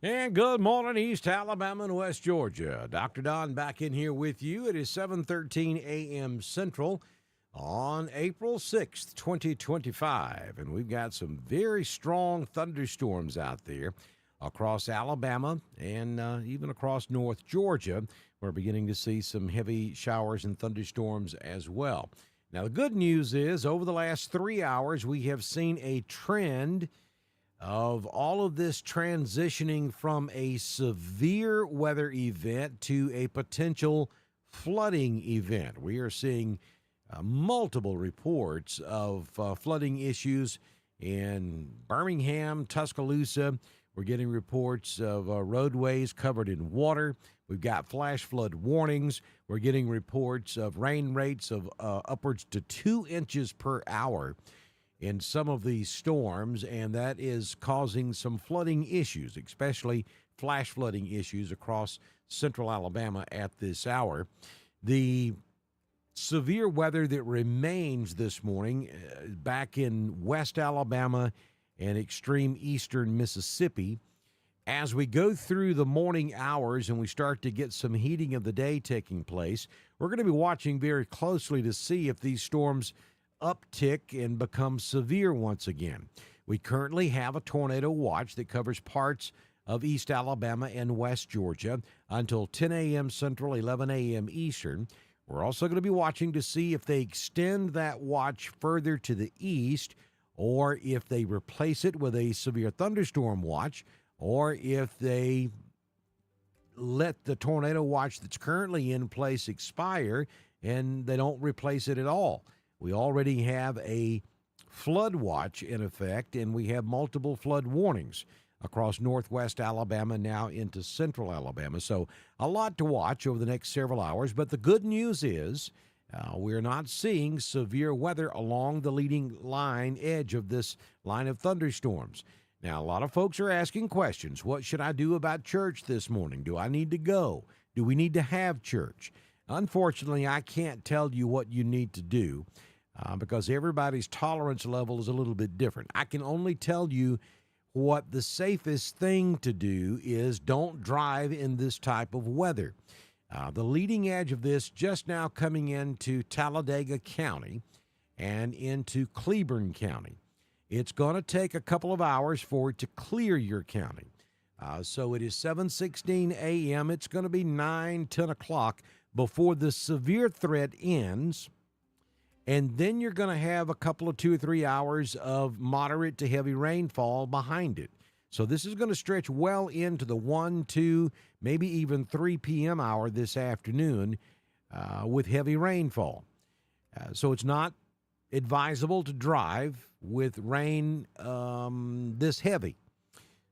And good morning, East Alabama and West Georgia. Dr. Don back in here with you. It is 7:13 a.m. Central on April 6th, 2025. And we've got some very strong thunderstorms out there across Alabama and even across North Georgia. We're beginning to see some heavy showers and thunderstorms as well. Now, the good news is over the last 3 hours, we have seen a trend of all of this transitioning from a severe weather event to a potential flooding event. We are seeing multiple reports of flooding issues in Birmingham, Tuscaloosa. We're getting reports of roadways covered in water. We've got flash flood warnings. We're getting reports of rain rates of upwards to 2 inches per hour in some of these storms, and that is causing some flooding issues, especially flash flooding issues across central Alabama at this hour. The severe weather that remains this morning back in West Alabama and extreme eastern Mississippi. As we go through the morning hours and we start to get some heating of the day taking place, we're going to be watching very closely to see if these storms uptick and become severe once again. We currently have a tornado watch that covers parts of East Alabama and West Georgia until 10 a.m. Central, 11 a.m. Eastern. We're also going to be watching to see if they extend that watch further to the east, or if they replace it with a severe thunderstorm watch, or if they let the tornado watch that's currently in place expire and they don't replace it at all. We already have a flood watch in effect, and we have multiple flood warnings across northwest Alabama now into central Alabama. So a lot to watch over the next several hours. But the good news is we're not seeing severe weather along the leading line edge of this line of thunderstorms. Now, a lot of folks are asking questions. What should I do about church this morning? Do I need to go? Do we need to have church? Unfortunately, I can't tell you what you need to do. Because everybody's tolerance level is a little bit different. I can only tell you what the safest thing to do is. Don't drive in this type of weather. The leading edge of this just now coming into Talladega County and into Cleburne County. It's going to take a couple of hours for it to clear your county. So it is 7:16 a.m. It's going to be 9, 10 o'clock before the severe threat ends. And then you're going to have a couple of 2 or 3 hours of moderate to heavy rainfall behind it. So this is going to stretch well into the 1, 2, maybe even 3 p.m. hour this afternoon with heavy rainfall. So it's not advisable to drive with rain this heavy.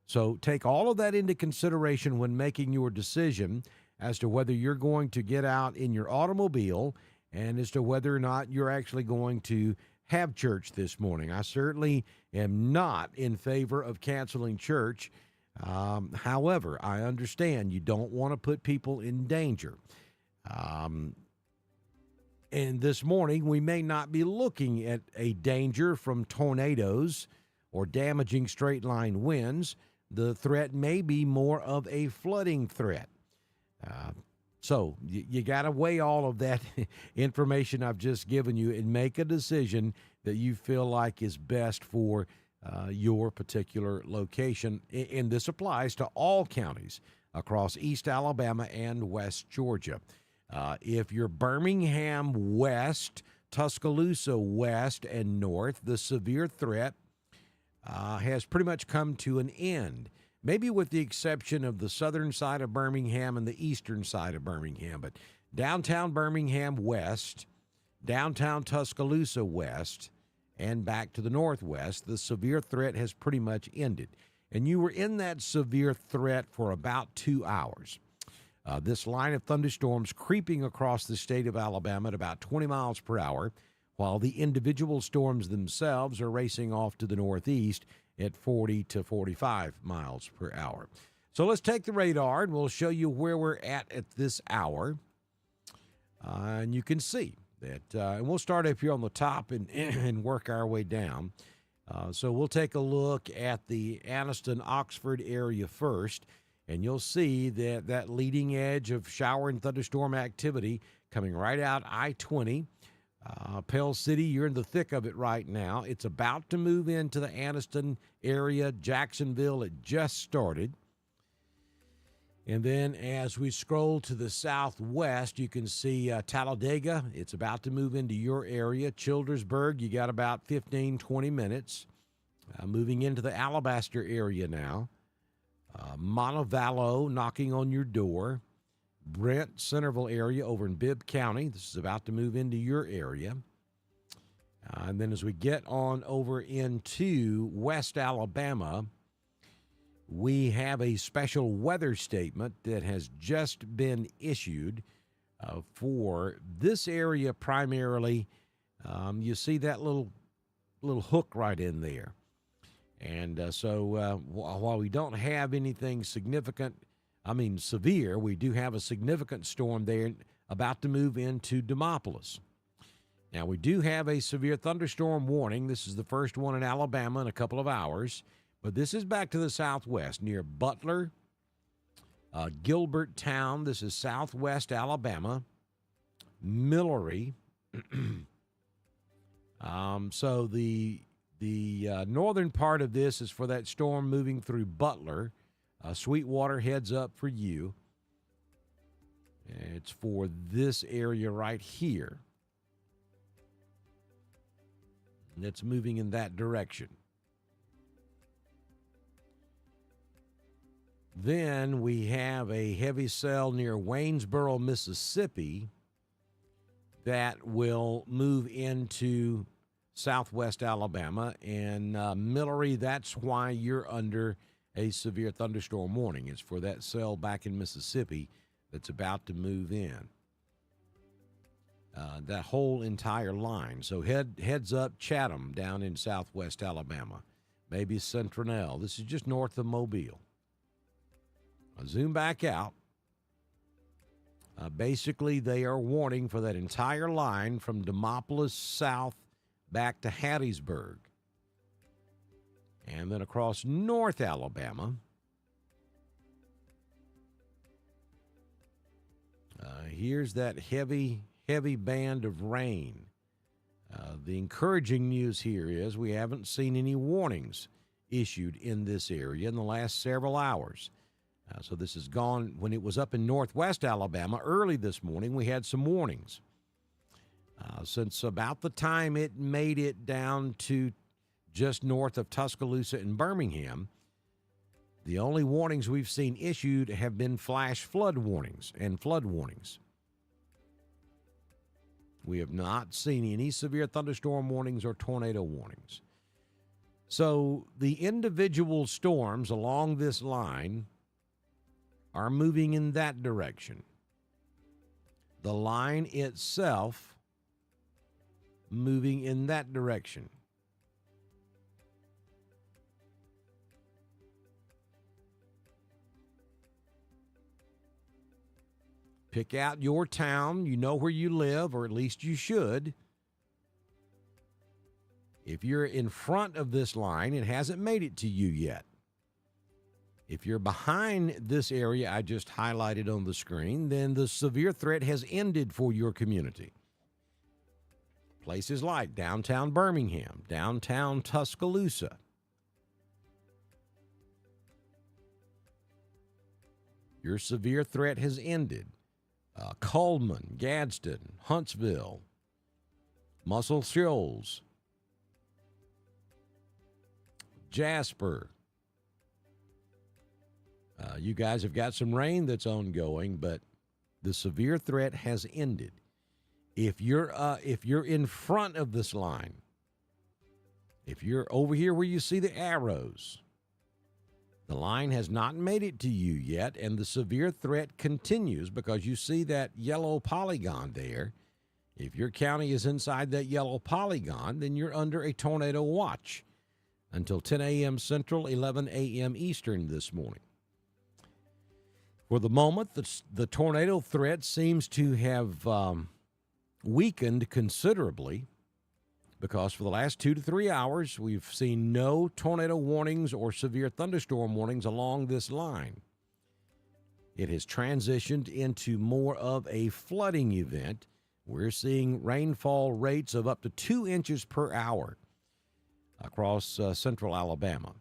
So take all of that into consideration when making your decision as to whether you're going to get out in your automobile and as to whether or not you're actually going to have church this morning. I certainly am not in favor of canceling church. However, I understand you don't want to put people in danger. And this morning, we may not be looking at a danger from tornadoes or damaging straight-line winds. The threat may be more of a flooding threat. So you got to weigh all of that information I've just given you and make a decision that you feel like is best for your particular location. And this applies to all counties across East Alabama and West Georgia. If you're Birmingham West, Tuscaloosa West, and North, the severe threat has pretty much come to an end. Maybe with the exception of the southern side of Birmingham and the eastern side of Birmingham. But downtown Birmingham West, downtown Tuscaloosa West, and back to the northwest, the severe threat has pretty much ended. And you were in that severe threat for about 2 hours. This line of thunderstorms creeping across the state of Alabama at about 20 miles per hour, while the individual storms themselves are racing off to the northeast at 40 to 45 miles per hour. So let's take the radar, and we'll show you where we're at this hour. And you can see that, and we'll start up here on the top and work our way down. So we'll take a look at the Anniston-Oxford area first. And you'll see that leading edge of shower and thunderstorm activity coming right out I-20. Pell City, you're in the thick of it right now. It's about to move into the Anniston area. Jacksonville, it just started. And then as we scroll to the southwest, you can see Talladega. It's about to move into your area. Childersburg, you got about 15, 20 minutes. Moving into the Alabaster area now. Montevallo knocking on your door. Brent, Centerville area over in Bibb County. This is about to move into your area. And then as we get on over into West Alabama, we have a special weather statement that has just been issued for this area primarily. You see that little hook right in there. And so while we don't have anything severe, we do have a significant storm there about to move into Demopolis. Now, we do have a severe thunderstorm warning. This is the first one in Alabama in a couple of hours. But this is back to the southwest near Butler, Gilbert Town. This is southwest Alabama, Millery. So the northern part of this is for that storm moving through Butler. Sweetwater heads up for you. It's for this area right here. And it's moving in that direction. Then we have a heavy cell near Waynesboro, Mississippi that will move into southwest Alabama. And Millery, that's why you're under a severe thunderstorm warning. It's for that cell back in Mississippi that's about to move in. That whole entire line. So heads up Chatham down in southwest Alabama. Maybe Centronel. This is just north of Mobile. I'll zoom back out. Basically, they are warning for that entire line from Demopolis south back to Hattiesburg. And then across north Alabama. Here's that heavy band of rain. The encouraging news here is we haven't seen any warnings issued in this area in the last several hours. So this is gone. When it was up in northwest Alabama early this morning, we had some warnings. Since about the time it made it down to just north of Tuscaloosa and Birmingham, the only warnings we've seen issued have been flash flood warnings and flood warnings. We have not seen any severe thunderstorm warnings or tornado warnings. So the individual storms along this line are moving in that direction. The line itself moving in that direction. Pick out your town. You know where you live, or at least you should. If you're in front of this line, it hasn't made it to you yet. If you're behind this area I just highlighted on the screen, then the severe threat has ended for your community. Places like downtown Birmingham, downtown Tuscaloosa. Your severe threat has ended. Coleman, Gadsden, Huntsville, Muscle Shoals, Jasper. You guys have got some rain that's ongoing, but the severe threat has ended. If you're in front of this line, if you're over here where you see the arrows, the line has not made it to you yet, and the severe threat continues because you see that yellow polygon there. If your county is inside that yellow polygon, then you're under a tornado watch until 10 a.m. Central, 11 a.m. Eastern this morning. For the moment, the tornado threat seems to have weakened considerably because for the last 2 to 3 hours, we've seen no tornado warnings or severe thunderstorm warnings along this line. It has transitioned into more of a flooding event. We're seeing rainfall rates of up to 2 inches per hour across central Alabama.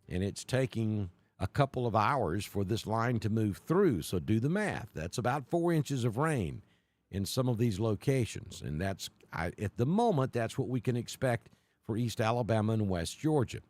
And it's taking a couple of hours for this line to move through. So do the math. That's about 4 inches of rain in some of these locations. And at the moment, that's what we can expect for East Alabama and West Georgia.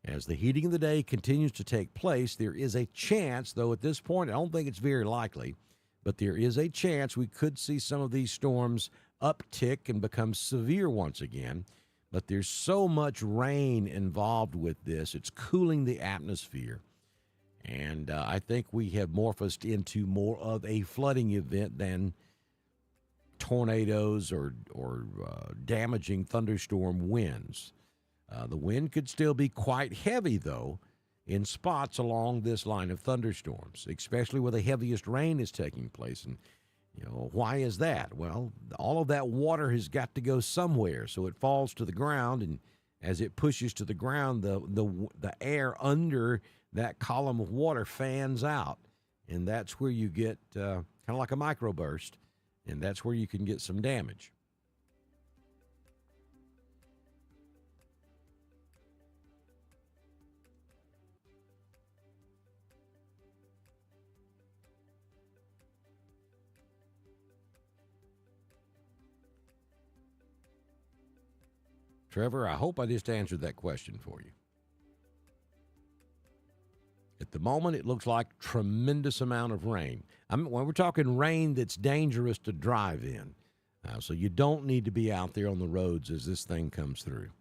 As the heating of the day continues to take place, there is a chance, though at this point I don't think it's very likely, but there is a chance we could see some of these storms uptick and become severe once again. But there's so much rain involved with this. It's cooling the atmosphere. And I think we have morphed into more of a flooding event than tornadoes or damaging thunderstorm winds. The wind could still be quite heavy, though, in spots along this line of thunderstorms, especially where the heaviest rain is taking place. And, why is that? Well, all of that water has got to go somewhere, so it falls to the ground, and as it pushes to the ground, the air under that column of water fans out, and that's where you get kind of like a microburst, and that's where you can get some damage. Trevor, I hope I just answered that question for you. At the moment, it looks like tremendous amount of rain. When we're talking rain that's dangerous to drive in. So you don't need to be out there on the roads as this thing comes through.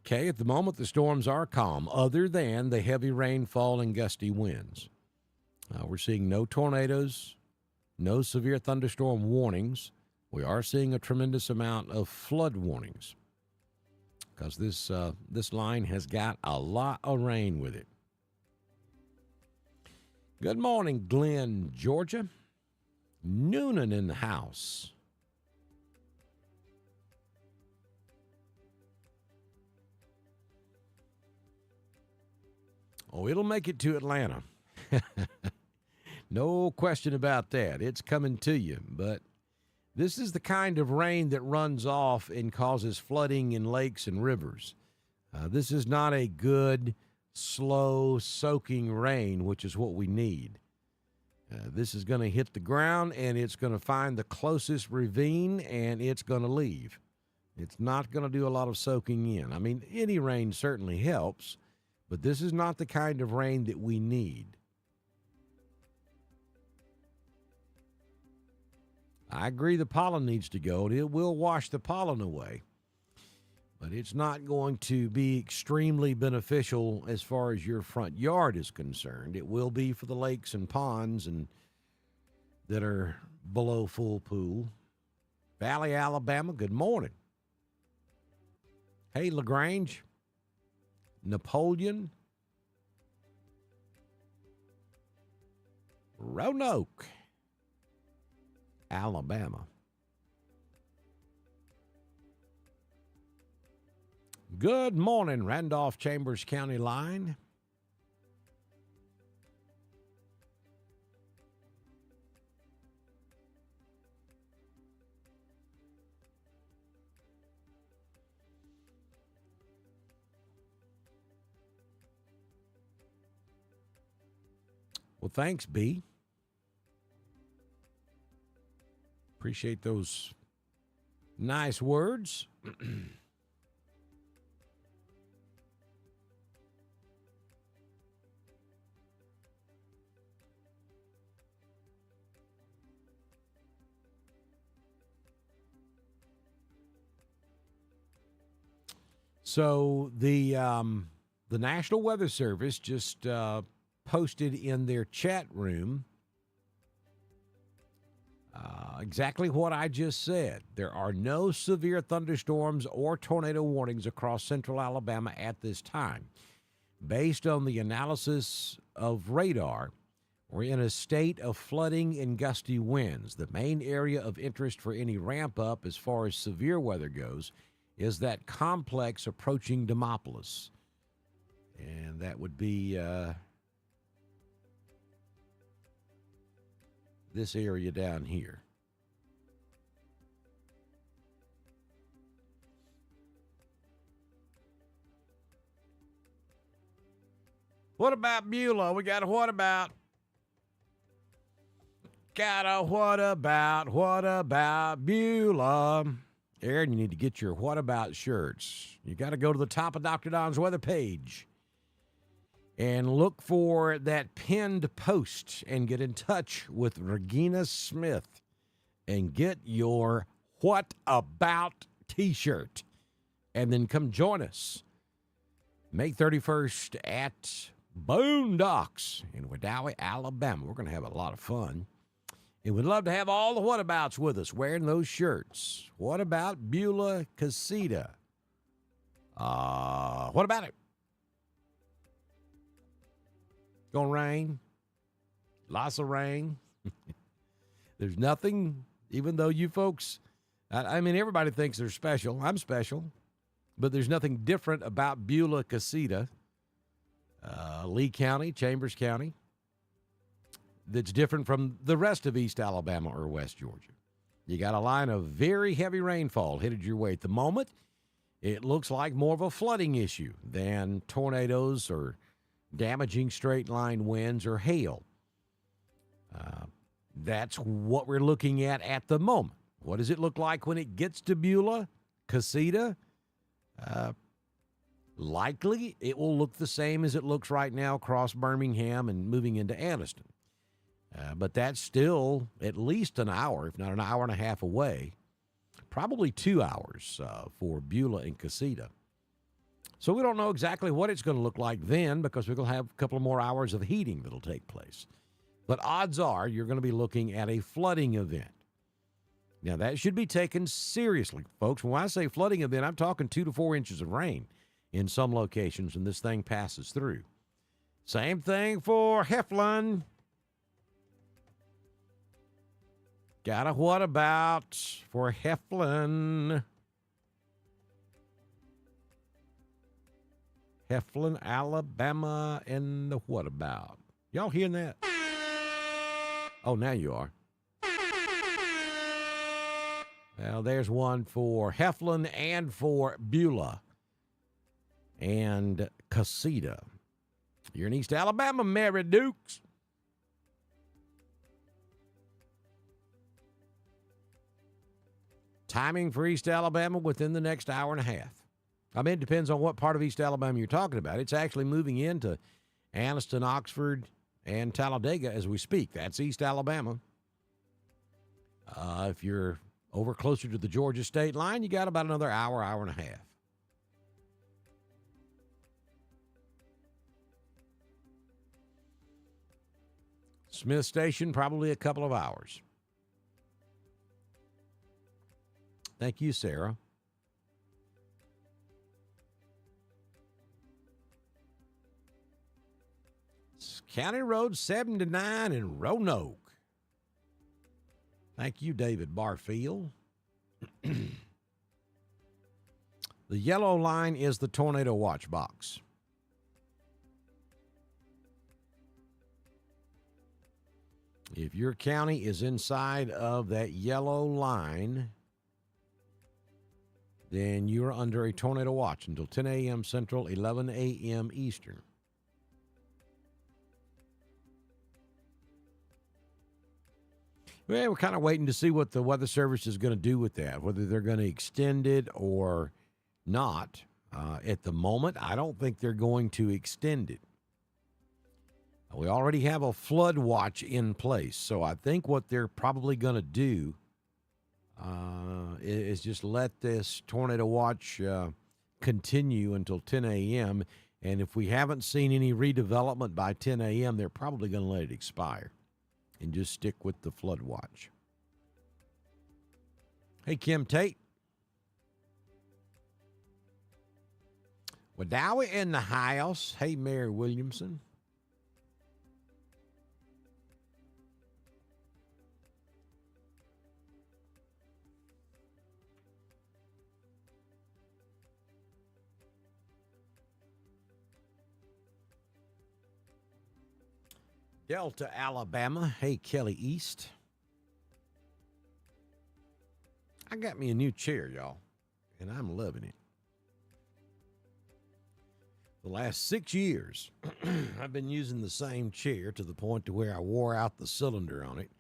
Okay, at the moment, the storms are calm, other than the heavy rainfall and gusty winds. We're seeing no tornadoes, no severe thunderstorm warnings. We are seeing a tremendous amount of flood warnings because this line has got a lot of rain with it. Good morning, Glenn, Georgia. Noonan in the house. Oh, it'll make it to Atlanta. No question about that. It's coming to you. But this is the kind of rain that runs off and causes flooding in lakes and rivers. This is not a good, slow, soaking rain, which is what we need. This is going to hit the ground, and it's going to find the closest ravine, and it's going to leave. It's not going to do a lot of soaking in. I mean, any rain certainly helps, but this is not the kind of rain that we need. I agree the pollen needs to go, and it will wash the pollen away. But it's not going to be extremely beneficial as far as your front yard is concerned. It will be for the lakes and ponds and that are below full pool. Valley, Alabama, good morning. Hey, LaGrange, Napoleon, Roanoke, Alabama. Good morning, Randolph Chambers County line. Well, thanks, B. Appreciate those nice words. So the National Weather Service just posted in their chat room exactly what I just said. There are no severe thunderstorms or tornado warnings across central Alabama at this time. Based on the analysis of radar, We're in a state of flooding and gusty winds. The main area of interest for any ramp up as far as severe weather goes is that complex approaching Demopolis. And that would be this area down here. What about Beulah? We got a what about? Got a what about Beulah? Aaron, you need to get your what about shirts. You got to go to the top of Dr. Don's weather page and look for that pinned post and get in touch with Regina Smith and get your what about t-shirt. And then come join us May 31st at Boondocks in Wedowee, Alabama. We're going to have a lot of fun. And we'd love to have all the whatabouts with us wearing those shirts. What about Beulah Casita? What about it? Gonna rain? Lots of rain. There's nothing, even though you folks, I mean, everybody thinks they're special. I'm special. But there's nothing different about Beulah Casita, Lee County, Chambers County, that's different from the rest of East Alabama or West Georgia. You got a line of very heavy rainfall headed your way at the moment. It looks like more of a flooding issue than tornadoes or damaging straight line winds or hail. That's what we're looking at the moment. What does it look like when it gets to Beulah, Casita? Likely it will look the same as it looks right now across Birmingham and moving into Anniston. But that's still at least an hour, if not an hour and a half away, probably 2 hours for Beulah and Casita. So we don't know exactly what it's going to look like then because we're going to have a couple of more hours of heating that'll take place. But odds are you're going to be looking at a flooding event. Now, that should be taken seriously, folks. When I say flooding event, I'm talking 2 to 4 inches of rain in some locations when this thing passes through. Same thing for Heflin. Got a what about for Heflin? Heflin, Alabama, and the what about? Y'all hearing that? Oh, now you are. Well, there's one for Heflin and for Beulah and Casita. You're in East Alabama, Mary Dukes. Timing for East Alabama within the next hour and a half. I mean, it depends on what part of East Alabama you're talking about. It's actually moving into Anniston, Oxford, and Talladega as we speak. That's East Alabama. If you're over closer to the Georgia state line, you got about another hour, hour and a half. Smith Station, probably a couple of hours. Thank you, Sarah. It's County Road 79 in Roanoke. Thank you, David Barfield. The yellow line is the tornado watch box. If your county is inside of that yellow line, then you're under a tornado watch until 10 a.m. Central, 11 a.m. Eastern. Well, we're kind of waiting to see what the Weather Service is going to do with that, whether they're going to extend it or not. At the moment, I don't think they're going to extend it. We already have a flood watch in place, so I think what they're probably going to do is just let this tornado watch continue until 10 a.m., and if we haven't seen any redevelopment by 10 a.m., they're probably going to let it expire and just stick with the flood watch. Hey, Kim Tate. Wedowee in the house. Hey, Mary Williamson. Delta, Alabama. Hey, Kelly East. I got me a new chair, y'all, and I'm loving it. The last 6 years, I've been using the same chair to the point to where I wore out the cylinder on it.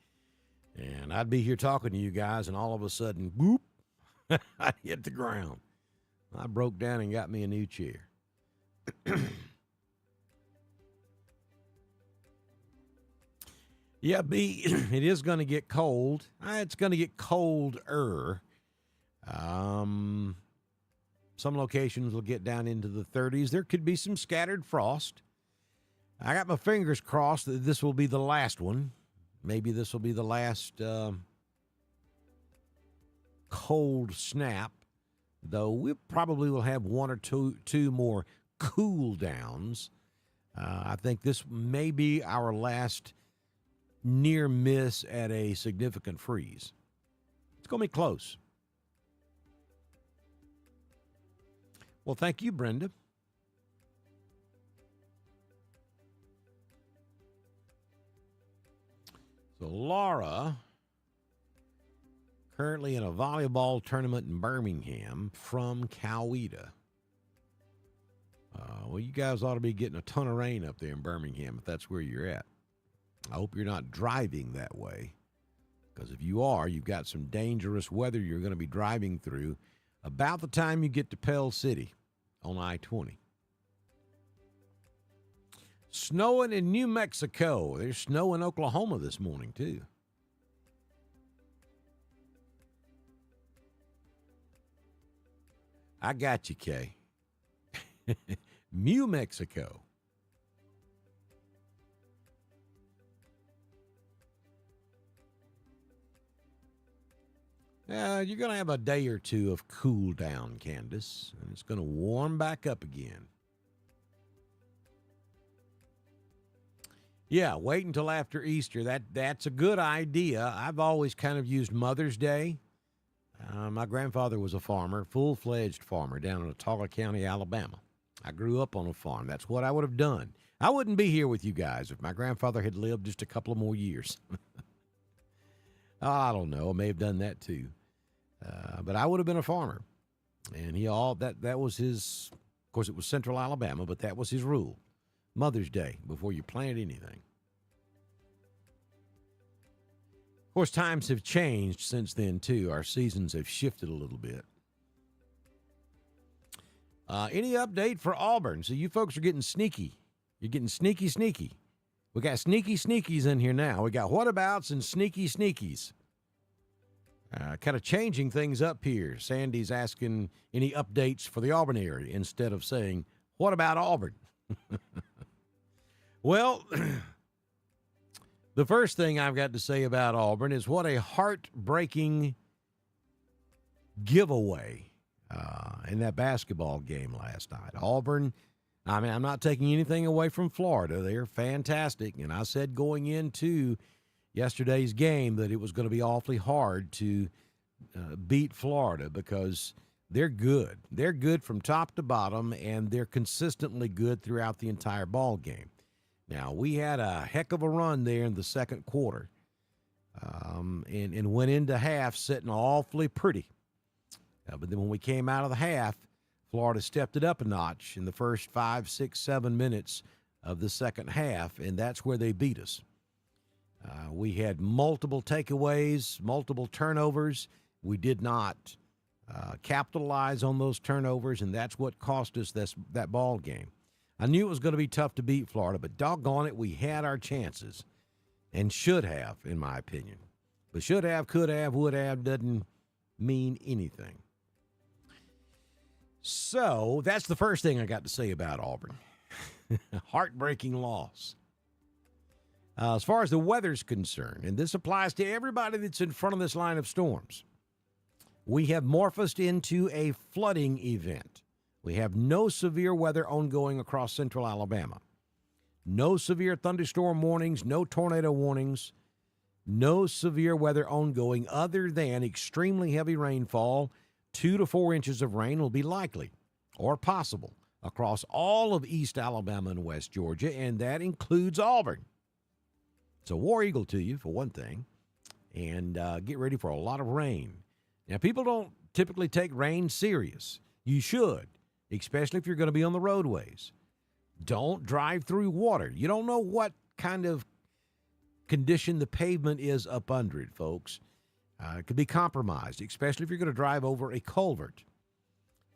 And I'd be here talking to you guys, and all of a sudden, whoop, I'd hit the ground. I broke down and got me a new chair. Yeah, B, it is going to get cold. It's going to get colder. Some locations will get down into the 30s. There could be some scattered frost. I got my fingers crossed that this will be the last one. Maybe this will be the last cold snap, though we probably will have one or two more cool downs. I think this may be our last near miss at a significant freeze. It's going to be close. Well, thank you, Brenda. So Laura, currently in a volleyball tournament in Birmingham from Coweta. Well, you guys ought to be getting a ton of rain up there in Birmingham if that's where you're at. I hope you're not driving that way, because if you are, you've got some dangerous weather you're going to be driving through about the time you get to Pell City on I-20. Snowing in New Mexico. There's snow in Oklahoma this morning, too. I got you, Kay. New Mexico. You're going to have a day or two of cool down, Candace, and it's going to warm back up again. Yeah, wait until after Easter. That's a good idea. I've always kind of used Mother's Day. My grandfather was a farmer, full-fledged farmer down in Watauga County, Alabama. I grew up on a farm. That's what I would have done. I wouldn't be here with you guys if my grandfather had lived just a couple of more years. I don't know. I may have done that too. But I would have been a farmer. And that was his, of course, it was Central Alabama, but that was his rule. Mother's Day, before you plant anything. Of course, times have changed since then, too. Our seasons have shifted a little bit. Any update for Auburn? So you folks are getting sneaky. You're getting sneaky. We got sneaky sneakies in here now. We got whatabouts and sneaky sneakies. Kind of changing things up here. Sandy's asking any updates for the Auburn area instead of saying, what about Auburn? Well, the first thing I've got to say about Auburn is what a heartbreaking giveaway in that basketball game last night. Auburn, I mean, I'm not taking anything away from Florida. They're fantastic. And I said going into yesterday's game that it was going to be awfully hard to beat Florida because they're good. They're good from top to bottom, and they're consistently good throughout the entire ball game. Now, we had a heck of a run there in the second quarter and went into half sitting awfully pretty. But then when we came out of the half, Florida stepped it up a notch in the first 5, 6, 7 minutes of the second half, and that's where they beat us. We had multiple takeaways, multiple turnovers. We did not capitalize on those turnovers, and that's what cost us that ball game. I knew it was going to be tough to beat Florida, but doggone it, we had our chances and should have, in my opinion. But should have, could have, would have doesn't mean anything. So that's the first thing I got to say about Auburn. Heartbreaking loss. As far as the weather's concerned, and this applies to everybody that's in front of this line of storms, we have morphed into a flooding event. We have no severe weather ongoing across central Alabama. No severe thunderstorm warnings, no tornado warnings, no severe weather ongoing other than extremely heavy rainfall. 2 to 4 inches of rain will be likely or possible across all of East Alabama and West Georgia, and that includes Auburn. So War Eagle to you, for one thing, and get ready for a lot of rain. Now, people don't typically take rain serious. You should, especially if you're going to be on the roadways. Don't drive through water. You don't know what kind of condition the pavement is up under it, folks. It could be compromised, especially if you're going to drive over a culvert.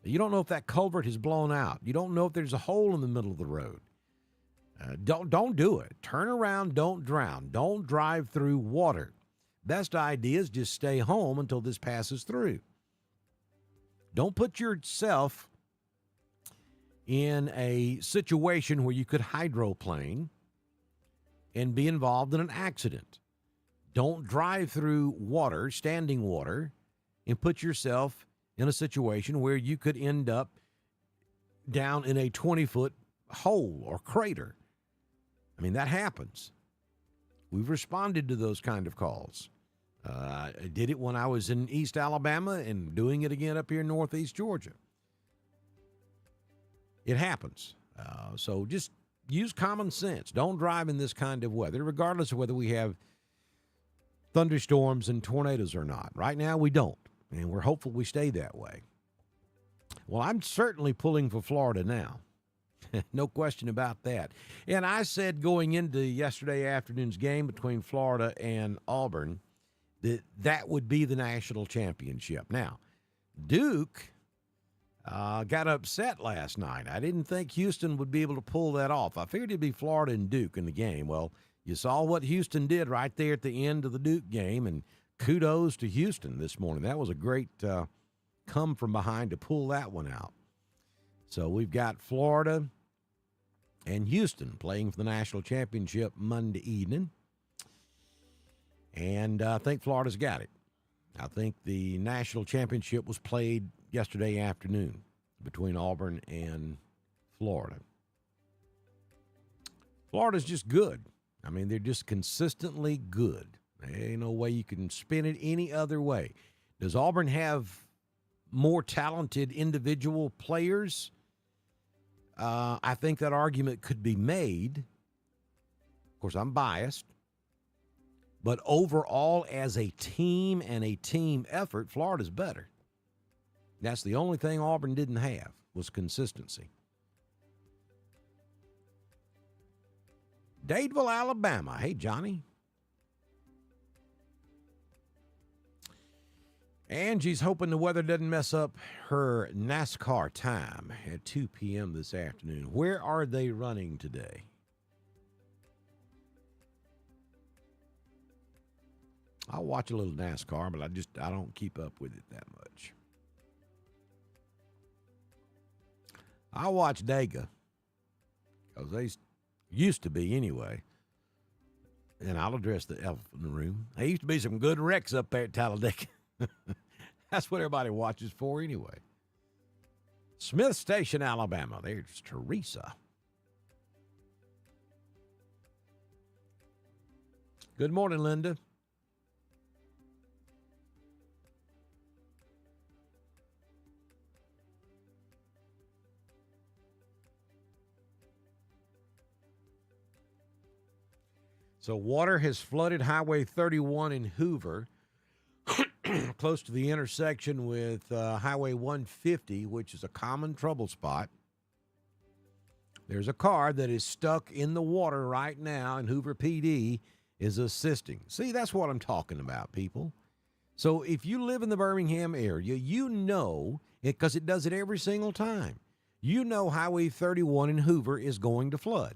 You don't know if that culvert is blown out. You don't know if there's a hole in the middle of the road. Don't do it. Turn around. Don't drown. Don't drive through water. Best idea is just stay home until this passes through. Don't put yourself in a situation where you could hydroplane and be involved in an accident. Don't drive through water, standing water, and put yourself in a situation where you could end up down in a 20-foot hole or crater. I mean, that happens. We've responded to those kind of calls. I did it when I was in East Alabama and doing it again up here in Northeast Georgia. It happens. So just use common sense. Don't drive in this kind of weather, regardless of whether we have thunderstorms and tornadoes or not. Right now, we don't, and we're hopeful we stay that way. Well, I'm certainly pulling for Florida now. No question about that. And I said going into yesterday afternoon's game between Florida and Auburn that would be the national championship. Now, Duke got upset last night. I didn't think Houston would be able to pull that off. I figured it'd be Florida and Duke in the game. Well, you saw what Houston did right there at the end of the Duke game, and kudos to Houston this morning. That was a great come from behind to pull that one out. So we've got Florida and Houston playing for the national championship Monday evening. And I think Florida's got it. I think the national championship was played yesterday afternoon between Auburn and Florida. Florida's just good. I mean, they're just consistently good. There ain't no way you can spin it any other way. Does Auburn have more talented individual players? I think that argument could be made. Of course, I'm biased. But overall, as a team and a team effort, Florida's better. That's the only thing Auburn didn't have was consistency. Dadeville, Alabama. Hey, Johnny. Angie's hoping the weather doesn't mess up her NASCAR time at 2 p.m. this afternoon. Where are they running today? I'll watch a little NASCAR, but I don't keep up with it that much. I'll watch Dega, because they used to be anyway. And I'll address the elephant in the room. There used to be some good wrecks up there at Talladega. That's what everybody watches for anyway. Smith Station, Alabama. There's Teresa. Good morning, Linda. So water has flooded Highway 31 in Hoover, close to the intersection with Highway 150, which is a common trouble spot. There's a car that is stuck in the water right now, and Hoover PD is assisting. See, that's what I'm talking about, people. So if you live in the Birmingham area, you know it because it does it every single time. You know Highway 31 in Hoover is going to flood.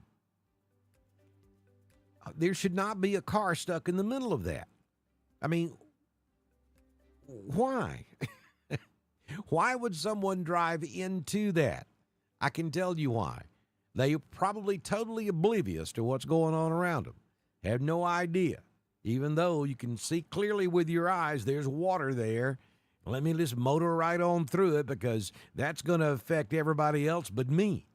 There should not be a car stuck in the middle of that. I mean, why? Why would someone drive into that? I can tell you why. They're probably totally oblivious to what's going on around them. Have no idea. Even though you can see clearly with your eyes there's water there. Let me just motor right on through it because that's going to affect everybody else but me.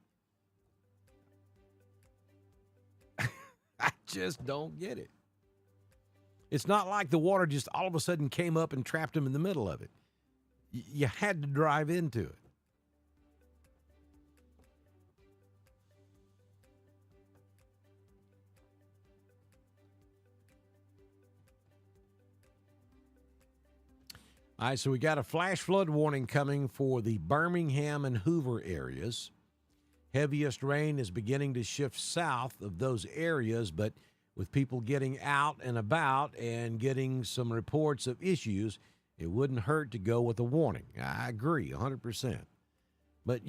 I just don't get it. It's not like the water just all of a sudden came up and trapped him in the middle of it. You had to drive into it. All right, so we got a flash flood warning coming for the Birmingham and Hoover areas. Heaviest rain is beginning to shift south of those areas, but with people getting out and about and getting some reports of issues, it wouldn't hurt to go with a warning. I agree 100%. But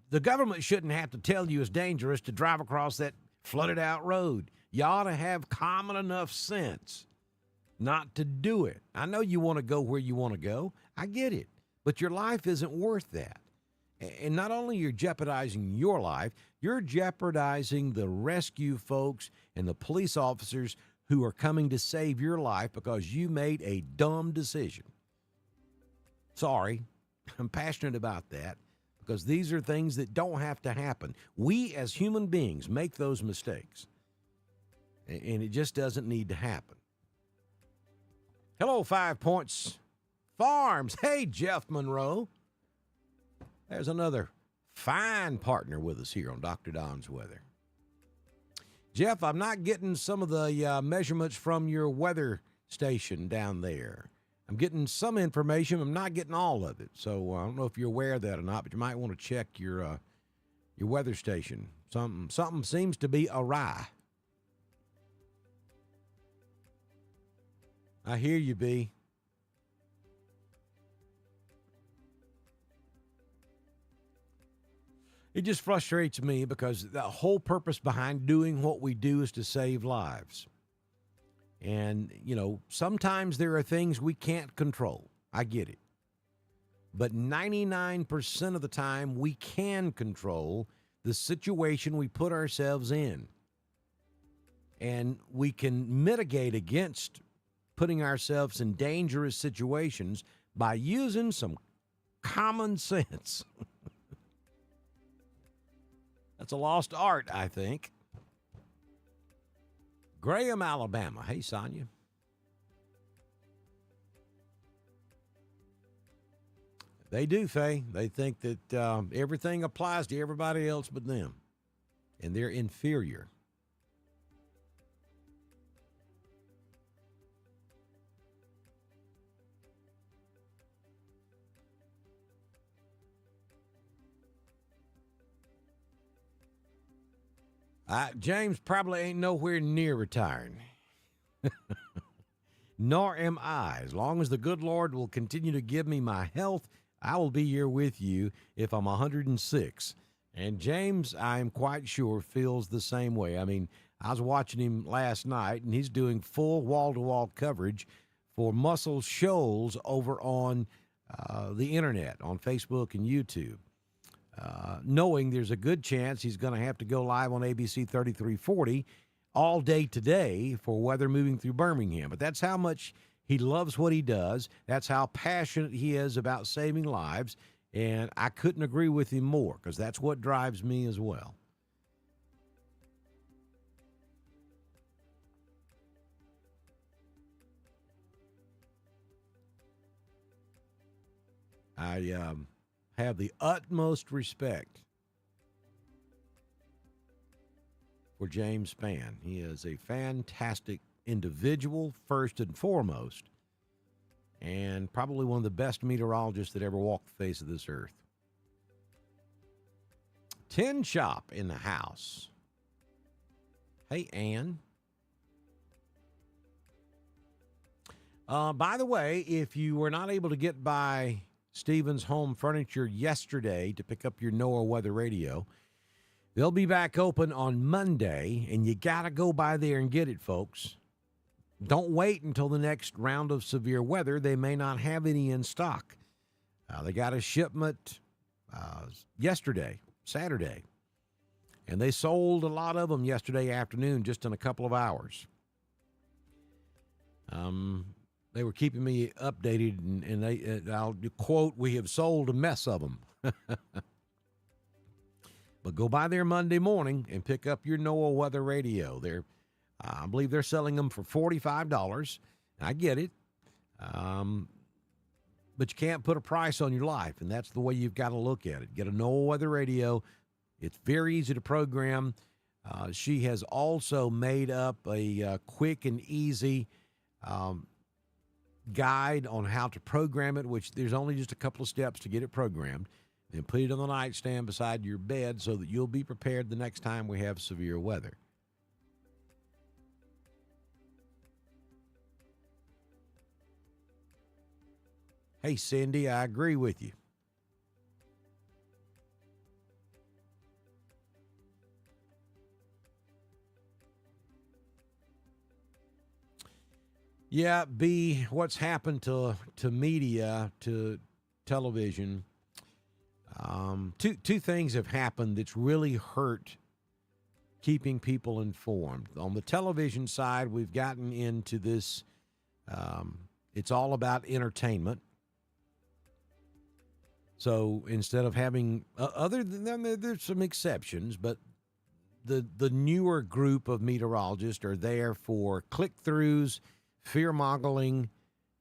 the government shouldn't have to tell you it's dangerous to drive across that flooded out road. You ought to have common enough sense not to do it. I know you want to go where you want to go. I get it. But your life isn't worth that. And not only you're jeopardizing your life, you're jeopardizing the rescue folks and the police officers who are coming to save your life because you made a dumb decision. Sorry, I'm passionate about that because these are things that don't have to happen. We as human beings make those mistakes, and it just doesn't need to happen. Hello, 5 Points Farms. Hey, Jeff Monroe. There's another fine partner with us here on Dr. Don's Weather. Jeff, I'm not getting some of the measurements from your weather station down there. I'm getting some information. I'm not getting all of it. So I don't know if you're aware of that or not, but you might want to check your weather station. Something seems to be awry. I hear you, B. It just frustrates me because the whole purpose behind doing what we do is to save lives. And, sometimes there are things we can't control. I get it. But 99% of the time, we can control the situation we put ourselves in. And we can mitigate against putting ourselves in dangerous situations by using some common sense. That's a lost art, I think. Graham, Alabama. Hey, Sonia. They do, Faye. They think that everything applies to everybody else but them, and they're inferior. James probably ain't nowhere near retiring. Nor am I. As long as the good Lord will continue to give me my health, I will be here with you if I'm 106. And James, I'm quite sure, feels the same way. I mean, I was watching him last night, and he's doing full wall-to-wall coverage for Muscle Shoals over on the internet, on Facebook and YouTube. Knowing there's a good chance he's going to have to go live on ABC 3340 all day today for weather moving through Birmingham. But that's how much he loves what he does. That's how passionate he is about saving lives. And I couldn't agree with him more because that's what drives me as well. I have the utmost respect for James Spann. He is a fantastic individual, first and foremost, and probably one of the best meteorologists that ever walked the face of this earth. Tin Shop in the house. Hey, Ann. By the way, if you were not able to get by Stevens Home Furniture yesterday to pick up your NOAA weather radio, they'll be back open on Monday, and you got to go by there and get it, folks. Don't wait until the next round of severe weather. They may not have any in stock. They got a shipment yesterday, Saturday, and they sold a lot of them yesterday afternoon just in a couple of hours. They were keeping me updated, and I'll quote, "We have sold a mess of them." But go by there Monday morning and pick up your NOAA weather radio. I believe they're selling them for $45. I get it. But you can't put a price on your life, and that's the way you've got to look at it. Get a NOAA weather radio. It's very easy to program. She has also made up a quick and easy guide on how to program it, which there's only just a couple of steps to get it programmed, and put it on the nightstand beside your bed so that you'll be prepared the next time we have severe weather. Hey, Cindy, I agree with you. Yeah, B, what's happened to media, to television? Two things have happened that's really hurt keeping people informed. On the television side, we've gotten into this. It's all about entertainment. So instead of having, other than them, there's some exceptions, but the newer group of meteorologists are there for click-throughs, fear-mongering,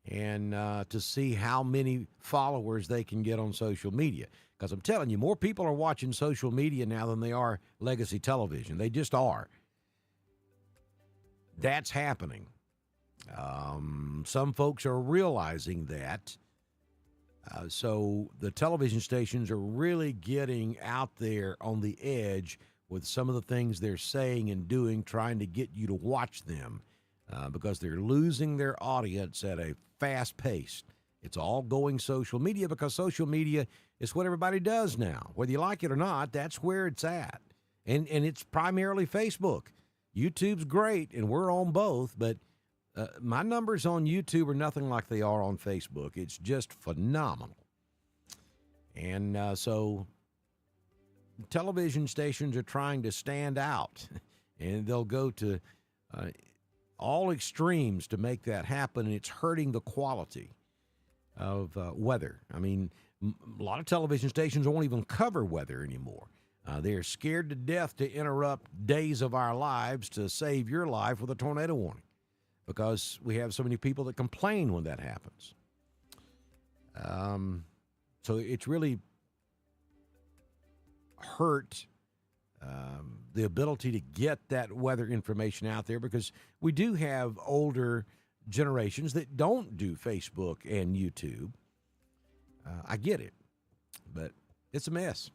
and to see how many followers they can get on social media. Because I'm telling you, more people are watching social media now than they are legacy television. They just are. That's happening. Some folks are realizing that. So the television stations are really getting out there on the edge with some of the things they're saying and doing, trying to get you to watch them because they're losing their audience at a fast pace. It's all going social media because social media is what everybody does now. Whether you like it or not, that's where it's at. And it's primarily Facebook. YouTube's great, and we're on both, but my numbers on YouTube are nothing like they are on Facebook. It's just phenomenal. And so television stations are trying to stand out, and they'll go to all extremes to make that happen, and it's hurting the quality of weather. I mean, a lot of television stations won't even cover weather anymore. They're scared to death to interrupt days of our lives to save your life with a tornado warning, because we have so many people that complain when that happens. So it's really hurt the ability to get that weather information out there, because we do have older generations that don't do Facebook and YouTube. I get it, but it's a mess.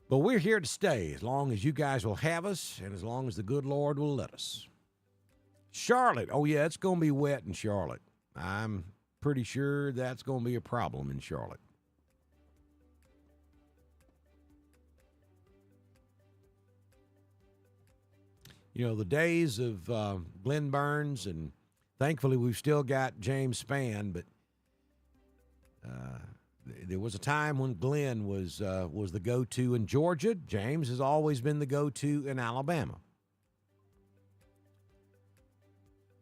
But we're here to stay as long as you guys will have us and as long as the good Lord will let us. Charlotte. Oh, yeah, it's going to be wet in Charlotte. I'm pretty sure that's going to be a problem in Charlotte. You know, the days of Glenn Burns, and thankfully we've still got James Spann, but there was a time when Glenn was the go-to in Georgia. James has always been the go-to in Alabama.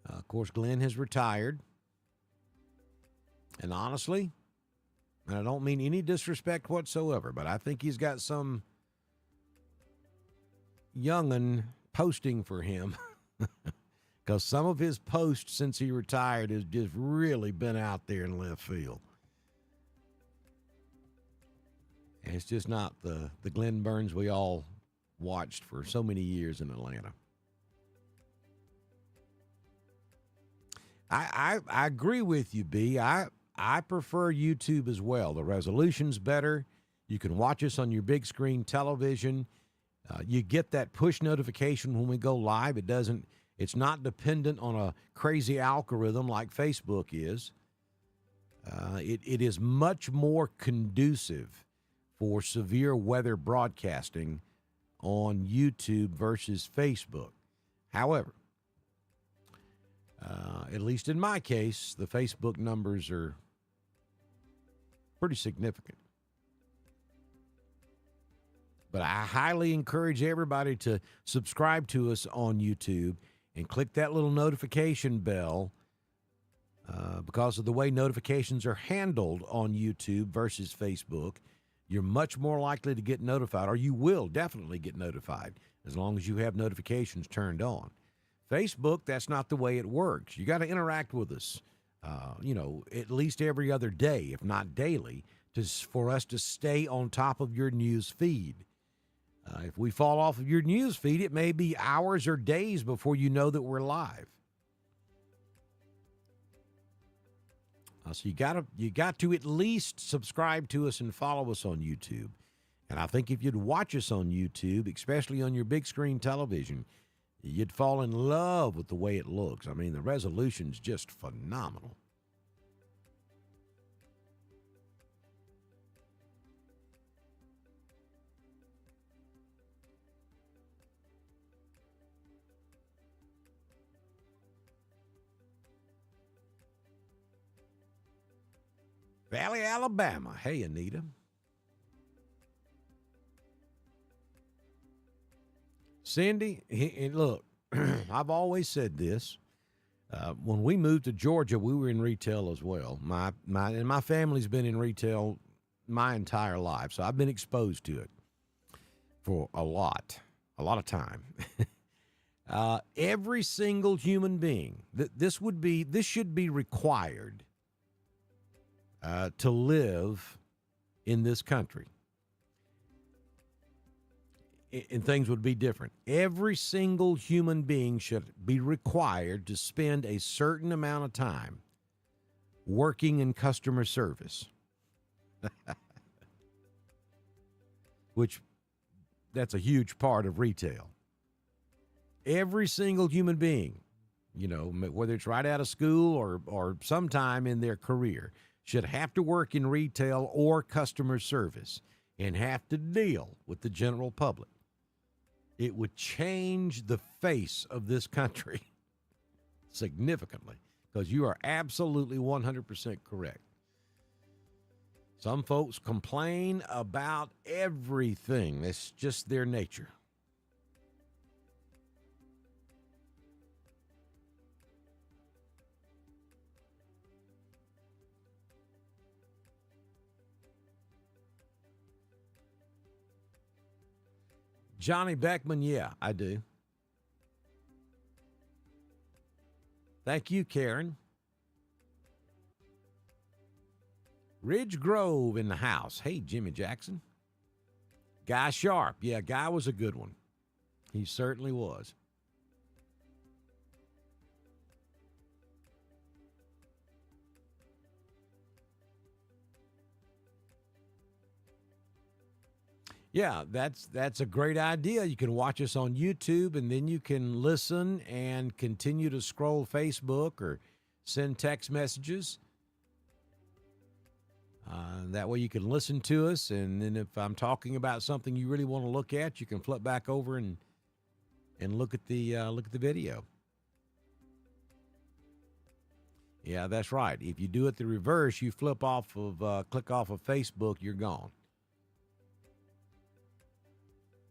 Of course, Glenn has retired. And honestly, and I don't mean any disrespect whatsoever, but I think he's got some young'un posting for him, because some of his posts since he retired has just really been out there in left field. And it's just not the Glenn Burns we all watched for so many years in Atlanta. I agree with you, B. I prefer YouTube as well. The resolution's better. You can watch us on your big screen television. You get that push notification when we go live. It's not dependent on a crazy algorithm like Facebook is. It is much more conducive for severe weather broadcasting on YouTube versus Facebook. However, at least in my case, the Facebook numbers are pretty significant. But I highly encourage everybody to subscribe to us on YouTube and click that little notification bell, because of the way notifications are handled on YouTube versus Facebook. You're much more likely to get notified, or you will definitely get notified as long as you have notifications turned on. Facebook, that's not the way it works. You got to interact with us, at least every other day, if not daily, for us to stay on top of your news feed. If we fall off of your news feed, it may be hours or days before you know that we're live. So you got to at least subscribe to us and follow us on YouTube. And I think if you'd watch us on YouTube, especially on your big screen television, you'd fall in love with the way it looks. I mean, the resolution's just phenomenal. Valley, Alabama. Hey, Anita. Cindy, and look, I've always said this. When we moved to Georgia, we were in retail as well. My family's been in retail my entire life, so I've been exposed to it for a lot of time. Every single human being, this should be required to live in this country. And things would be different. Every single human being should be required to spend a certain amount of time working in customer service, which that's a huge part of retail. Every single human being, whether it's right out of school or sometime in their career, should have to work in retail or customer service and have to deal with the general public. It would change the face of this country significantly, because you are absolutely 100% correct. Some folks complain about everything. It's just their nature. Johnny Beckman, yeah, I do. Thank you, Karen. Ridge Grove in the house. Hey, Jimmy Jackson. Guy Sharp. Yeah, Guy was a good one. He certainly was. Yeah, that's a great idea. You can watch us on YouTube, and then you can listen and continue to scroll Facebook or send text messages. That way you can listen to us, and then if I'm talking about something you really want to look at, you can flip back over and look at the video. Yeah, that's right. If you do it the reverse, you click off of Facebook, you're gone.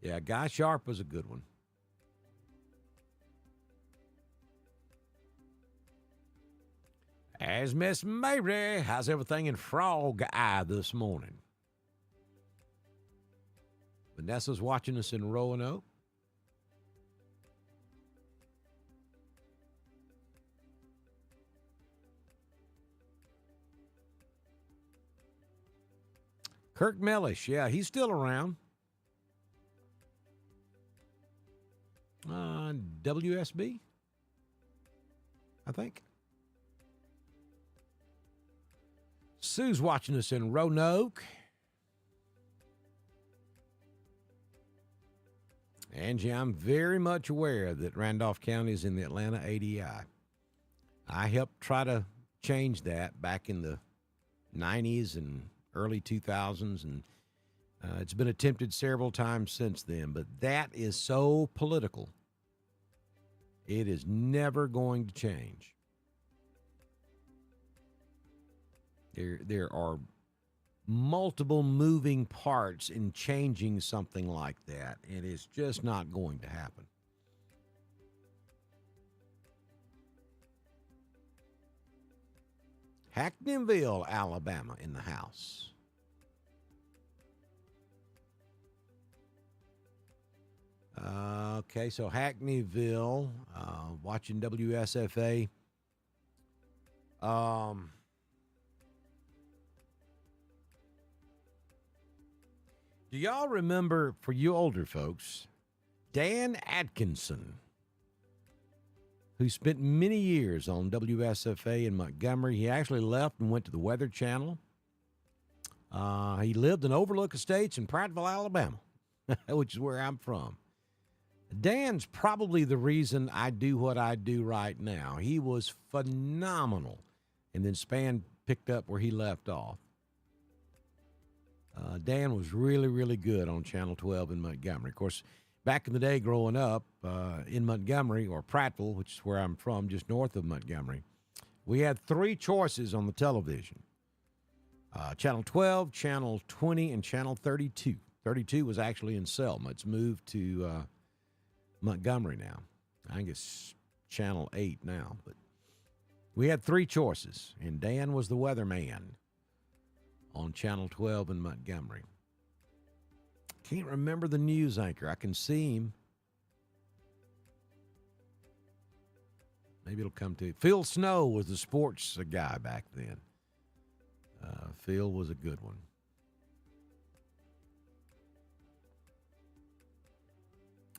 Yeah, Guy Sharp was a good one. As Miss Mary, how's everything in Frog Eye this morning? Vanessa's watching us in Roanoke. Kirk Mellish, yeah, he's still around. WSB, I think. Sue's watching us in Roanoke. Angie, I'm very much aware that Randolph County is in the Atlanta ADI. I helped try to change that back in the 90s and early 2000s, and it's been attempted several times since then, but that is so political. It is never going to change. There are multiple moving parts in changing something like that. It is just not going to happen. Hackneyville, Alabama in the house. Okay, so Hackneyville, watching WSFA. Do y'all remember, for you older folks, Dan Atkinson, who spent many years on WSFA in Montgomery. He actually left and went to the Weather Channel. He lived in Overlook Estates in Prattville, Alabama, which is where I'm from. Dan's probably the reason I do what I do right now. He was phenomenal. And then Span picked up where he left off. Dan was really, really good on Channel 12 in Montgomery. Of course, back in the day growing up in Montgomery, or Prattville, which is where I'm from, just north of Montgomery, we had three choices on the television. Channel 12, Channel 20, and Channel 32. 32 was actually in Selma. It's moved to Montgomery now. I think it's Channel 8 now. But we had three choices, and Dan was the weatherman on Channel 12 in Montgomery. Can't remember the news anchor. I can see him. Maybe it'll come to you. Phil Snow was the sports guy back then. Phil was a good one.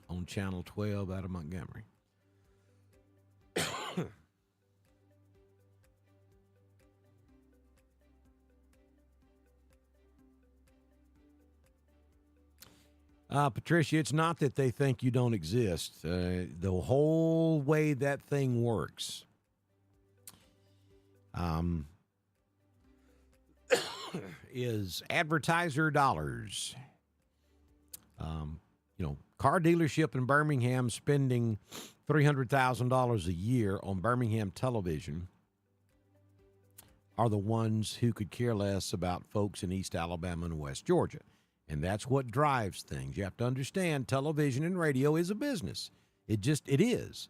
On Channel 12 out of Montgomery. Patricia, it's not that they think you don't exist. The whole way that thing works is advertiser dollars. Car dealership in Birmingham spending $300,000 a year on Birmingham television are the ones who could care less about folks in East Alabama and West Georgia. And that's what drives things. You have to understand television and radio is a business. It is.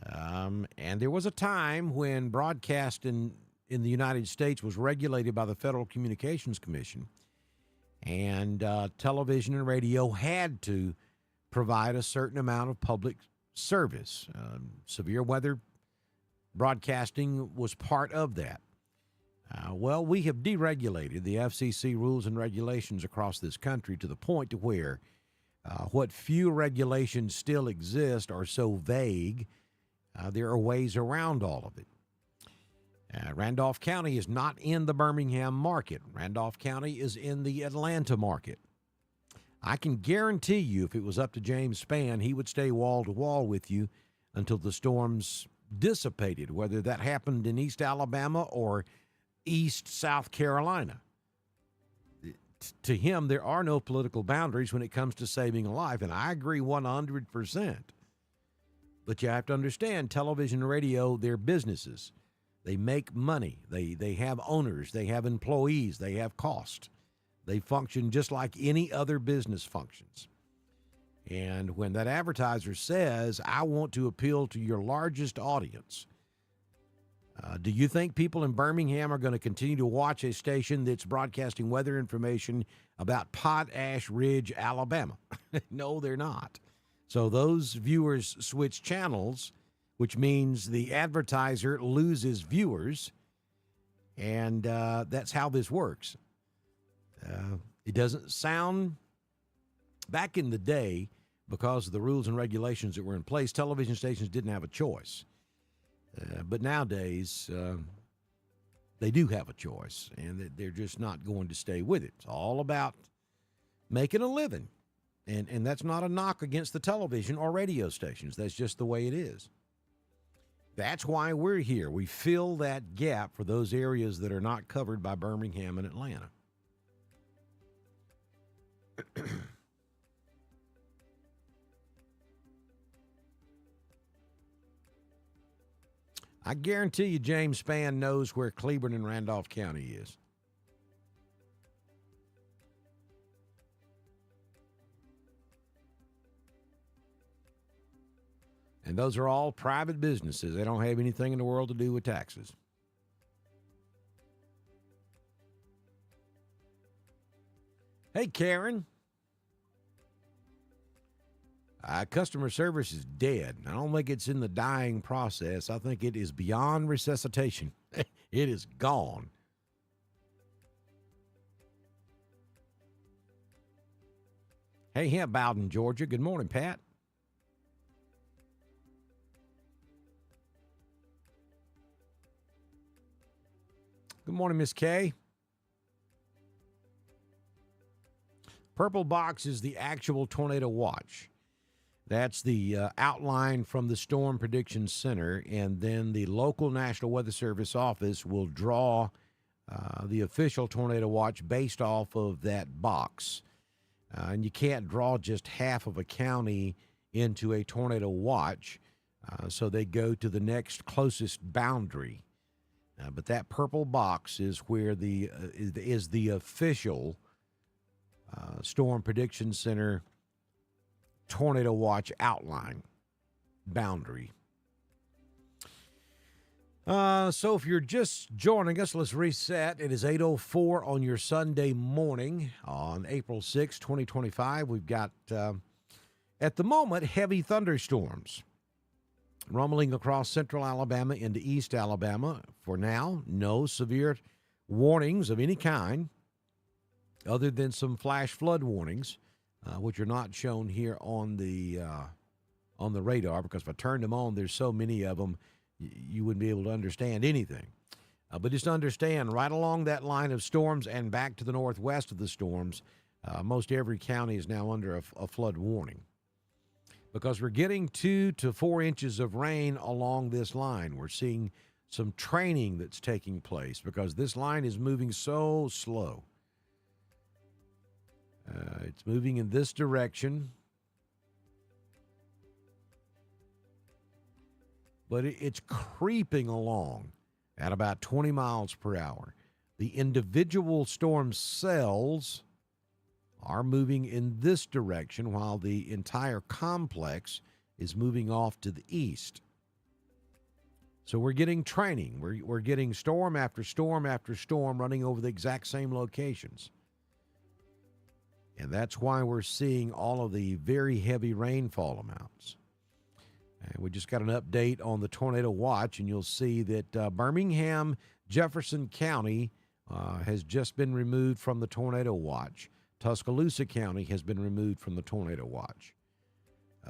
And there was a time when broadcasting in the United States was regulated by the Federal Communications Commission. And television and radio had to provide a certain amount of public service. Severe weather broadcasting was part of that. We have deregulated the FCC rules and regulations across this country to the point to where what few regulations still exist are so vague, there are ways around all of it. Randolph County is not in the Birmingham market. Randolph County is in the Atlanta market. I can guarantee you if it was up to James Spann, he would stay wall to wall with you until the storms dissipated, whether that happened in East Alabama or East South Carolina. To him, there are no political boundaries when it comes to saving a life, and I agree 100%. But you have to understand, television and radio, they're businesses. They make money. They have owners. They have employees. They have cost. They function just like any other business functions. And when that advertiser says, I want to appeal to your largest audience, do you think people in Birmingham are going to continue to watch a station that's broadcasting weather information about Potash Ridge, Alabama? No, they're not. So those viewers switch channels, which means the advertiser loses viewers, and that's how this works. It doesn't sound, back in the day, because of the rules and regulations that were in place, television stations didn't have a choice. But nowadays, they do have a choice, and they're just not going to stay with it. It's all about making a living, and that's not a knock against the television or radio stations. That's just the way it is. That's why we're here. We fill that gap for those areas that are not covered by Birmingham and Atlanta. I guarantee you James Spann knows where Cleburne and Randolph County is. And those are all private businesses. They don't have anything in the world to do with taxes. Hey, Karen. Customer service is dead. I don't think it's in the dying process. I think it is beyond resuscitation. It is gone. Hey, Bowden, Georgia. Good morning, Pat. morning, Miss Kay. Purple box is the actual tornado watch. That's the outline from the Storm Prediction Center, and then the local National Weather Service office will draw the official tornado watch based off of that box. And you can't draw just half of a county into a tornado watch, so they go to the next closest boundary. But that purple box is where the official Storm Prediction Center tornado watch outline boundary. So if you're just joining us, let's reset. It is 8:04 on your Sunday morning on April 6, 2025. We've got, at the moment, heavy thunderstorms rumbling across central Alabama into east Alabama. For now, no severe warnings of any kind other than some flash flood warnings, which are not shown here on the radar, because if I turned them on, there's so many of them, you wouldn't be able to understand anything. But just understand, right along that line of storms and back to the northwest of the storms, most every county is now under a flood warning, because we're getting 2 to 4 inches of rain along this line. We're seeing some training that's taking place because this line is moving so slow. It's moving in this direction, but it's creeping along at about 20 miles per hour. The individual storm cells are moving in this direction while the entire complex is moving off to the east. So we're getting training. We're getting storm after storm after storm running over the exact same locations. And that's why we're seeing all of the very heavy rainfall amounts. And we just got an update on the tornado watch, and you'll see that Birmingham, Jefferson County has just been removed from the tornado watch. Tuscaloosa County has been removed from the tornado watch.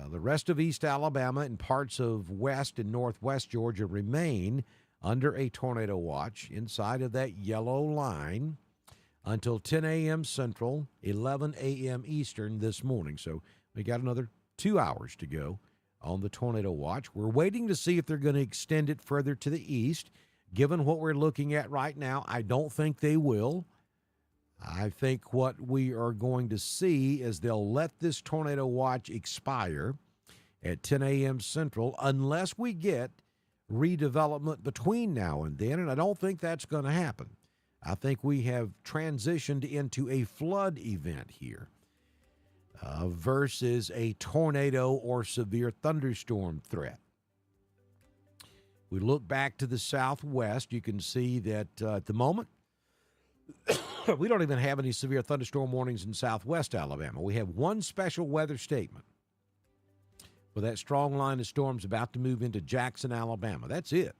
The rest of East Alabama and parts of West and Northwest Georgia remain under a tornado watch inside of that yellow line until 10 a.m. Central, 11 a.m. Eastern this morning. So we got another 2 hours to go on the tornado watch. We're waiting to see if they're going to extend it further to the east. Given what we're looking at right now, I don't think they will. I think what we are going to see is they'll let this tornado watch expire at 10 a.m. Central unless we get redevelopment between now and then, and I don't think that's going to happen. I think we have transitioned into a flood event here versus a tornado or severe thunderstorm threat. We look back to the southwest, you can see that at the moment, we don't even have any severe thunderstorm warnings in southwest Alabama. We have one special weather statement for that strong line of storms about to move into Jackson, Alabama. That's it.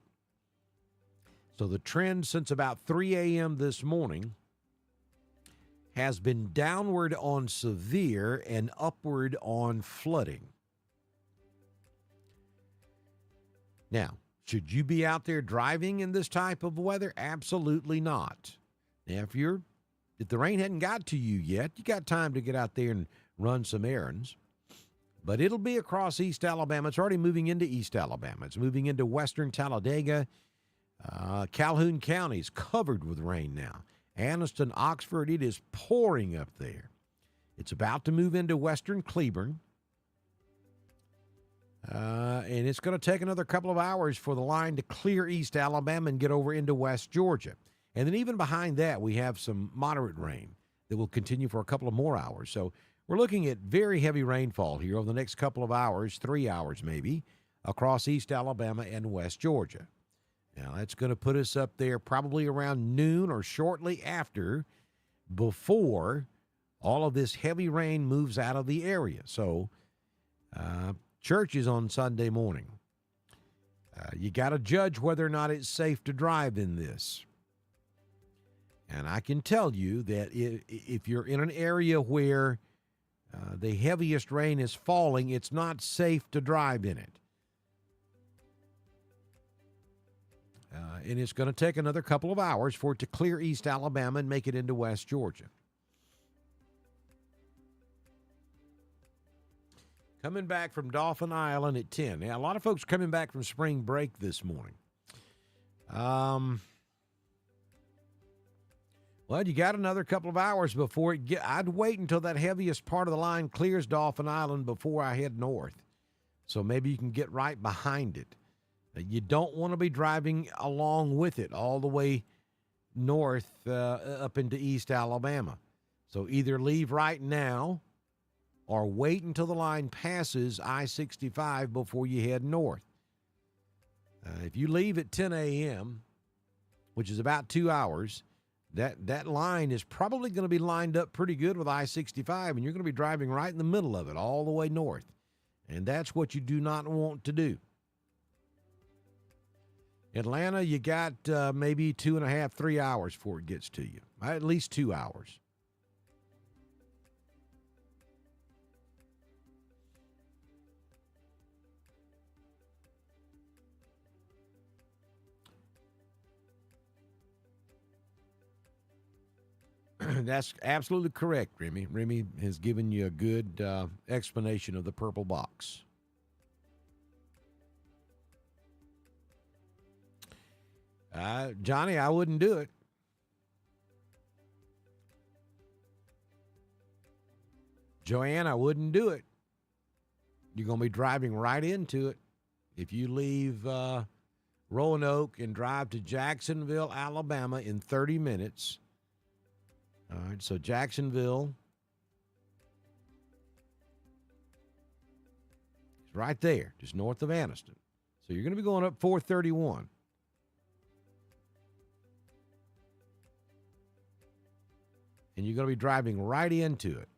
So the trend since about 3 a.m. this morning has been downward on severe and upward on flooding. Now, should you be out there driving in this type of weather? Absolutely not. Now, if the rain hadn't got to you yet, you got time to get out there and run some errands. But it'll be across East Alabama. It's already moving into East Alabama. It's moving into western Talladega. Calhoun County is covered with rain now. Anniston, Oxford, it is pouring up there. It's about to move into western Cleburne. And it's going to take another couple of hours for the line to clear East Alabama and get over into West Georgia. And then even behind that, we have some moderate rain that will continue for a couple of more hours. So we're looking at very heavy rainfall here over the next couple of hours, 3 hours maybe, across East Alabama and West Georgia. Now, that's going to put us up there probably around noon or shortly after, before all of this heavy rain moves out of the area. So church is on Sunday morning. You got to judge whether or not it's safe to drive in this. And I can tell you that if you're in an area where the heaviest rain is falling, it's not safe to drive in it. And it's going to take another couple of hours for it to clear East Alabama and make it into West Georgia. Coming back from Dauphin Island at 10. Now, a lot of folks coming back from spring break this morning. Well, you got another couple of hours before it I'd wait until that heaviest part of the line clears Dauphin Island before I head north. So maybe you can get right behind it. You don't want to be driving along with it all the way north up into East Alabama. So either leave right now or wait until the line passes I-65 before you head north. If you leave at 10 a.m., which is about 2 hours, that line is probably going to be lined up pretty good with I-65, and you're going to be driving right in the middle of it all the way north. And that's what you do not want to do. Atlanta, you got maybe 2.5, 3 hours before it gets to you. At least 2 hours. That's absolutely correct, Remy. Remy has given you a good explanation of the purple box. Johnny, I wouldn't do it. Joanne, I wouldn't do it. You're going to be driving right into it. If you leave Roanoke and drive to Jacksonville, Alabama in 30 minutes. All right, so Jacksonville is right there, just north of Anniston. So you're going to be going up 431. And you're going to be driving right into it.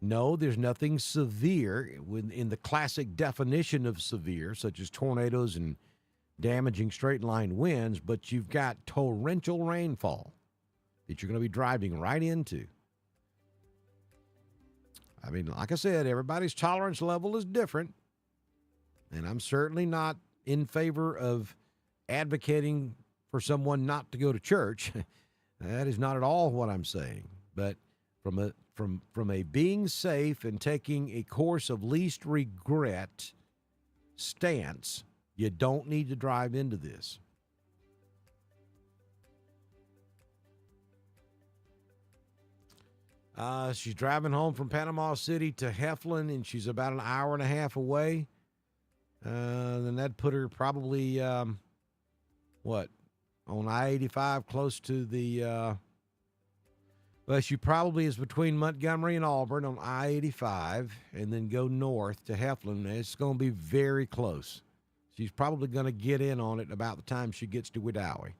No, there's nothing severe in the classic definition of severe, such as tornadoes and damaging straight-line winds, but you've got torrential rainfall that you're going to be driving right into. I mean, like I said, everybody's tolerance level is different, and I'm certainly not in favor of advocating for someone not to go to church. That is not at all what I'm saying. But from a being safe and taking a course of least regret stance, you don't need to drive into this. She's driving home from Panama City to Heflin, and she's about an hour and a half away. Then that'd put her probably, on I-85 close to the, well, she probably is between Montgomery and Auburn on I-85 and then go north to Heflin. It's going to be very close. She's probably going to get in on it about the time she gets to Wedowee.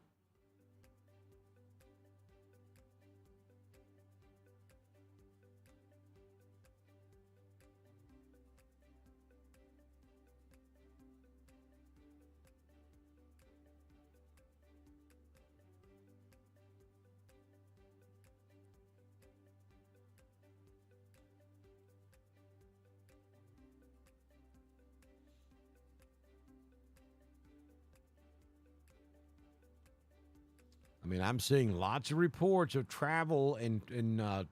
I mean, I'm seeing lots of reports of travel and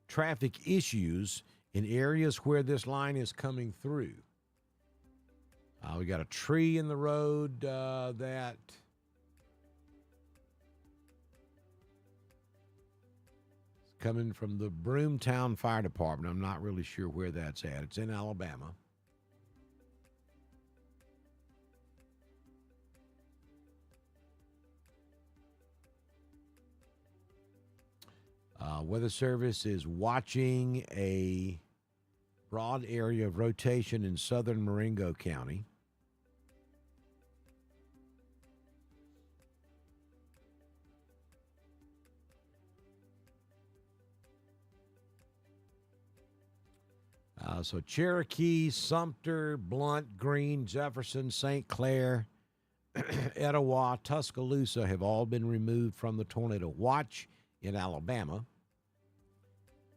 traffic issues in areas where this line is coming through. We got a tree in the road that is coming from the Broomtown Fire Department. I'm not really sure where that's at. It's in Alabama. Weather Service is watching a broad area of rotation in southern Marengo County. So Cherokee, Sumter, Blount, Greene, Jefferson, St. Clair, Etowah, Tuscaloosa have all been removed from the tornado watch in Alabama.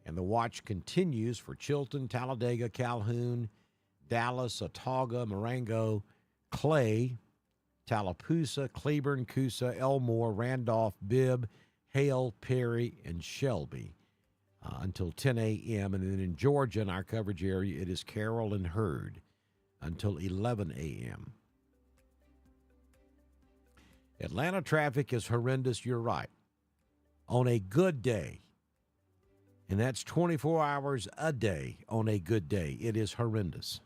And the watch continues for Chilton, Talladega, Calhoun, Dallas, Autauga, Marengo, Clay, Tallapoosa, Cleburne, Coosa, Elmore, Randolph, Bibb, Hale, Perry, and Shelby until 10 a.m. And then in Georgia, in our coverage area, it is Carroll and Hurd until 11 a.m. Atlanta traffic is horrendous, you're right. On a good day, and that's 24 hours a day on a good day, it is horrendous.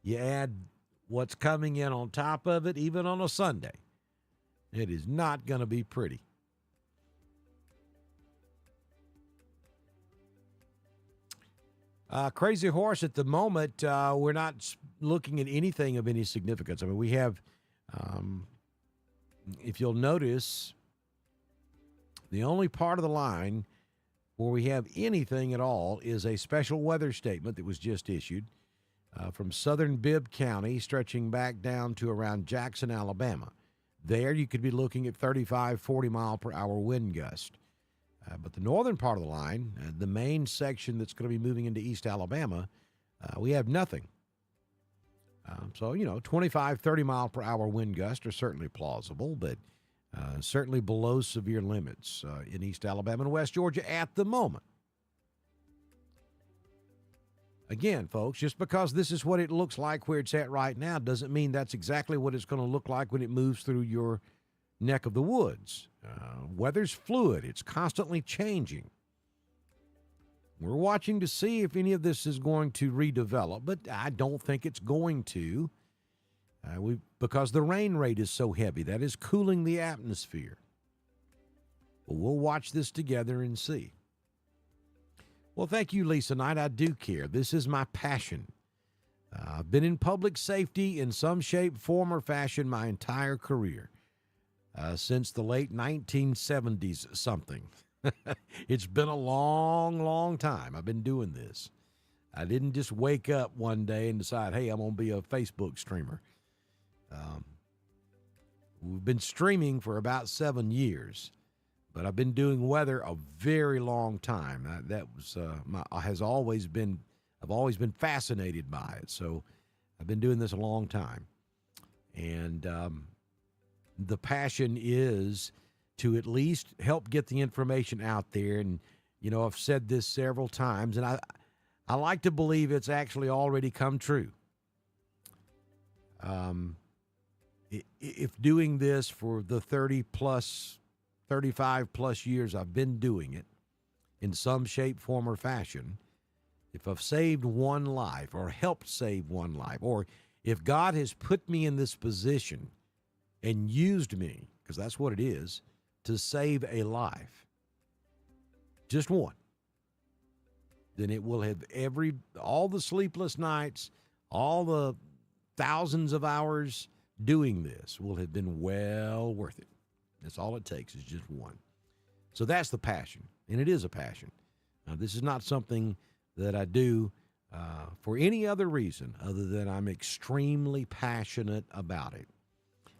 You add what's coming in on top of it, even on a Sunday, it is not going to be pretty. Crazy Horse, at the moment, we're not looking at anything of any significance. I mean, we have, if you'll notice, the only part of the line where we have anything at all is a special weather statement that was just issued from southern Bibb County, stretching back down to around Jackson, Alabama. There you could be looking at 35, 40 mile per hour wind gust. But the northern part of the line, the main section that's going to be moving into East Alabama, we have nothing. So, 25, 30 mile per hour wind gusts are certainly plausible, but certainly below severe limits in East Alabama and West Georgia at the moment. Again, folks, just because this is what it looks like where it's at right now doesn't mean that's exactly what it's going to look like when it moves through your neck of the woods. Weather's fluid. It's constantly changing. We're watching to see if any of this is going to redevelop, but I don't think it's going to because the rain rate is so heavy. That is cooling the atmosphere. But we'll watch this together and see. Well, thank you, Lisa Knight. I do care. This is my passion. I've been in public safety in some shape, form, or fashion my entire career. Since the late 1970s something. It's been a long, long time I've been doing this. I didn't just wake up one day and decide, hey, I'm going to be a Facebook streamer. We've been streaming for about 7 years, but I've been doing weather a very long time. I've always been fascinated by it. So I've been doing this a long time. And the passion is to at least help get the information out there. And, I've said this several times, and I like to believe it's actually already come true. If doing this for the 35 plus years I've been doing it in some shape, form, or fashion, if I've saved one life or helped save one life, or if God has put me in this position and used me, because that's what it is, to save a life, just one, then it will have all the sleepless nights, all the thousands of hours doing this will have been well worth it. That's all it takes is just one. So that's the passion, and it is a passion. Now, this is not something that I do for any other reason other than I'm extremely passionate about it.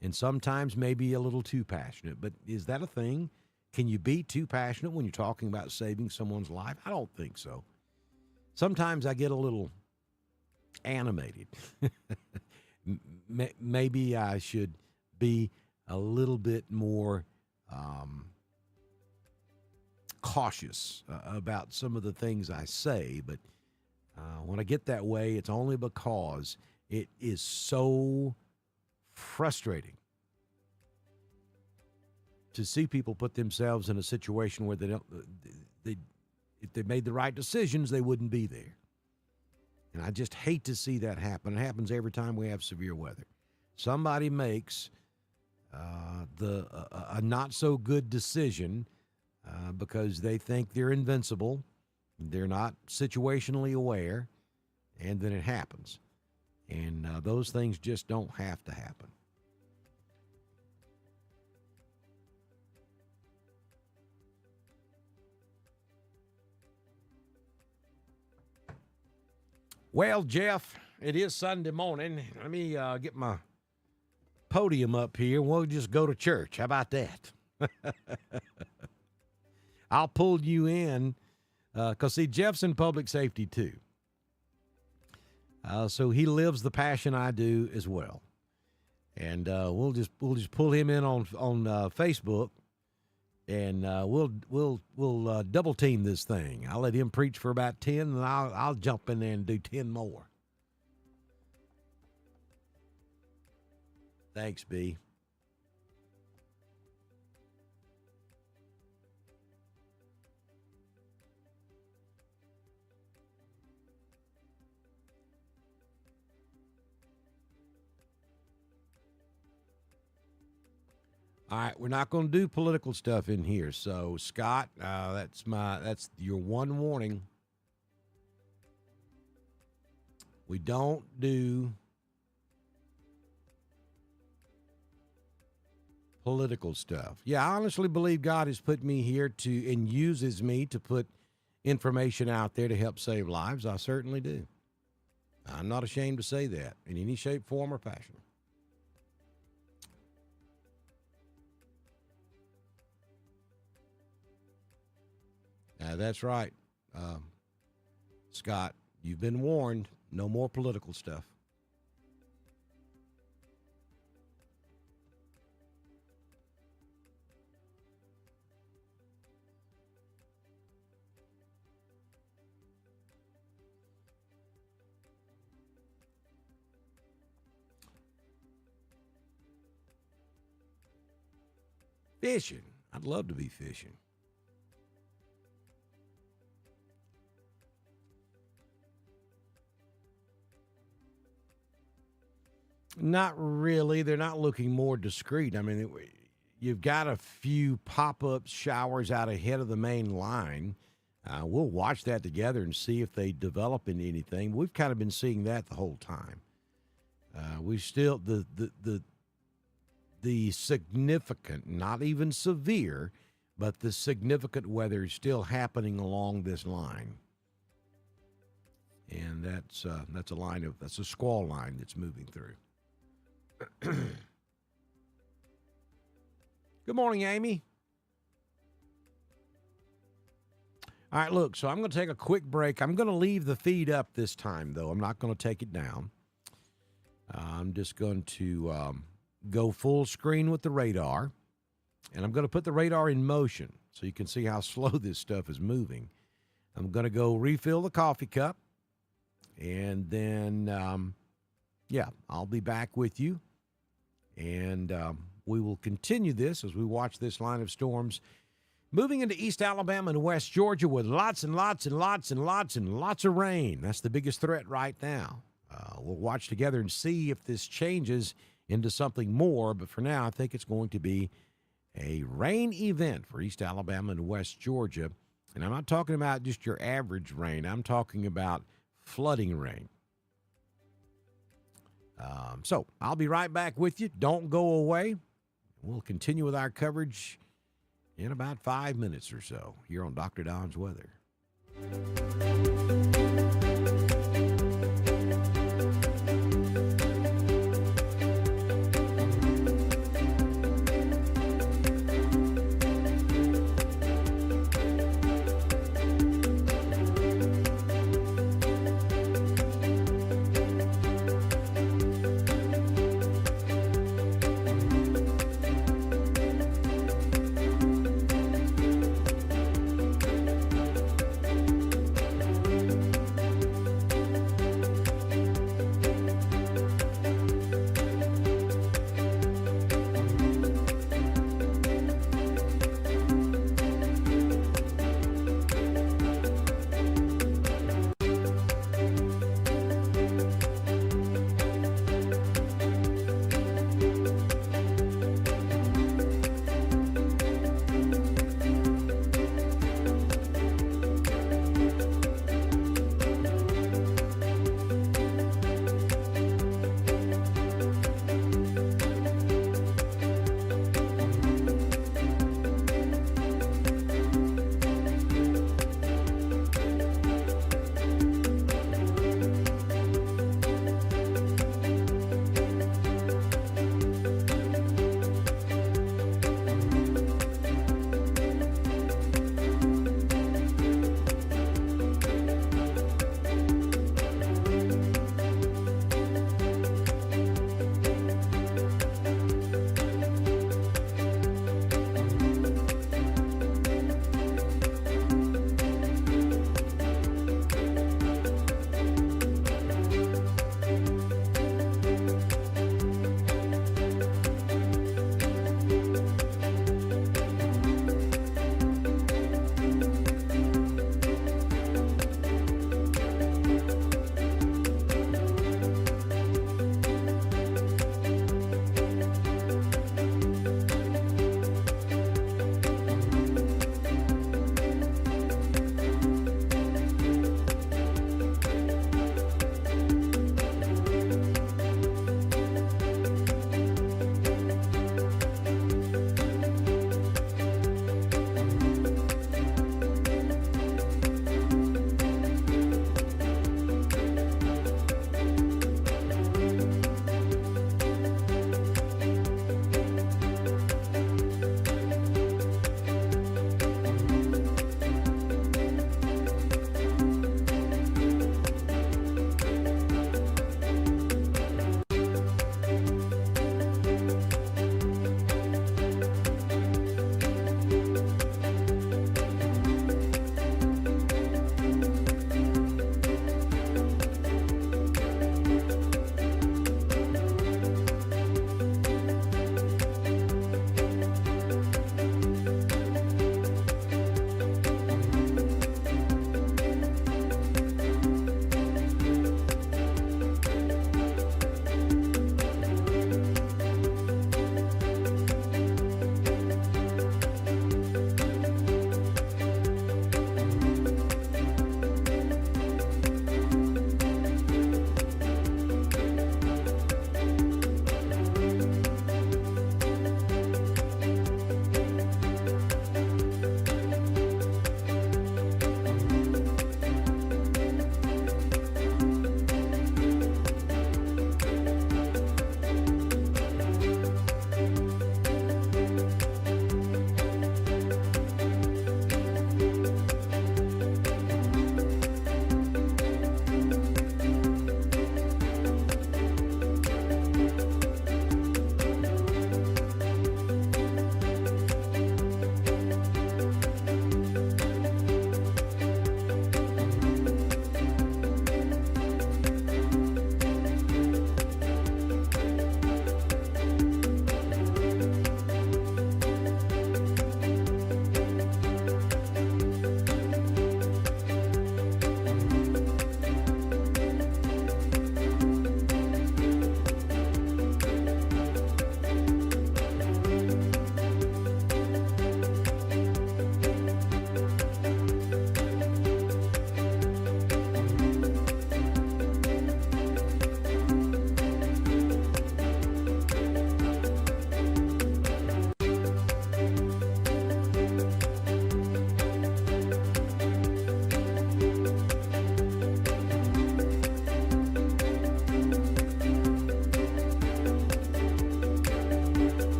And sometimes maybe a little too passionate. But is that a thing? Can you be too passionate when you're talking about saving someone's life? I don't think so. Sometimes I get a little animated. Maybe I should be a little bit more cautious about some of the things I say. But when I get that way, it's only because it is so frustrating to see people put themselves in a situation where if they made the right decisions, they wouldn't be there. And I just hate to see that happen. It happens every time we have severe weather. Somebody makes a not so good decision because they think they're invincible, they're not situationally aware, and then it happens. And those things just don't have to happen. Well, Jeff, it is Sunday morning. Let me get my podium up here. We'll just go to church. How about that? I'll pull you in because, see, Jeff's in public safety too. So he lives the passion I do as well. and we'll just pull him in on Facebook, and we'll double team this thing. I'll let him preach for about 10, and I'll jump in there and do 10 more. Thanks, B. All right, we're not going to do political stuff in here. So, Scott, that's your one warning. We don't do political stuff. Yeah, I honestly believe God has put me here and uses me to put information out there to help save lives. I certainly do. I'm not ashamed to say that in any shape, form, or fashion. That's right. Scott, you've been warned. No more political stuff. Fishing. I'd love to be fishing. Not really. They're not looking more discreet. I mean, you've got a few pop-up showers out ahead of the main line. We'll watch that together and see if they develop into anything. We've kind of been seeing that the whole time. We still the significant, not even severe, but the significant weather is still happening along this line. And that's a squall line that's moving through. Good morning, Amy. All right, look, so I'm going to take a quick break. I'm going to leave the feed up this time, though. I'm not going to take it down. I'm just going to go full screen with the radar, and I'm going to put the radar in motion so you can see how slow this stuff is moving. I'm going to go refill the coffee cup, and then, I'll be back with you, and we will continue this as we watch this line of storms moving into East Alabama and West Georgia with lots and lots and lots and lots and lots of rain. That's the biggest threat right now. We'll watch together and see if this changes into something more, but for now, I think it's going to be a rain event for East Alabama and West Georgia. And I'm not talking about just your average rain. I'm talking about flooding rain. So I'll be right back with you. Don't go away. We'll continue with our coverage in about 5 minutes or so here on Dr. Don's Weather.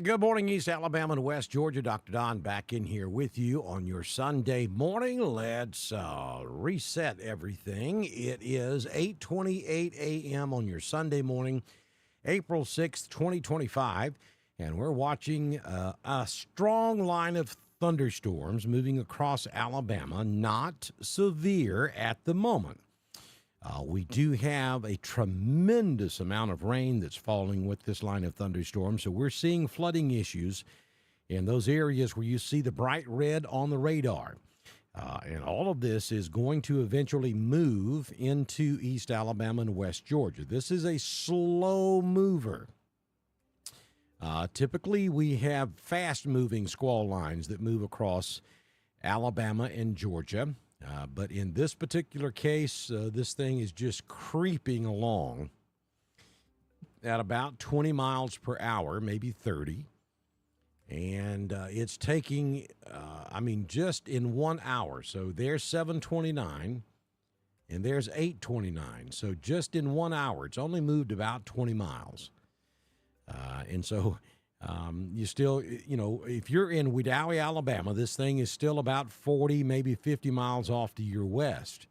Good morning, East Alabama and West Georgia. Dr. Don back in here with you on your Sunday morning. Let's reset everything. It is 8:28 a.m. on your Sunday morning, April 6th, 2025, and we're watching a strong line of thunderstorms moving across Alabama, not severe at the moment. We do have a tremendous amount of rain that's falling with this line of thunderstorms, so we're seeing flooding issues in those areas where you see the bright red on the radar. And all of this is going to eventually move into East Alabama and West Georgia. This is a slow mover. Typically, we have fast-moving squall lines that move across Alabama and Georgia. But in this particular case, this thing is just creeping along at about 20 miles per hour, maybe 30. And it's taking, just in 1 hour. So there's 7:29 and there's 8:29. So just in 1 hour, it's only moved about 20 miles. And so you still, if you're in Wedowee, Alabama, this thing is still about 40, maybe 50 miles off to your west.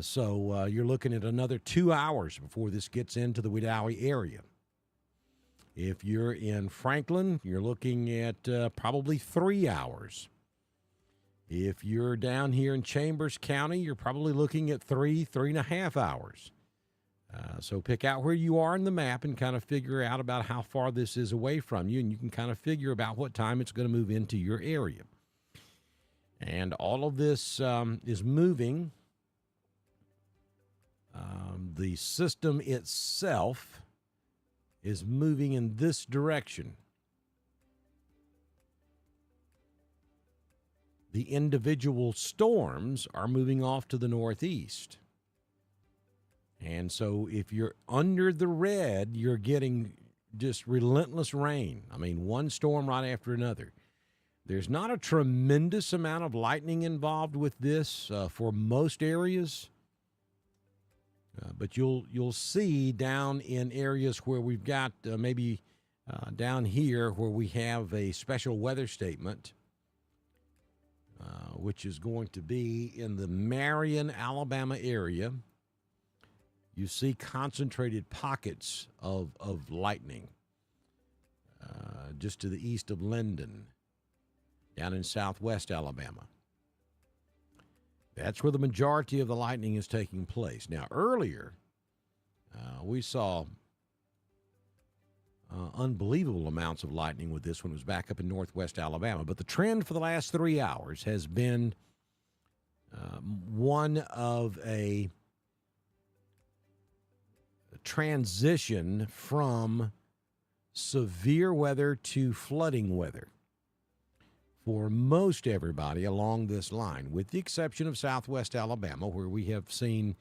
So you're looking at another 2 hours before this gets into the Wedowee area. If you're in Franklin, you're looking at probably 3 hours. If you're down here in Chambers County, you're probably looking at 3.5 hours. So pick out where you are in the map and kind of figure out about how far this is away from you, and you can kind of figure about what time it's going to move into your area. And all of this is moving. The system itself is moving in this direction. The individual storms are moving off to the northeast. And so if you're under the red, you're getting just relentless rain. I mean, one storm right after another. There's not a tremendous amount of lightning involved with this for most areas. But you'll see down in areas where we've got maybe down here where we have a special weather statement, which is going to be in the Marion, Alabama area. You see concentrated pockets of lightning just to the east of Linden, down in southwest Alabama. That's where the majority of the lightning is taking place. Now, earlier, we saw unbelievable amounts of lightning with this one. It was back up in northwest Alabama. But the trend for the last 3 hours has been one of a transition from severe weather to flooding weather for most everybody along this line, with the exception of southwest Alabama, where we have seen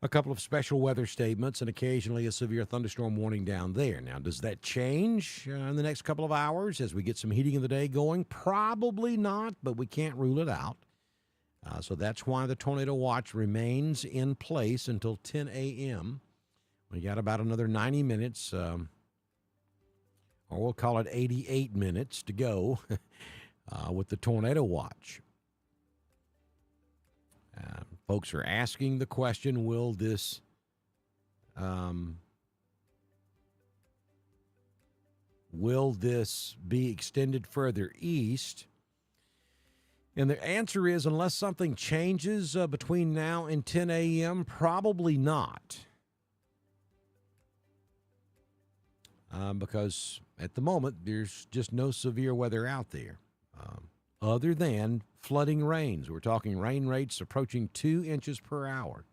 a couple of special weather statements and occasionally a severe thunderstorm warning down there. Now, does that change in the next couple of hours as we get some heating of the day going? Probably not, but we can't rule it out. So that's why the tornado watch remains in place until 10 a.m. We got about another 90 minutes, or we'll call it 88 minutes to go with the tornado watch. Folks are asking the question, will this be extended further east? And the answer is, unless something changes between now and 10 a.m., probably not. Because at the moment, there's just no severe weather out there other than flooding rains. We're talking rain rates approaching 2 inches per hour.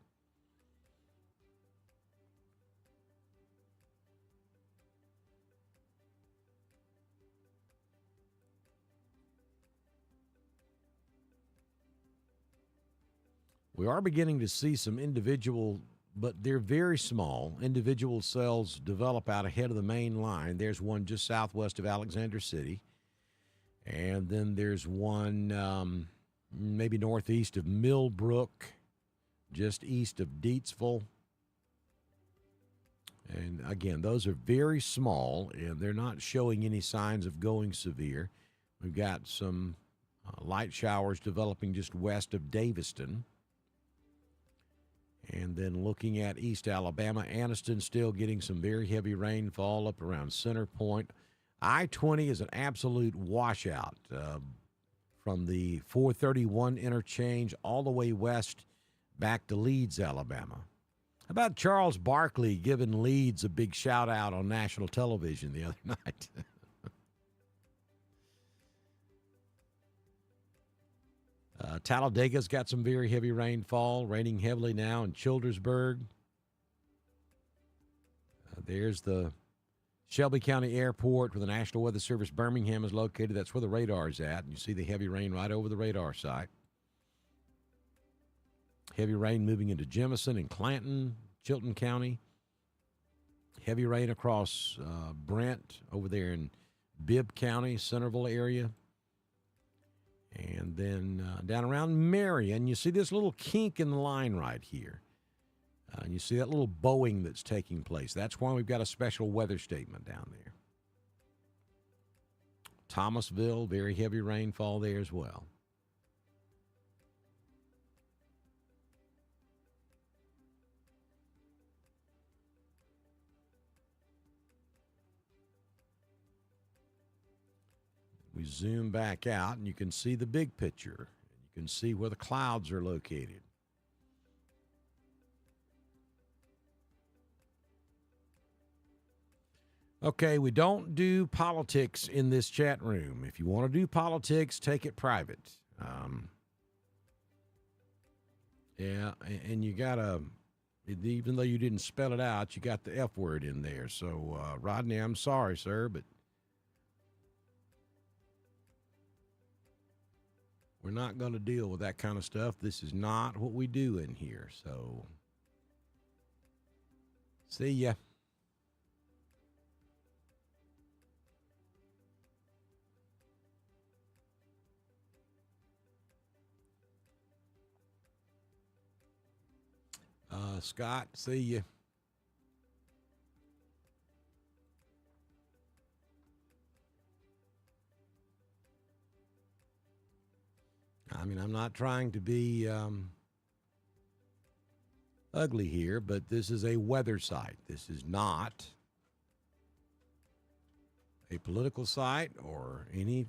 We are beginning to see some individual, but they're very small, individual cells develop out ahead of the main line. There's one just southwest of Alexander City. And then there's one maybe northeast of Millbrook, just east of Deatsville. And again, those are very small, and they're not showing any signs of going severe. We've got some light showers developing just west of Daviston. And then looking at East Alabama, Anniston still getting some very heavy rainfall up around Center Point. I-20 is an absolute washout from the 431 interchange all the way west back to Leeds, Alabama. How about Charles Barkley giving Leeds a big shout-out on national television the other night? Talladega's got some very heavy rainfall, raining heavily now in Childersburg. There's the Shelby County Airport where the National Weather Service Birmingham is located. That's where the radar is at. And you see the heavy rain right over the radar site. Heavy rain moving into Jemison and Clanton, Chilton County. Heavy rain across Brent over there in Bibb County, Centerville area. And then down around Marion, you see this little kink in the line right here. And you see that little bowing that's taking place. That's why we've got a special weather statement down there. Thomasville, very heavy rainfall there as well. We zoom back out, and you can see the big picture. You can see where the clouds are located. Okay, we don't do politics in this chat room. If you want to do politics, take it private. Yeah, and you got to, even though you didn't spell it out, you got the F word in there. So, Rodney, I'm sorry, sir, but we're not going to deal with that kind of stuff. This is not what we do in here. So, see ya. Scott, see you. I mean, I'm not trying to be ugly here, but this is a weather site. This is not a political site or any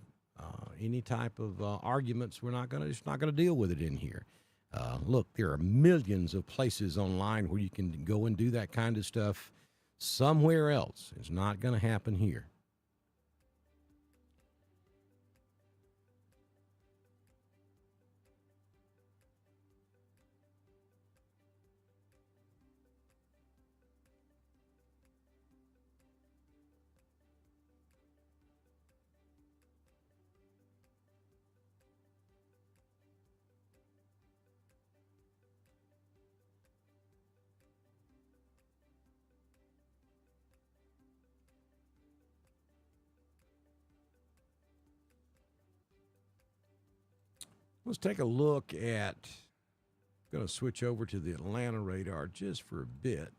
type of arguments. We're not just not going to deal with it in here. Look, there are millions of places online where you can go and do that kind of stuff somewhere else. It's not going to happen here. Let's take a look at, I'm going to switch over to the Atlanta radar just for a bit.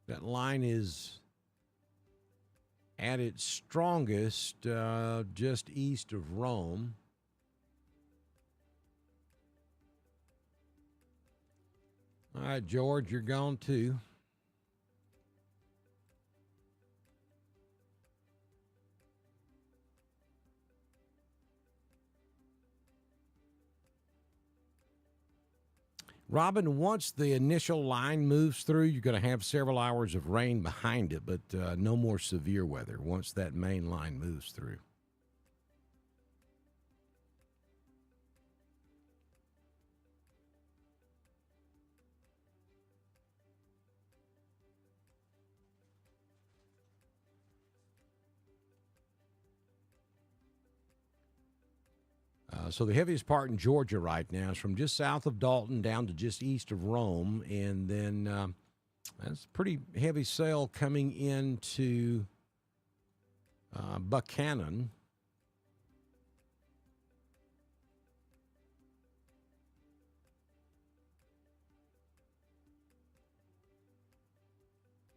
That line is at its strongest just east of Rome. All right, George, you're gone too. Robin, once the initial line moves through, you're going to have several hours of rain behind it, but no more severe weather once that main line moves through. So the heaviest part in Georgia right now is from just south of Dalton down to just east of Rome, and then that's a pretty heavy sail coming into Buchanan.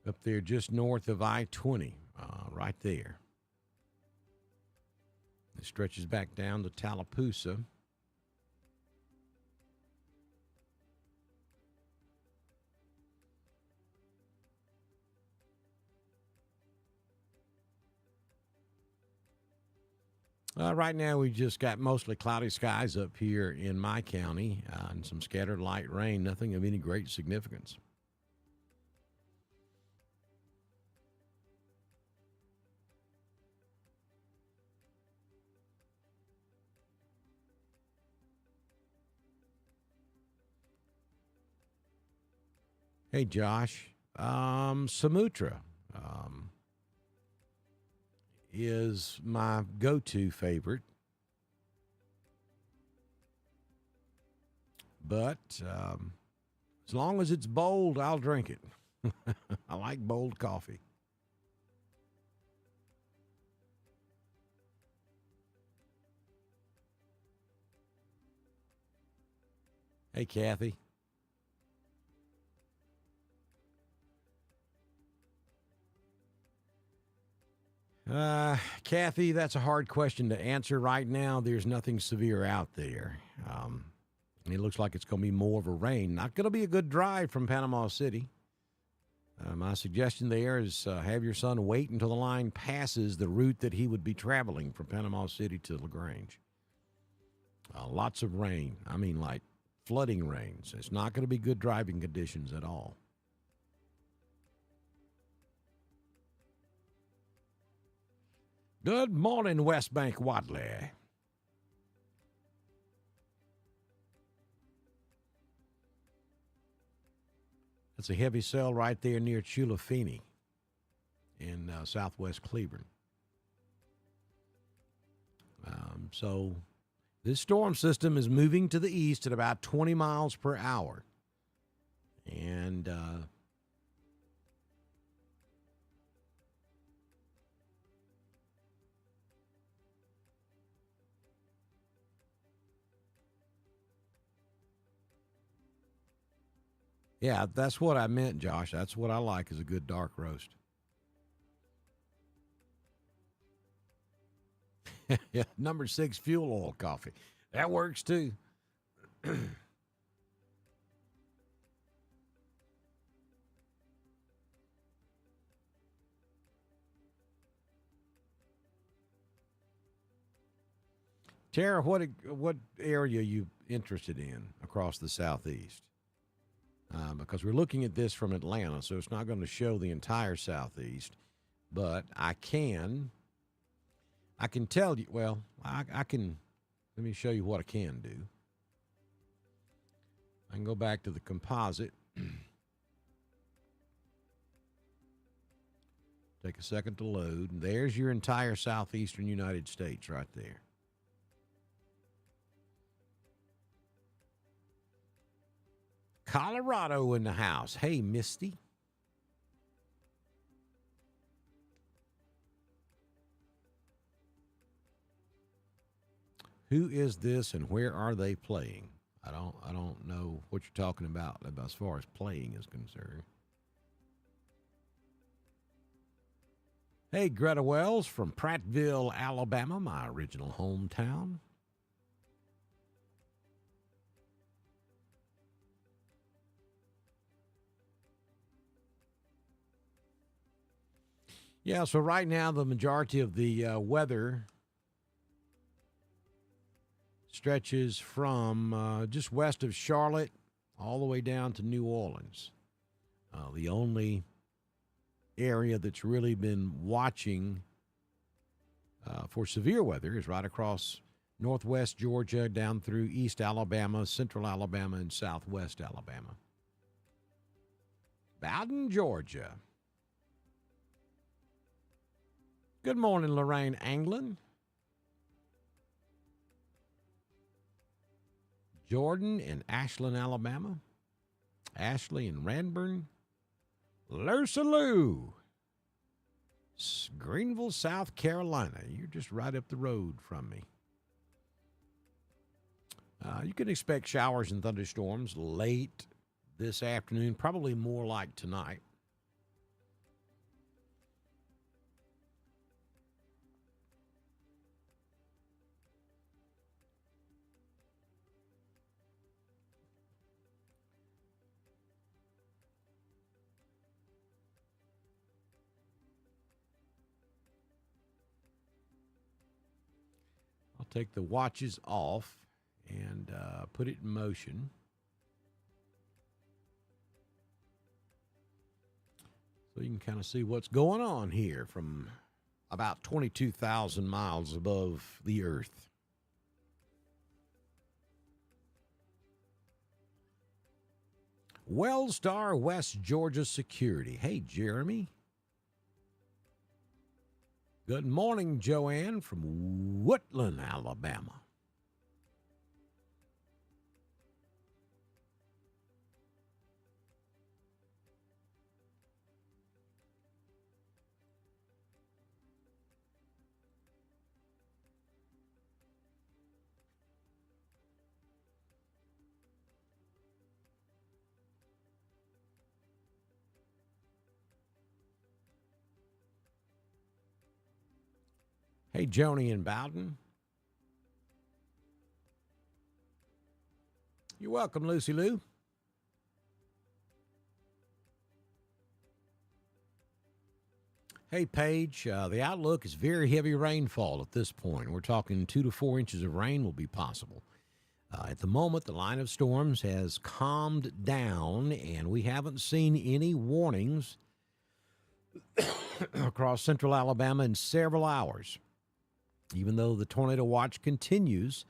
Up there just north of I-20, right there. It stretches back down to Tallapoosa. Right now, we just got mostly cloudy skies up here in my county and some scattered light rain, nothing of any great significance. Hey, Josh. Samutra is my go-to favorite. But as long as it's bold, I'll drink it. I like bold coffee. Hey, Kathy. Kathy, that's a hard question to answer right now. There's nothing severe out there. It looks like it's going to be more of a rain. Not going to be a good drive from Panama City. My suggestion there is have your son wait until the line passes the route that he would be traveling from Panama City to LaGrange. Lots of rain. I mean, like flooding rains. It's not going to be good driving conditions at all. Good morning, West Bank Wadley. That's a heavy cell right there near Chulafini in southwest Cleveland. So this storm system is moving to the east at about 20 miles per hour. And yeah, that's what I meant, Josh. That's what I like is a good dark roast. Yeah, number 6 fuel oil coffee. That works too. Tara, what area are you interested in across the southeast? Because we're looking at this from Atlanta, so it's not going to show the entire southeast. But I can tell you. Well, I can. Let me show you what I can do. I can go back to the composite. Take a second to load. And there's your entire southeastern United States right there. Colorado in the house. Hey, Misty. Who is this and where are they playing? I don't know what you're talking about as far as playing is concerned. Hey, Greta Wells from Prattville, Alabama, my original hometown. Yeah, so right now the majority of the weather stretches from just west of Charlotte all the way down to New Orleans. The only area that's really been watching for severe weather is right across northwest Georgia, down through east Alabama, central Alabama, and southwest Alabama. Bowden, Georgia. Good morning, Lorraine Anglin. Jordan in Ashland, Alabama. Ashley in Ranburn. Lursaloo. Greenville, South Carolina. You're just right up the road from me. You can expect showers and thunderstorms late this afternoon, probably more like tonight. I'll take the watches off and put it in motion. So you can kind of see what's going on here from about 22,000 miles above the earth. Wellstar West Georgia Security. Hey, Jeremy. Good morning, Joanne from Woodland, Alabama. Hey, Joni in Bowden. You're welcome, Lucy Lou. Hey, Paige, the outlook is very heavy rainfall at this point. We're talking 2 to 4 inches of rain will be possible. At the moment, the line of storms has calmed down, and we haven't seen any warnings across central Alabama in several hours. Even though the tornado watch continues,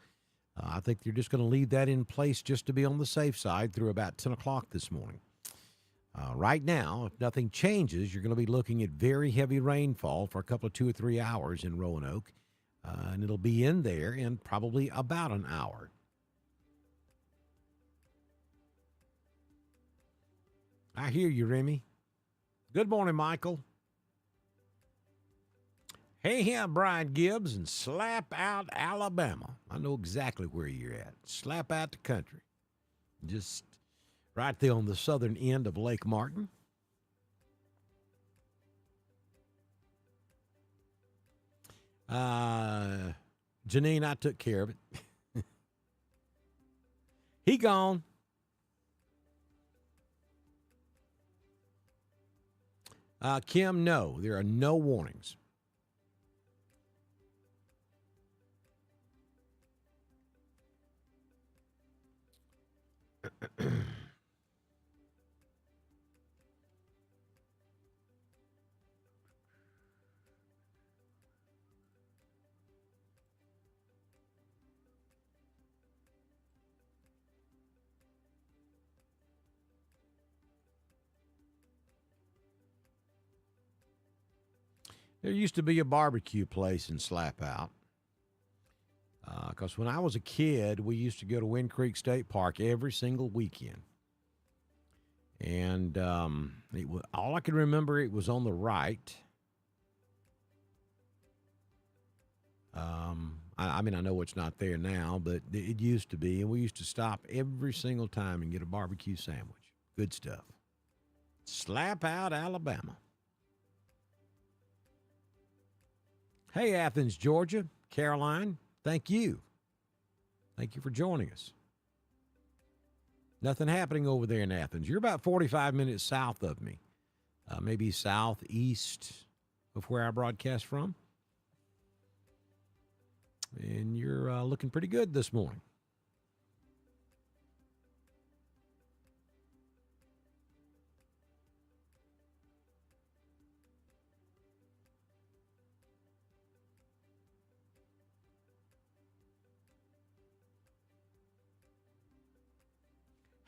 I think they're just going to leave that in place just to be on the safe side through about 10 o'clock this morning. Right now, if nothing changes, you're going to be looking at very heavy rainfall for a couple of 2 or 3 hours in Roanoke, and it'll be in there in probably about an hour. I hear you, Remy. Good morning, Michael. Hey, yeah, Brian Gibbs and Slap Out, Alabama. I know exactly where you're at. Slap out the country. Just right there on the southern end of Lake Martin. Janine, I took care of it. He gone. Kim, no. There are no warnings. There used to be a barbecue place in Slap Out. Because when I was a kid, we used to go to Wind Creek State Park every single weekend. And all I can remember, it was on the right. I mean, I know it's not there now, but it used to be. And we used to stop every single time and get a barbecue sandwich. Good stuff. Slap Out, Alabama. Hey, Athens, Georgia. Caroline, thank you. Thank you for joining us. Nothing happening over there in Athens. You're about 45 minutes south of me, maybe southeast of where I broadcast from. And you're looking pretty good this morning.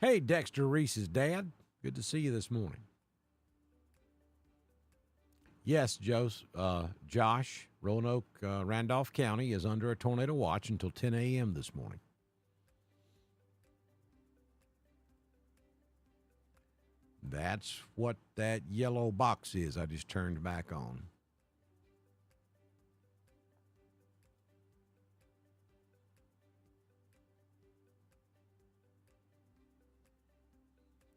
Hey, Dexter Reese's dad. Good to see you this morning. Yes, Josh, Roanoke, Randolph County is under a tornado watch until 10 a.m. this morning. That's what that yellow box is I just turned back on.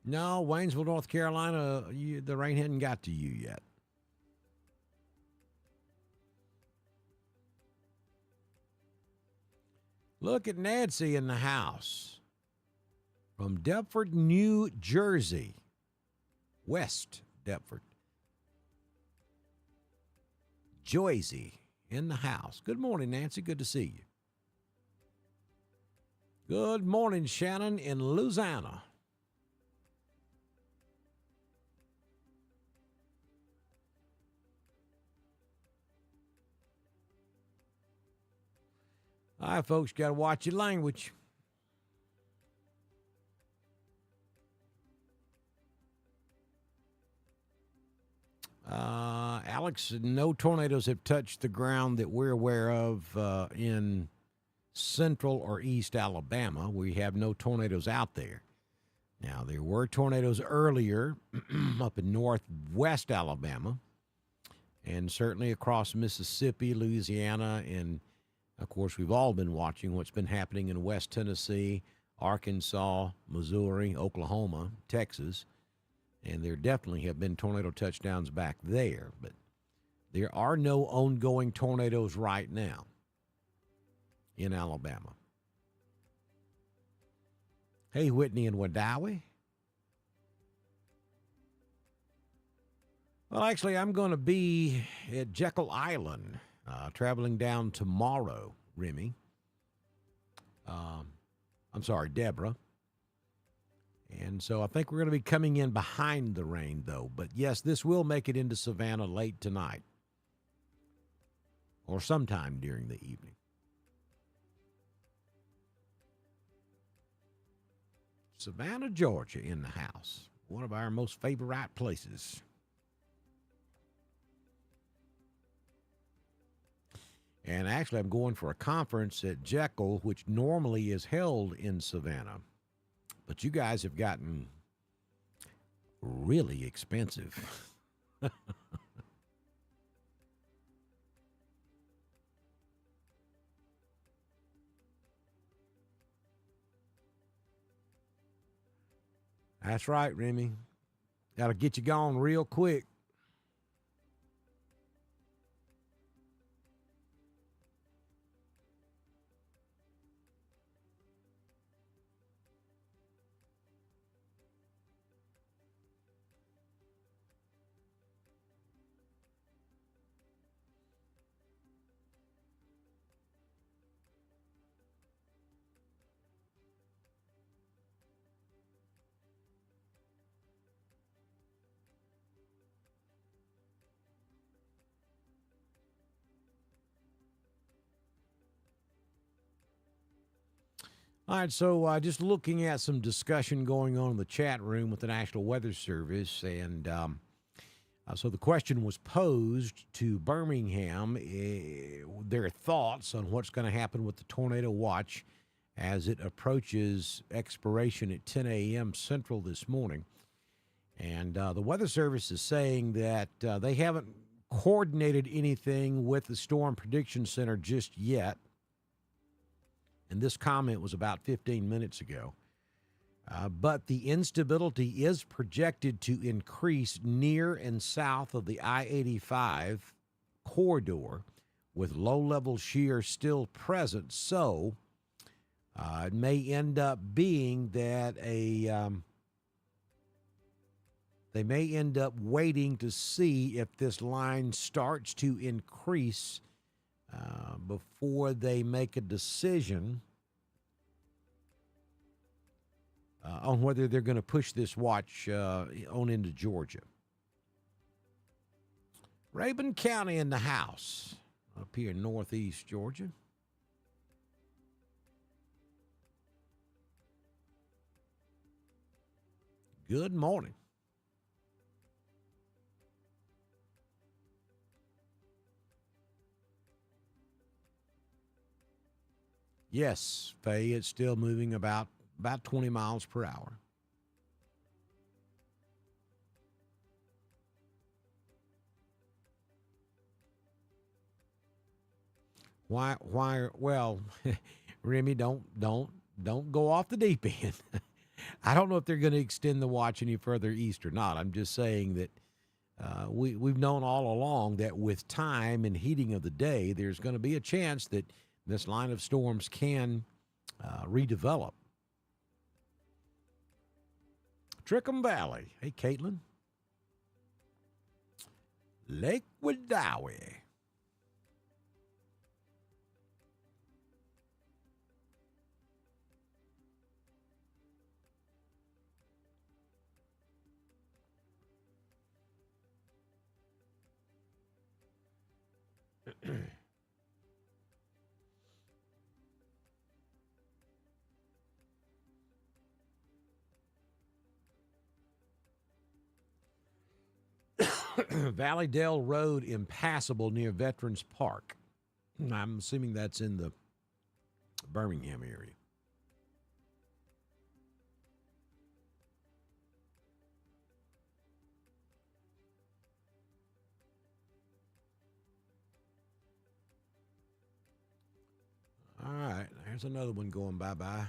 No, Waynesville, North Carolina, the rain hadn't got to you yet. Look at Nancy in the house from Deptford, New Jersey. West Deptford. Joyzy in the house. Good morning, Nancy. Good to see you. Good morning, Shannon in Louisiana. All right, folks, got to watch your language. Alex, no tornadoes have touched the ground that we're aware of in central or east Alabama. We have no tornadoes out there. Now, there were tornadoes earlier up in northwest Alabama and certainly across Mississippi, Louisiana, and of course, we've all been watching what's been happening in West Tennessee, Arkansas, Missouri, Oklahoma, Texas, and there definitely have been tornado touchdowns back there, but there are no ongoing tornadoes right now in Alabama. Hey, Whitney and Wadawi. Well, actually, I'm going to be at Jekyll Island, traveling down tomorrow, Remy. I'm sorry, Deborah. And so I think we're going to be coming in behind the rain, though. But yes, this will make it into Savannah late tonight or sometime during the evening. Savannah, Georgia in the house. One of our most favorite places. And actually, I'm going for a conference at Jekyll, which normally is held in Savannah. But you guys have gotten really expensive. That's right, Remy. Got to get you gone real quick. All right, so just looking at some discussion going on in the chat room with the National Weather Service, and so the question was posed to Birmingham, their thoughts on what's going to happen with the tornado watch as it approaches expiration at 10 a.m. Central this morning. And the Weather Service is saying that they haven't coordinated anything with the Storm Prediction Center just yet. And this comment was about 15 minutes ago. But the instability is projected to increase near and south of the I-85 corridor with low-level shear still present. So it may end up being that they may end up waiting to see if this line starts to increase before they make a decision on whether they're going to push this watch on into Georgia. Rabun County in the house up here in northeast Georgia. Good morning. Yes, Faye, it's still moving about 20 miles per hour. Why well, Remy, don't go off the deep end. I don't know if they're going to extend the watch any further east or not. I'm just saying that we've known all along that with time and heating of the day, there's going to be a chance that this line of storms can redevelop. Trickham Valley. Hey, Caitlin. Lake Wedowee. Valley Dale Road impassable near Veterans Park. I'm assuming that's in the Birmingham area. All right, there's another one going bye-bye.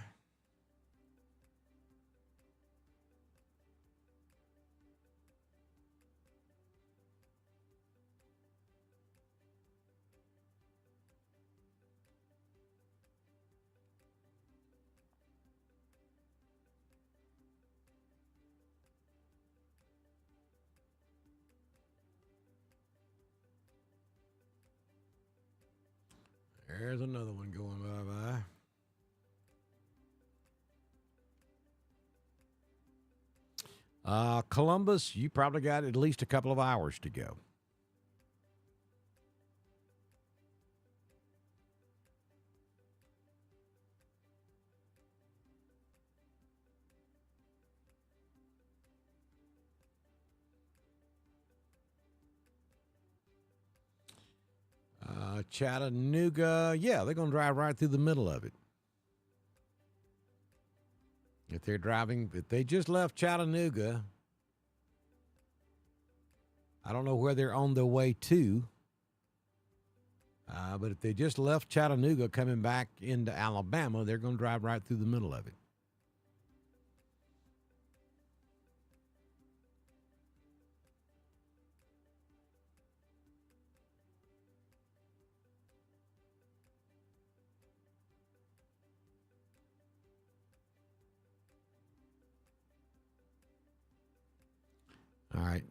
There's another one going bye-bye. Columbus, you probably got at least a couple of hours to go. Chattanooga, yeah, they're going to drive right through the middle of it. If they just left Chattanooga, I don't know where they're on their way to, but if they just left Chattanooga coming back into Alabama, they're going to drive right through the middle of it. All right.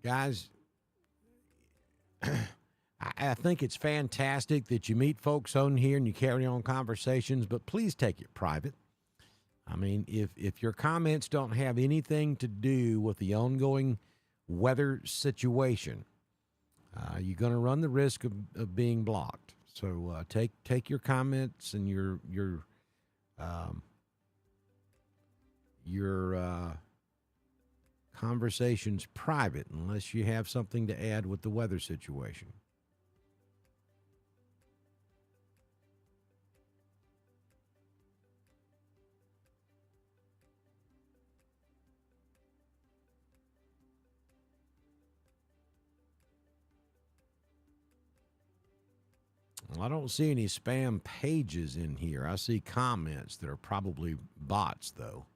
Guys, I think it's fantastic that you meet folks on here and you carry on conversations, but please take it private. I mean, if your comments don't have anything to do with the ongoing weather situation, you're going to run the risk of being blocked. So take your comments and your conversations private unless you have something to add with the weather situation. Well, I don't see any spam pages in here. I see comments that are probably bots, though.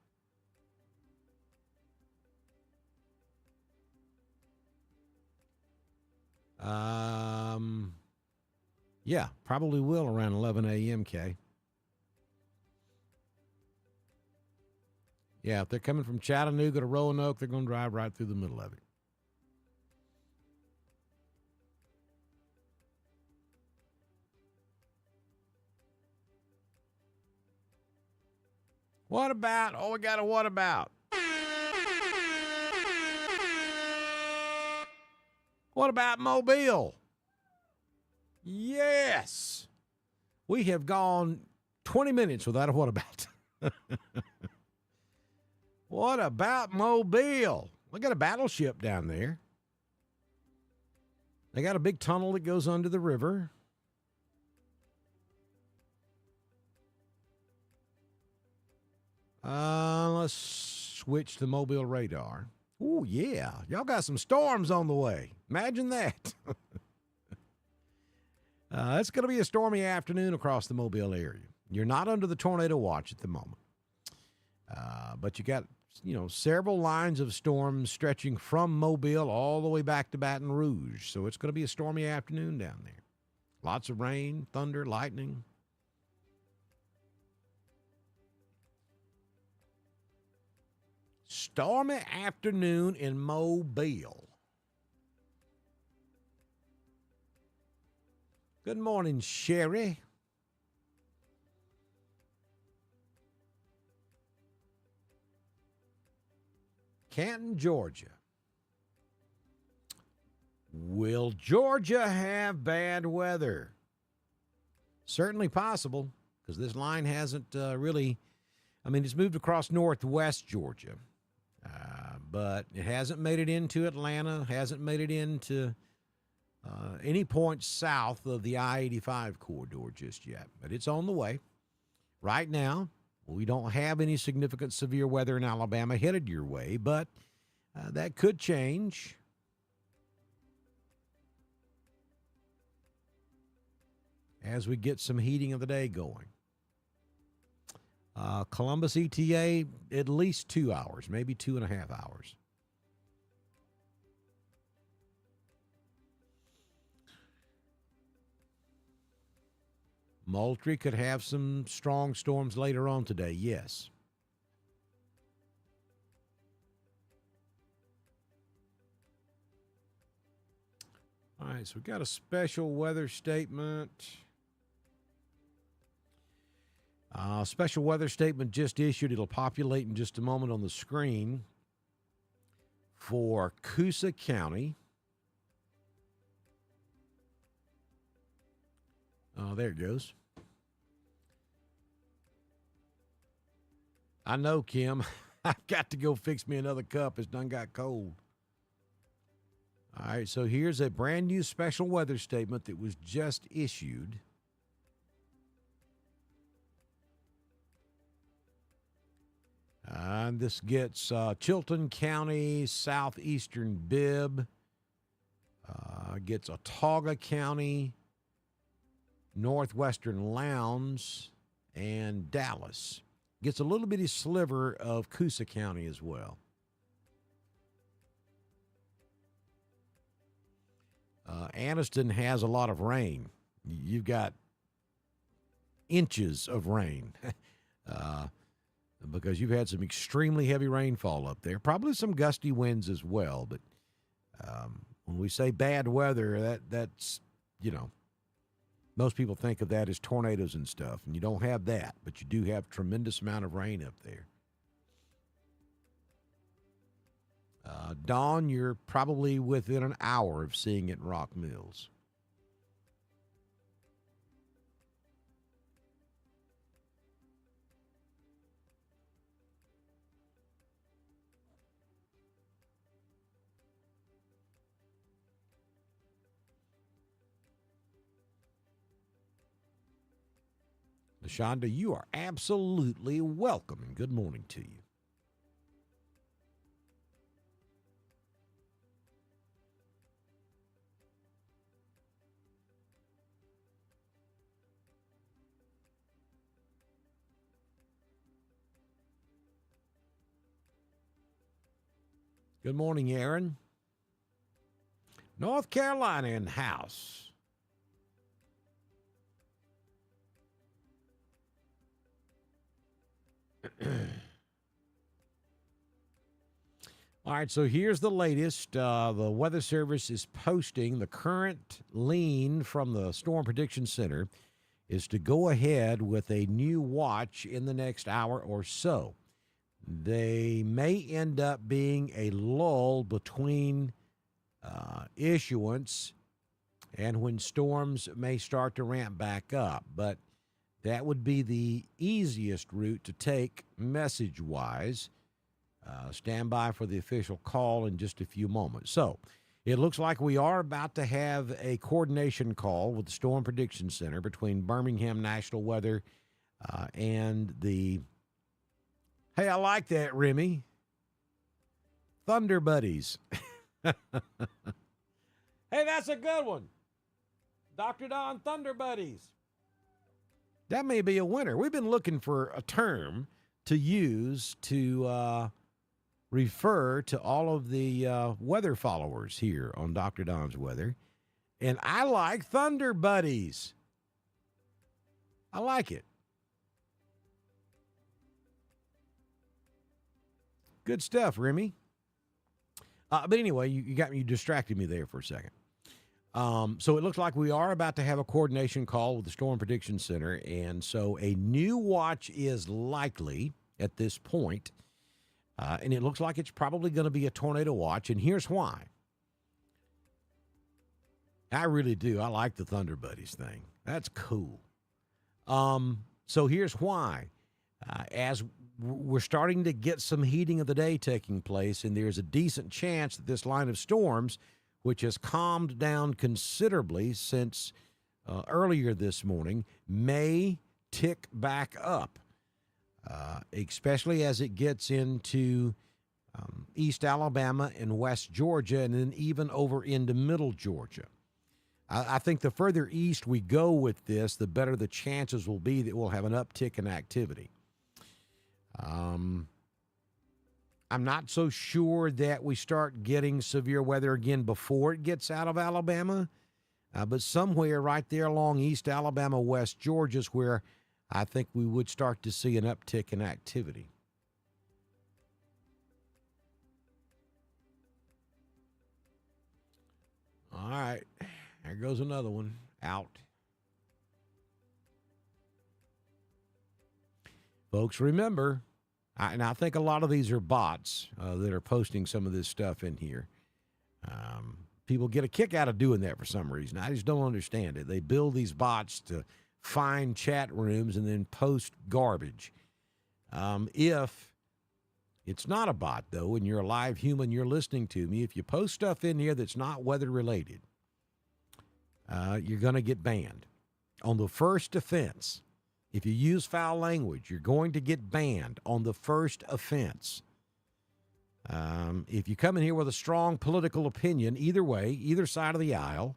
Yeah, probably will around 11 a.m., Kay. Yeah, if they're coming from Chattanooga to Roanoke, they're going to drive right through the middle of it. What about? Oh, we got a what about? What about Mobile? Yes. We have gone 20 minutes without a what about. What about Mobile? We got a battleship down there. They got a big tunnel that goes under the river. Let's switch to Mobile radar. Oh, yeah. Y'all got some storms on the way. Imagine that. It's going to be a stormy afternoon across the Mobile area. You're not under the tornado watch at the moment. But you got, several lines of storms stretching from Mobile all the way back to Baton Rouge. So it's going to be a stormy afternoon down there. Lots of rain, thunder, lightning. Stormy afternoon in Mobile. Good morning, Sherry. Canton, Georgia. Will Georgia have bad weather? Certainly possible, because this line hasn't it's moved across northwest Georgia, but it hasn't made it into Atlanta, hasn't made it into any point south of the I-85 corridor just yet, but it's on the way. Right now, we don't have any significant severe weather in Alabama headed your way, but that could change. As we get some heating of the day going. Columbus ETA, at least 2 hours, maybe 2.5 hours. Moultrie could have some strong storms later on today, yes. All right, so we've got a special weather statement. Special weather statement just issued. It'll populate in just a moment on the screen for Coosa County. There it goes. I know, Kim. I've got to go fix me another cup. It's done got cold. All right, so here's a brand new special weather statement that was just issued. And this gets Chilton County, southeastern Bibb, gets Autauga County, northwestern Lowndes, and Dallas. Gets a little bitty sliver of Coosa County as well. Anniston has a lot of rain. You've got inches of rain because you've had some extremely heavy rainfall up there. Probably some gusty winds as well. But when we say bad weather, that's, most people think of that as tornadoes and stuff. And you don't have that, but you do have a tremendous amount of rain up there. Dawn, you're probably within an hour of seeing it in Rock Mills. LaShonda, you are absolutely welcome, and good morning to you. Good morning, Aaron. North Carolina in the house. All right, so here's the latest. The Weather Service is posting the current lean from the Storm Prediction Center is to go ahead with a new watch in the next hour or so. They may end up being a lull between issuance and when storms may start to ramp back up. But that would be the easiest route to take message-wise. Stand by for the official call in just a few moments. So it looks like we are about to have a coordination call with the Storm Prediction Center between Birmingham National Weather and the... Hey, I like that, Remy. Thunder Buddies. Hey, that's a good one. Dr. Don, Thunder Buddies. That may be a winner. We've been looking for a term to use to refer to all of the weather followers here on Dr. Don's Weather. And I like Thunder Buddies. I like it. Good stuff, Remy. But anyway, you distracted me there for a second. So it looks like we are about to have a coordination call with the Storm Prediction Center, and so a new watch is likely at this point, and it looks like it's probably going to be a tornado watch, and here's why. I really do. I like the Thunder Buddies thing. That's cool. So here's why. As we're starting to get some heating of the day taking place, and there's a decent chance that this line of storms, which has calmed down considerably since earlier this morning, may tick back up, especially as it gets into East Alabama and West Georgia, and then even over into Middle Georgia. I think the further east we go with this, the better the chances will be that we'll have an uptick in activity. I'm not so sure that we start getting severe weather again before it gets out of Alabama, but somewhere right there along East Alabama, West Georgia is where I think we would start to see an uptick in activity. All right, there goes another one out. Folks, remember, and I think a lot of these are bots that are posting some of this stuff in here. People get a kick out of doing that for some reason. I just don't understand it. They build these bots to find chat rooms and then post garbage. If it's not a bot, though, and you're a live human, you're listening to me, if you post stuff in here that's not weather-related, you're going to get banned. On the first offense, if you use foul language, you're going to get banned on the first offense. If you come in here with a strong political opinion, either way, either side of the aisle,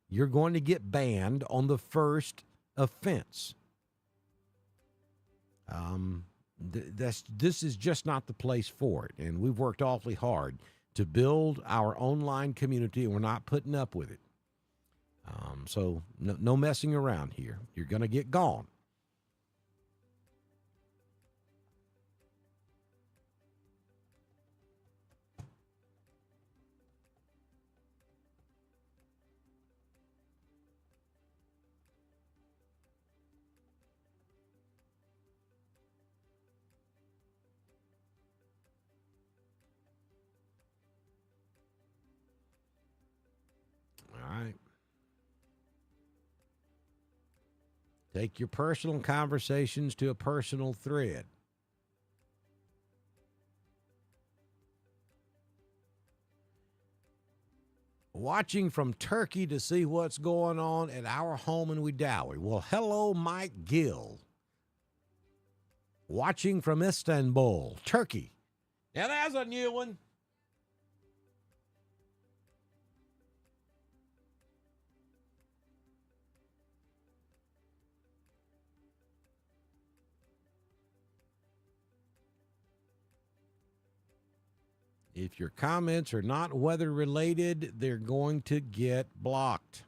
you're going to get banned on the first offense. This is just not the place for it, and we've worked awfully hard to build our online community, and we're not putting up with it. So no messing around here. You're going to get gone. All right. Take your personal conversations to a personal thread. Watching from Turkey to see what's going on at our home in Wedowee. Well, hello, Mike Gill. Watching from Istanbul, Turkey. Now, that's a new one. If your comments are not weather-related, they're going to get blocked.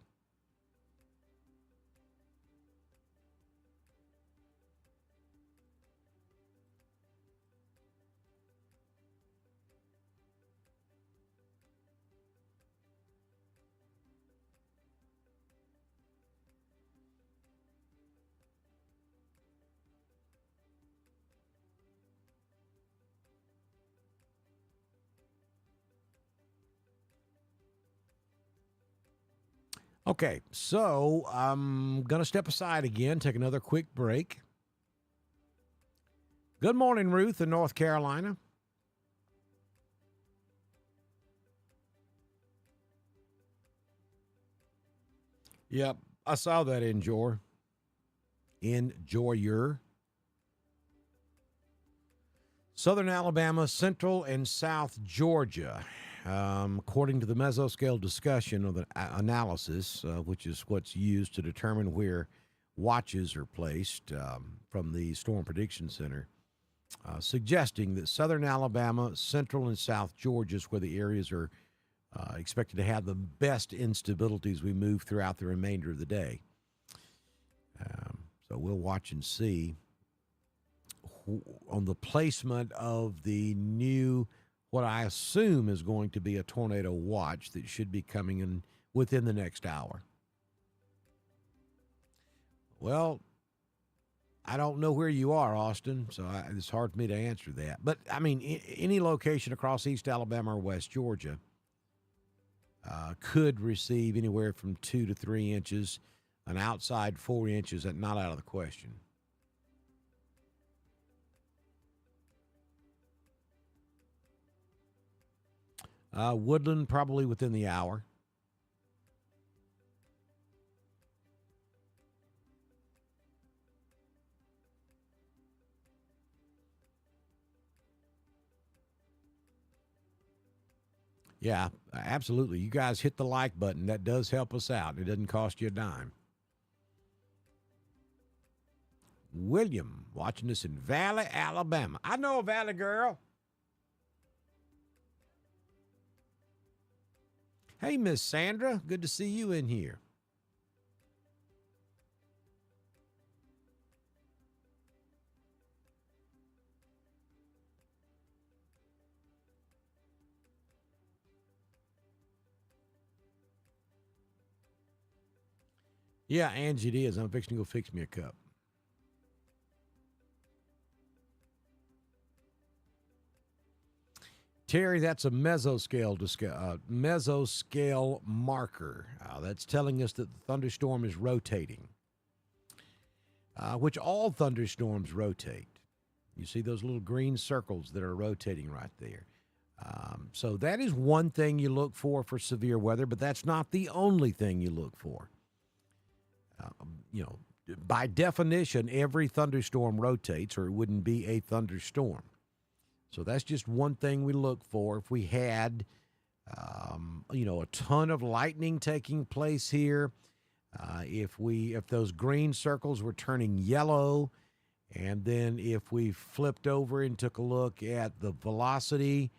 Okay, so I'm going to step aside again, take another quick break. Good morning, Ruth in North Carolina. Yep, I saw that Enjoyer. Southern Alabama, Central and South Georgia. According to the mesoscale discussion of the analysis, which is what's used to determine where watches are placed from the Storm Prediction Center, suggesting that southern Alabama, central and south Georgia is where the areas are expected to have the best instability as we move throughout the remainder of the day. So we'll watch and see on the placement of the new, what I assume is going to be a tornado watch that should be coming in within the next hour. Well, I don't know where you are, Austin, so it's hard for me to answer that. But, I mean, any location across East Alabama or West Georgia could receive anywhere from 2 to 3 inches, an outside 4 inches, and not out of the question. Woodland probably within the hour. Yeah, absolutely. You guys hit the like button. That does help us out. It doesn't cost you a dime. William, watching us in Valley, Alabama. I know a Valley girl. Hey, Miss Sandra. Good to see you in here. Yeah, Angie, it is. I'm fixing to go fix me a cup. Terry, that's a mesoscale marker. That's telling us that the thunderstorm is rotating, which all thunderstorms rotate. You see those little green circles that are rotating right there. So that is one thing you look for severe weather, but that's not the only thing you look for. By definition, every thunderstorm rotates, or it wouldn't be a thunderstorm. So that's just one thing we look for. If we had, a ton of lightning taking place here, if those green circles were turning yellow, and then if we flipped over and took a look at the velocity,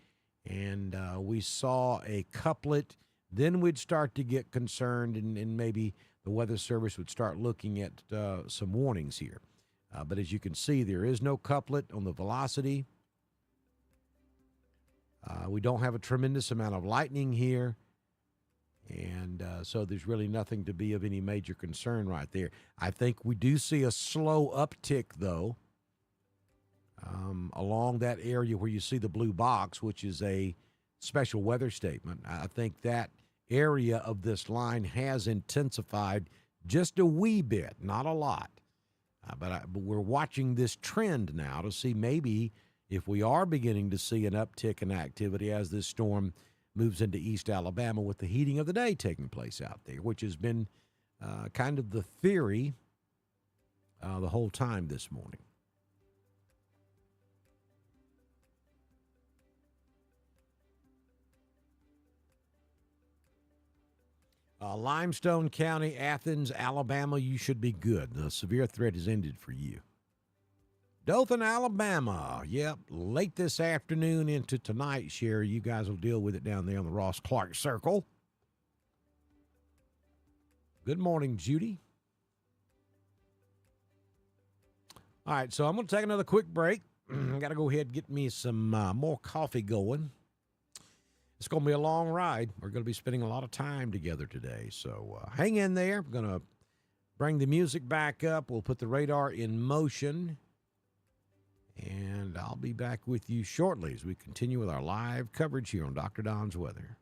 and we saw a couplet, then we'd start to get concerned, and maybe the Weather Service would start looking at some warnings here. But as you can see, there is no couplet on the velocity. We don't have a tremendous amount of lightning here, and so there's really nothing to be of any major concern right there. I think we do see a slow uptick, though, along that area where you see the blue box, which is a special weather statement. I think that area of this line has intensified just a wee bit, not a lot. But we're watching this trend now to see maybe if we are beginning to see an uptick in activity as this storm moves into East Alabama with the heating of the day taking place out there, which has been kind of the theory the whole time this morning. Limestone County, Athens, Alabama, you should be good. The severe threat has ended for you. Dothan, Alabama. Yep, late this afternoon into tonight, Sherry. You guys will deal with it down there on the Ross Clark Circle. Good morning, Judy. All right, so I'm going to take another quick break. I got to go ahead and get me some more coffee going. It's going to be a long ride. We're going to be spending a lot of time together today. So hang in there. I'm going to bring the music back up. We'll put the radar in motion. And I'll be back with you shortly as we continue with our live coverage here on Dr. Don's Weather.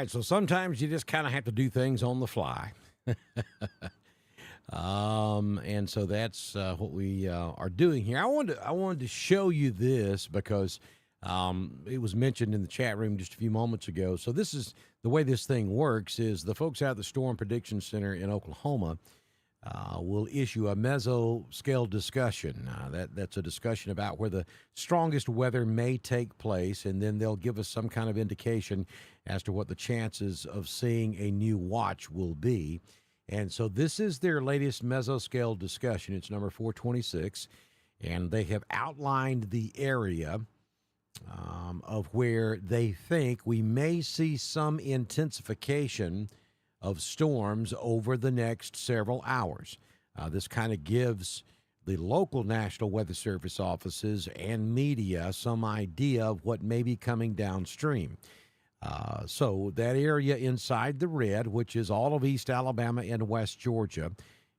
right, so sometimes you just kind of have to do things on the fly. And so that's what we are doing here. I wanted to show you this because it was mentioned in the chat room just a few moments ago. So this is the way this thing works: is the folks out at the Storm Prediction Center in Oklahoma will issue a mesoscale discussion. That's a discussion about where the strongest weather may take place, and then they'll give us some kind of indication as to what the chances of seeing a new watch will be. And so this is their latest mesoscale discussion. It's number 426, and they have outlined the area of where they think we may see some intensification of storms over the next several hours. This kind of gives the local National Weather Service offices and media some idea of what may be coming downstream. So that area inside the red, which is all of East Alabama and West Georgia,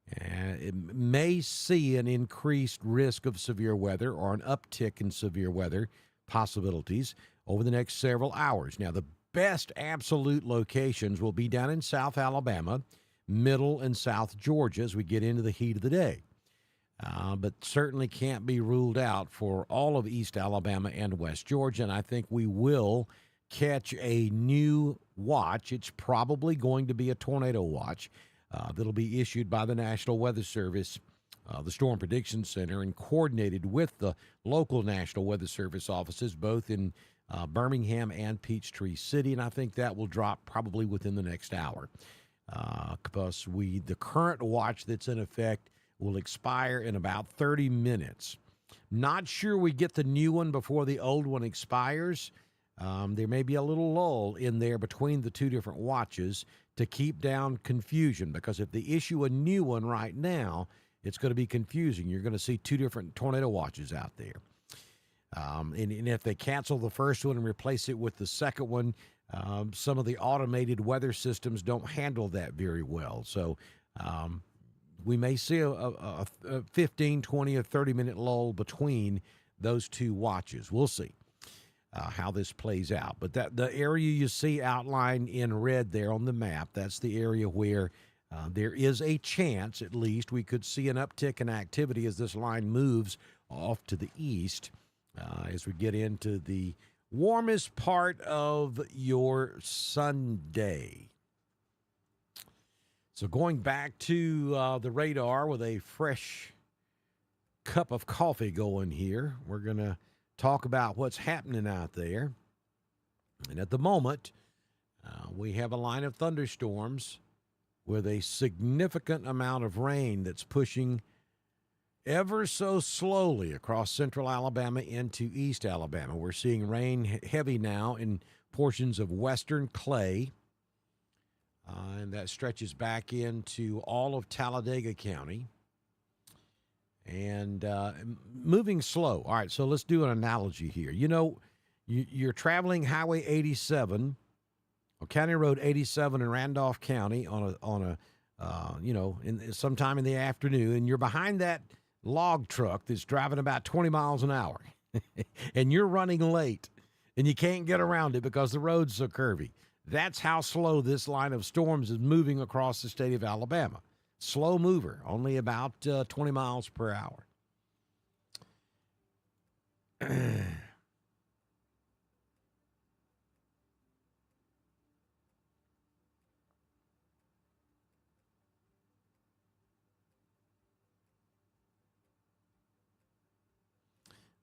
it may see an increased risk of severe weather or an uptick in severe weather possibilities over the next several hours. Now, the best absolute locations will be down in South Alabama, Middle and South Georgia as we get into the heat of the day. But certainly can't be ruled out for all of East Alabama and West Georgia, and I think we will catch a new watch. It's probably going to be a tornado watch that'll be issued by the National Weather Service, the Storm Prediction Center, and coordinated with the local National Weather Service offices, both in Birmingham and Peachtree City, and I think that will drop probably within the next hour because the current watch that's in effect will expire in about 30 minutes. Not sure we get the new one before the old one expires. There may be a little lull in there between the two different watches to keep down confusion, because if they issue a new one right now, it's going to be confusing. You're going to see two different tornado watches out there. And if they cancel the first one and replace it with the second one, some of the automated weather systems don't handle that very well. So we may see a 15, 20, or 30-minute lull between those two watches. We'll see how this plays out. But the area you see outlined in red there on the map, that's the area where there is a chance, at least, we could see an uptick in activity as this line moves off to the east as we get into the warmest part of your Sunday. So going back to the radar with a fresh cup of coffee going here, we're going to talk about what's happening out there. And at the moment, we have a line of thunderstorms with a significant amount of rain that's pushing ever so slowly across central Alabama into East Alabama. We're seeing rain heavy now in portions of western Clay, and that stretches back into all of Talladega County. And moving slow. All right, so let's do an analogy here. You know, you're traveling Highway 87, or County Road 87 in Randolph County on a sometime in the afternoon, and you're behind that log truck that's driving about 20 miles an hour, and you're running late, and you can't get around it because the road's so curvy. That's how slow this line of storms is moving across the state of Alabama. Slow mover, only about 20 miles per hour.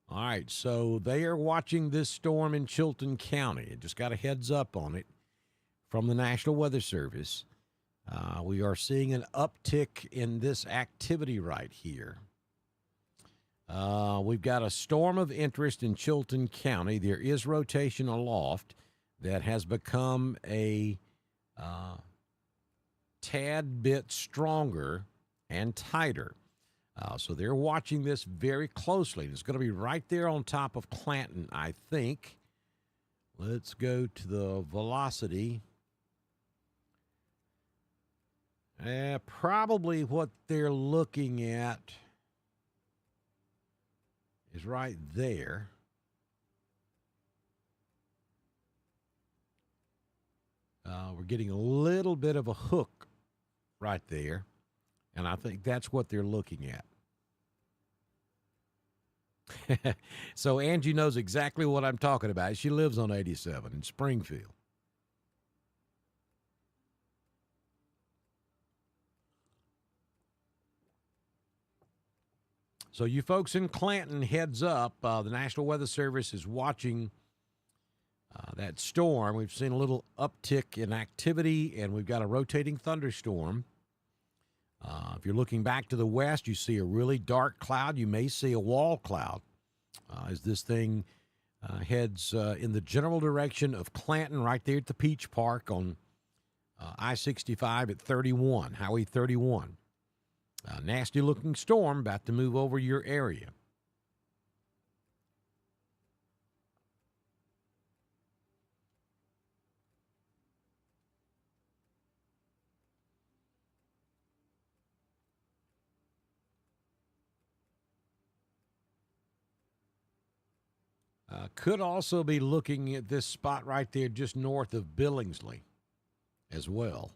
All right, so they are watching this storm in Chilton County. It just got a heads up on it from the National Weather Service. We are seeing an uptick in this activity right here. We've got a storm of interest in Chilton County. There is rotation aloft that has become a tad bit stronger and tighter. So they're watching this very closely. It's going to be right there on top of Clanton, I think. Let's go to the velocity. Probably what they're looking at is right there. We're getting a little bit of a hook right there, and I think that's what they're looking at. So Angie knows exactly what I'm talking about. She lives on 87 in Springfield. So you folks in Clanton, heads up. The National Weather Service is watching that storm. We've seen a little uptick in activity, and we've got a rotating thunderstorm. If you're looking back to the west, you see a really dark cloud. You may see a wall cloud as this thing heads in the general direction of Clanton, right there at the Peach Park on I-65 at 31, Highway 31. Nasty-looking storm about to move over your area. Could also be looking at this spot right there just north of Billingsley as well.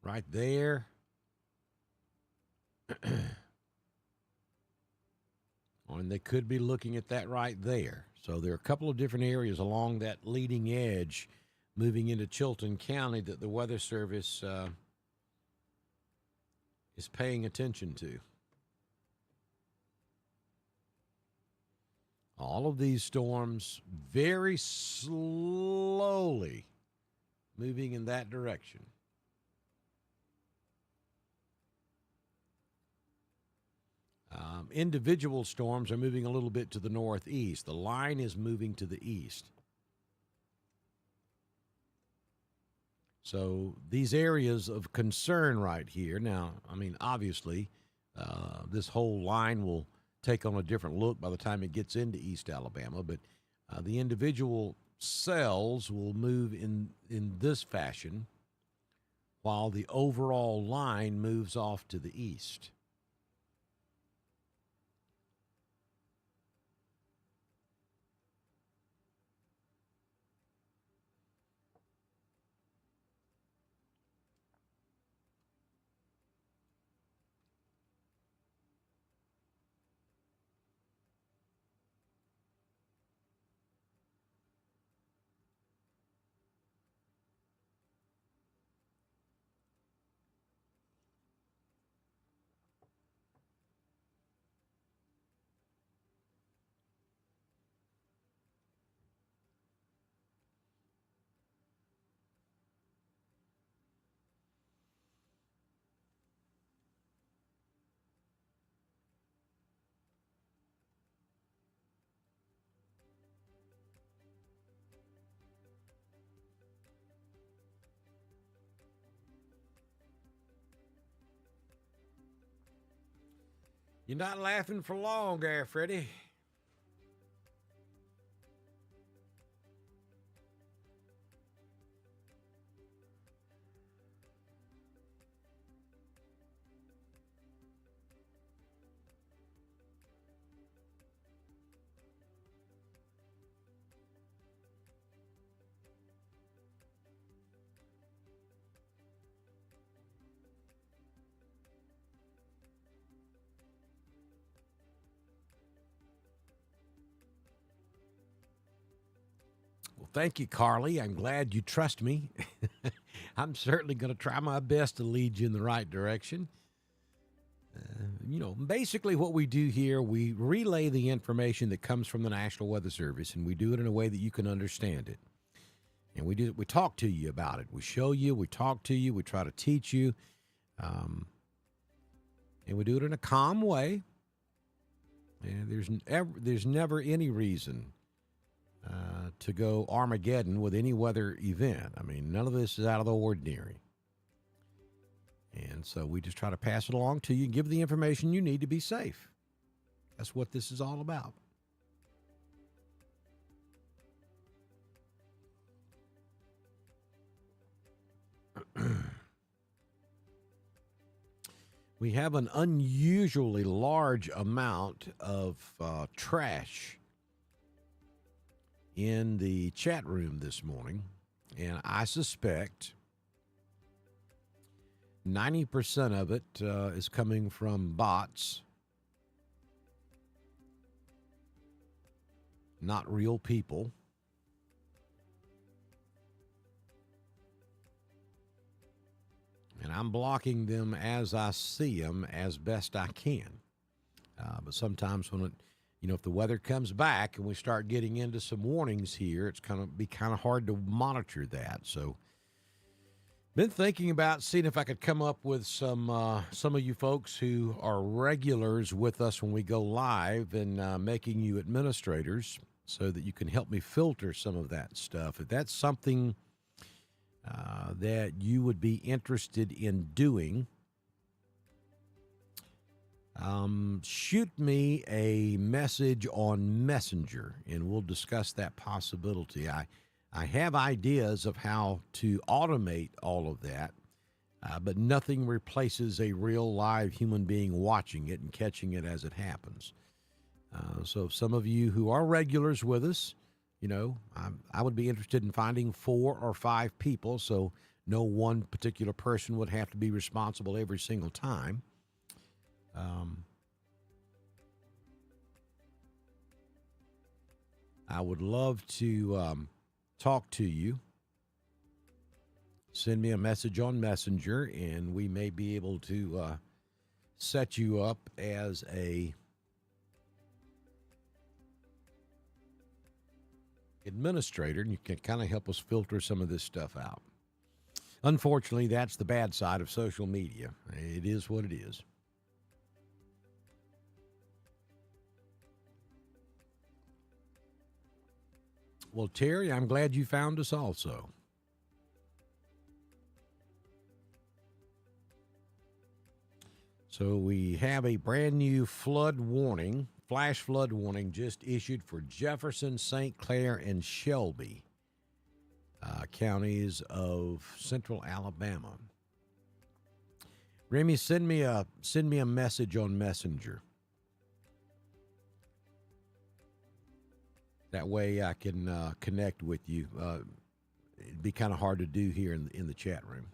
Right there. And they could be looking at that right there. So there are a couple of different areas along that leading edge moving into Chilton County that the Weather Service is paying attention to. All of these storms very slowly moving in that direction. Individual storms are moving a little bit to the northeast. The line is moving to the east. So these areas of concern right here. Now, I mean, obviously, this whole line will take on a different look by the time it gets into East Alabama, but the individual cells will move in this fashion while the overall line moves off to the east. You're not laughing for long there, Freddie. Well, thank you, Carly. I'm glad you trust me. I'm certainly going to try my best to lead you in the right direction. Basically what we do here, we relay the information that comes from the National Weather Service, and we do it in a way that you can understand it. And we talk to you about it. We show you, we talk to you, we try to teach you. And we do it in a calm way. And there's never any reason to go Armageddon with any weather event. I mean, none of this is out of the ordinary. And so we just try to pass it along to you and give the information you need to be safe. That's what this is all about. We have an unusually large amount of trash in the chat room this morning, and I suspect 90% of it is coming from bots, not real people. And I'm blocking them as I see them as best I can. But sometimes when if the weather comes back and we start getting into some warnings here, it's going to be kind of hard to monitor that. So, been thinking about seeing if I could come up with some of you folks who are regulars with us when we go live and making you administrators so that you can help me filter some of that stuff. If that's something that you would be interested in doing, shoot me a message on Messenger, and we'll discuss that possibility. I have ideas of how to automate all of that, but nothing replaces a real live human being watching it and catching it as it happens. So some of you who are regulars with us, I would be interested in finding 4 or 5 people, so no one particular person would have to be responsible every single time. I would love to talk to you. Send me a message on Messenger, and we may be able to set you up as a administrator, and you can kind of help us filter some of this stuff out. Unfortunately, that's the bad side of social media. It is what it is. Well, Terry, I'm glad you found us also. So we have a brand new flood warning, flash flood warning, just issued for Jefferson, St. Clair, and Shelby, counties of central Alabama. Remy, send me a message on Messenger. That way I can connect with you. It'd be kind of hard to do here in the chat room.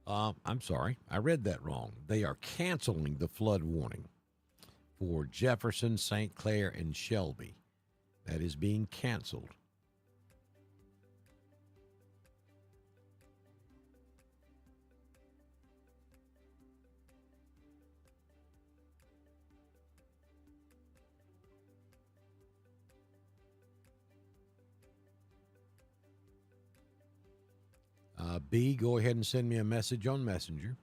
I'm sorry. I read that wrong. They are canceling the flood warning for Jefferson, St. Clair, and Shelby. That is being canceled. B, go ahead and send me a message on Messenger.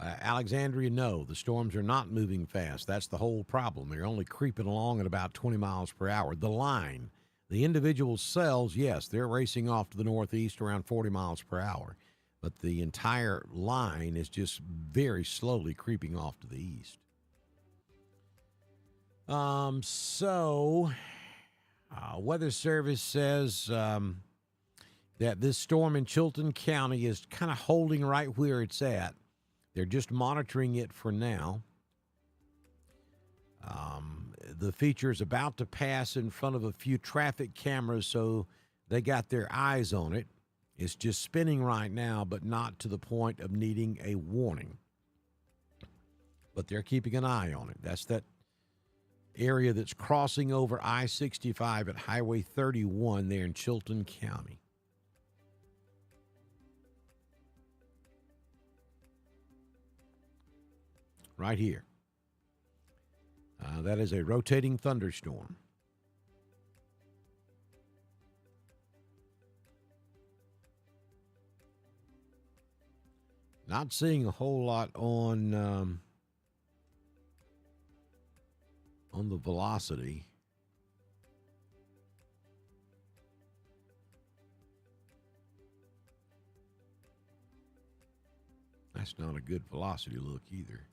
Alexandria, no, the storms are not moving fast. That's the whole problem. They're only creeping along at about 20 miles per hour. The line, the individual cells, yes, they're racing off to the northeast around 40 miles per hour. But the entire line is just very slowly creeping off to the east. Weather Service says that this storm in Chilton County is kind of holding right where it's at. They're just monitoring it for now. The feature is about to pass in front of a few traffic cameras, so they got their eyes on it. It's just spinning right now, but not to the point of needing a warning. But they're keeping an eye on it. That's that area that's crossing over I-65 at Highway 31 there in Chilton County. Right here. That is a rotating thunderstorm. Not seeing a whole lot on the velocity. That's not a good velocity look either.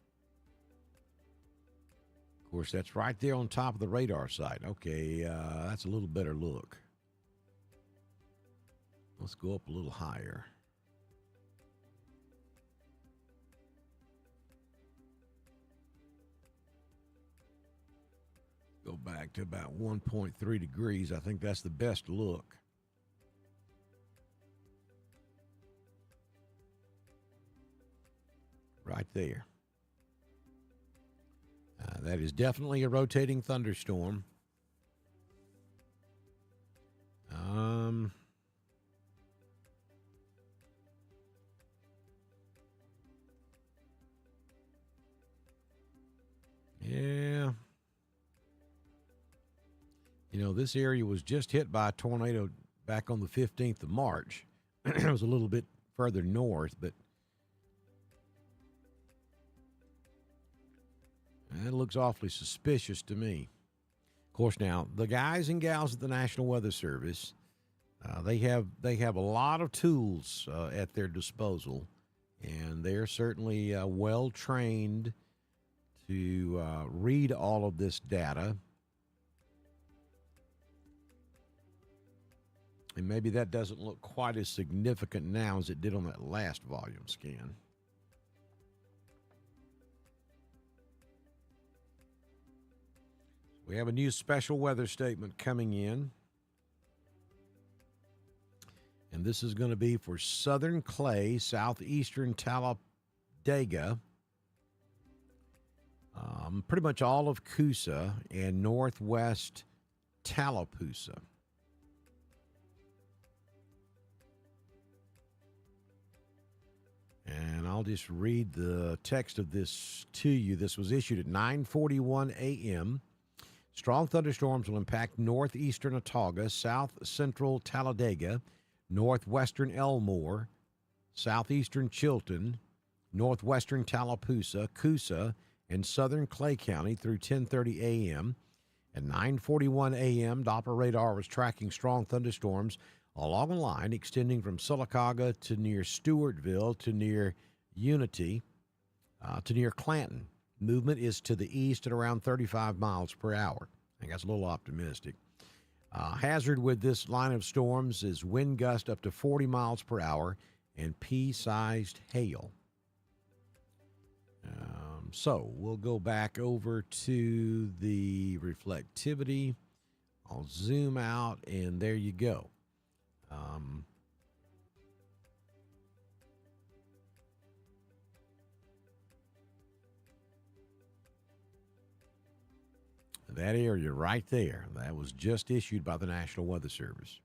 Of course, that's right there on top of the radar site. Okay, that's a little better look. Let's go up a little higher. Go back to about 1.3 degrees. I think that's the best look. Right there. That is definitely a rotating thunderstorm. Yeah. You know, this area was just hit by a tornado back on the 15th of March. It was a little bit further north, but that looks awfully suspicious to me. Of course, now the guys and gals at the National Weather Service, they have a lot of tools at their disposal, and they're certainly well trained to read all of this data. And maybe that doesn't look quite as significant now as it did on that last volume scan. We have a new special weather statement coming in. And this is going to be for southern Clay, southeastern Talladega, pretty much all of Coosa, and northwest Tallapoosa. And I'll just read the text of this to you. This was issued at 9:41 a.m. Strong thunderstorms will impact northeastern Autauga, south central Talladega, northwestern Elmore, southeastern Chilton, northwestern Tallapoosa, Coosa, and southern Clay County through 10:30 a.m. At 9:41 a.m., Doppler radar was tracking strong thunderstorms along a line extending from Sylacauga to near Stewartville to near Unity to near Clanton. Movement is to the east at around 35 miles per hour. I think that's a little optimistic. Hazard with this line of storms is wind gust up to 40 miles per hour and pea-sized hail. So we'll go back over to the reflectivity. I'll zoom out, and there you go. That area right there, that was just issued by the National Weather Service.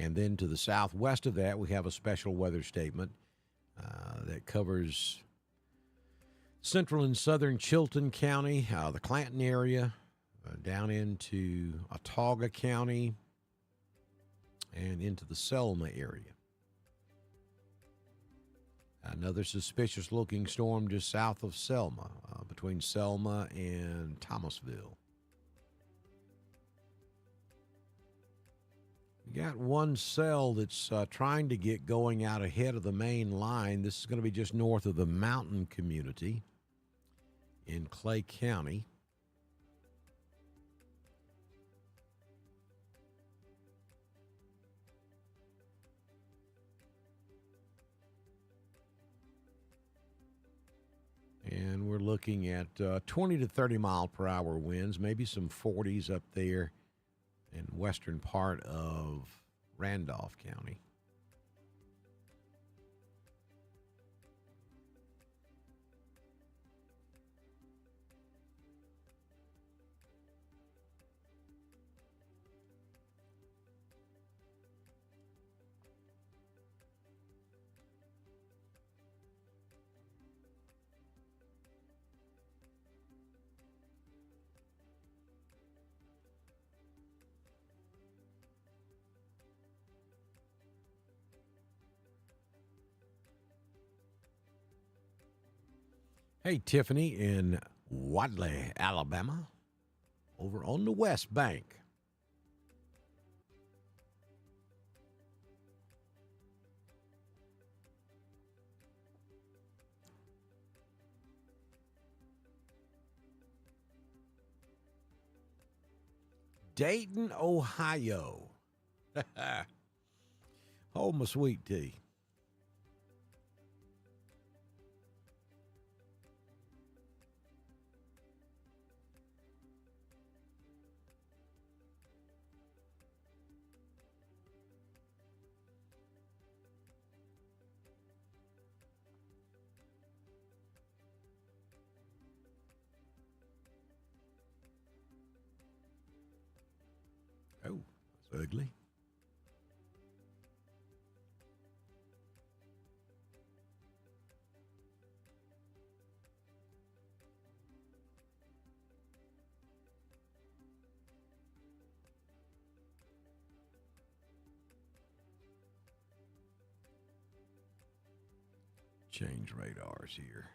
And then to the southwest of that, we have a special weather statement that covers central and southern Chilton County, the Clanton area, down into Autauga County, and into the Selma area. Another suspicious-looking storm just south of Selma, between Selma and Thomasville. We got one cell that's trying to get going out ahead of the main line. This is going to be just north of the mountain community in Clay County. And we're looking at 20 to 30 mile per hour winds, maybe some 40s up there in western part of Randolph County. Hey, Tiffany in Wadley, Alabama, over on the West Bank. Dayton, Ohio. Hold my sweet tea. Oh, that's ugly. Change radars here.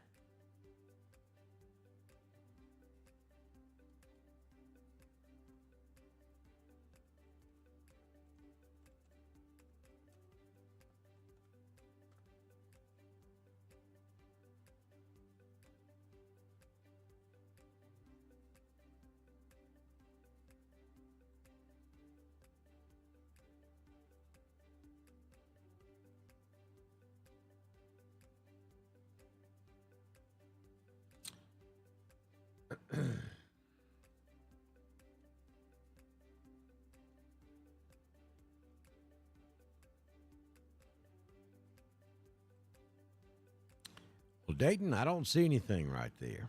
Well, Dayton, I don't see anything right there.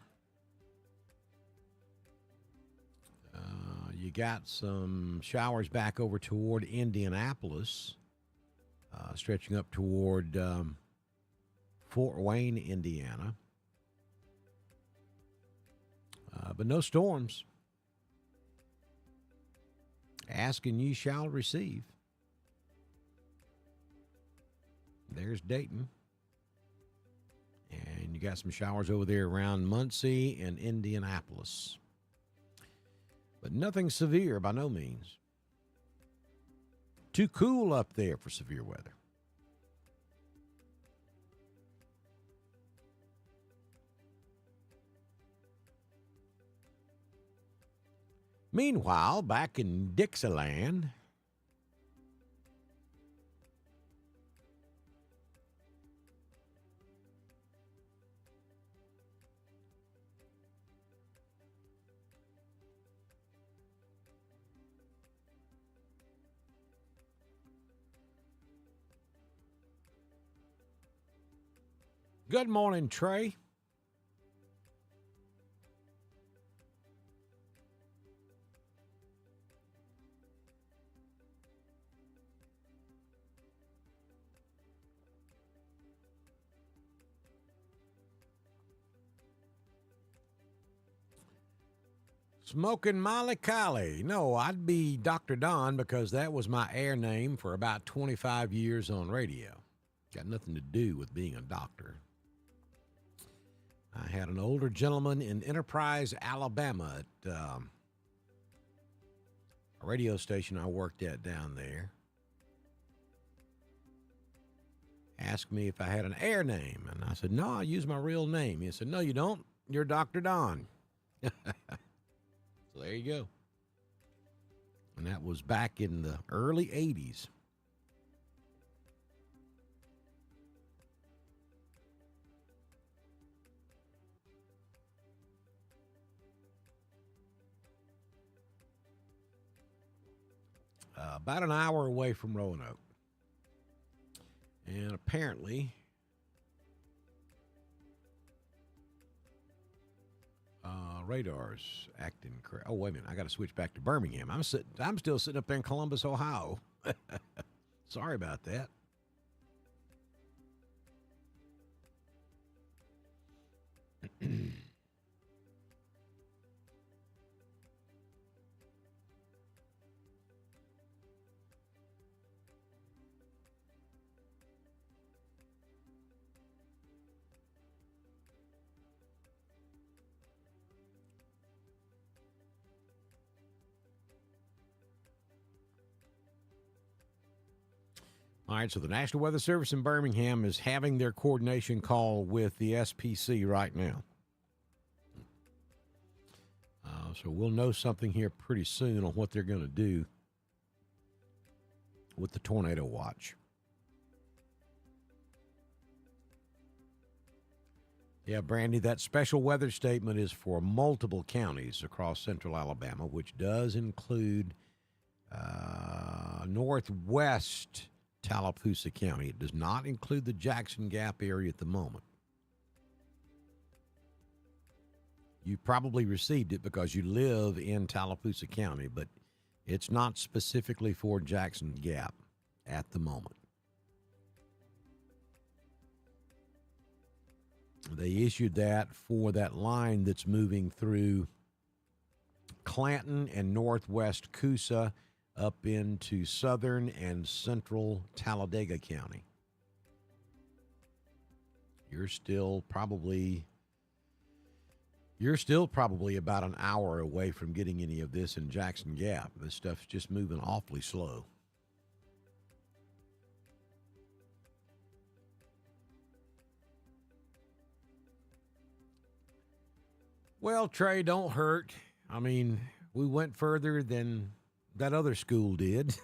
You got some showers back over toward Indianapolis, stretching up toward Fort Wayne, Indiana. But no storms. Ask and ye shall receive. There's Dayton. And you got some showers over there around Muncie and Indianapolis. But nothing severe by no means. Too cool up there for severe weather. Meanwhile, back in Dixieland, good morning, Trey. Smoking Molly Collie. No, I'd be Dr. Don because that was my air name for about 25 years on radio. Got nothing to do with being a doctor. I had an older gentleman in Enterprise, Alabama at a radio station I worked at down there. Asked me if I had an air name, and I said, no, I use my real name. He said, no, you don't. You're Dr. Don. So there you go. And that was back in the early 80s. About an hour away from Roanoke. And apparently, radar's acting correct. Oh, wait a minute. I got to switch back to Birmingham. I'm still sitting up there in Columbus, Ohio. Sorry about that. All right, so the National Weather Service in Birmingham is having their coordination call with the SPC right now. So So we'll know something here pretty soon on what they're going to do with the tornado watch. Yeah, Brandy, that special weather statement is for multiple counties across central Alabama, which does include northwest Tallapoosa County. It does not include the Jackson Gap area at the moment. You probably received it because you live in Tallapoosa County, but it's not specifically for Jackson Gap at the moment. They issued that for that line that's moving through Clanton and northwest Coosa up into southern and central Talladega County. You're still probably about an hour away from getting any of this in Jackson Gap. This stuff's just moving awfully slow. Well, Trey, don't hurt. I mean, we went further than that other school did.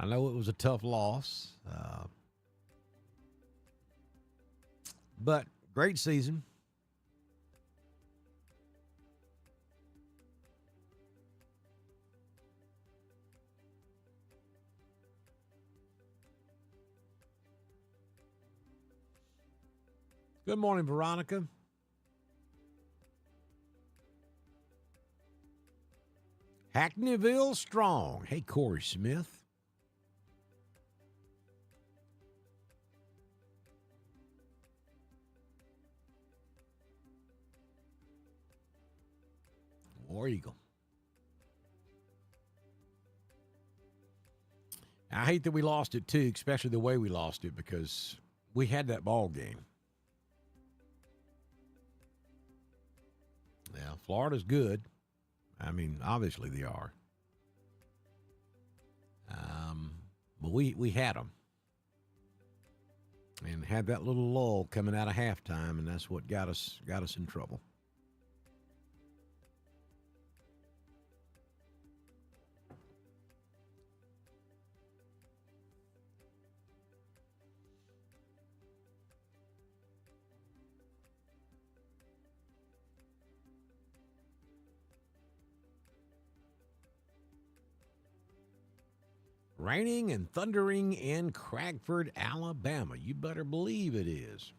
I know it was a tough loss, but great season. Good morning, Veronica. Hackneyville strong. Hey, Corey Smith. War Eagle. I hate that we lost it, too, especially the way we lost it, because we had that ball game. Yeah, Florida's good. I mean, obviously they are. But we had them. And had that little lull coming out of halftime, and that's what got us in trouble. Raining and thundering in Cragford, Alabama. You better believe it is.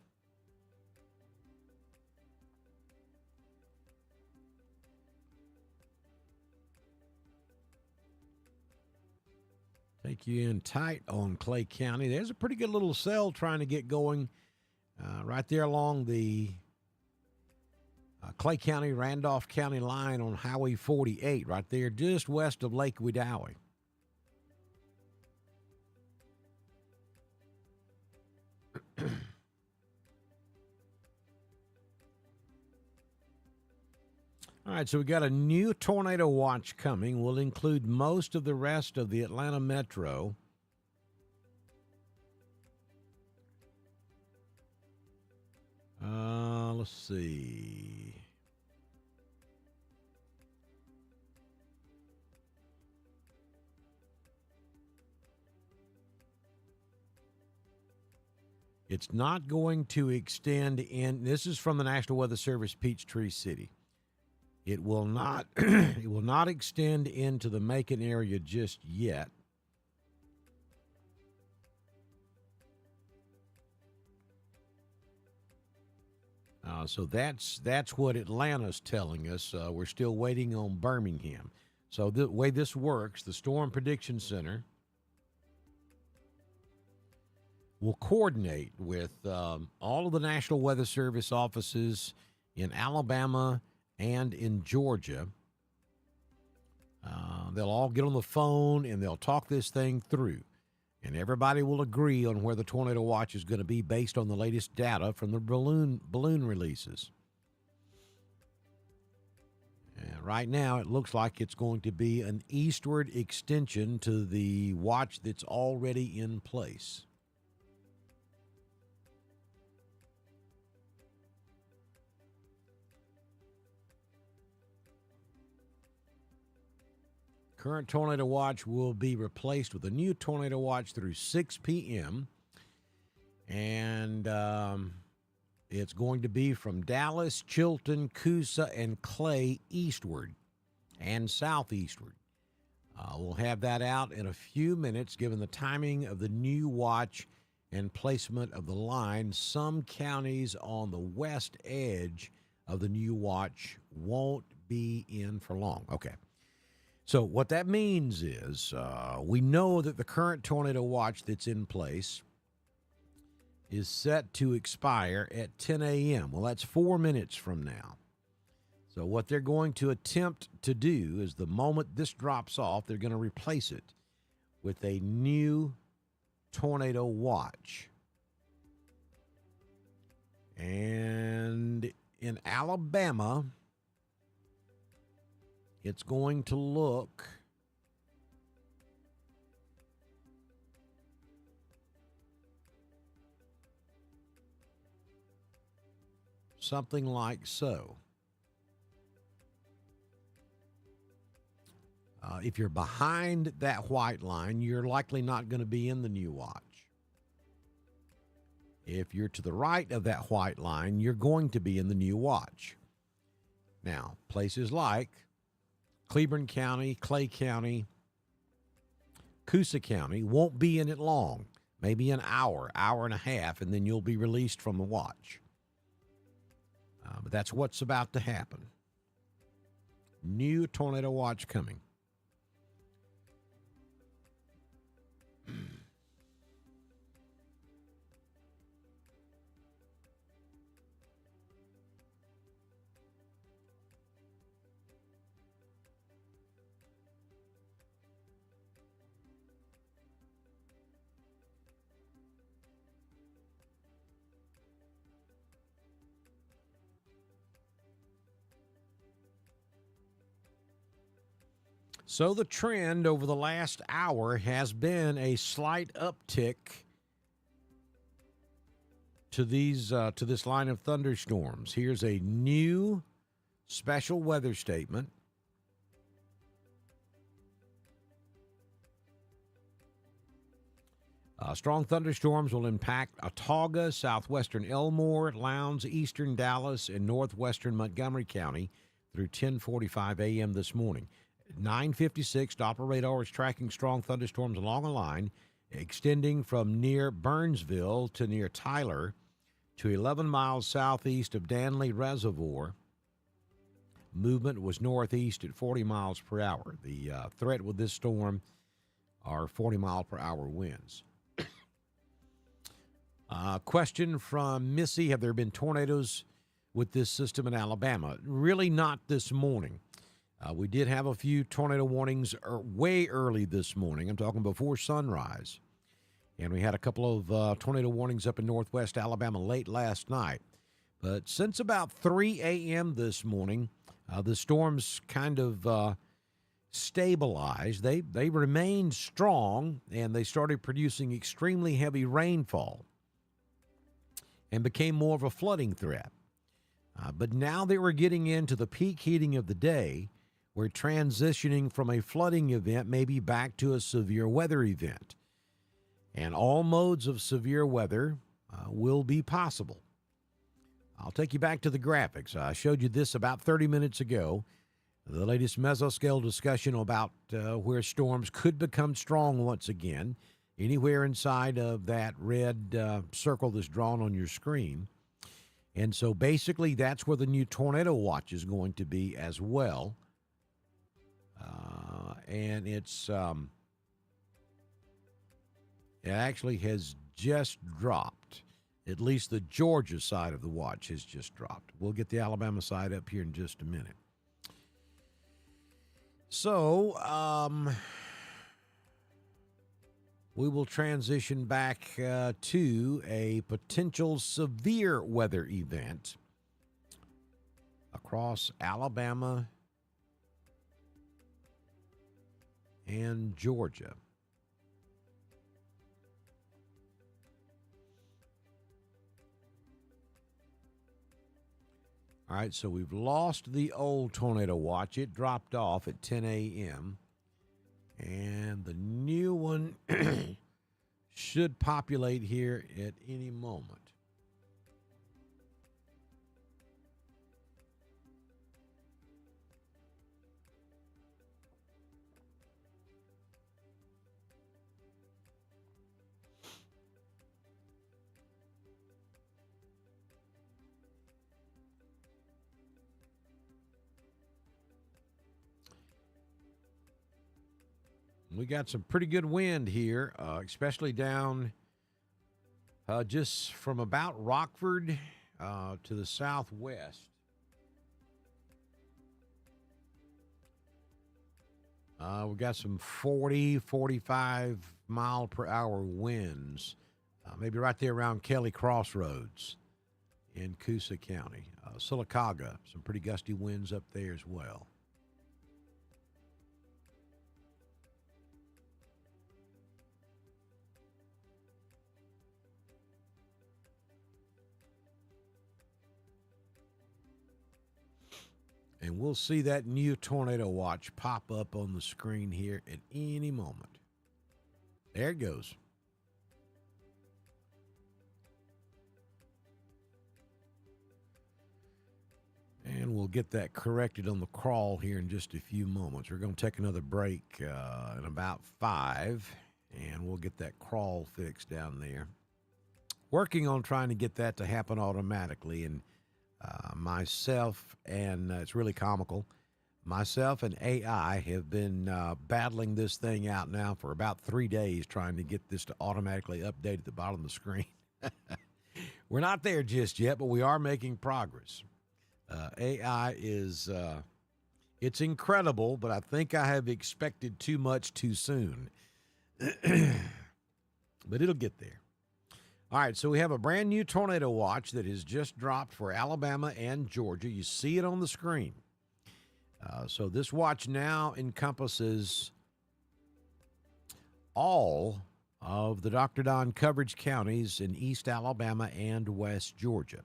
Take you in tight on Clay County. There's a pretty good little cell trying to get going right there along the Clay County, Randolph County line on Highway 48, right there just west of Lake Wedowee. All right, so we got a new tornado watch coming. We'll include most of the rest of the Atlanta metro. Let's see. It's not going to extend in. This is from the National Weather Service, Peachtree City. It will not it will not extend into the Macon area just yet. So that's what Atlanta's telling us. We're still waiting on Birmingham. So the way this works, the Storm Prediction Center will coordinate with all of the National Weather Service offices in Alabama and in Georgia. They'll all get on the phone and they'll talk this thing through. And everybody will agree on where the tornado watch is going to be based on the latest data from the balloon releases. And right now, it looks like it's going to be an eastward extension to the watch that's already in place. Current tornado watch will be replaced with a new tornado watch through 6 p.m. And it's going to be from Dallas, Chilton, Coosa, and Clay eastward and southeastward. We'll have that out in a few minutes, given the timing of the new watch and placement of the line. Some counties on the west edge of the new watch won't be in for long. Okay. So what that means is we know that the current tornado watch that's in place is set to expire at 10 a.m. Well, that's 4 minutes from now. So what they're going to attempt to do is the moment this drops off, they're going to replace it with a new tornado watch. And in Alabama, it's going to look something like so. If you're behind that white line, you're likely not going to be in the new watch. If you're to the right of that white line, you're going to be in the new watch. Now, places like Cleburne County, Clay County, Coosa County won't be in it long, maybe an hour, hour and a half, and then you'll be released from the watch. But that's what's about to happen. New tornado watch coming. So the trend over the last hour has been a slight uptick to this line of thunderstorms. Here's a new special weather statement. Strong thunderstorms will impact Autauga, southwestern Elmore, Lowndes, eastern Dallas, and northwestern Montgomery County through 10:45 a.m. this morning. 9:56, Doppler radar is tracking strong thunderstorms along a line extending from near Burnsville to near Tyler to 11 miles southeast of Danley Reservoir. Movement was northeast at 40 miles per hour. The threat with this storm are 40-mile-per-hour winds. Question from Missy, have there been tornadoes with this system in Alabama? Really not this morning. We did have a few tornado warnings way early this morning. I'm talking before sunrise. And we had a couple of tornado warnings up in northwest Alabama late last night. But since about 3 a.m. this morning, the storms kind of stabilized. They remained strong, and they started producing extremely heavy rainfall and became more of a flooding threat. But now that we're getting into the peak heating of the day, we're transitioning from a flooding event maybe back to a severe weather event. And all modes of severe weather will be possible. I'll take you back to the graphics. I showed you this about 30 minutes ago. The latest mesoscale discussion about where storms could become strong once again, anywhere inside of that red circle that's drawn on your screen. And so basically that's where the new tornado watch is going to be as well. And it actually has just dropped. At least the Georgia side of the watch has just dropped. We'll get the Alabama side up here in just a minute. So, we will transition back to a potential severe weather event across Alabama and Georgia. All right, so we've lost the old tornado watch. It dropped off at 10 a.m. And the new one should populate here at any moment. We got some pretty good wind here, especially down just from about Rockford to the southwest. We got some 40, 45 mile per hour winds, maybe right there around Kelly Crossroads in Coosa County. Sylacauga, some pretty gusty winds up there as well. And we'll see that new tornado watch pop up on the screen here at any moment. There it goes. And we'll get that corrected on the crawl here in just a few moments. We're going to take another break in about 5, and we'll get that crawl fixed down there. Working on trying to get that to happen automatically, and myself, and it's really comical, myself and AI have been battling this thing out now for about 3 days, trying to get this to automatically update at the bottom of the screen. We're not there just yet, but we are making progress. AI is, it's incredible, but I think I have expected too much too soon. But it'll get there. All right, so we have a brand new tornado watch that has just dropped for Alabama and Georgia. You see it on the screen. So this watch now encompasses all of the Dr. Don coverage counties in East Alabama and West Georgia.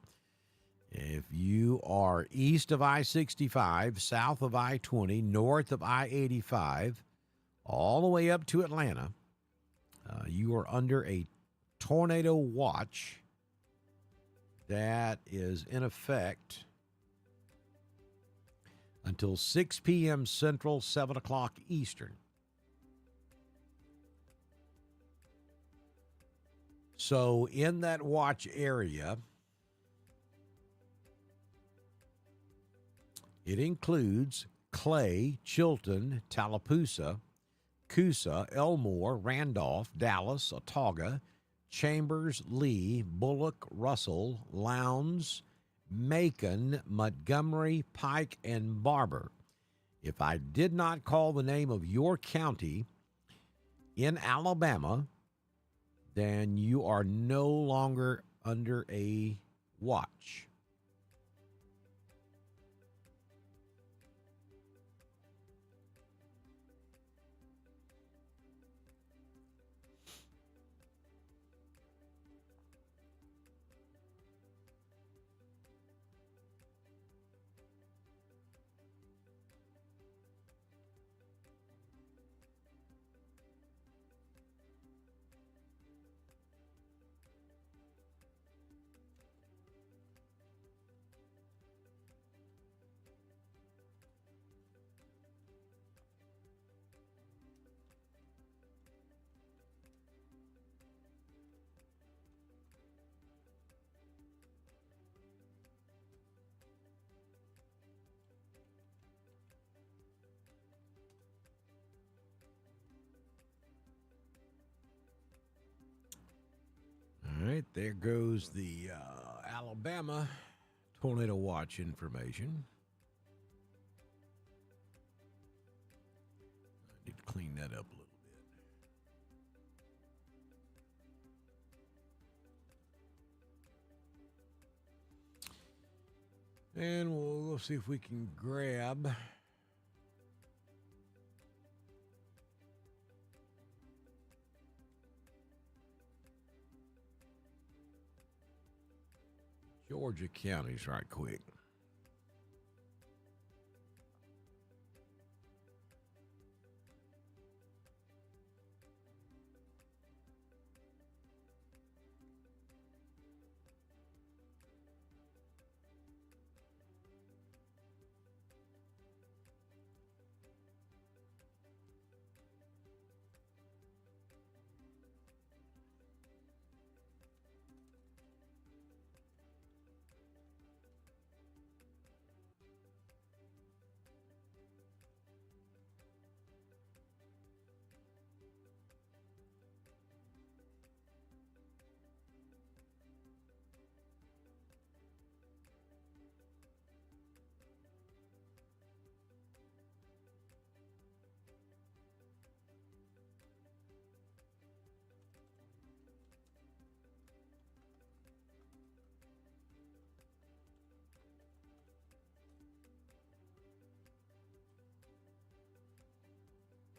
If you are east of I-65, south of I-20, north of I-85, all the way up to Atlanta, you are under a tornado watch that is in effect until 6 p.m. Central, 7 o'clock Eastern. So in that watch area, it includes Clay, Chilton, Tallapoosa, Coosa, Elmore, Randolph, Dallas, Autauga, Chambers, Lee, Bullock, Russell, Lowndes, Macon, Montgomery, Pike, and Barber. If I did not call the name of your county in Alabama, then you are no longer under a watch. All right, there goes the Alabama tornado watch information. I need to clean that up a little bit. And we'll see if we can grab Georgia counties right quick.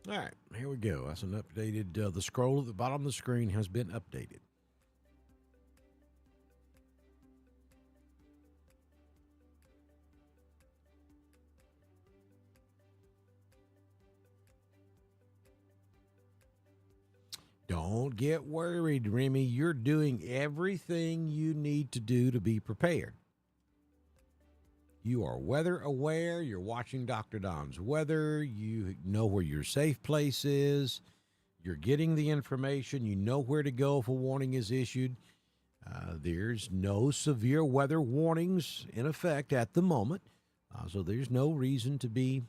All right, here we go. That's an updated. The scroll at the bottom of the screen has been updated. Don't get worried, Remy. You're doing everything you need to do to be prepared. You are weather aware. You're watching Dr. Don's weather. You know where your safe place is. You're getting the information. You know where to go if a warning is issued. There's no severe weather warnings in effect at the moment. So there's no reason to be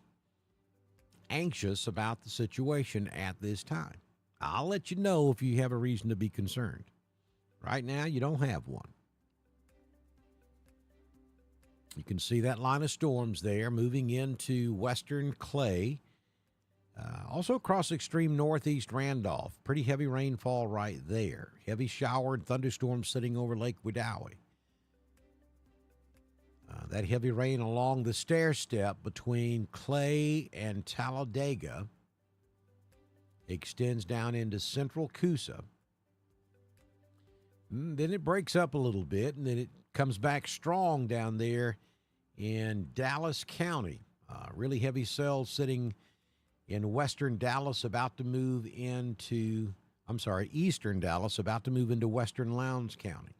anxious about the situation at this time. I'll let you know if you have a reason to be concerned. Right now, you don't have one. You can see that line of storms there moving into western Clay. Also across extreme northeast Randolph. Pretty heavy rainfall right there. Heavy shower and thunderstorms sitting over Lake Wedowee. That heavy rain along the stair step between Clay and Talladega extends down into central Coosa. Then it breaks up a little bit, and then it comes back strong down there in Dallas County. Really heavy cells sitting in western Dallas, about to move into, eastern Dallas, about to move into western Lowndes County.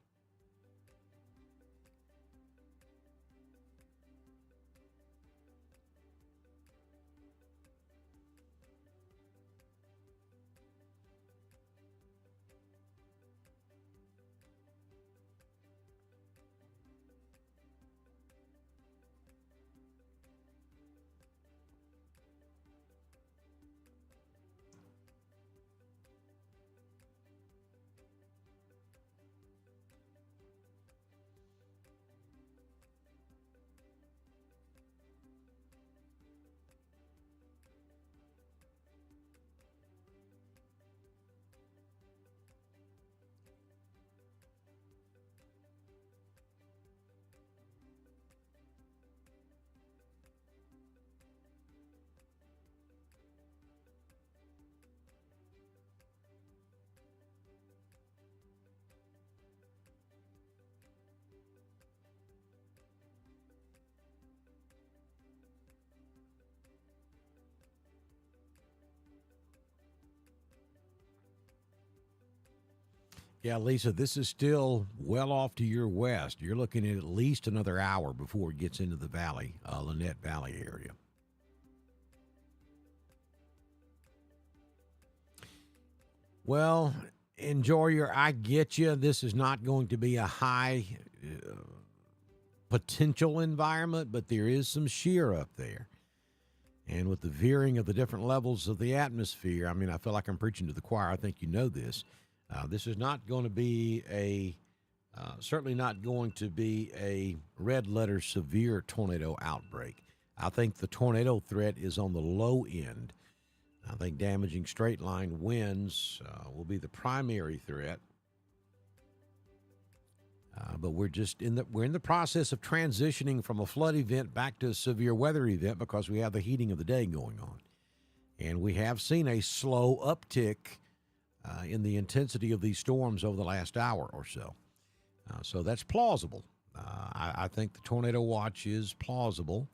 Yeah, Lisa, this is still well off to your west. You're looking at least another hour before it gets into the valley, Lynette Valley area. Well, enjoy I get you. This is not going to be a high potential environment, but there is some shear up there. And with the veering of the different levels of the atmosphere, I feel like I'm preaching to the choir. I think you know this. This is not going to be certainly not going to be a red letter severe tornado outbreak. I think the tornado threat is on the low end. I think damaging straight line winds will be the primary threat. But we're in the process of transitioning from a flood event back to a severe weather event because we have the heating of the day going on. And we have seen a slow uptick in the intensity of these storms over the last hour or so. So that's plausible. I think the tornado watch is plausible,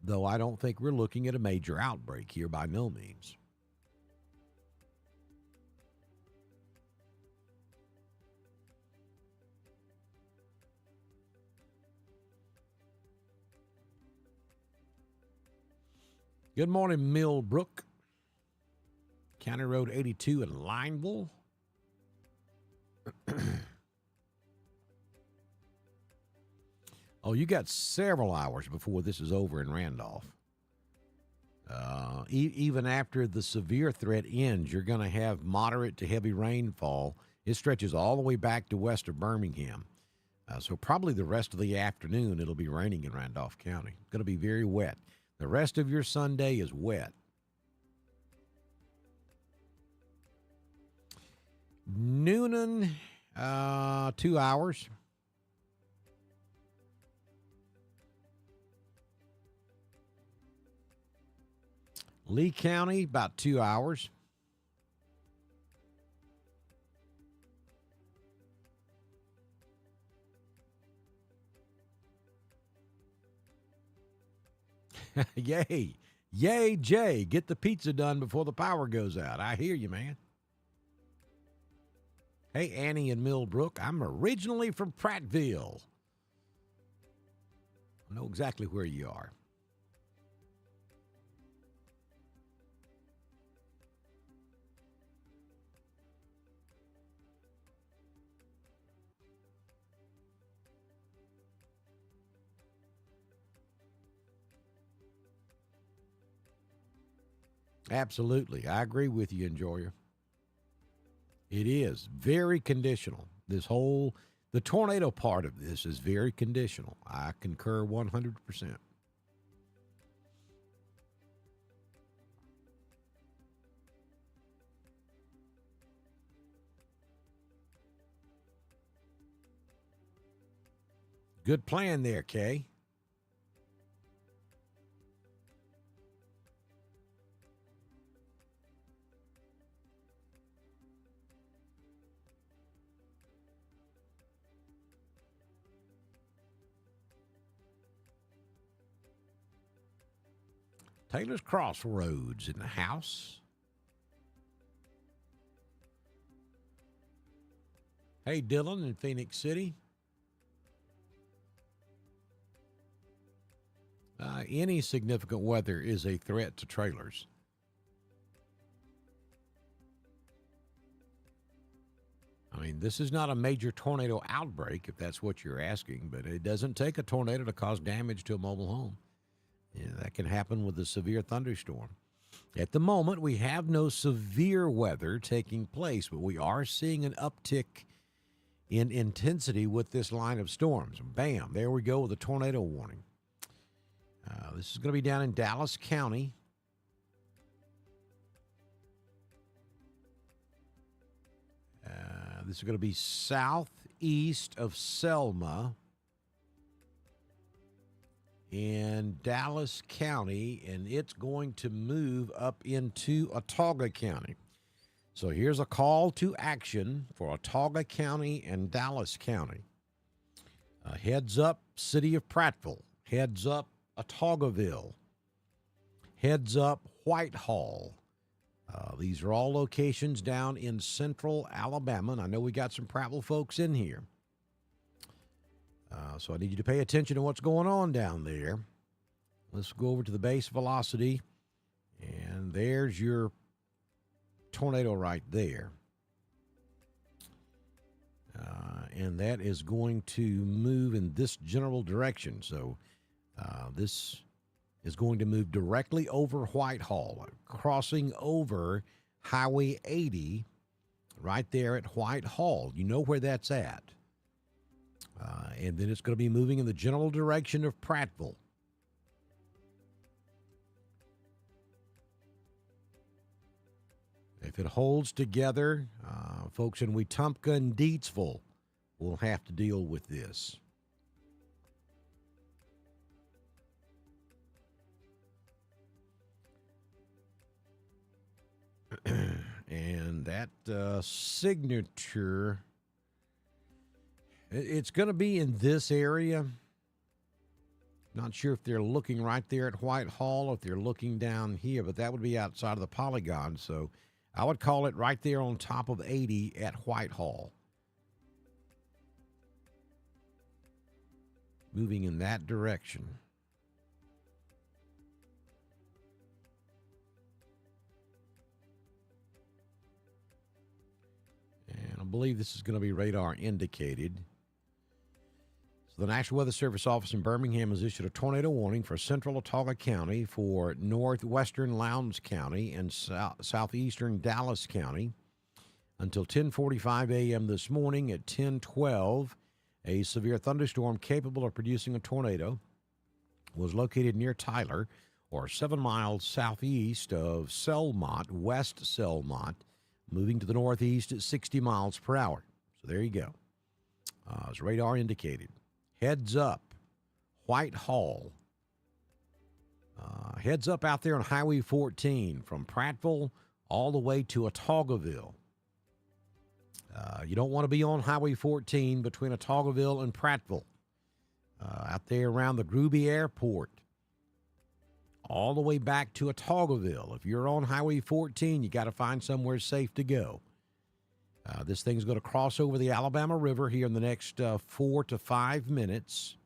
though I don't think we're looking at a major outbreak here by no means. Good morning, Millbrook. County Road 82 in Lineville. Oh, you got several hours before this is over in Randolph. Even after the severe threat ends, you're going to have moderate to heavy rainfall. It stretches all the way back to west of Birmingham. So probably the rest of the afternoon, it'll be raining in Randolph County. It's going to be very wet. The rest of your Sunday is wet. Noonan, 2 hours. Lee County, about 2 hours. Yay. Yay, Jay. Get the pizza done before the power goes out. I hear you, man. Hey, Annie in Millbrook. I'm originally from Prattville. I know exactly where you are. Absolutely. I agree with you, Enjoyer. It is very conditional. The tornado part of this is very conditional. I concur 100%. Good plan there, Kay. Taylor's Crossroads in the house. Hey, Dylan in Phoenix City. Any significant weather is a threat to trailers. I mean, this is not a major tornado outbreak, if that's what you're asking, but it doesn't take a tornado to cause damage to a mobile home. Yeah, that can happen with a severe thunderstorm. At the moment, we have no severe weather taking place, but we are seeing an uptick in intensity with this line of storms. Bam, there we go with a tornado warning. This is going to be down in Dallas County. This is going to be southeast of Selma in Dallas County, and it's going to move up into Autauga County. So here's a call to action for Autauga County and Dallas County. Heads up, City of Prattville. Heads up, Autaugaville. Heads up, Whitehall. These are all locations down in central Alabama, and I know we got some Prattville folks in here. So I need you to pay attention to what's going on down there. Let's go over to the base velocity, and there's your tornado right there. And that is going to move in this general direction. So this is going to move directly over Whitehall, crossing over Highway 80 right there at Whitehall. You know where that's at. And then it's going to be moving in the general direction of Prattville. If it holds together, folks in Wetumpka and Deatsville will have to deal with this. And that signature, it's going to be in this area. Not sure if they're looking right there at Whitehall or if they're looking down here, but that would be outside of the polygon. So I would call it right there on top of 80 at Whitehall. Moving in that direction. And I believe this is going to be radar indicated. So the National Weather Service office in Birmingham has issued a tornado warning for central Autauga County, for northwestern Lowndes County, and southeastern Dallas County until 10:45 a.m. this morning. At 10:12, a severe thunderstorm capable of producing a tornado was located near Tyler, or 7 miles southeast of Selmont, West Selmont, moving to the northeast at 60 miles per hour. So there you go. As radar indicated. Heads up, Whitehall. Heads up out there on Highway 14 from Prattville all the way to Otaugaville. You don't want to be on Highway 14 between Otaugaville and Prattville. Out there around the Groovy Airport, all the way back to Otaugaville. If you're on Highway 14, you got to find somewhere safe to go. This thing's going to cross over the Alabama River here in the next 4 to 5 minutes.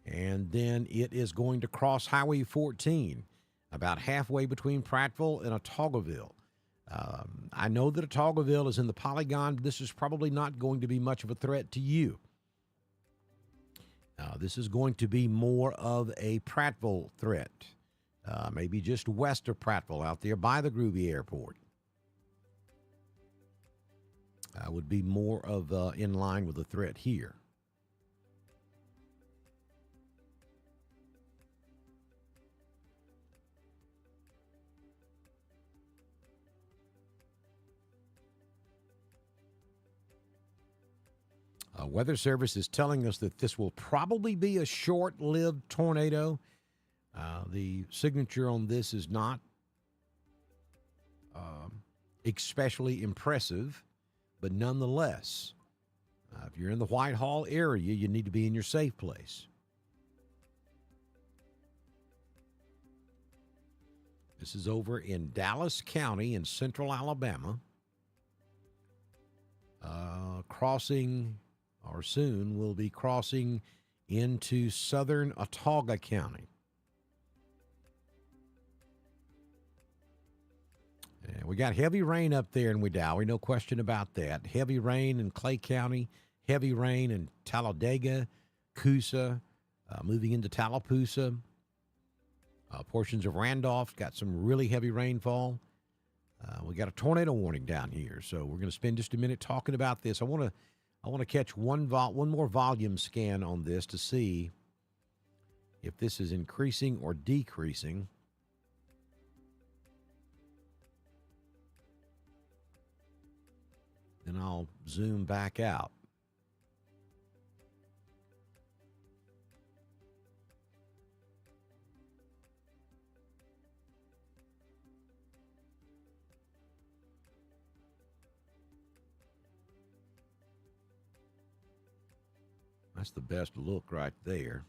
And then it is going to cross Highway 14 about halfway between Prattville and Otaugaville. I know that Otaugaville is in the polygon, but this is probably not going to be much of a threat to you. This is going to be more of a Prattville threat, maybe just west of Prattville out there by the Groovy Airport. Would be more of in line with the threat here. Weather Service is telling us that this will probably be a short-lived tornado. The signature on this is not especially impressive, but nonetheless, if you're in the Whitehall area, you need to be in your safe place. This is over in Dallas County in central Alabama, crossing, or soon will be crossing into southern Autauga County. And we got heavy rain up there in Wedowee, no question about that. Heavy rain in Clay County, heavy rain in Talladega, Coosa, moving into Tallapoosa. Portions of Randolph got some really heavy rainfall. We got a tornado warning down here, so we're going to spend just a minute talking about this. I want to catch one more volume scan on this to see if this is increasing or decreasing. Then I'll zoom back out. That's the best look right there.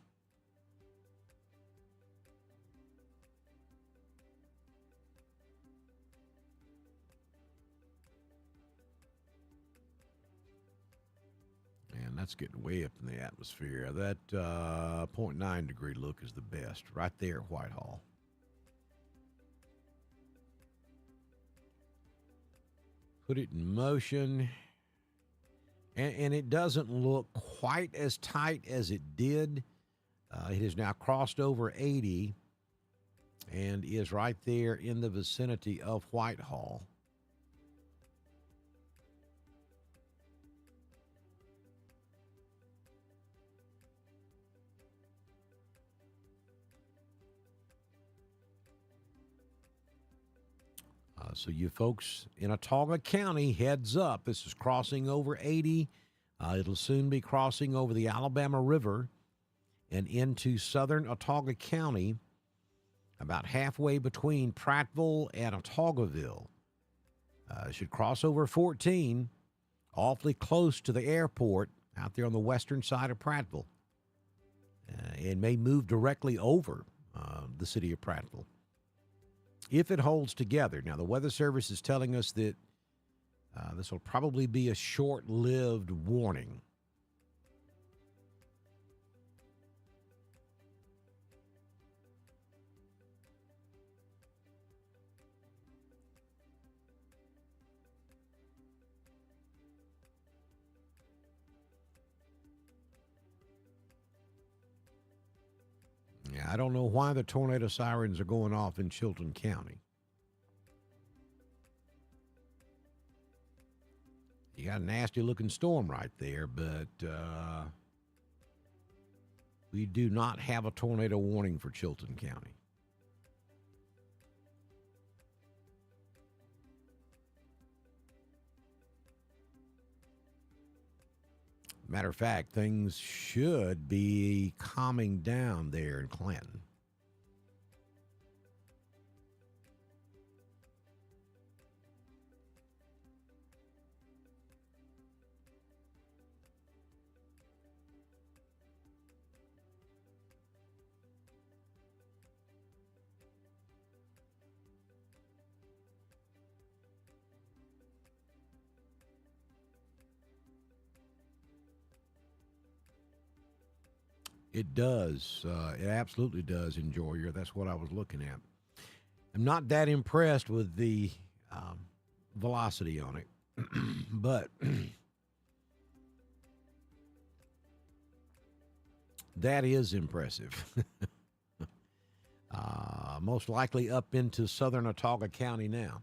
And that's getting way up in the atmosphere. That 0.9 degree look is the best right there at Whitehall. Put it in motion. And it doesn't look quite as tight as it did. It has now crossed over 80 and is right there in the vicinity of Whitehall. So you folks in Autauga County, heads up. This is crossing over 80. It'll soon be crossing over the Alabama River and into southern Autauga County, about halfway between Prattville and Otaugaville. Should cross over 14, awfully close to the airport out there on the western side of Prattville, and may move directly over the city of Prattville, if it holds together. Now, the Weather Service is telling us that this will probably be a short-lived warning. Yeah, I don't know why the tornado sirens are going off in Chilton County. You got a nasty-looking storm right there, but we do not have a tornado warning for Chilton County. Matter of fact, things should be calming down there in Clanton. It does. It absolutely does, Enjoyer. That's what I was looking at. I'm not that impressed with the um, velocity on it, but that is impressive. Most likely up into southern Autauga County now.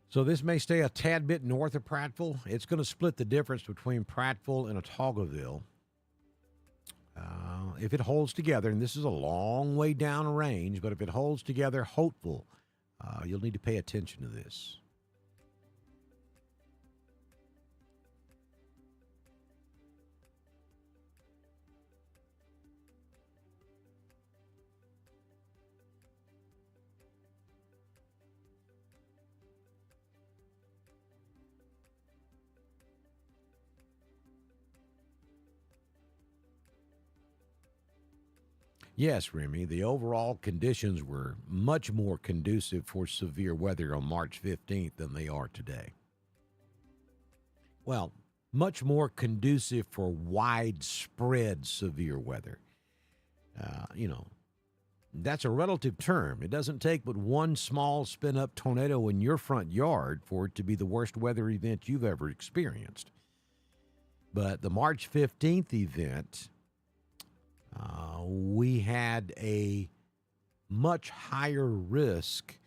So this may stay a tad bit north of Prattville. It's going to split the difference between Prattville and Otaugaville. If it holds together, and this is a long way down range, but if it holds together, hopeful, you'll need to pay attention to this. Yes, Remy, the overall conditions were much more conducive for severe weather on March 15th than they are today. Well, much more conducive for widespread severe weather. You know, that's a relative term. It doesn't take but one small spin up tornado in your front yard for it to be the worst weather event you've ever experienced. But the March 15th event, we had a much higher risk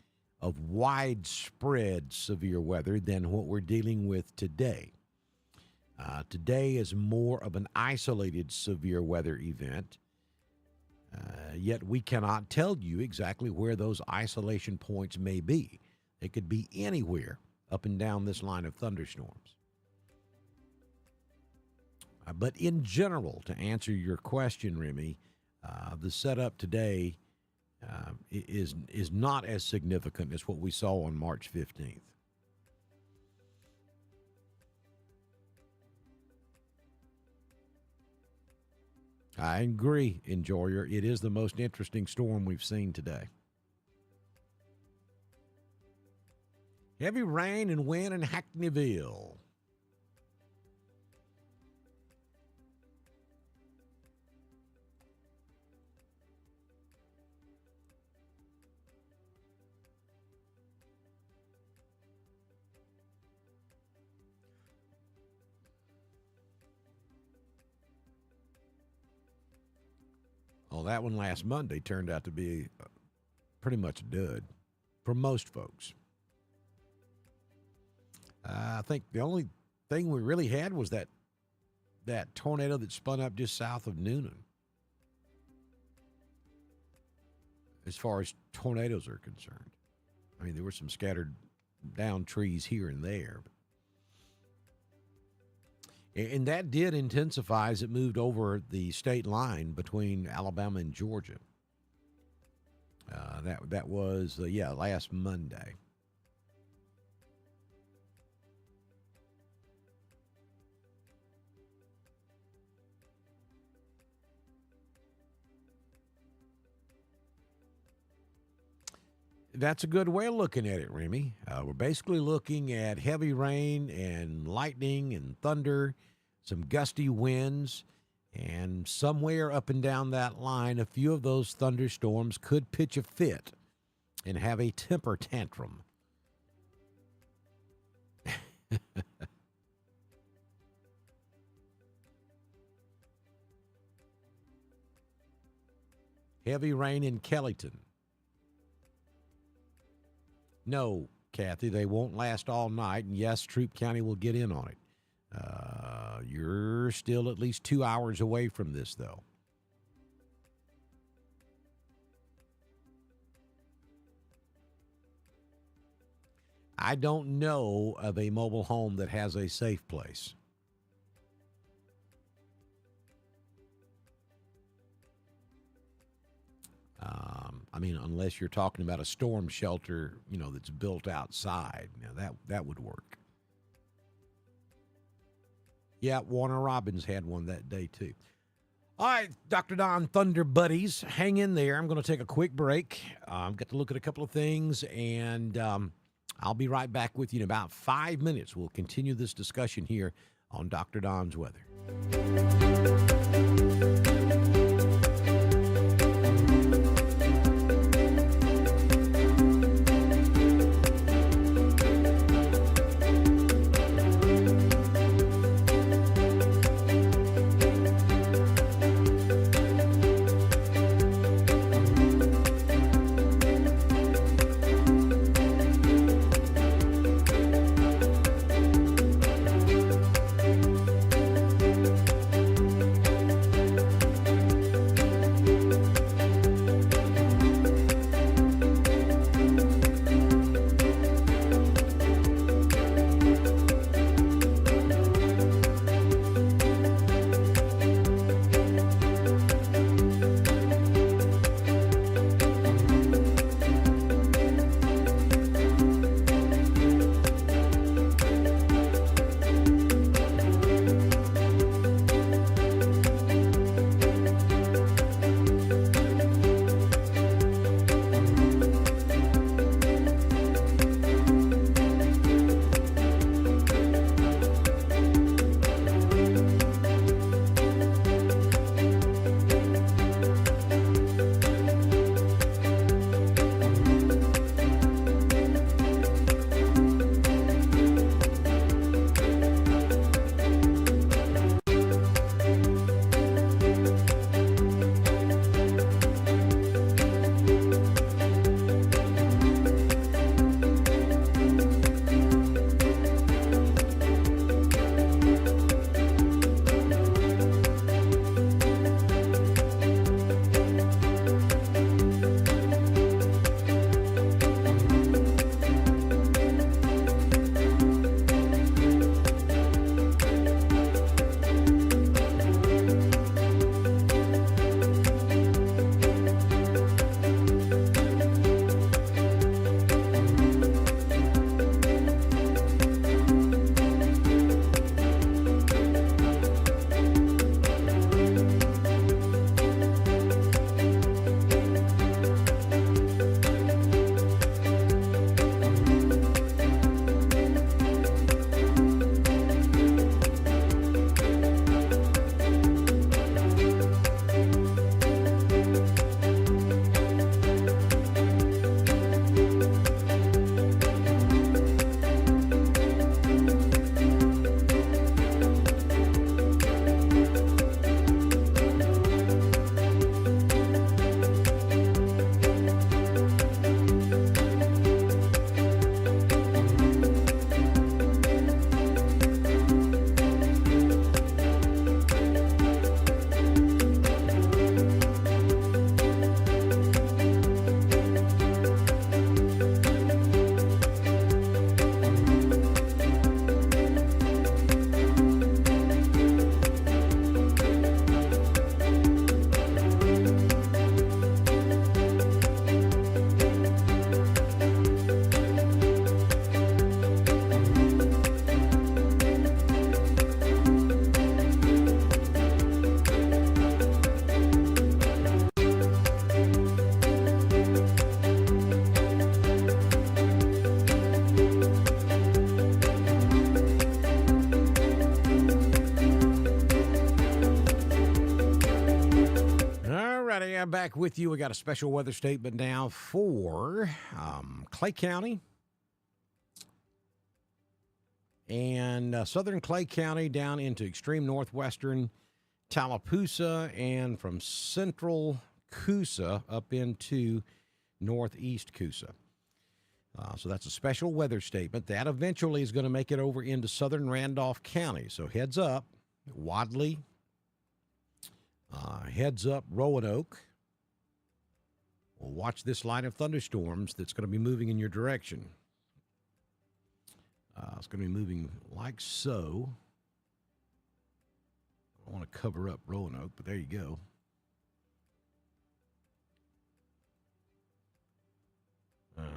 of widespread severe weather than what we're dealing with today. Today is more of an isolated severe weather event, yet we cannot tell you exactly where those isolation points may be. They could be anywhere up and down this line of thunderstorms. But in general, to answer your question, Remy, the setup today is not as significant as what we saw on March 15th. I agree, Enjoyer. It is the most interesting storm we've seen today. Heavy rain and wind in Hackneyville. Well, that one last Monday turned out to be pretty much a dud for most folks. I think the only thing we really had was that tornado that spun up just south of Noonan, as far as tornadoes are concerned. I mean, there were some scattered down trees here and there. And that did intensify as it moved over the state line between Alabama and Georgia. That was, last Monday. That's a good way of looking at it, Remy. We're basically looking at heavy rain and lightning and thunder, some gusty winds, and somewhere up and down that line, a few of those thunderstorms could pitch a fit and have a temper tantrum. Heavy rain in Kellyton. No, Kathy, they won't last all night. And yes, Troup County will get in on it. You're still at least 2 hours away from this, though. I don't know of a mobile home that has a safe place. I mean, unless you're talking about a storm shelter, that's built outside. Now that would work. Yeah, Warner Robins had one that day, too. All right, Dr. Don Thunder Buddies, hang in there. I'm going to take a quick break. Get to look at a couple of things, and I'll be right back with you in about 5 minutes. We'll continue this discussion here on Dr. Don's Weather. I'm back with you. We got a special weather statement now for Clay County and southern Clay County down into extreme northwestern Tallapoosa, and from central Coosa up into northeast Coosa. So that's a special weather statement. That eventually is going to make it over into southern Randolph County. So heads up, Wadley, heads up, Roanoke. Well, watch this line of thunderstorms that's going to be moving in your direction. It's going to be moving like so. I don't want to cover up Roanoke, but there you go.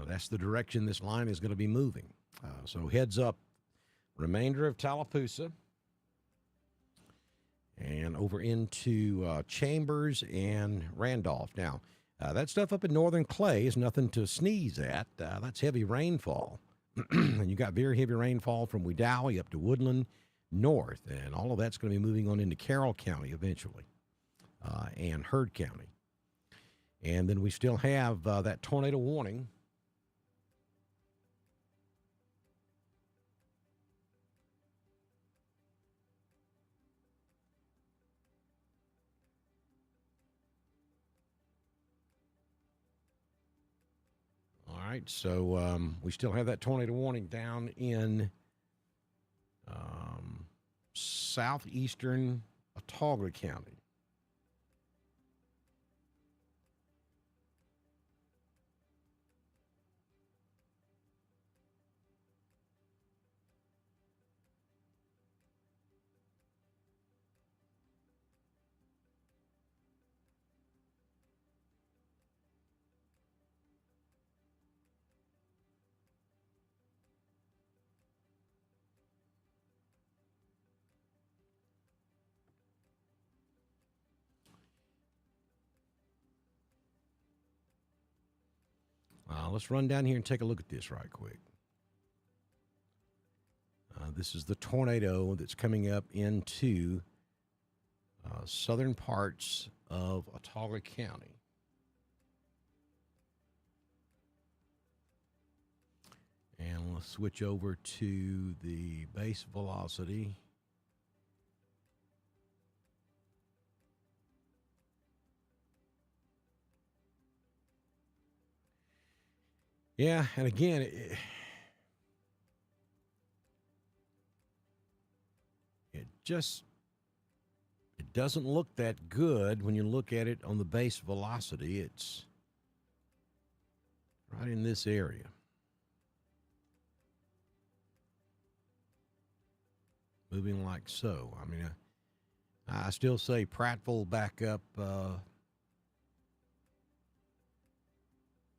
That's the direction this line is going to be moving. So heads up, remainder of Tallapoosa, and over into Chambers and Randolph. Now, that stuff up in northern Clay is nothing to sneeze at. That's heavy rainfall. And you got very heavy rainfall from Wedowee up to Woodland north, and all of that's going to be moving on into Carroll County eventually, and Heard County. And then we still have that tornado warning. All right, so we still have that tornado warning down in southeastern Autauga County. Let's run down here and take a look at this right quick. This is the tornado that's coming up into southern parts of Autauga County. And let's switch over to the base velocity. Yeah, and again, it doesn't look that good when you look at it on the base velocity. It's right in this area. Moving like so. I mean, I still say Prattville back up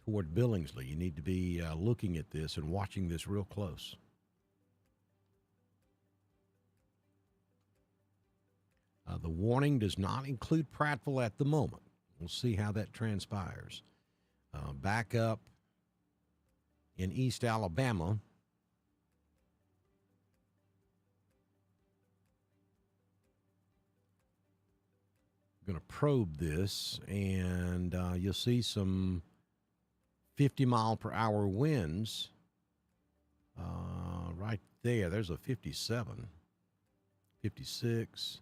toward Billingsley. You need to be looking at this and watching this real close. The warning does not include Prattville at the moment. We'll see how that transpires. Back up in East Alabama. Going to probe this, and you'll see some 50-mile-per-hour winds right there. There's a 57, 56.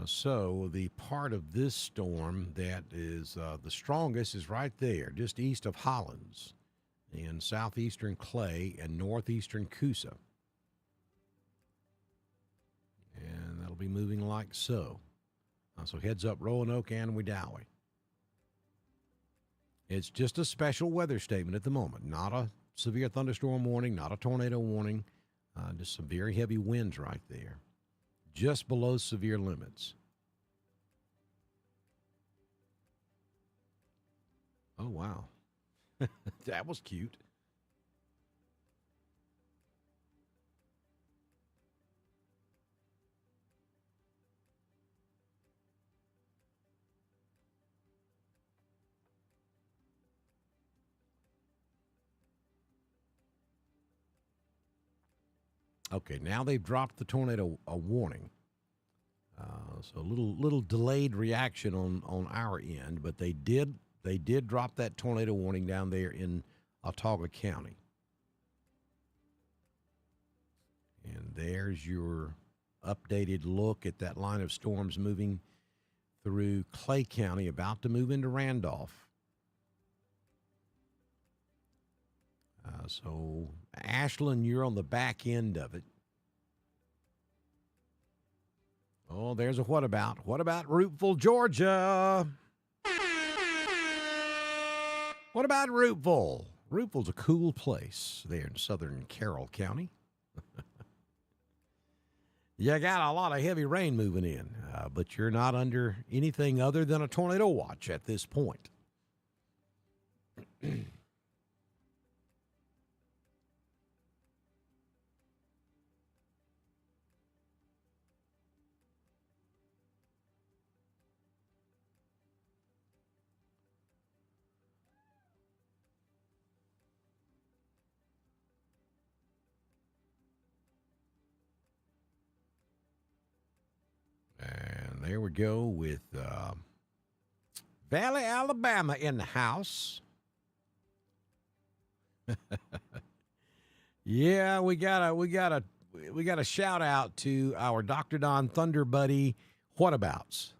So the part of this storm that is the strongest is right there, just east of Hollins, in southeastern Clay and northeastern Coosa. And that'll be moving like so. So heads up Roanoke and Wedowee. It's just a special weather statement at the moment, not a severe thunderstorm warning, not a tornado warning, just some very heavy winds right there, just below severe limits. Oh, wow. That was cute. Okay, now they've dropped the tornado warning. So a little delayed reaction on our end, but they did drop that tornado warning down there in Autauga County. And there's your updated look at that line of storms moving through Clay County, about to move into Randolph. So Ashland, you're on the back end of it. Oh, there's a what about. What about Roopville, Georgia? What about Roopville? Roopville's a cool place there in southern Carroll County. You got a lot of heavy rain moving in, but you're not under anything other than a tornado watch at this point. And there we go with Valley, Alabama in the house. Yeah, we got a shout out to our Dr. Don Thunder buddy whatabouts.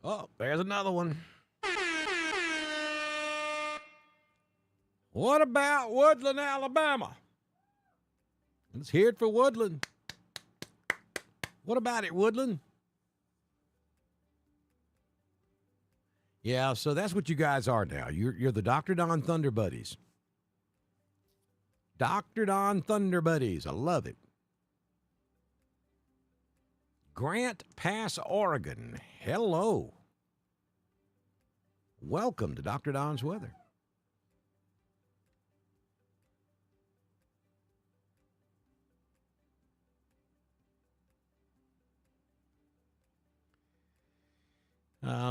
Oh, there's another one. What about Woodland, Alabama? Let's hear it for Woodland. What about it, Woodland? Yeah, so that's what you guys are now. You're the Dr. Don Thunder Buddies. Dr. Don Thunder Buddies. I love it. Grant Pass, Oregon. Hello. Welcome to Dr. Don's Weather.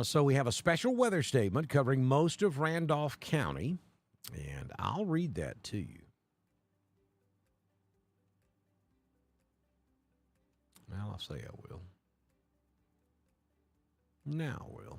So we have a special weather statement covering most of Randolph County, and I'll read that to you. Well, I'll say I will. Now I will.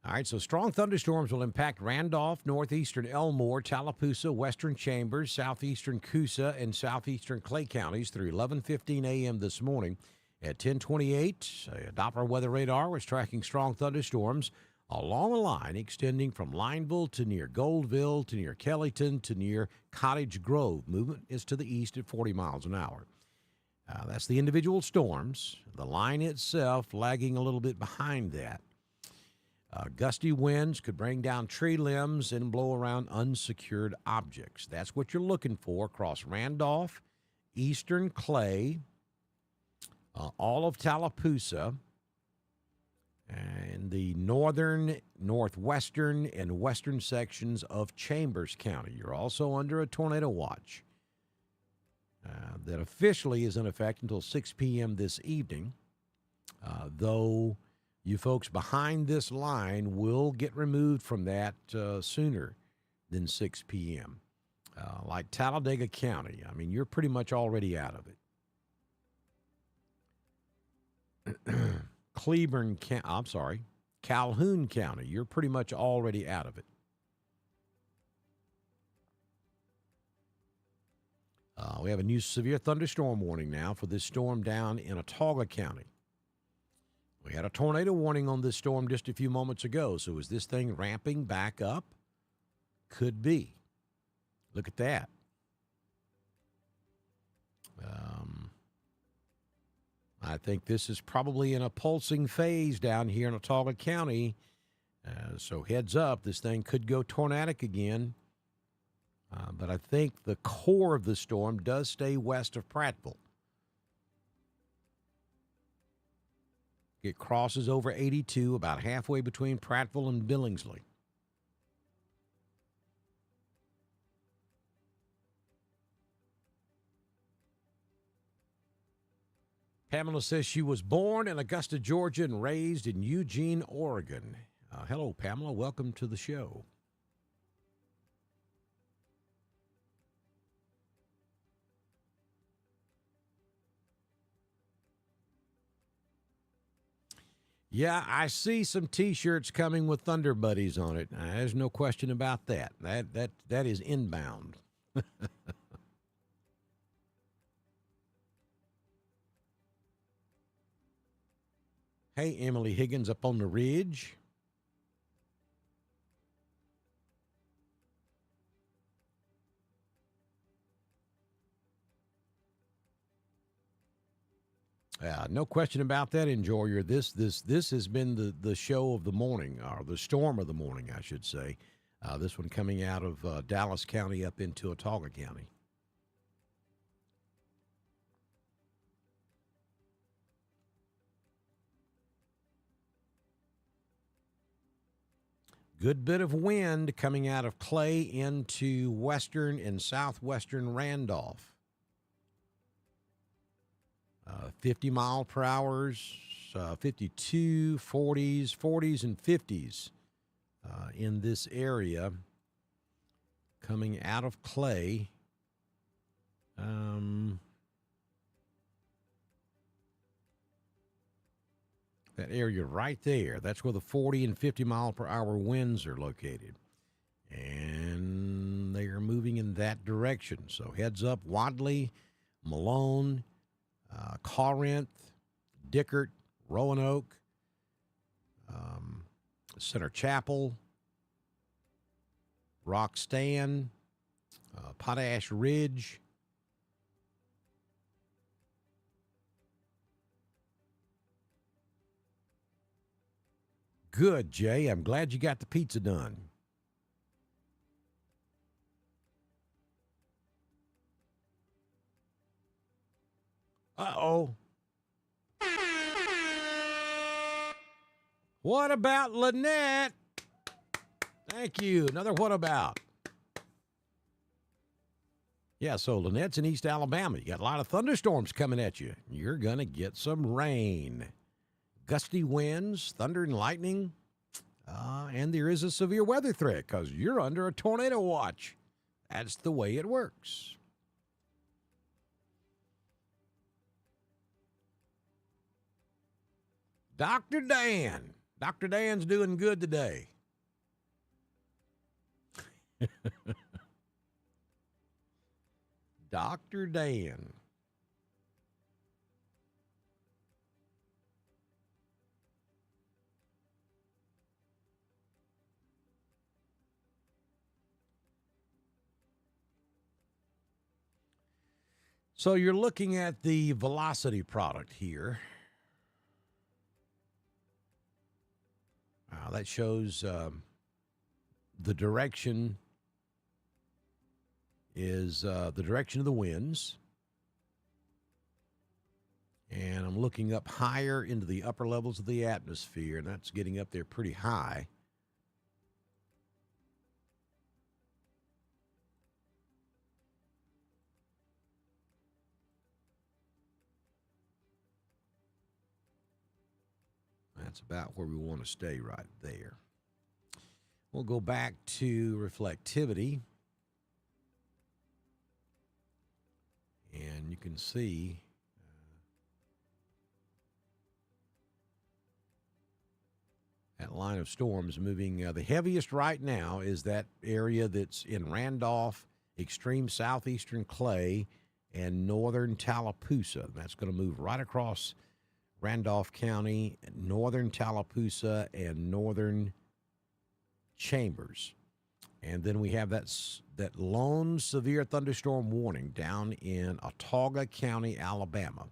All right, so strong thunderstorms will impact Randolph, northeastern Elmore, Tallapoosa, western Chambers, southeastern Coosa, and southeastern Clay counties through 11:15 a.m. this morning. At 10:28, a Doppler weather radar was tracking strong thunderstorms along a line extending from Lineville to near Goldville to near Kellyton to near Cottage Grove. Movement is to the east at 40 miles an hour. That's the individual storms. The line itself lagging a little bit behind that. Gusty winds could bring down tree limbs and blow around unsecured objects. That's what you're looking for across Randolph, eastern Clay, all of Tallapoosa, and the northern, northwestern, and western sections of Chambers County. You're also under a tornado watch that officially is in effect until 6 p.m. this evening, though you folks behind this line will get removed from that sooner than 6 p.m. Like Talladega County, I mean, you're pretty much already out of it. Calhoun County, you're pretty much already out of it. We have a new severe thunderstorm warning now for this storm down in Autauga County. We had a tornado warning on this storm just a few moments ago. So is this thing ramping back up? Could be. Look at that. I think this is probably in a pulsing phase down here in Autauga County. So heads up, this thing could go tornadic again. But I think the core of the storm does stay west of Prattville. It crosses over 82, about halfway between Prattville and Billingsley. Pamela says she was born in Augusta, Georgia, and raised in Eugene, Oregon. Hello, Pamela. Welcome to the show. Yeah, I see some T-shirts coming with Thunder Buddies on it. There's no question about that. That is inbound. Hey, Emily Higgins up on the ridge. No question about that, Enjoyer. This has been the show of the morning, or the storm of the morning, I should say. This one coming out of Dallas County up into Ottawa County. Good bit of wind coming out of Clay into western and southwestern Randolph. 50 mile per hours, 52, 40s, 40s, and 50s in this area coming out of Clay. That area right there, that's where the 40 and 50 mile per hour winds are located. And they are moving in that direction. So heads up, Wadley, Malone, Corinth, Dickert, Roanoke, Center Chapel, Roxton, Potash Ridge. Good, Jay. I'm glad you got the pizza done. Uh-oh. What about Lynette? Thank you. Another what about? Yeah, so Lynette's in East Alabama. You got a lot of thunderstorms coming at you. You're going to get some rain. Gusty winds, thunder and lightning. And there is a severe weather threat because you're under a tornado watch. That's the way it works. Dr. Dan. Dr. Dan's doing good today. Dr. Dan. So you're looking at the velocity product here. That shows the direction is the direction of the winds. And I'm looking up higher into the upper levels of the atmosphere, and that's getting up there pretty high. That's about where we want to stay right there. We'll go back to reflectivity. And you can see that line of storms moving. The heaviest right now is that area that's in Randolph, extreme southeastern Clay, and northern Tallapoosa. That's going to move right across Randolph County, northern Tallapoosa, and northern Chambers. And then we have that lone severe thunderstorm warning down in Autauga County, Alabama.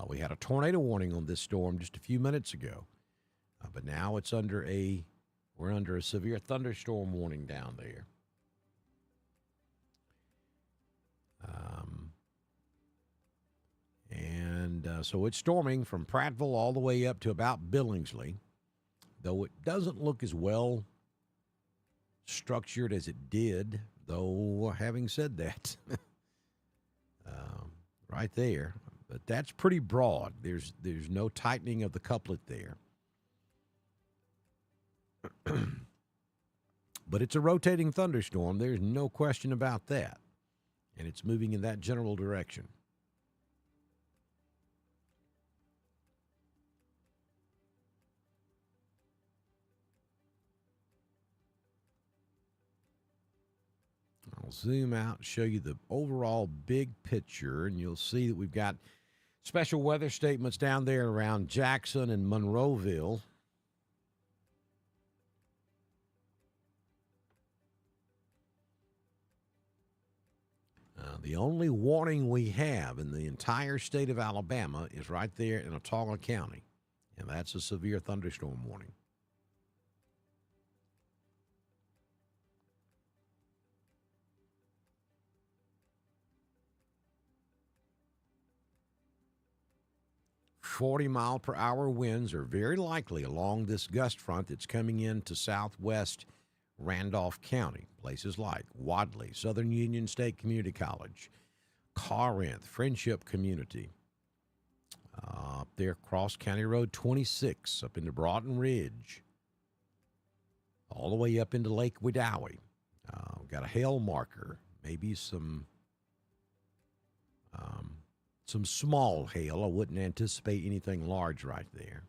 We had a tornado warning on this storm just a few minutes ago. But now we're under a severe thunderstorm warning down there. So it's storming from Prattville all the way up to about Billingsley, though it doesn't look as well structured as it did, though having said that, right there. But that's pretty broad. There's no tightening of the couplet there. But it's a rotating thunderstorm. There's no question about that. And it's moving in that general direction. I'll zoom out and show you the overall big picture, and you'll see that we've got Special weather statements down there around Jackson and Monroeville. The only warning we have in the entire state of Alabama is right there in Autauga County, and that's a severe thunderstorm warning. "40-mile-per-hour winds are very likely along this gust front that's coming into southwest Randolph County. Places like Wadley, Southern Union State Community College, Corinth, Friendship Community, up there across County Road 26, up into Broughton Ridge, all the way up into Lake Wedowee. We've got a hail marker, maybe some small hail. I wouldn't anticipate anything large right there.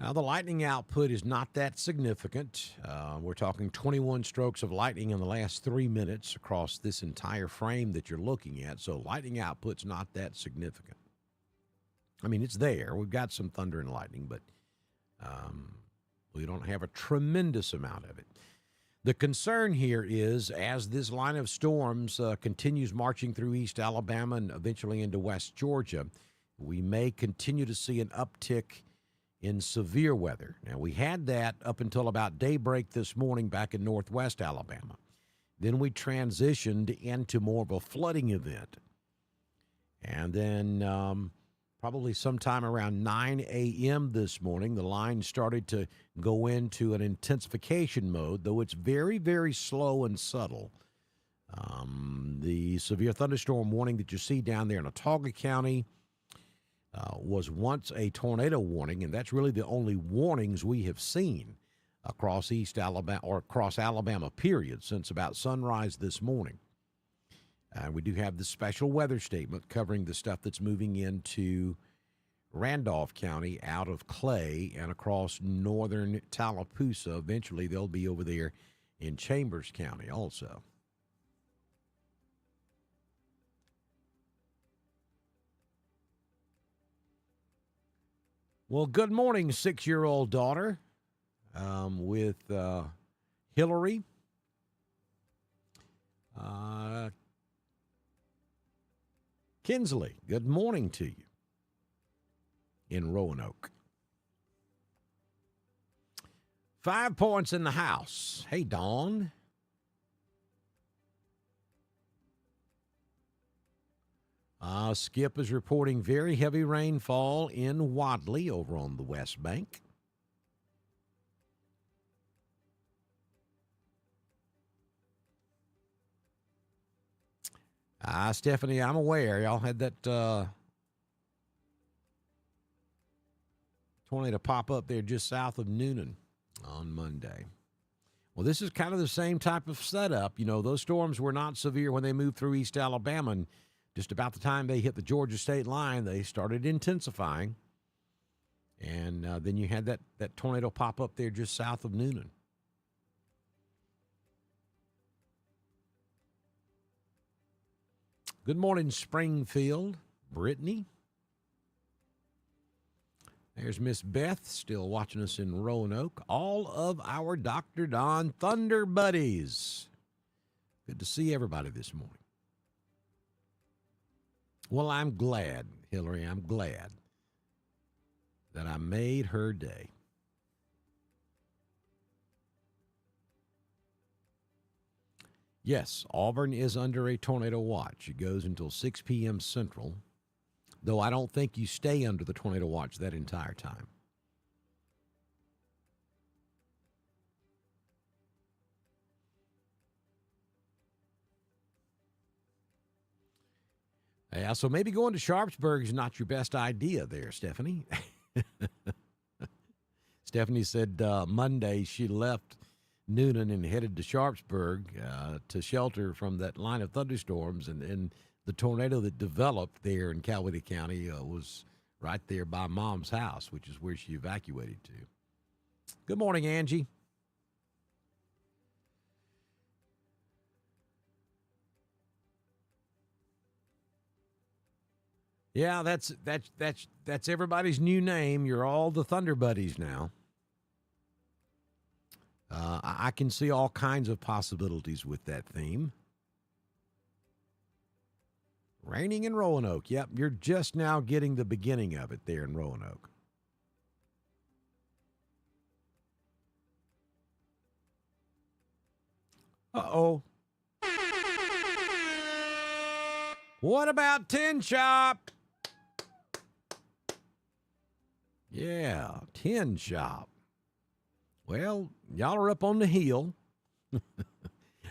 Now, the lightning output is not that significant. We're talking 21 strokes of lightning in the last 3 minutes across this entire frame that you're looking at, so lightning output's not that significant. I mean, it's there. We've got some thunder and lightning, but we don't have a tremendous amount of it. The concern here is, as this line of storms continues marching through East Alabama and eventually into West Georgia, we may continue to see an uptick in severe weather. Now, we had that up until about daybreak this morning back in northwest Alabama. Then we transitioned into more of a flooding event. And then probably sometime around 9 a.m. this morning, the line started to go into an intensification mode, though it's very, very slow and subtle. The severe thunderstorm warning that you see down there in Autauga County was once a tornado warning, and that's really the only warnings we have seen across East Alabama, or across Alabama, period, since about sunrise this morning. We do have the special weather statement covering the stuff that's moving into Randolph County out of Clay and across northern Tallapoosa. Eventually, they'll be over there in Chambers County also. Well, good morning, 6-year-old daughter with Hillary. Kinsley, good morning to you in Roanoke. 5 points in the house. Hey, Dawn. Skip is reporting very heavy rainfall in Wadley over on the West Bank. Stephanie, I'm aware. Y'all had that tornado pop up there just south of Noonan on Monday. Well, this is kind of the same type of setup. You know, those storms were not severe when they moved through East Alabama, and just about the time they hit the Georgia state line, they started intensifying. And then you had that tornado pop up there just south of Noonan. Good morning, Springfield. Brittany. There's Miss Beth, still watching us in Roanoke. All of our Dr. Don Thunder buddies. Good to see everybody this morning. Well, I'm glad, Hillary, I'm glad that I made her day. Yes, Auburn is under a tornado watch. It goes until 6 p.m. Central, though I don't think you stay under the tornado watch that entire time. Yeah, so maybe going to Sharpsburg is not your best idea there, Stephanie. Stephanie said Monday she left Noonan and headed to Sharpsburg to shelter from that line of thunderstorms, and the tornado that developed there in Coweta County was right there by Mom's house, which is where she evacuated to. Good morning, Angie. Yeah, that's everybody's new name. You're all the Thunder Buddies now. I can see all kinds of possibilities with that theme. Raining in Roanoke. Yep, you're just now getting the beginning of it there in Roanoke. Uh-oh. What about Tin Shop? Yeah, Tin Shop. Well, y'all are up on the hill.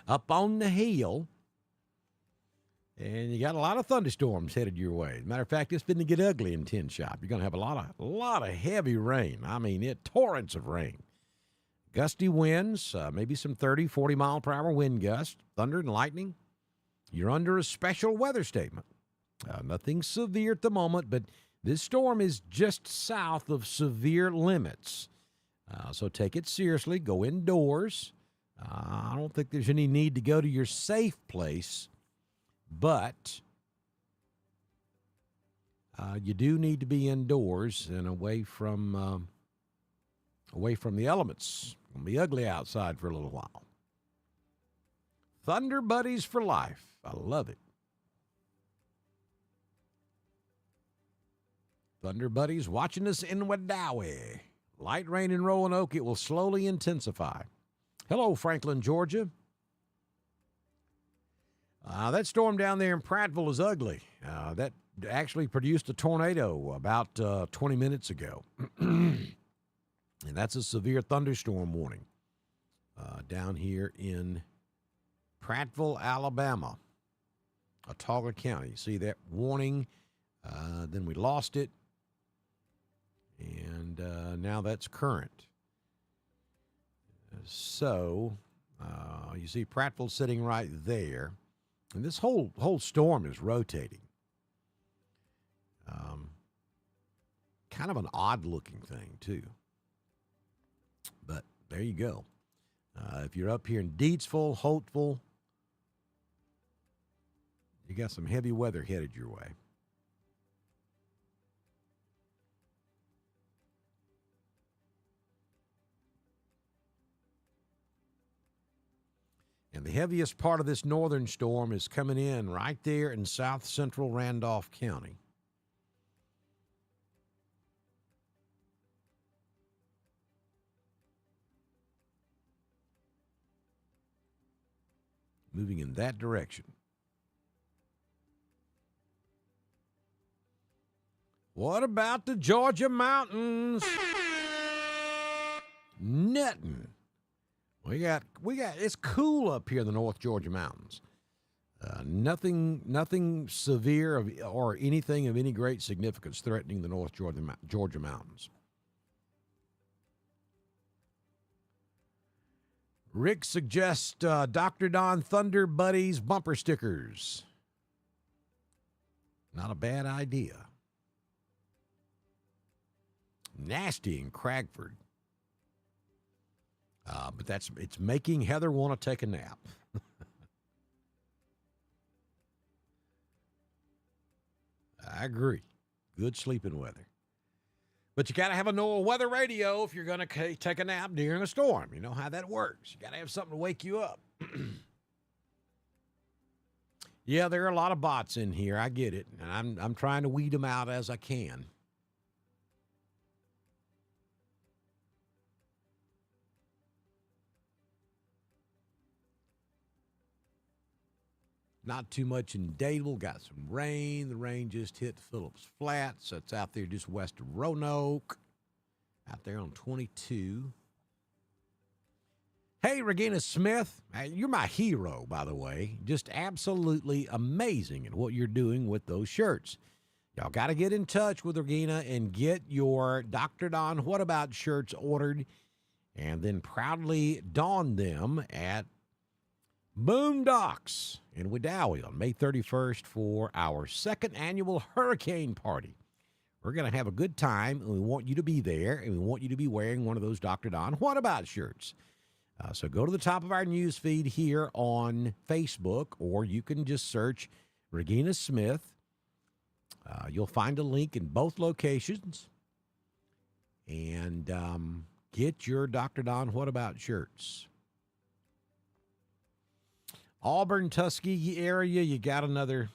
Up on the hill. And you got a lot of thunderstorms headed your way. As a matter of fact, it's going to get ugly in Tin Shop. You're going to have a lot of heavy rain. I mean, torrents of rain. Gusty winds, maybe some 30, 40 mile per hour wind gusts, thunder and lightning. You're under a special weather statement. Nothing severe at the moment, but this storm is just south of severe limits. So take it seriously. Go indoors. I don't think there's any need to go to your safe place, but you do need to be indoors and away from the elements. It'll be ugly outside for a little while. Thunder Buddies for life. I love it. Thunder Buddies watching us in Wadowee. Light rain in Roanoke. It will slowly intensify. Hello, Franklin, Georgia. That storm down there in Prattville is ugly. That actually produced a tornado about 20 minutes ago. And that's a severe thunderstorm warning down here in Prattville, Alabama, Autauga County. You see that warning? Then we lost it, and now that's current. So you see Prattville sitting right there, and this whole storm is rotating. Kind of an odd-looking thing, too. But there you go. If you're up here in Deatsville, Holtville, you got some heavy weather headed your way. And the heaviest part of this northern storm is coming in right there in south central Randolph County. Moving in that direction. What about the Georgia mountains? Nothing. We got. It's cool up here in the North Georgia mountains. Nothing severe or anything of any great significance threatening the North Georgia mountains. Rick suggests Dr. Don Thunder Buddies bumper stickers. Not a bad idea. Nasty in Cragford. But it's making Heather want to take a nap. I agree. Good sleeping weather. But you got to have a NOAA weather radio if you're going to take a nap during a storm. You know how that works. You got to have something to wake you up. Yeah, there are a lot of bots in here. I get it. And I'm trying to weed them out as I can. Not too much in Dadeville. Got some rain. The rain just hit Phillips Flats. That's out there just west of Roanoke. Out there on 22. Hey, Regina Smith. You're my hero, by the way. Just absolutely amazing at what you're doing with those shirts. Y'all got to get in touch with Regina and get your Dr. Don What About shirts ordered and then proudly don them at Boondocks in Wadowee on May 31st for our second annual hurricane party. We're going to have a good time, and we want you to be there, and we want you to be wearing one of those Dr. Don What About shirts. So go to the top of our news feed here on Facebook, or you can just search Regina Smith. You'll find a link in both locations. And get your Dr. Don What About shirts. Auburn, Tuskegee area, you got another,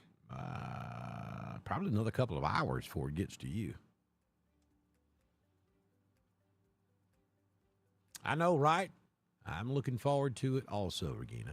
probably another couple of hours before it gets to you. I know, right? I'm looking forward to it also, Regina.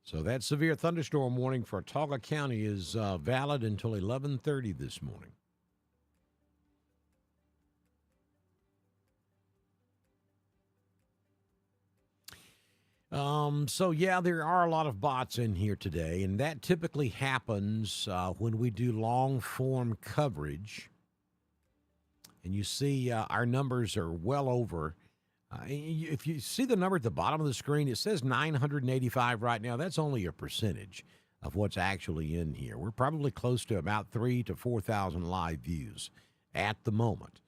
So that severe thunderstorm warning for Autauga County is valid until 11:30 this morning. So yeah, there are a lot of bots in here today, and that typically happens when we do long form coverage. And you see our numbers are well over. If you see the number at the bottom of the screen, it says 985 right now. That's only a percentage of what's actually in here. We're probably close to about 3,000 to 4,000 live views at the moment.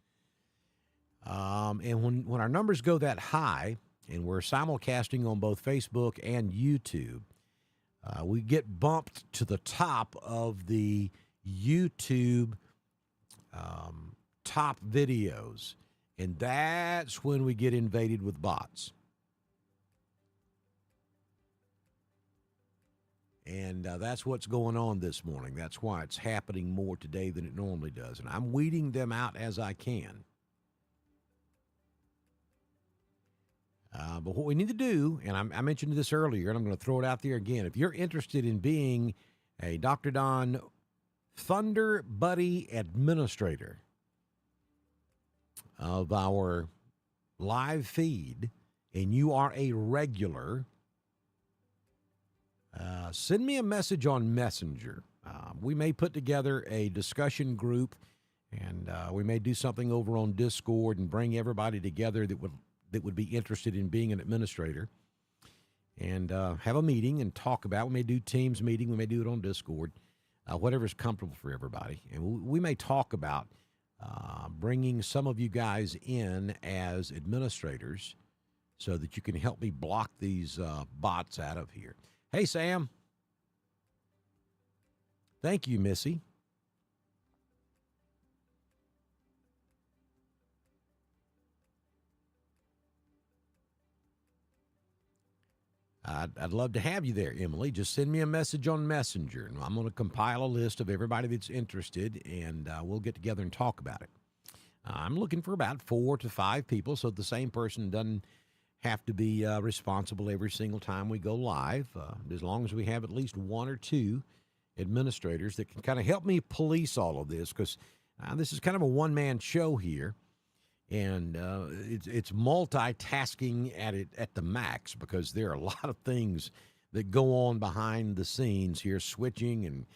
And when our numbers go that high, and we're simulcasting on both Facebook and YouTube, we get bumped to the top of the YouTube top videos. And that's when we get invaded with bots. And that's what's going on this morning. That's why it's happening more today than it normally does. And I'm weeding them out as I can. But what we need to do, and I mentioned this earlier, and I'm going to throw it out there again. If you're interested in being a Dr. Don Thunder Buddy Administrator of our live feed, and you are a regular, send me a message on Messenger. We may put together a discussion group, and we may do something over on Discord and bring everybody together that would be interested in being an administrator, and have a meeting and talk about it. We may do Teams meeting. We may do it on Discord, whatever's comfortable for everybody. And we may talk about bringing some of you guys in as administrators so that you can help me block these bots out of here. Hey, Sam. Thank you, Missy. I'd love to have you there, Emily. Just send me a message on Messenger, and I'm going to compile a list of everybody that's interested, and we'll get together and talk about it. I'm looking for about 4 to 5 people, so the same person doesn't have to be responsible every single time we go live, as long as we have at least 1 or 2 administrators that can kind of help me police all of this, because this is kind of a one-man show here. And it's multitasking at the max, because there are a lot of things that go on behind the scenes here, switching and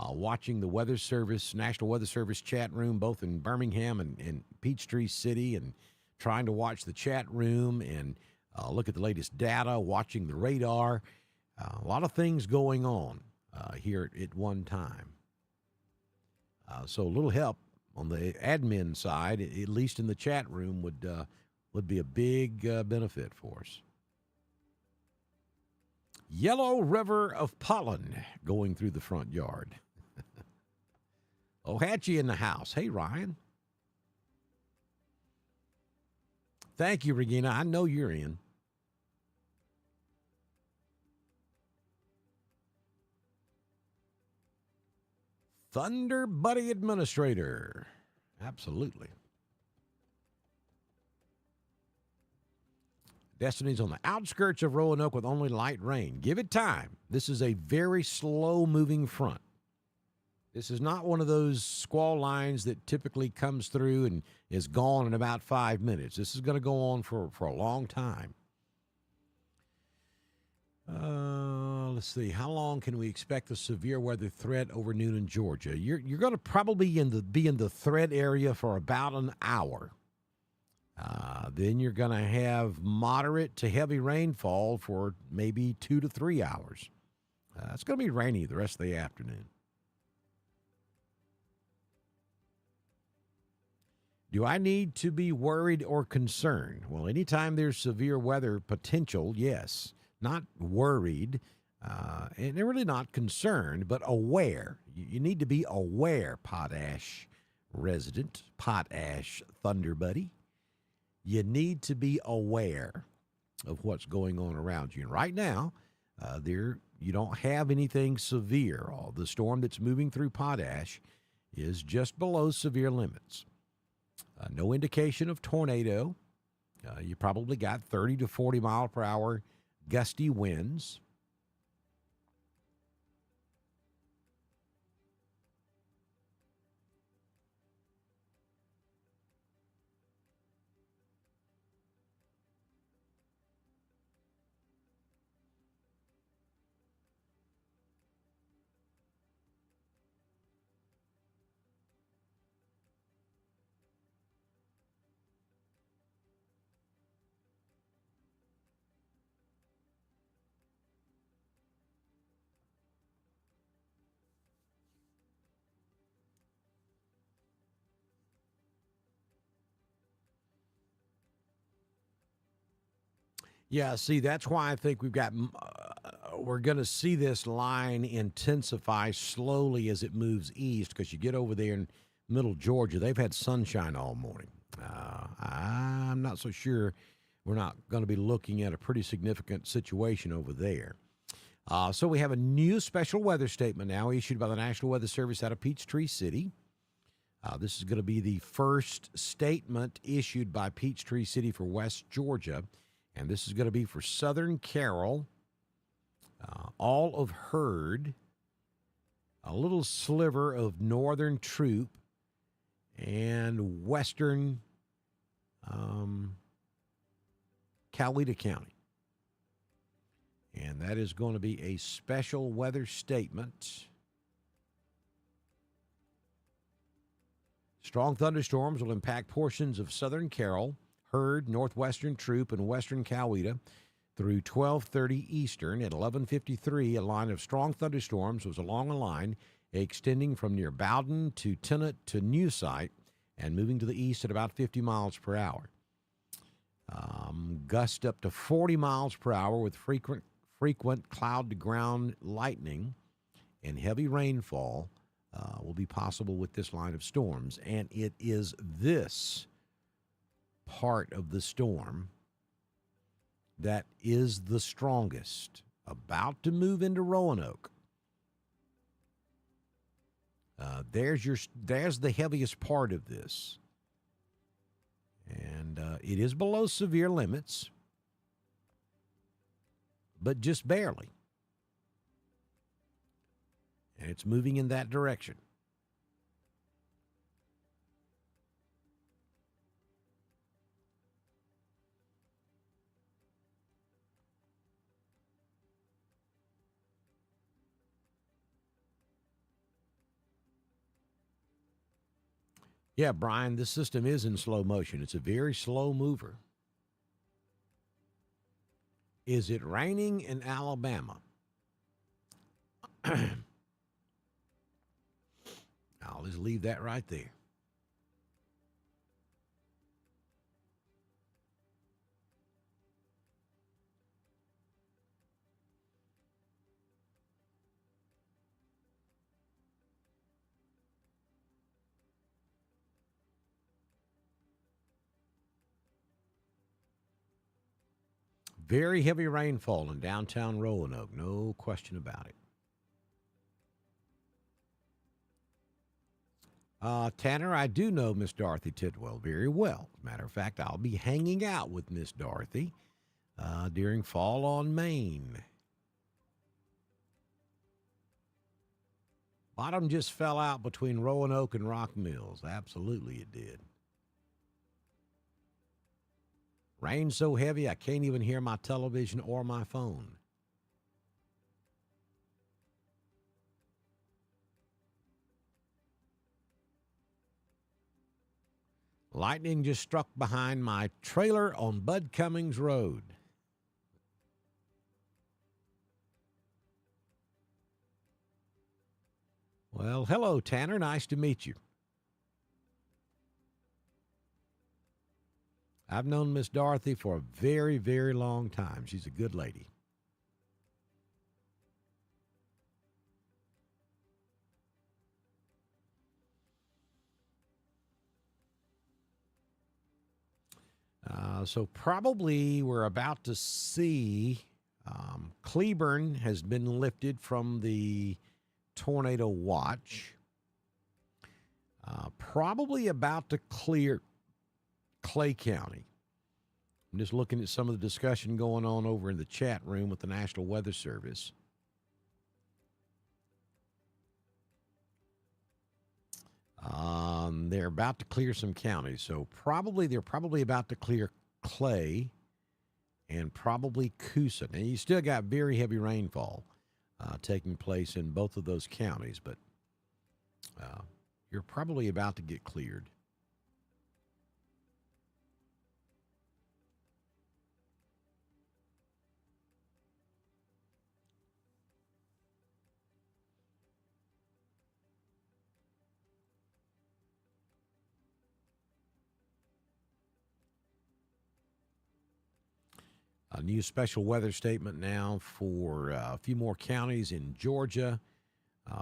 watching the Weather Service, National Weather Service chat room, both in Birmingham and Peachtree City, and trying to watch the chat room and look at the latest data, watching the radar. A lot of things going on here at one time. So a little help on the admin side, at least in the chat room, would be a big benefit for us. Yellow river of pollen going through the front yard. Ohatchee in the house. Hey, Ryan. Thank you, Regina. I know you're in. Thunder Buddy Administrator. Absolutely. Destiny's on the outskirts of Roanoke with only light rain. Give it time. This is a very slow-moving front. This is not one of those squall lines that typically comes through and is gone in about 5 minutes. This is going to go on for a long time. Let's see. How long can we expect the severe weather threat over noon in Georgia? You're going to probably be in the threat area for about an hour. Then you're going to have moderate to heavy rainfall for maybe 2 to 3 hours. It's going to be rainy the rest of the afternoon. Do I need to be worried or concerned? Well, anytime there's severe weather potential, yes. Not worried, and they're really not concerned, but aware. You need to be aware, Potash resident, Potash Thunder Buddy. You need to be aware of what's going on around you. And right now, you don't have anything severe. The storm that's moving through Potash is just below severe limits. No indication of tornado. You probably got 30 to 40 mile per hour gusty winds. Yeah, see, that's why I think we're going to see this line intensify slowly as it moves east because you get over there in middle Georgia. They've had sunshine all morning. I'm not so sure we're not going to be looking at a pretty significant situation over there. So we have a new special weather statement now issued by the National Weather Service out of Peachtree City. This is going to be the first statement issued by Peachtree City for West Georgia. And this is going to be for Southern Carroll, all of Hurd, a little sliver of Northern Troop, and Western Coweta County. And that is going to be a special weather statement. Strong thunderstorms will impact portions of Southern Carroll, Hurd, Northwestern Troop, and Western Coweta through 12:30 Eastern. At 11:53, a line of strong thunderstorms was along a line extending from near Bowden to Tennant to New Site and moving to the east at about 50 miles per hour. Gust up to 40 miles per hour with frequent cloud-to-ground lightning and heavy rainfall will be possible with this line of storms. And it is this part of the storm that is the strongest, about to move into Roanoke. There's the heaviest part of this, and it is below severe limits, but just barely, and it's moving in that direction. Yeah, Brian, this system is in slow motion. It's a very slow mover. Is it raining in Alabama? I'll just leave that right there. Very heavy rainfall in downtown Roanoke, no question about it. Tanner, I do know Miss Dorothy Tidwell very well. As a matter of fact, I'll be hanging out with Miss Dorothy during Fall on Main. Bottom just fell out between Roanoke and Rock Mills. Absolutely it did. Rain so heavy I can't even hear my television or my phone. Lightning just struck behind my trailer on Bud Cummings Road. Well, hello, Tanner. Nice to meet you. I've known Miss Dorothy for a very, very long time. She's a good lady. So probably we're about to see Cleburne has been lifted from the tornado watch. Probably about to clear Clay County. I'm just looking at some of the discussion going on over in the chat room with the National Weather Service. They're about to clear some counties, so they're probably about to clear Clay and probably Coosa. Now you still got very heavy rainfall taking place in both of those counties, but you're probably about to get cleared. A new special weather statement now for a few more counties in Georgia.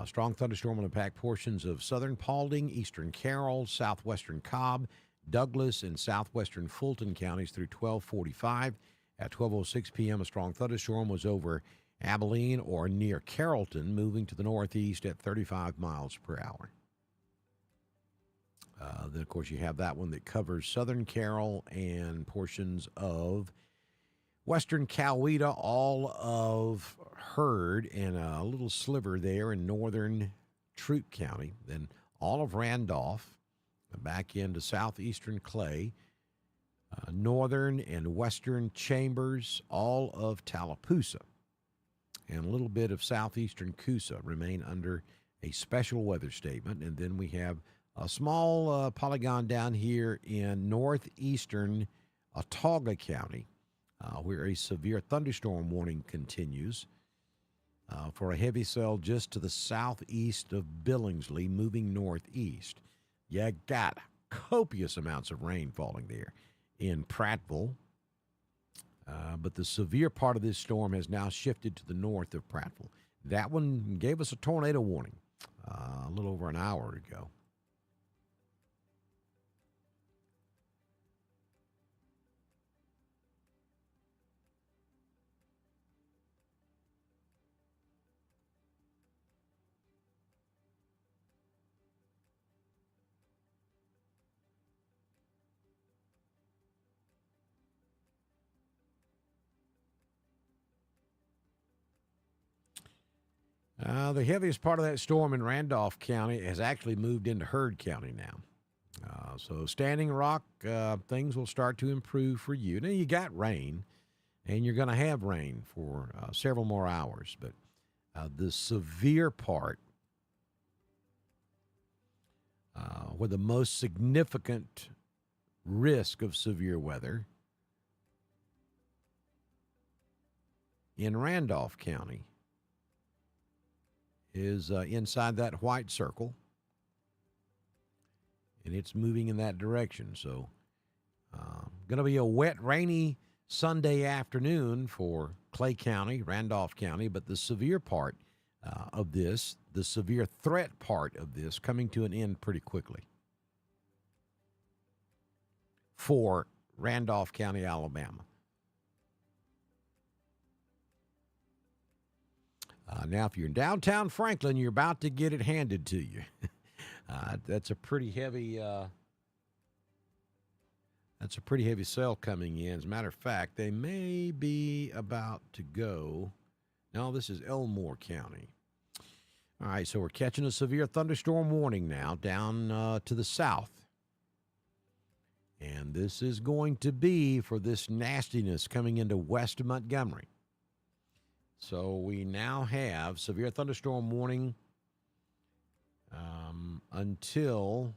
Strong thunderstorm will impact portions of southern Paulding, eastern Carroll, southwestern Cobb, Douglas, and southwestern Fulton counties through 12:45. At 12:06 p.m., a strong thunderstorm was over Abilene or near Carrollton, moving to the northeast at 35 miles per hour. Then, of course, you have that one that covers southern Carroll and portions of western Coweta, all of Hurd, and a little sliver there in northern Troup County. Then all of Randolph, back into southeastern Clay, northern and western Chambers, all of Tallapoosa, and a little bit of southeastern Coosa remain under a special weather statement. And then we have a small polygon down here in northeastern Autauga County, where a severe thunderstorm warning continues for a heavy cell just to the southeast of Billingsley, moving northeast. You got copious amounts of rain falling there in Prattville, but the severe part of this storm has now shifted to the north of Prattville. That one gave us a tornado warning a little over an hour ago. The heaviest part of that storm in Randolph County has actually moved into Hurd County now. So Standing Rock, things will start to improve for you. Now you got rain, and you're going to have rain for several more hours. But the severe part, where the most significant risk of severe weather in Randolph County, is inside that white circle, and it's moving in that direction. So going to be a wet, rainy Sunday afternoon for Clay County, Randolph County, but the severe part of this, the severe threat part of this, coming to an end pretty quickly for Randolph County, Alabama. Now, if you're in downtown Franklin, you're about to get it handed to you. That's a pretty heavy. That's a pretty heavy cell coming in. As a matter of fact, they may be about to go. No, this is Elmore County. All right, so we're catching a severe thunderstorm warning now down to the south. And this is going to be for this nastiness coming into West Montgomery. So we now have severe thunderstorm warning until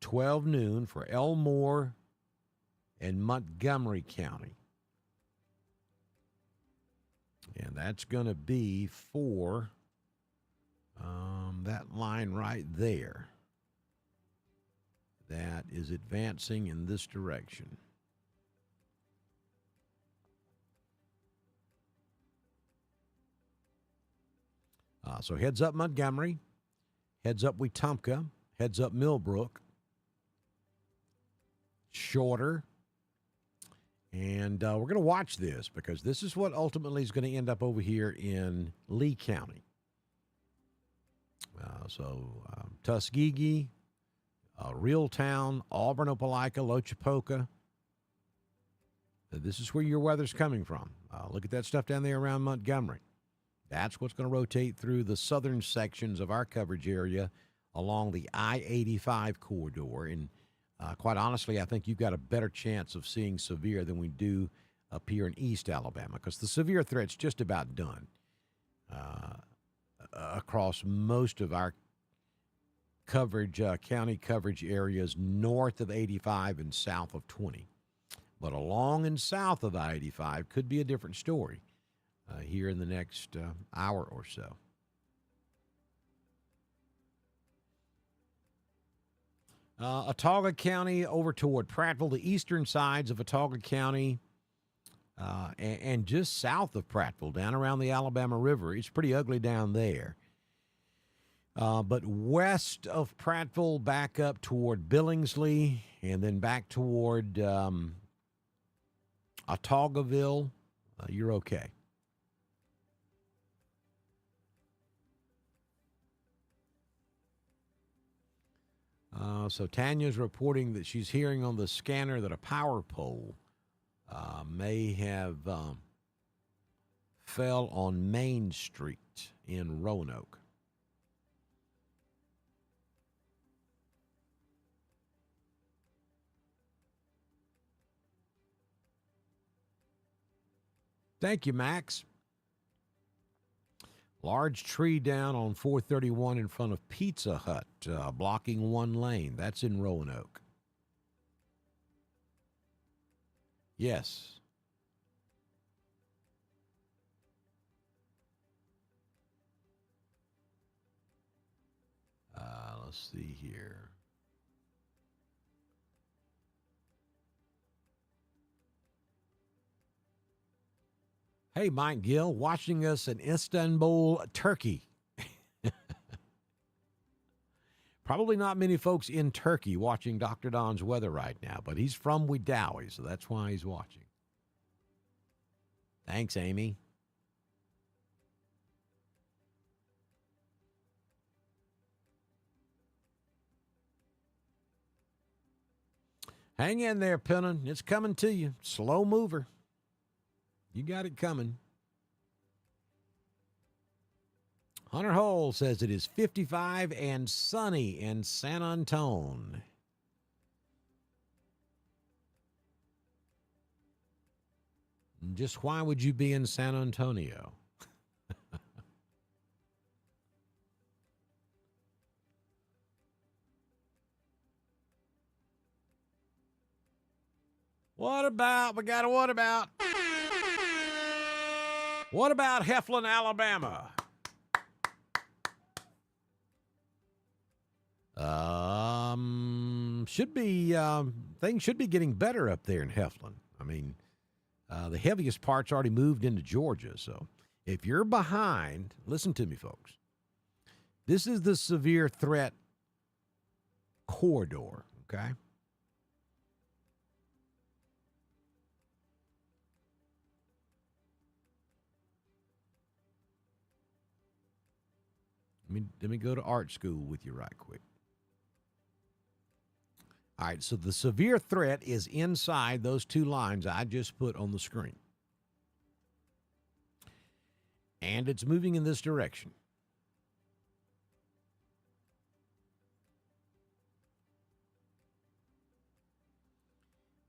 12 noon for Elmore and Montgomery County. And that's going to be for that line right there. that is advancing in this direction. So heads up Montgomery, heads up Wetumpka, heads up Millbrook, Shorter. And we're going to watch this because this is what ultimately is going to end up over here in Lee County. Tuskegee, Reeltown, Auburn, Opelika, Lochapoka. This is where your weather's coming from. Look at that stuff down there around Montgomery. That's what's going to rotate through the southern sections of our coverage area along the I-85 corridor. And quite honestly, I think you've got a better chance of seeing severe than we do up here in East Alabama because the severe threat's just about done across most of our coverage, county coverage areas north of 85 and south of 20. But along and south of I-85 could be a different story here in the next hour or so. Autauga County over toward Prattville, the eastern sides of Autauga County, and just south of Prattville, down around the Alabama River. It's pretty ugly down there. But west of Prattville, back up toward Billingsley, and then back toward Autaugaville, you're okay. So Tanya's reporting that she's hearing on the scanner that a power pole may have fell on Main Street in Roanoke. Thank you, Max. Large tree down on 431 in front of Pizza Hut, blocking one lane. That's in Roanoke. Yes. Let's see here. Hey, Mike Gill, watching us in Istanbul, Turkey. Probably not many folks in Turkey watching Dr. Don's weather right now, but he's from Wedowee, so that's why he's watching. Thanks, Amy. Hang in there, Pennon. It's coming to you. Slow mover. You got it coming. Hunter Hole says it is 55 and sunny in San Antone. Just why would you be in San Antonio? What about Heflin, Alabama? Things should be getting better up there in Heflin. I mean, the heaviest part's already moved into Georgia. So if you're behind, listen to me, folks. This is the severe threat corridor, okay? Let me go to art school with you right quick. All right, so the severe threat is inside those two lines I just put on the screen. And it's moving in this direction.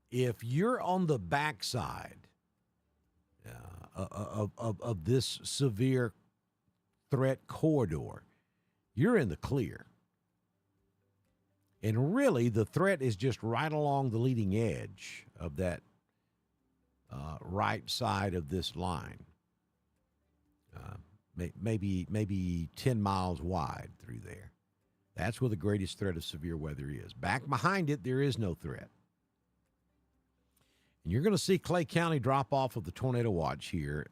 If you're on the backside of this severe threat corridor, you're in the clear. And really, the threat is just right along the leading edge of that right side of this line. Maybe 10 miles wide through there. That's where the greatest threat of severe weather is. Back behind it, there is no threat. And you're going to see Clay County drop off of the tornado watch here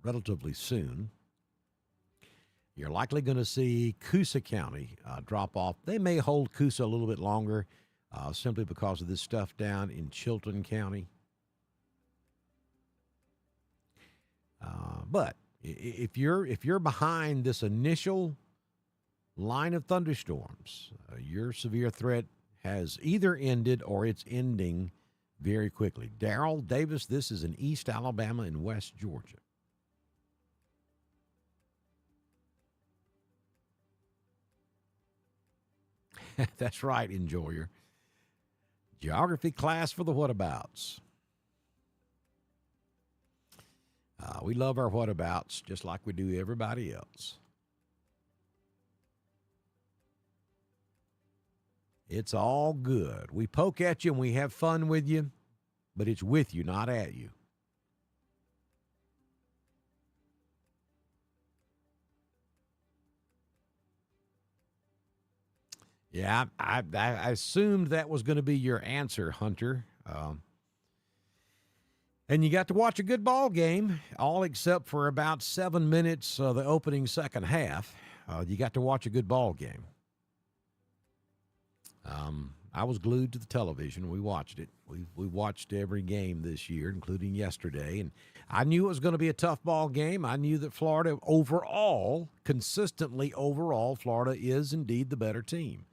relatively soon. You're likely going to see Coosa County drop off. They may hold Coosa a little bit longer simply because of this stuff down in Chilton County. But if you're behind this initial line of thunderstorms, your severe threat has either ended or it's ending very quickly. Darrell Davis, this is in East Alabama and West Georgia. That's right, enjoyer. Geography class for the whatabouts. We love our whatabouts just like we do everybody else. It's all good. We poke at you and we have fun with you, but it's with you, not at you. Yeah, I assumed that was going to be your answer, Hunter. And you got to watch a good ball game, all except for about 7 minutes of the opening second half. You got to watch a good ball game. I was glued to the television. We watched it. We watched every game this year, including yesterday. And I knew it was going to be a tough ball game. I knew that Florida overall, consistently overall, Florida is indeed the better team.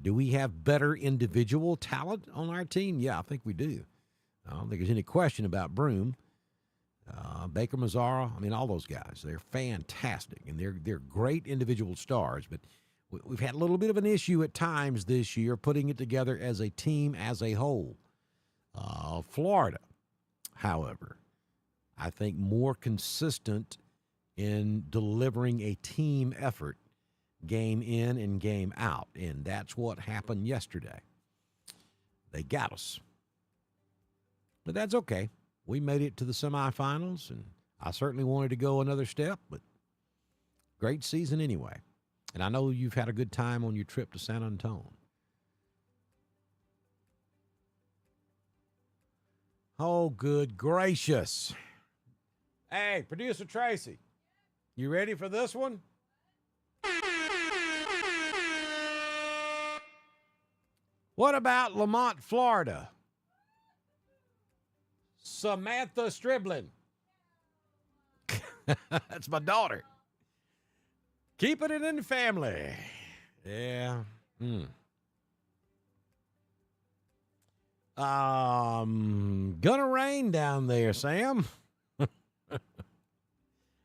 Do we have better individual talent on our team? Yeah, I think we do. I don't think there's any question about Broom, Baker Mazzara. I mean, all those guys. They're fantastic, and they're great individual stars. But we've had a little bit of an issue at times this year putting it together as a team as a whole. Florida, however, I think more consistent in delivering a team effort game in and game out, and that's what happened yesterday. They got us. But that's okay. We made it to the semifinals, and I certainly wanted to go another step, but great season anyway. And I know you've had a good time on your trip to San Antone. Oh, good gracious. Hey, Producer Tracy, you ready for this one? What about Lamont, Florida? Samantha Striblin. That's my daughter. Keeping it in the family. Yeah. Gonna rain down there, Sam.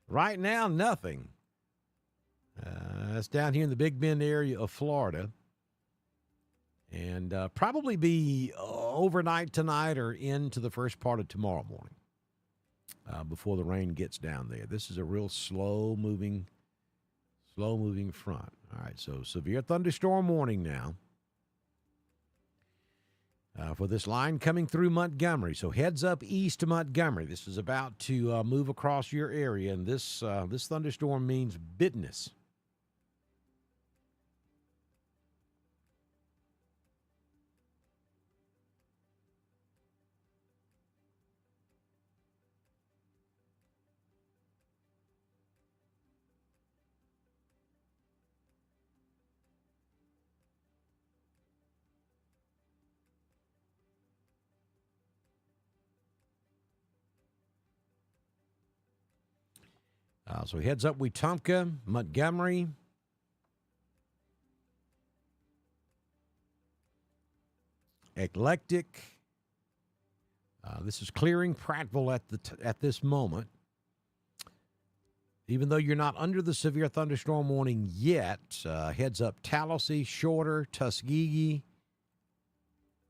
Right now, nothing. It's down here in the Big Bend area of Florida. And probably be overnight tonight or into the first part of tomorrow morning before the rain gets down there. This is a real slow-moving front. All right, so severe thunderstorm warning now for this line coming through Montgomery. So heads up east to Montgomery. This is about to move across your area, and this thunderstorm means business. So heads up Wetumpka, Montgomery. Eclectic. This is clearing Prattville at this moment. Even though you're not under the severe thunderstorm warning yet, heads up Tallahassee, Shorter, Tuskegee,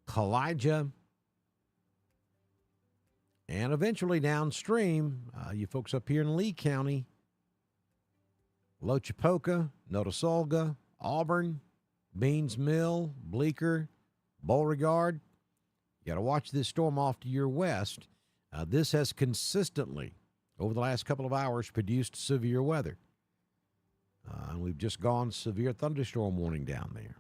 Kalijah, and eventually downstream, you folks up here in Lee County, Lochapoka, Notasulga, Auburn, Beans Mill, Bleecker, Beauregard. You got to watch this storm off to your west. This has consistently, over the last couple of hours, produced severe weather. And we've just gone severe thunderstorm warning down there.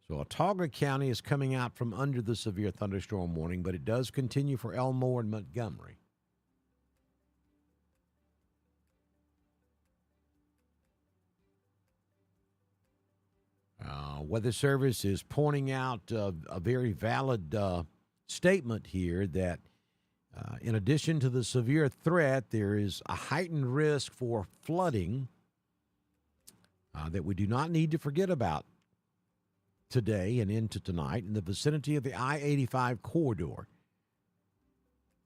So Autauga County is coming out from under the severe thunderstorm warning, but it does continue for Elmore and Montgomery. Weather Service is pointing out a very valid statement here that in addition to the severe threat, there is a heightened risk for flooding that we do not need to forget about today and into tonight in the vicinity of the I-85 corridor.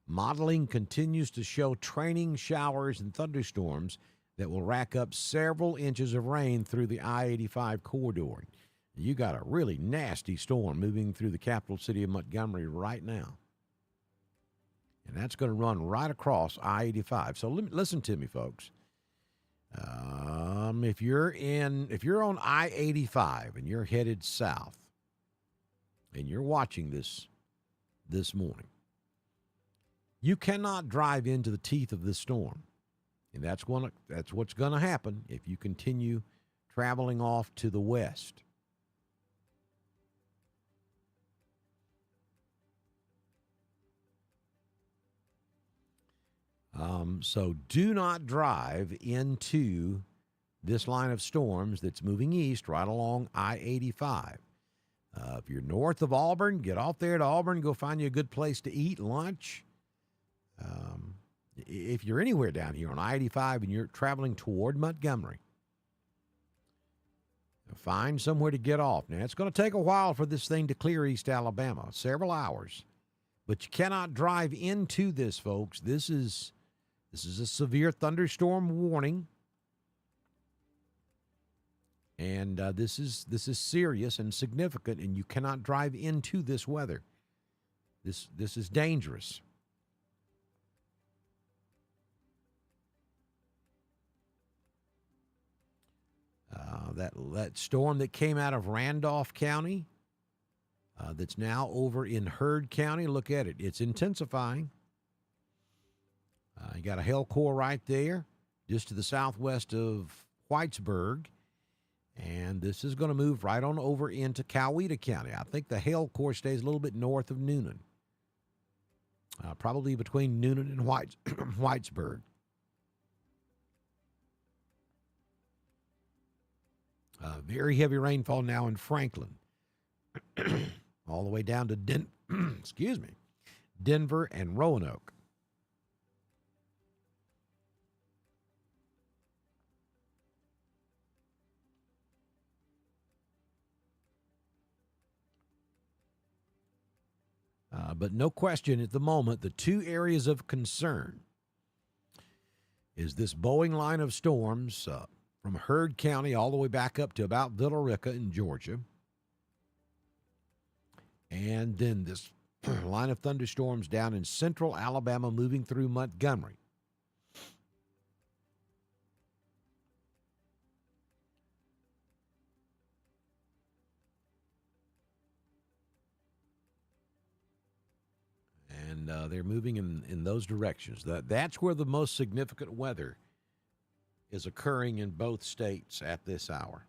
Modeling continues to show training showers and thunderstorms that will rack up several inches of rain through the I-85 corridor. You got a really nasty storm moving through the capital city of Montgomery right now. And that's going to run right across I-85. So listen to me, folks. If you're on I-85 and you're headed south and you're watching this morning, you cannot drive into the teeth of this storm. And that's what's going to happen if you continue traveling off to the west. So do not drive into this line of storms that's moving east right along I-85. If you're north of Auburn, get off there to Auburn, go find you a good place to eat lunch. If you're anywhere down here on I-85 and you're traveling toward Montgomery, find somewhere to get off. Now, it's going to take a while for this thing to clear East Alabama, several hours. But you cannot drive into this, folks. This is a severe thunderstorm warning. And this is serious and significant, and you cannot drive into this weather. This is dangerous. That storm that came out of Randolph County, that's now over in Heard County, look at it. It's intensifying. You got a hail core right there, just to the southwest of Whitesburg. And this is going to move right on over into Coweta County. I think the hail core stays a little bit north of Noonan, probably between Noonan and Whitesburg. Very heavy rainfall now in Franklin, all the way down to Denver and Roanoke. But no question at the moment, the two areas of concern is this Boeing line of storms from Heard County all the way back up to about Villa Rica in Georgia. And then this line of thunderstorms down in central Alabama moving through Montgomery. And they're moving in those directions. That's where the most significant weather is occurring in both states at this hour.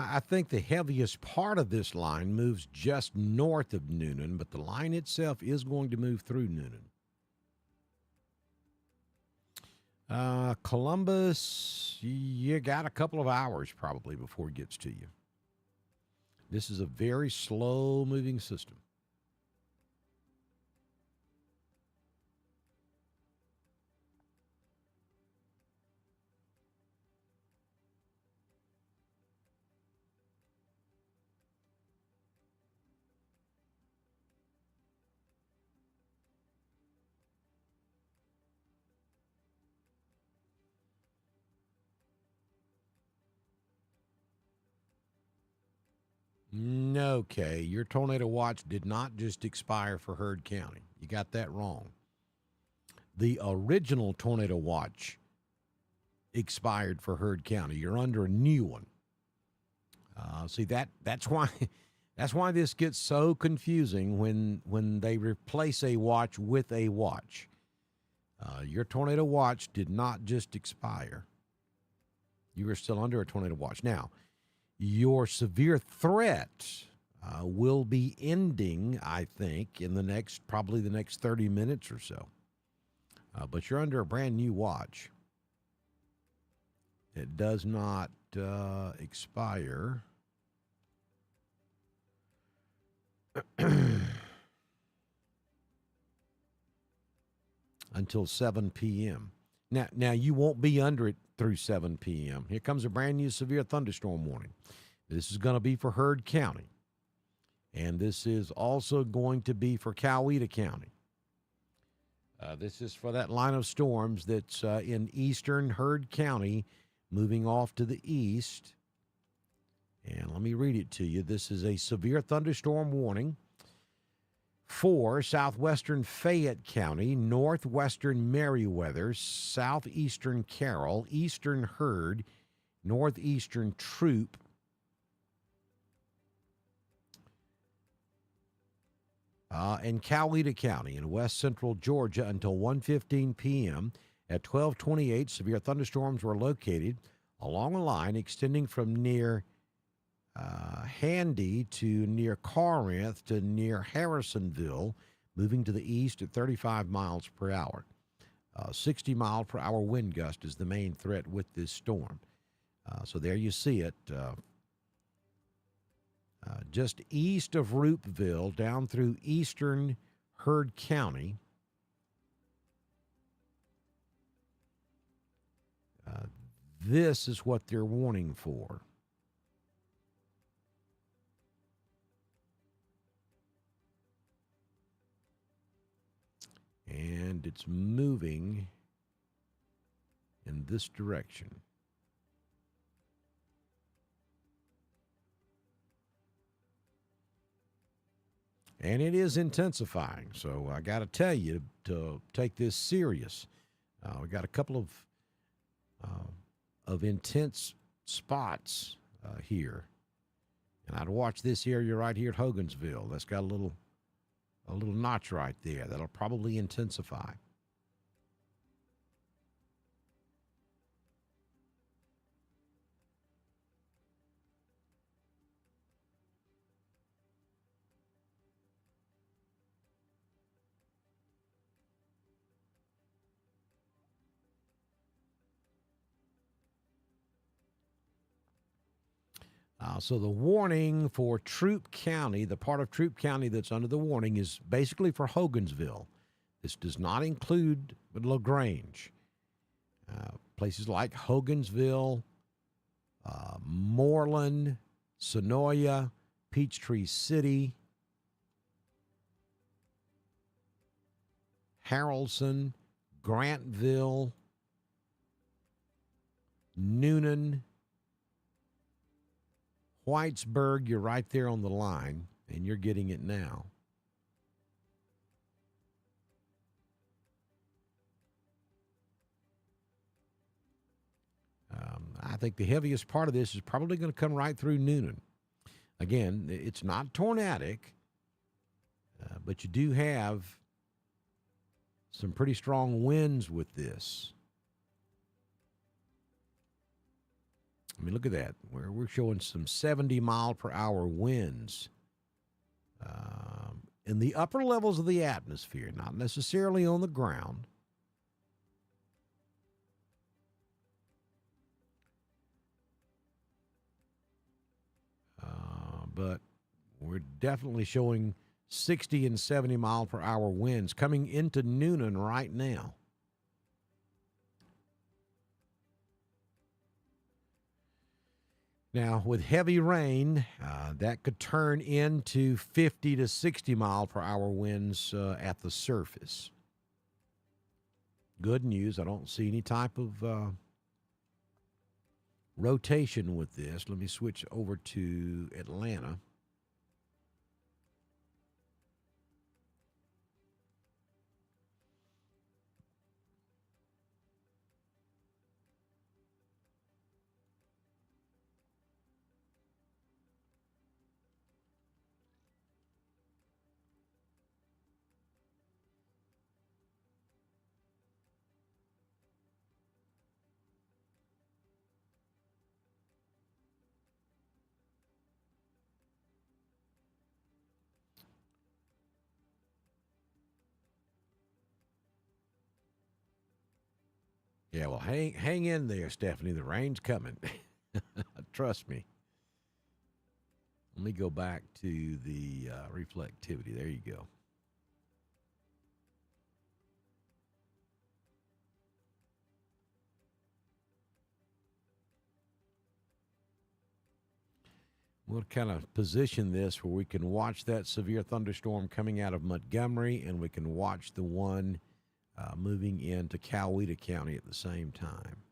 I think the heaviest part of this line moves just north of Noonan, but the line itself is going to move through Noonan. Columbus, you got a couple of hours probably before it gets to you. This is a very slow moving system. Okay, your tornado watch did not just expire for Heard County. You got that wrong. The original tornado watch expired for Heard County. You're under a new one. See that's why that's why this gets so confusing when they replace a watch with a watch. Your tornado watch did not just expire. You are still under a tornado watch now. Your severe threat will be ending, I think, in probably the next 30 minutes or so. But you're under a brand new watch. It does not expire until 7 p.m. Now you won't be under it through 7 p.m. Here comes a brand new severe thunderstorm warning. This is going to be for Heard County. And this is also going to be for Coweta County. This is for that line of storms that's in eastern Heard County, moving off to the east. And let me read it to you. This is a severe thunderstorm warning for southwestern Fayette County, northwestern Meriwether, southeastern Carroll, eastern Heard, northeastern Troup, and Coweta County in west central Georgia until 1:15 p.m. At 12:28, severe thunderstorms were located along a line extending from near Handy to near Corinth to near Harrisonville, moving to the east at 35 miles per hour. 60-mile-per-hour wind gust is the main threat with this storm. So there you see it. Just east of Roopville, down through eastern Heard County. This is what they're warning for. And it's moving in this direction. And it is intensifying. So I got to tell you to take this serious. We got a couple of intense spots here. And I'd watch this area right here at Hogansville. That's got a little notch right there. That'll probably intensify. So the warning for Troup County, the part of Troup County that's under the warning, is basically for Hogansville. This does not include LaGrange. Places like Hogansville, Moreland, Sonoya, Peachtree City, Haralson, Grantville, Noonan, Whitesburg, you're right there on the line, and you're getting it now. I think the heaviest part of this is probably going to come right through Noonan. Again, it's not tornadic, but you do have some pretty strong winds with this. I mean, look at that. We're showing some 70-mile-per-hour winds in the upper levels of the atmosphere, not necessarily on the ground. But we're definitely showing 60 and 70-mile-per-hour winds coming into Noonan right now. Now, with heavy rain, that could turn into 50 to 60-mile-per-hour winds at the surface. Good news, I don't see any type of rotation with this. Let me switch over to Atlanta. Yeah, well, hang in there, Stephanie. The rain's coming. Trust me. Let me go back to the reflectivity. There you go. We'll kind of position this where we can watch that severe thunderstorm coming out of Montgomery, and we can watch the one moving into Coweta County at the same time.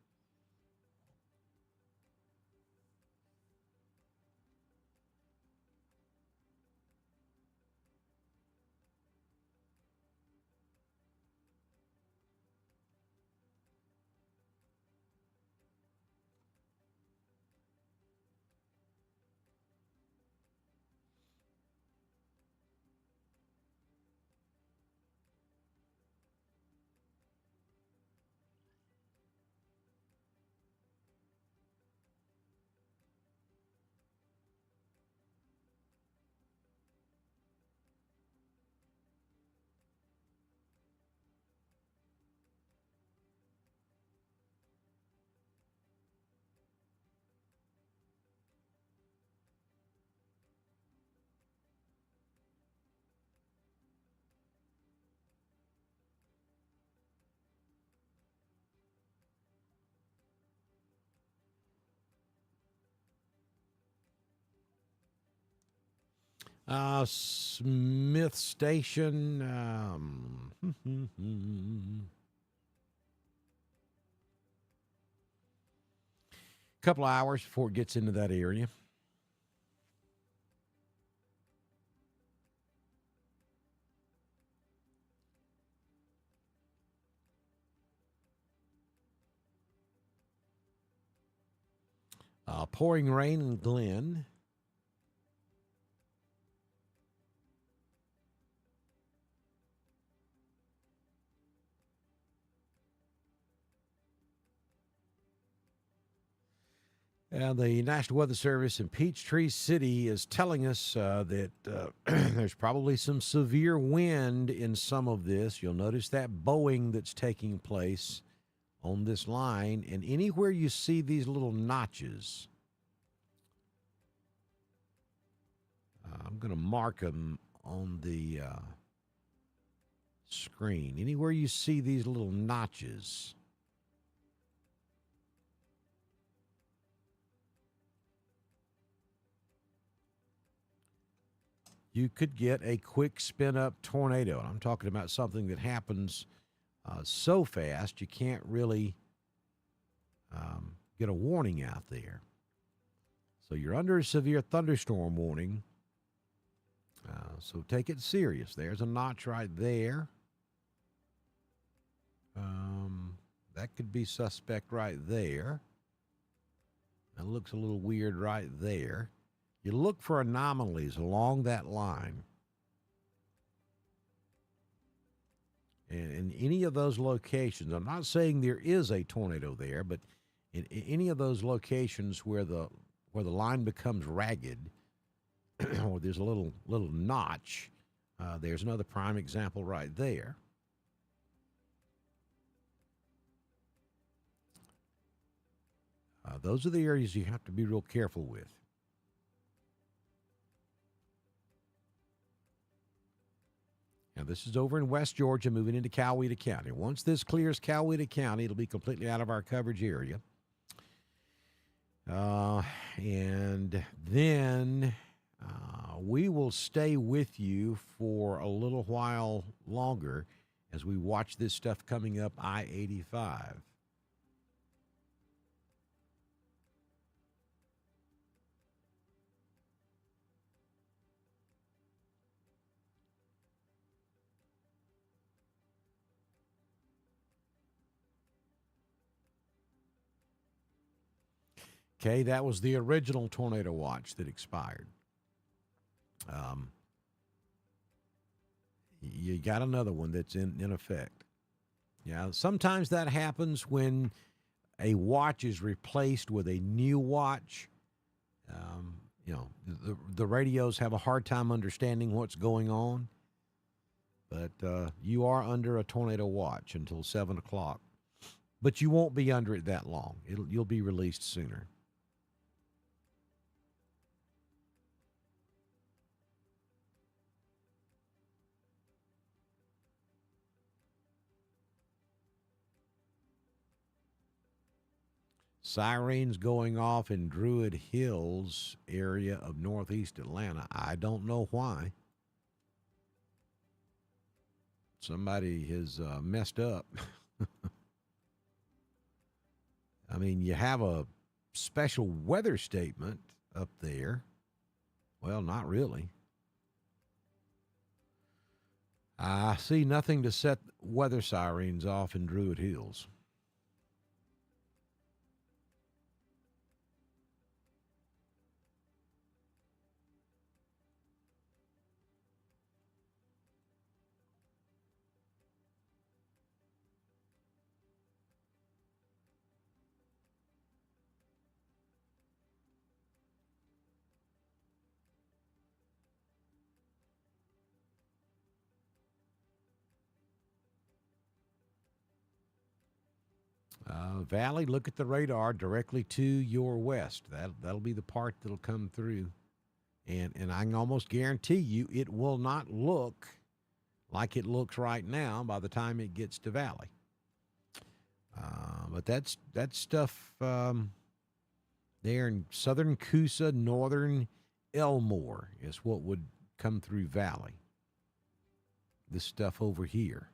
Smith Station. Couple of hours before it gets into that area. Pouring rain in Glen. And the National Weather Service in Peachtree City is telling us that there's probably some severe wind in some of this. You'll notice that bowing that's taking place on this line. And anywhere you see these little notches, I'm going to mark them on the screen. Anywhere you see these little notches, you could get a quick spin-up tornado. And I'm talking about something that happens so fast you can't really get a warning out there. So you're under a severe thunderstorm warning. So take it serious. There's a notch right there. That could be suspect right there. That looks a little weird right there. You look for anomalies along that line. And in any of those locations, I'm not saying there is a tornado there, but in any of those locations where the line becomes ragged, or there's a little notch, there's another prime example right there. Those are the areas you have to be real careful with. Now, this is over in West Georgia, moving into Coweta County. Once this clears Coweta County, it'll be completely out of our coverage area. And then we will stay with you for a little while longer as we watch this stuff coming up I-85. Okay, that was the original tornado watch that expired. You got another one that's in effect. Yeah, sometimes that happens when a watch is replaced with a new watch. The radios have a hard time understanding what's going on, but you are under a tornado watch until 7 o'clock. But you won't be under it that long. You'll be released sooner. Sirens going off in Druid Hills area of northeast Atlanta. I don't know why. Somebody has messed up. I mean, you have a special weather statement up there. Well, not really. I see nothing to set weather sirens off in Druid Hills. Valley, look at the radar directly to your west. That'll be the part that'll come through. And I can almost guarantee you it will not look like it looks right now by the time it gets to Valley. But that's stuff there in southern Coosa, northern Elmore is what would come through Valley. This stuff over here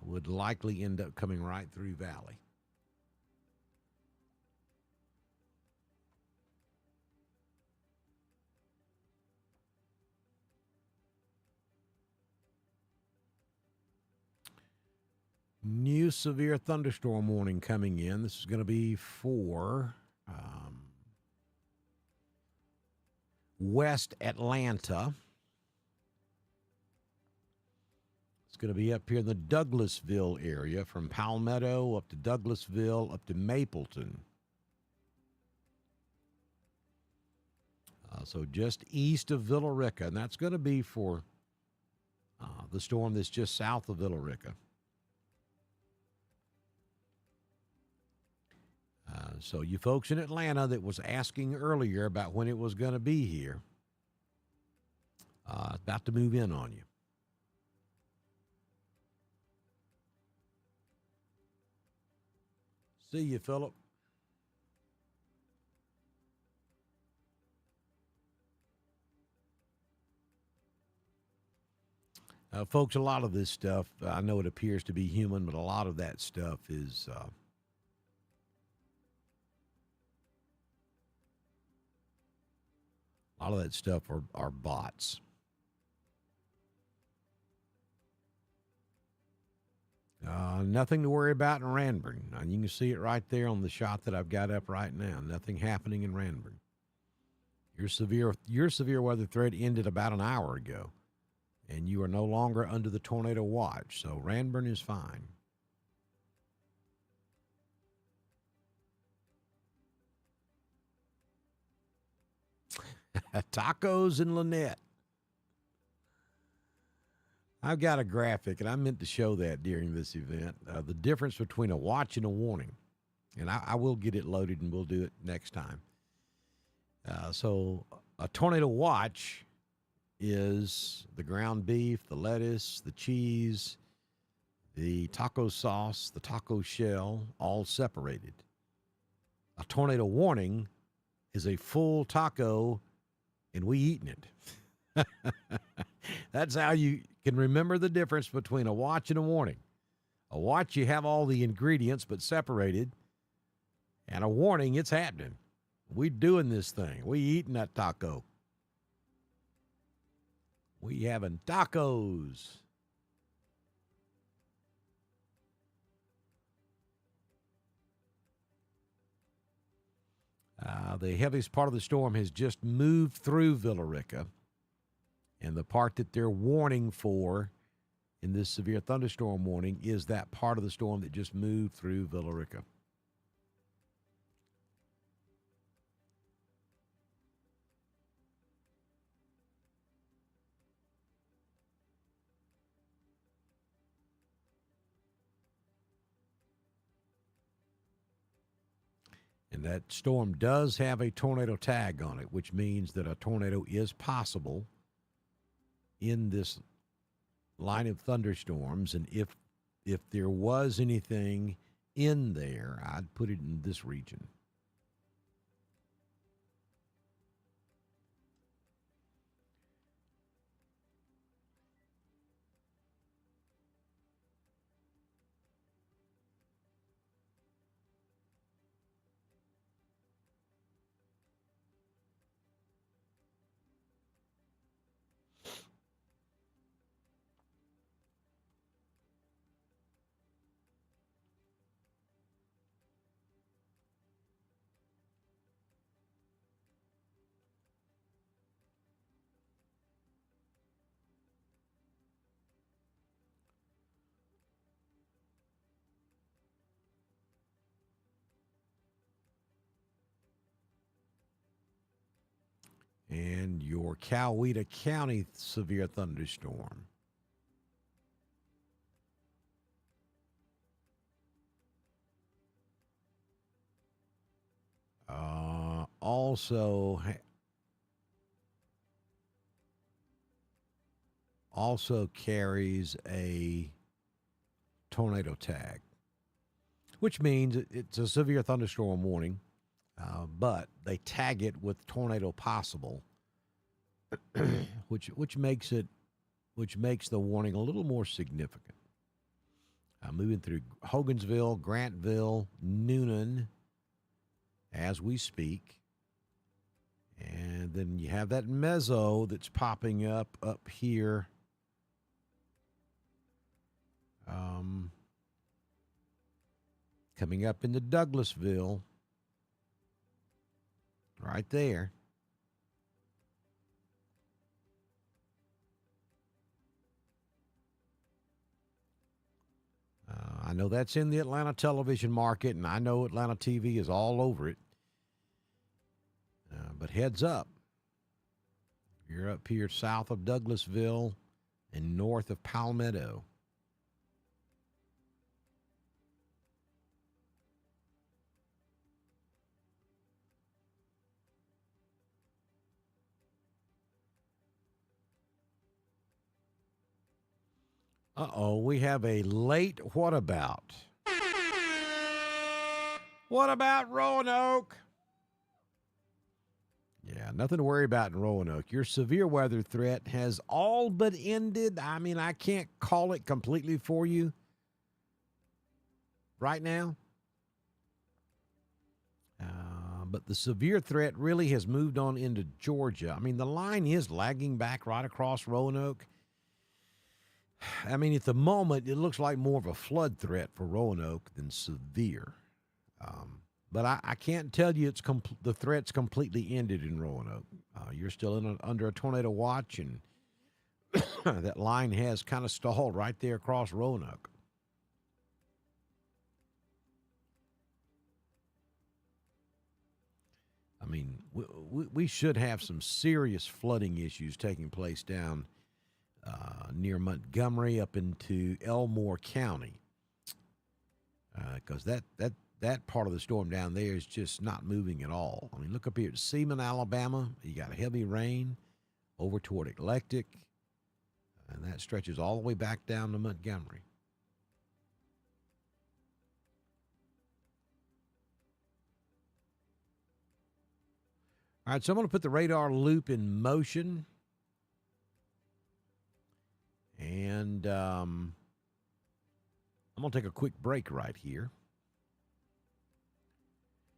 would likely end up coming right through Valley. New severe thunderstorm warning coming in. This is going to be for West Atlanta. It's going to be up here in the Douglasville area from Palmetto up to Douglasville up to Mapleton. So just east of Villa Rica, and that's going to be for the storm that's just south of Villa Rica. So you folks in Atlanta that was asking earlier about when it was going to be here, about to move in on you. See you, Philip. Folks, a lot of this stuff, I know it appears to be human, but a lot of that stuff is a lot of that stuff are bots. Nothing to worry about in Ranburn. You can see it right there on the shot that I've got up right now. Nothing happening in Ranburn. Your severe weather threat ended about an hour ago, and you are no longer under the tornado watch. So Ranburn is fine. Tacos in Lynette. I've got a graphic, and I meant to show that during this event. The difference between a watch and a warning. And I will get it loaded, and we'll do it next time. So a tornado watch is the ground beef, the lettuce, the cheese, the taco sauce, the taco shell, all separated. A tornado warning is a full taco, and we eating it. That's how you can remember the difference between a watch and a warning. A watch, you have all the ingredients but separated, and a warning, it's happening. We doing this thing. We eating that taco. We having tacos. The heaviest part of the storm has just moved through Villa Rica. And the part that they're warning for in this severe thunderstorm warning is that part of the storm that just moved through Villa Rica. And that storm does have a tornado tag on it, which means that a tornado is possible in this line of thunderstorms. And if there was anything in there, I'd put it in this region. And your Coweta County severe thunderstorm. Also carries a tornado tag, which means it's a severe thunderstorm warning, but they tag it with tornado possible, which makes the warning a little more significant. Moving through Hogansville, Grantville, Noonan, as we speak. And then you have that mezzo that's popping up here. Coming up into Douglasville. Right there. I know that's in the Atlanta television market, and I know Atlanta TV is all over it. But heads up. You're up here south of Douglasville and north of Palmetto. Uh-oh, we have a late what about? What about Roanoke? Yeah, nothing to worry about in Roanoke. Your severe weather threat has all but ended. I mean, I can't call it completely for you right now. But the severe threat really has moved on into Georgia. I mean, the line is lagging back right across Roanoke. I mean, at the moment, it looks like more of a flood threat for Roanoke than severe. But I can't tell you the threat's completely ended in Roanoke. You're still under a tornado watch, and that line has kind of stalled right there across Roanoke. I mean, we should have some serious flooding issues taking place down near Montgomery up into Elmore County, because that part of the storm down there is just not moving at all. I mean, look up here at Seaman, Alabama. You got heavy rain over toward Eclectic, and that stretches all the way back down to Montgomery. All right, so I'm going to put the radar loop in motion. And I'm going to take a quick break right here.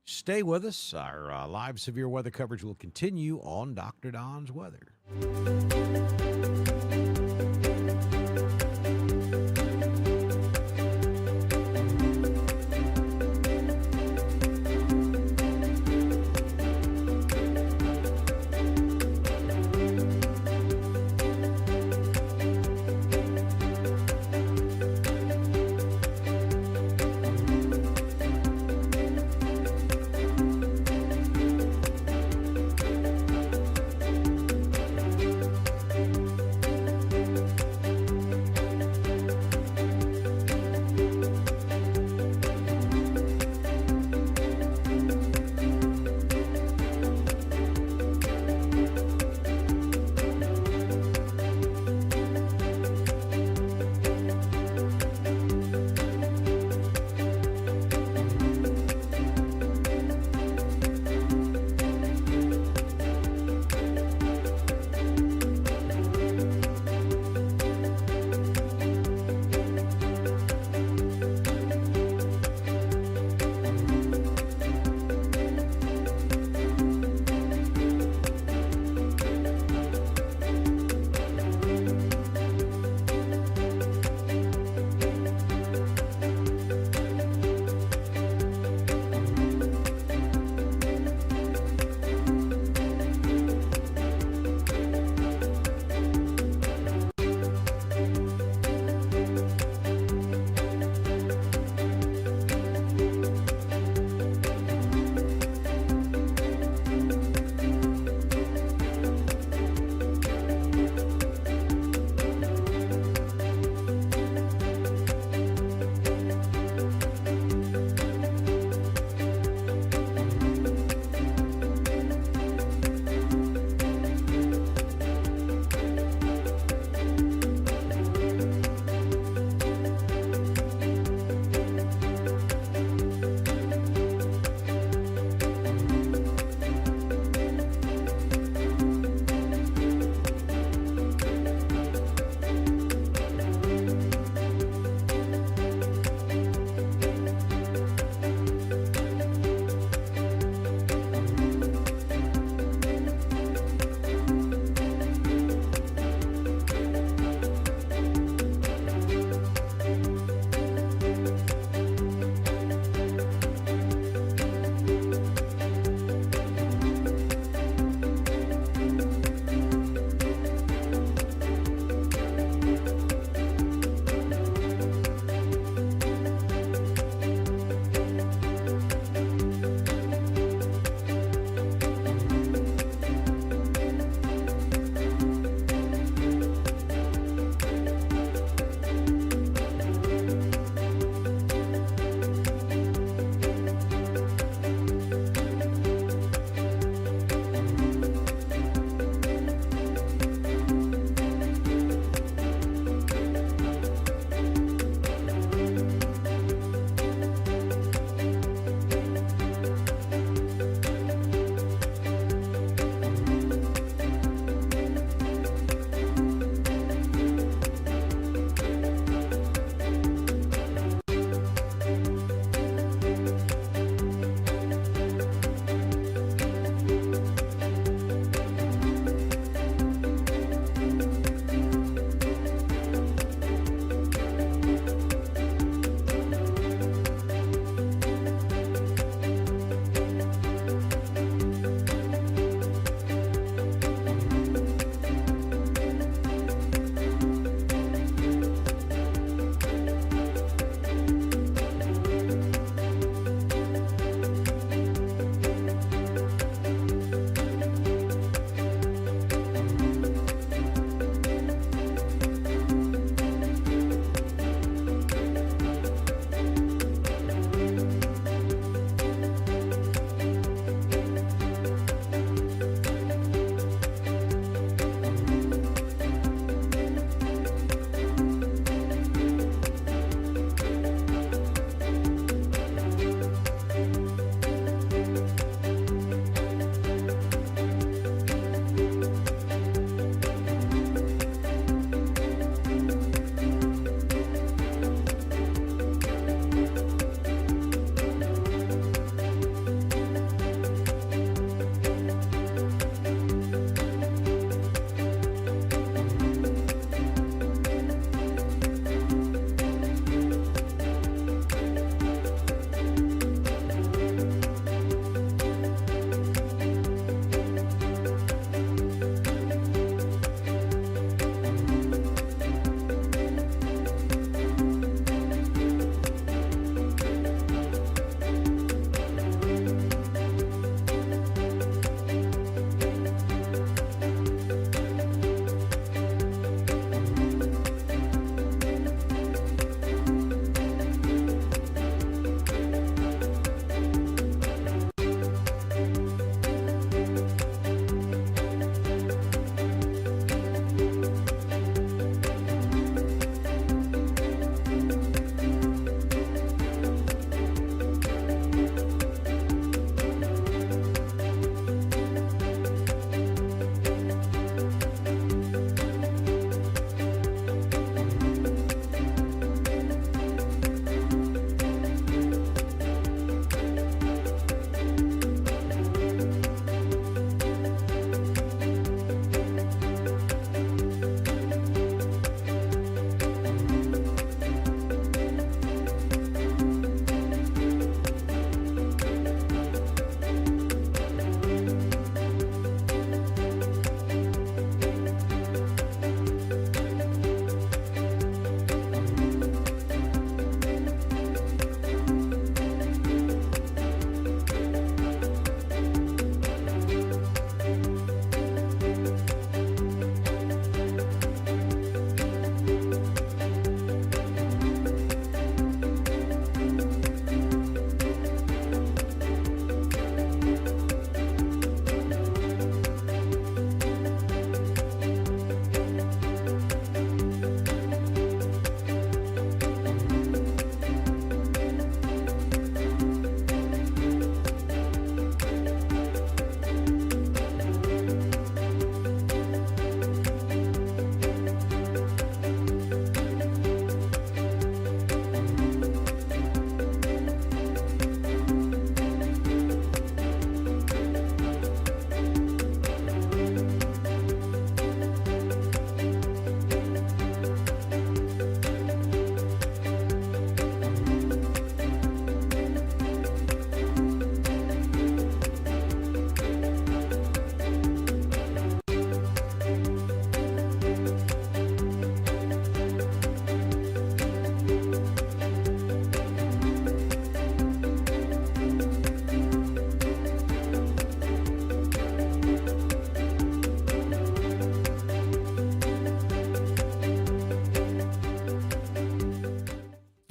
Stay with us. Our live severe weather coverage will continue on Dr. Don's Weather.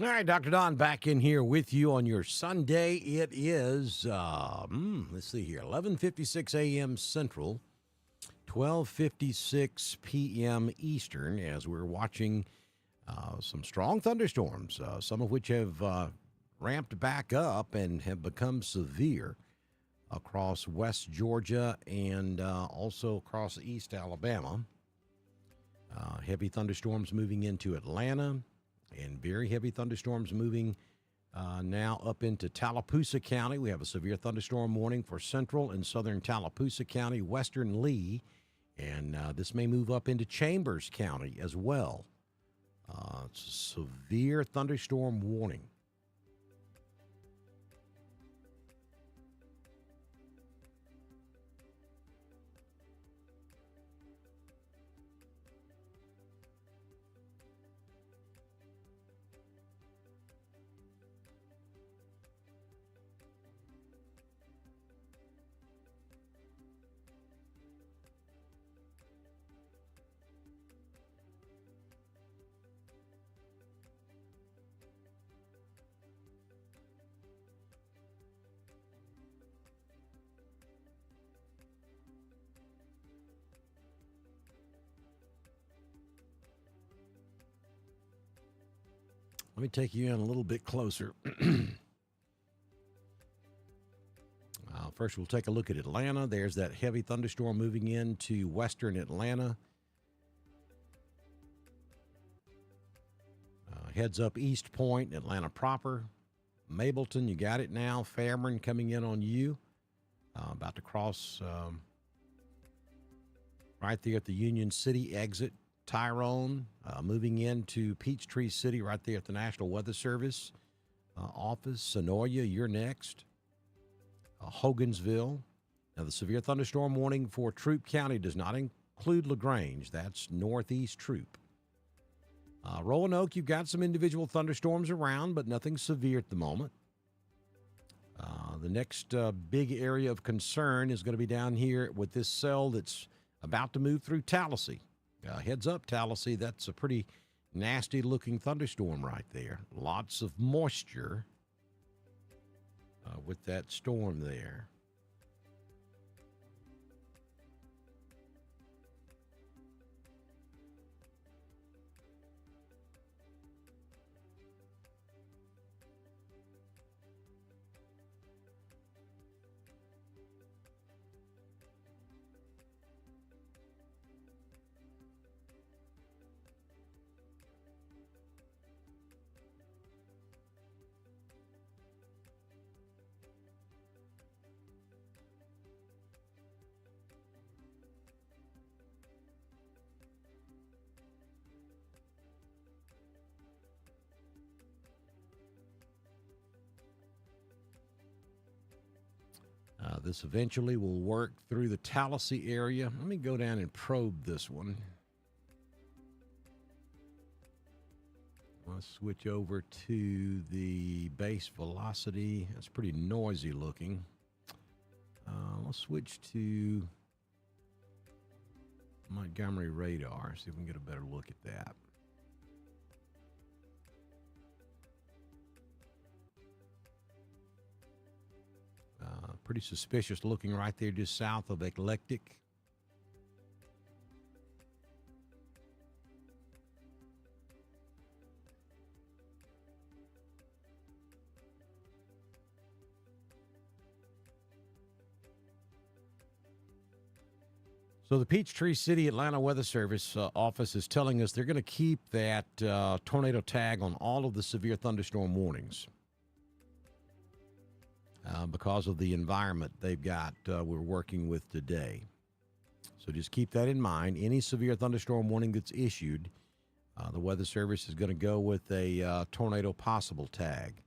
All right, Dr. Don back in here with you on your Sunday. It is, let's see here, 11:56 a.m. Central, 12:56 p.m. Eastern, as we're watching some strong thunderstorms, some of which have ramped back up and have become severe across West Georgia and also across East Alabama. Heavy thunderstorms moving into Atlanta, and very heavy thunderstorms moving now up into Tallapoosa County. We have a severe thunderstorm warning for central and southern Tallapoosa County, western Lee, and this may move up into Chambers County as well. It's a severe thunderstorm warning. Let me take you in a little bit closer. First, we'll take a look at Atlanta. There's that heavy thunderstorm moving into western Atlanta. Heads up East Point, Atlanta proper. Mableton, you got it now. Fairburn coming in on you. About to cross right there at the Union City exit. Tyrone moving into Peachtree City right there at the National Weather Service office. Sonoya, you're next. Hogansville. Now, the severe thunderstorm warning for Troup County does not include LaGrange. That's northeast Troup. Roanoke, you've got some individual thunderstorms around, but nothing severe at the moment. The next big area of concern is going to be down here with this cell that's about to move through Tallahassee. Heads up, Tallahassee, that's a pretty nasty-looking thunderstorm right there. Lots of moisture with that storm there. This eventually will work through the Tallahassee area. Let me go down and probe this one. Let's switch over to the base velocity. That's pretty noisy looking. Let's switch to Montgomery radar, see if we can get a better look at that. Pretty suspicious looking right there just south of Eclectic. So the Peachtree City Atlanta Weather Service office is telling us they're going to keep that tornado tag on all of the severe thunderstorm warnings. Because of the environment they've got we're working with today. So just keep that in mind. Any severe thunderstorm warning that's issued, the Weather Service is going to go with a tornado possible tag.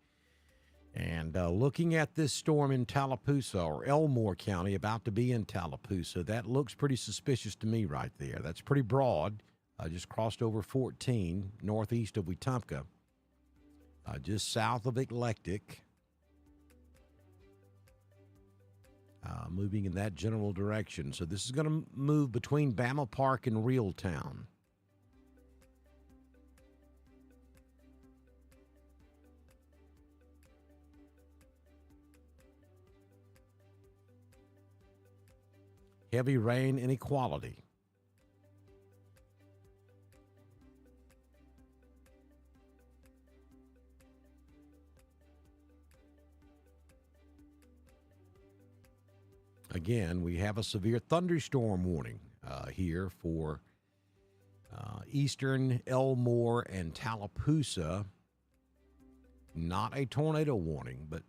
And looking at this storm in Tallapoosa or Elmore County, about to be in Tallapoosa, that looks pretty suspicious to me right there. That's pretty broad. Just crossed over 14, northeast of Wetumpka, just south of Eclectic. Moving in that general direction. So this is going to move between Bama Park and Reeltown. heavy rain inequality. Again, we have a severe thunderstorm warning here for eastern Elmore and Tallapoosa. Not a tornado warning, but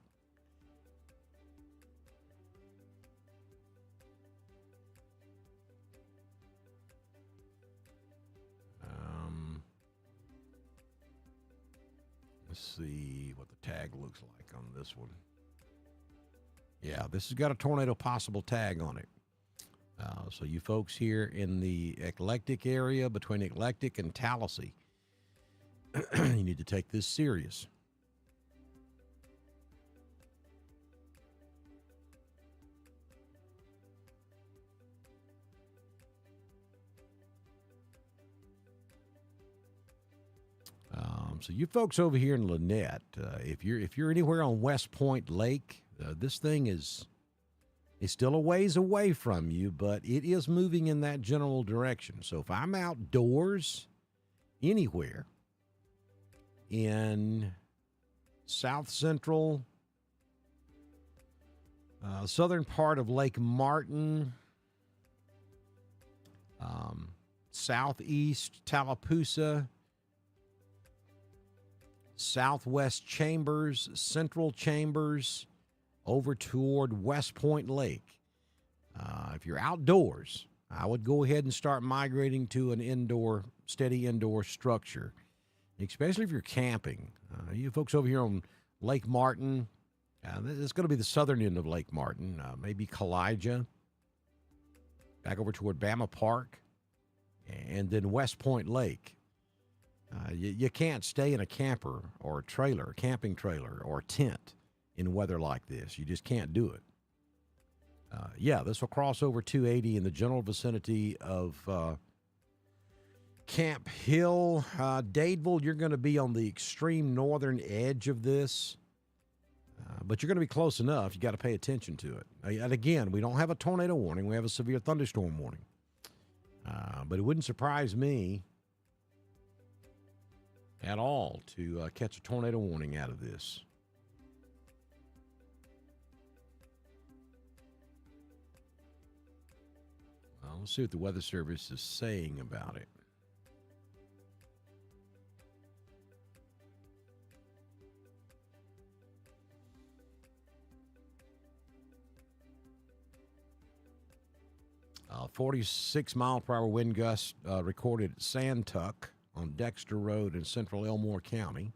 let's see what the tag looks like on this one. Yeah, this has got a tornado possible tag on it. So you folks here in the Eclectic area, between Eclectic and Tallahassee, you need to take this serious. So you folks over here in Lynette, if you're anywhere on West Point Lake, this thing is still a ways away from you, but it is moving in that general direction. So if I'm outdoors anywhere in south central, southern part of Lake Martin, southeast Tallapoosa, southwest Chambers, central Chambers, over toward West Point Lake. If you're outdoors, I would go ahead and start migrating to an steady indoor structure, especially if you're camping. You folks over here on Lake Martin, it's going to be the southern end of Lake Martin, maybe Kalijah, back over toward Bama Park, and then West Point Lake. You can't stay in a camper or a trailer, a camping trailer or a tent in weather like this. You just can't do it. This will cross over 280 in the general vicinity of Camp Hill. Dadeville, you're going to be on the extreme northern edge of this, but you're going to be close enough. You got to pay attention to it. And again, we don't have a tornado warning. We have a severe thunderstorm warning. But it wouldn't surprise me at all to catch a tornado warning out of this. Well, let's see what the Weather Service is saying about it. Uh, 46-mile-per-hour wind gusts recorded at Sandtuck on Dexter Road in central Elmore County.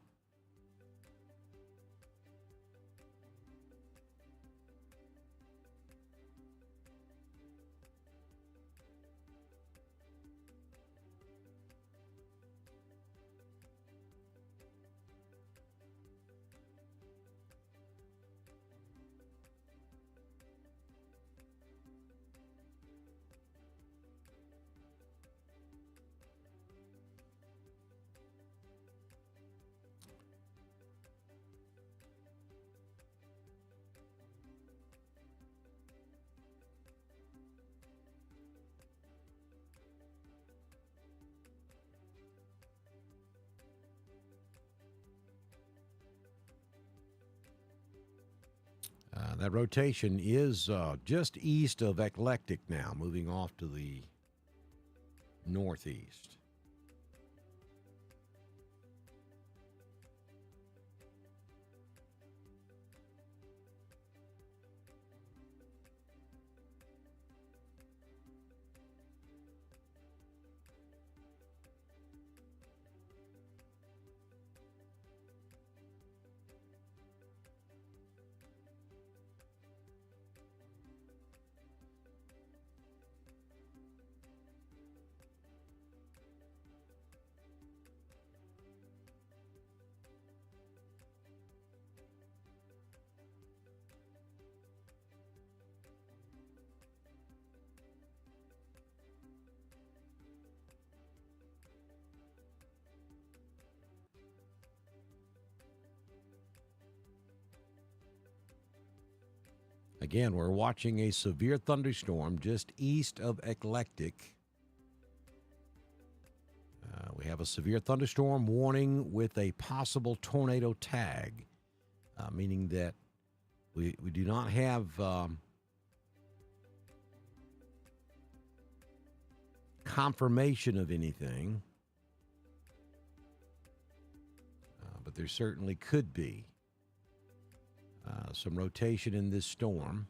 That rotation is just east of Eclectic now, moving off to the northeast. Again, we're watching a severe thunderstorm just east of Eclectic. We have a severe thunderstorm warning with a possible tornado tag, meaning that we do not have confirmation of anything, but there certainly could be some rotation in this storm.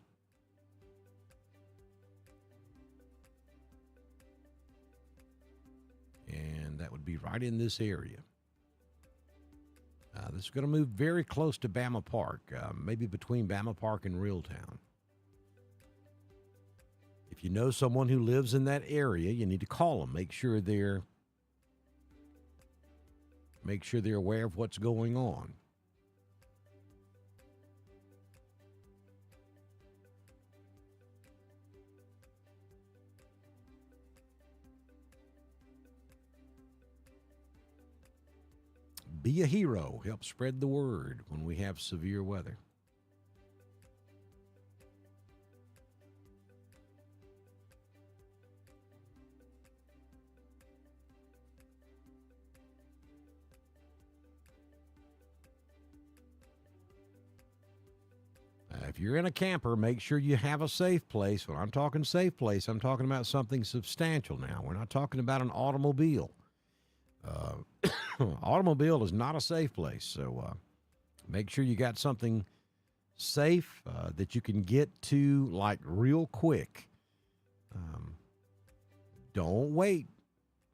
And that would be right in this area. This is going to move very close to Bama Park, maybe between Bama Park and Reeltown. If you know someone who lives in that area, you need to call them. Make sure they're aware of what's going on. Be a hero. Help spread the word when we have severe weather. If you're in a camper, make sure you have a safe place. When I'm talking safe place, I'm talking about something substantial now. We're not talking about an automobile. Automobile is not a safe place, so make sure you got something safe that you can get to like real quick. Don't wait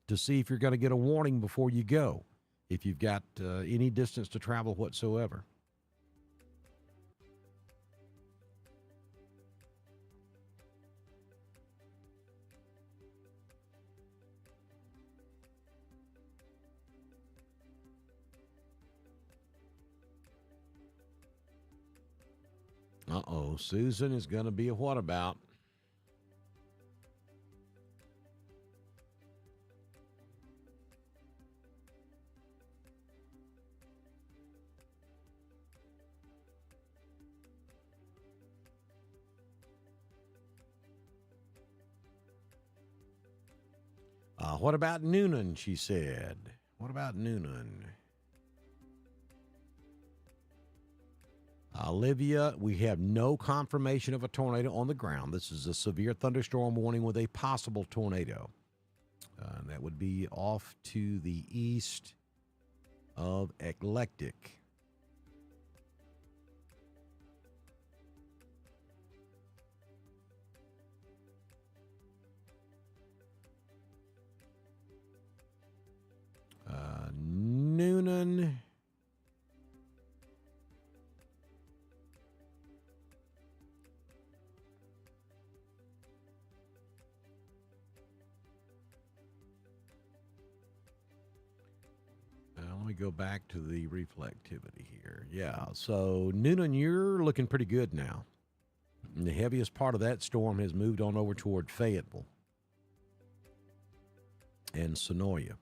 to see if you're going to get a warning before you go, if you've got any distance to travel whatsoever. Uh-oh, Susan is going to be a what about? What about Noonan, she said. What about Noonan? Olivia, we have no confirmation of a tornado on the ground. This is a severe thunderstorm warning with a possible tornado. That would be off to the east of Eclectic. Noonan. Let me go back to the reflectivity here. Yeah, so Noonan, you're looking pretty good now. And the heaviest part of that storm has moved on over toward Fayetteville and Sonoya.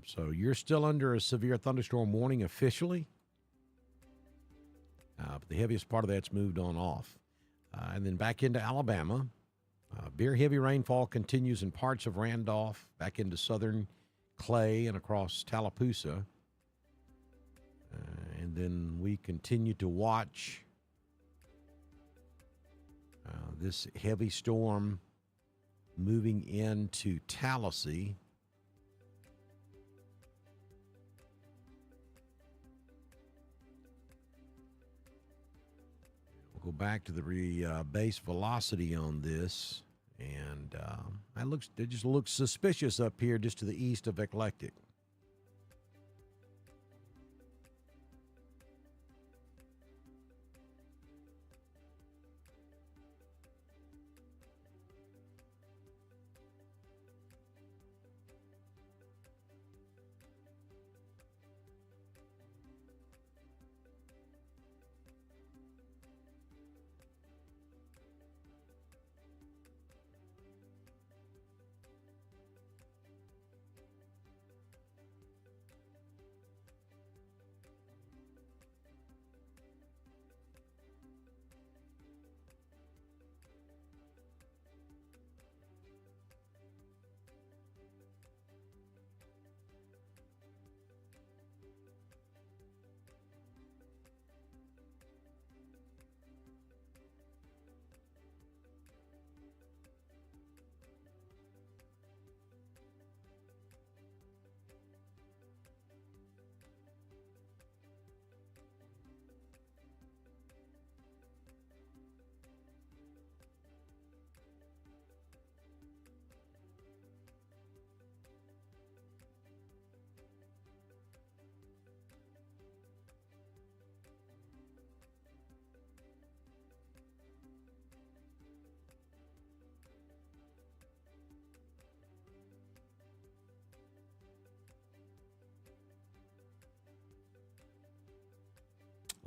So you're still under a severe thunderstorm warning officially, but the heaviest part of that's moved on off. And then back into Alabama. Very heavy rainfall continues in parts of Randolph, back into southern Clay and across Tallapoosa. And then we continue to watch this heavy storm moving into Tallahassee. We'll go back to the base velocity on this, and it just looks suspicious up here just to the east of Eclectic.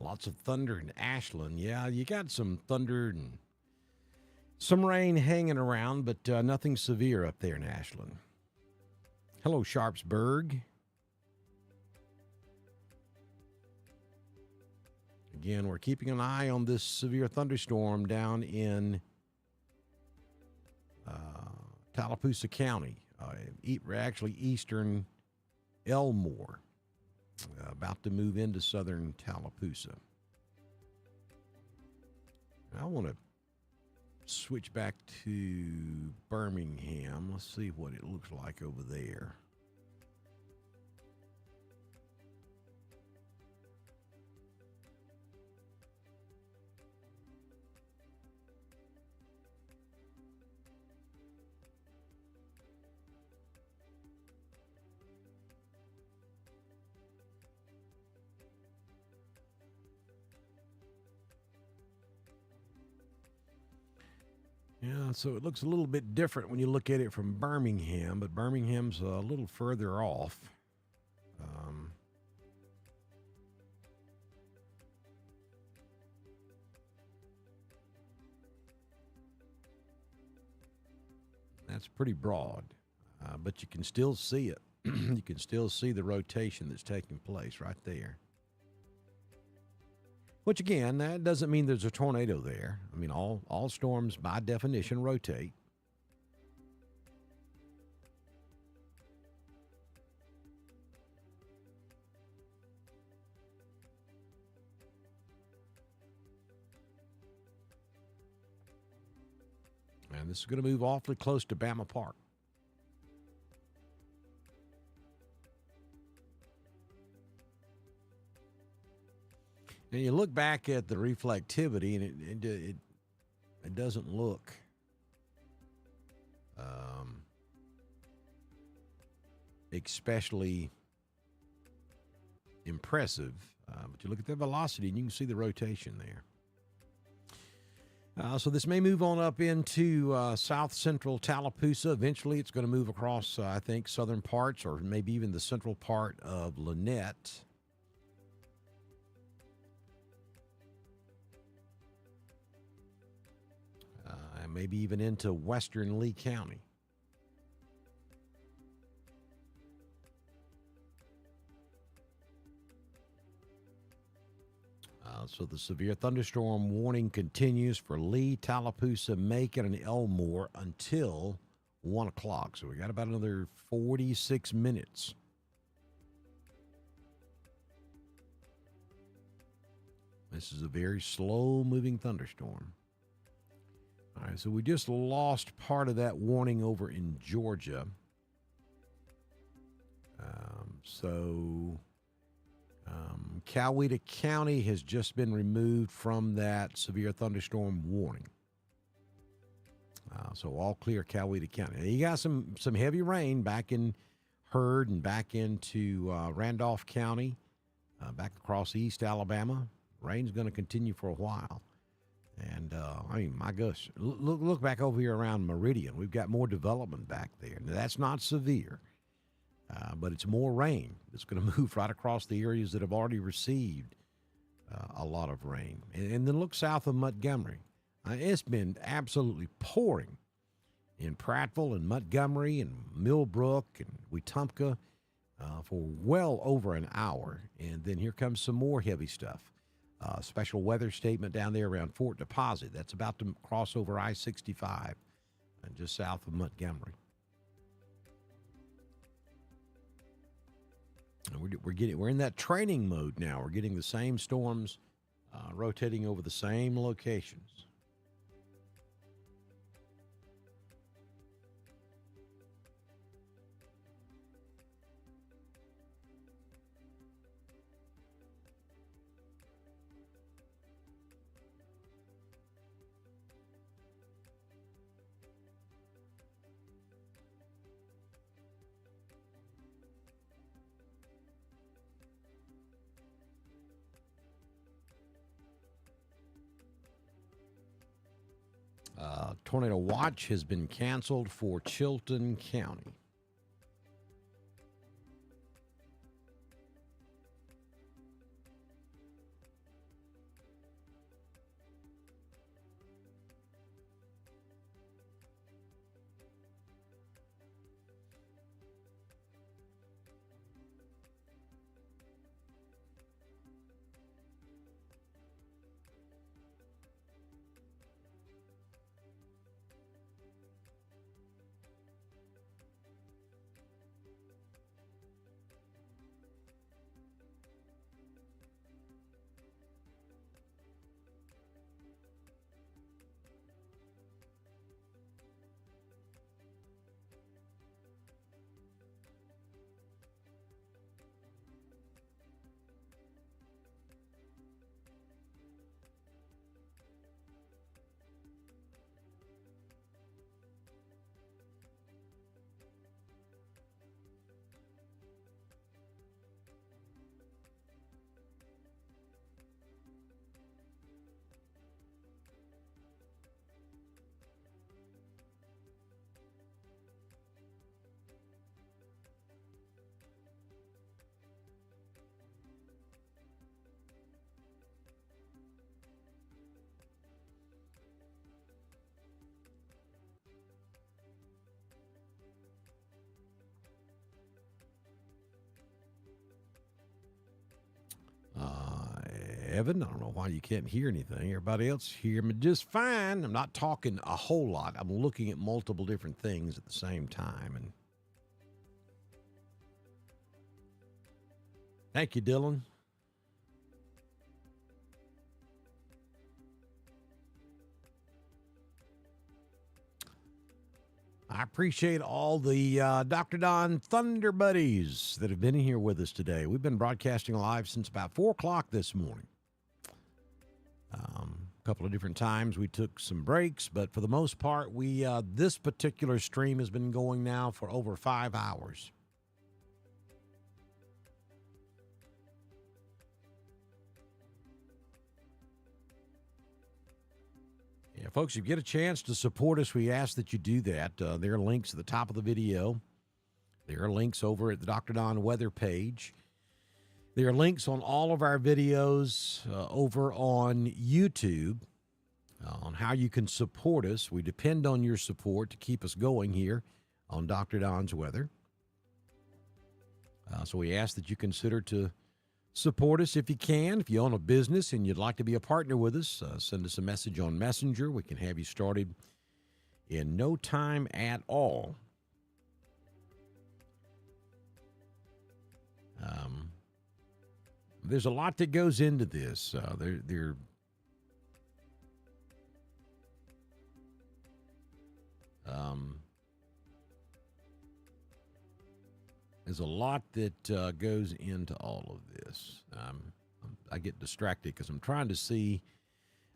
Lots of thunder in Ashland. Yeah, you got some thunder and some rain hanging around, but nothing severe up there in Ashland. Hello, Sharpsburg. Again, we're keeping an eye on this severe thunderstorm down in Tallapoosa County, actually eastern Elmore, about to move into southern Tallapoosa. I want to switch back to Birmingham. Let's see what it looks like over there. Yeah, so it looks a little bit different when you look at it from Birmingham, but Birmingham's a little further off. That's pretty broad, but you can still see it. You can still see the rotation that's taking place right there. Which, again, that doesn't mean there's a tornado there. I mean, all storms, by definition, rotate. And this is going to move awfully close to Bama Park. And you look back at the reflectivity, and it doesn't look especially impressive. But you look at the velocity, and you can see the rotation there. So this may move on up into south central Tallapoosa. Eventually, it's going to move across, I think, southern parts or maybe even the central part of Lynette. Maybe even into western Lee County. So the severe thunderstorm warning continues for Lee, Tallapoosa, Macon, and Elmore until 1 o'clock. So we got about another 46 minutes. This is a very slow-moving thunderstorm. All right, so we just lost part of that warning over in Georgia. Coweta County has just been removed from that severe thunderstorm warning. So all clear Coweta County. Now, you got some heavy rain back in Heard and back into Randolph County, back across East Alabama. Rain's going to continue for a while. And, I mean, my gosh, look back over here around Meridian. We've got more development back there. Now, that's not severe, but it's more rain. It's going to move right across the areas that have already received a lot of rain. And then look south of Montgomery. It's been absolutely pouring in Prattville and Montgomery and Millbrook and Wetumpka for well over an hour. And then here comes some more heavy stuff. Special weather statement down there around Fort Deposit. That's about to cross over I-65 and just south of Montgomery. And we're in that training mode now. We're getting the same storms rotating over the same locations. Tornado watch has been canceled for Chilton County. Evan, I don't know why you can't hear anything. Everybody else hear me just fine. I'm not talking a whole lot. I'm looking at multiple different things at the same time. And thank you, Dylan. I appreciate all the Dr. Don Thunder buddies that have been here with us today. We've been broadcasting live since about 4 o'clock this morning. A couple of different times we took some breaks, but for the most part, this particular stream has been going now for over 5 hours. Yeah, folks, if you get a chance to support us, we ask that you do that. There are links at the top of the video. There are links over at the Dr. Don Weather page. There are links on all of our videos over on YouTube on how you can support us. We depend on your support to keep us going here on Dr. Don's Weather. So we ask that you consider to support us if you can. If you own a business and you'd like to be a partner with us, send us a message on Messenger. We can have you started in no time at all. There's a lot that goes into this. There's a lot that goes into all of this. I get distracted because I'm trying to see.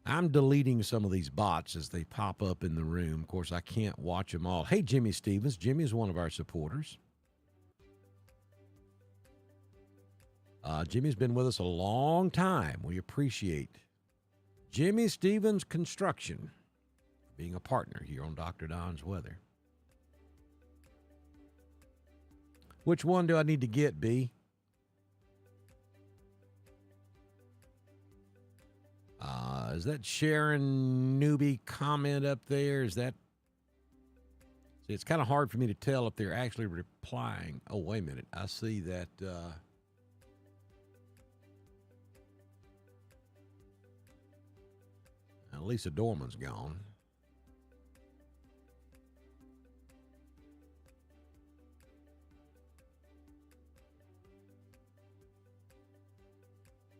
I'm deleting some of these bots as they pop up in the room. Of course, I can't watch them all. Hey, Jimmy Stevens. Jimmy is one of our supporters. Jimmy's been with us a long time. We appreciate Jimmy Stevens Construction being a partner here on Dr. Don's Weather. Which one do I need to get, B? Is that Sharon Newbie comment up there? Is that... See, it's kind of hard for me to tell if they're actually replying. Oh, wait a minute. I see that... Lisa Dorman's gone.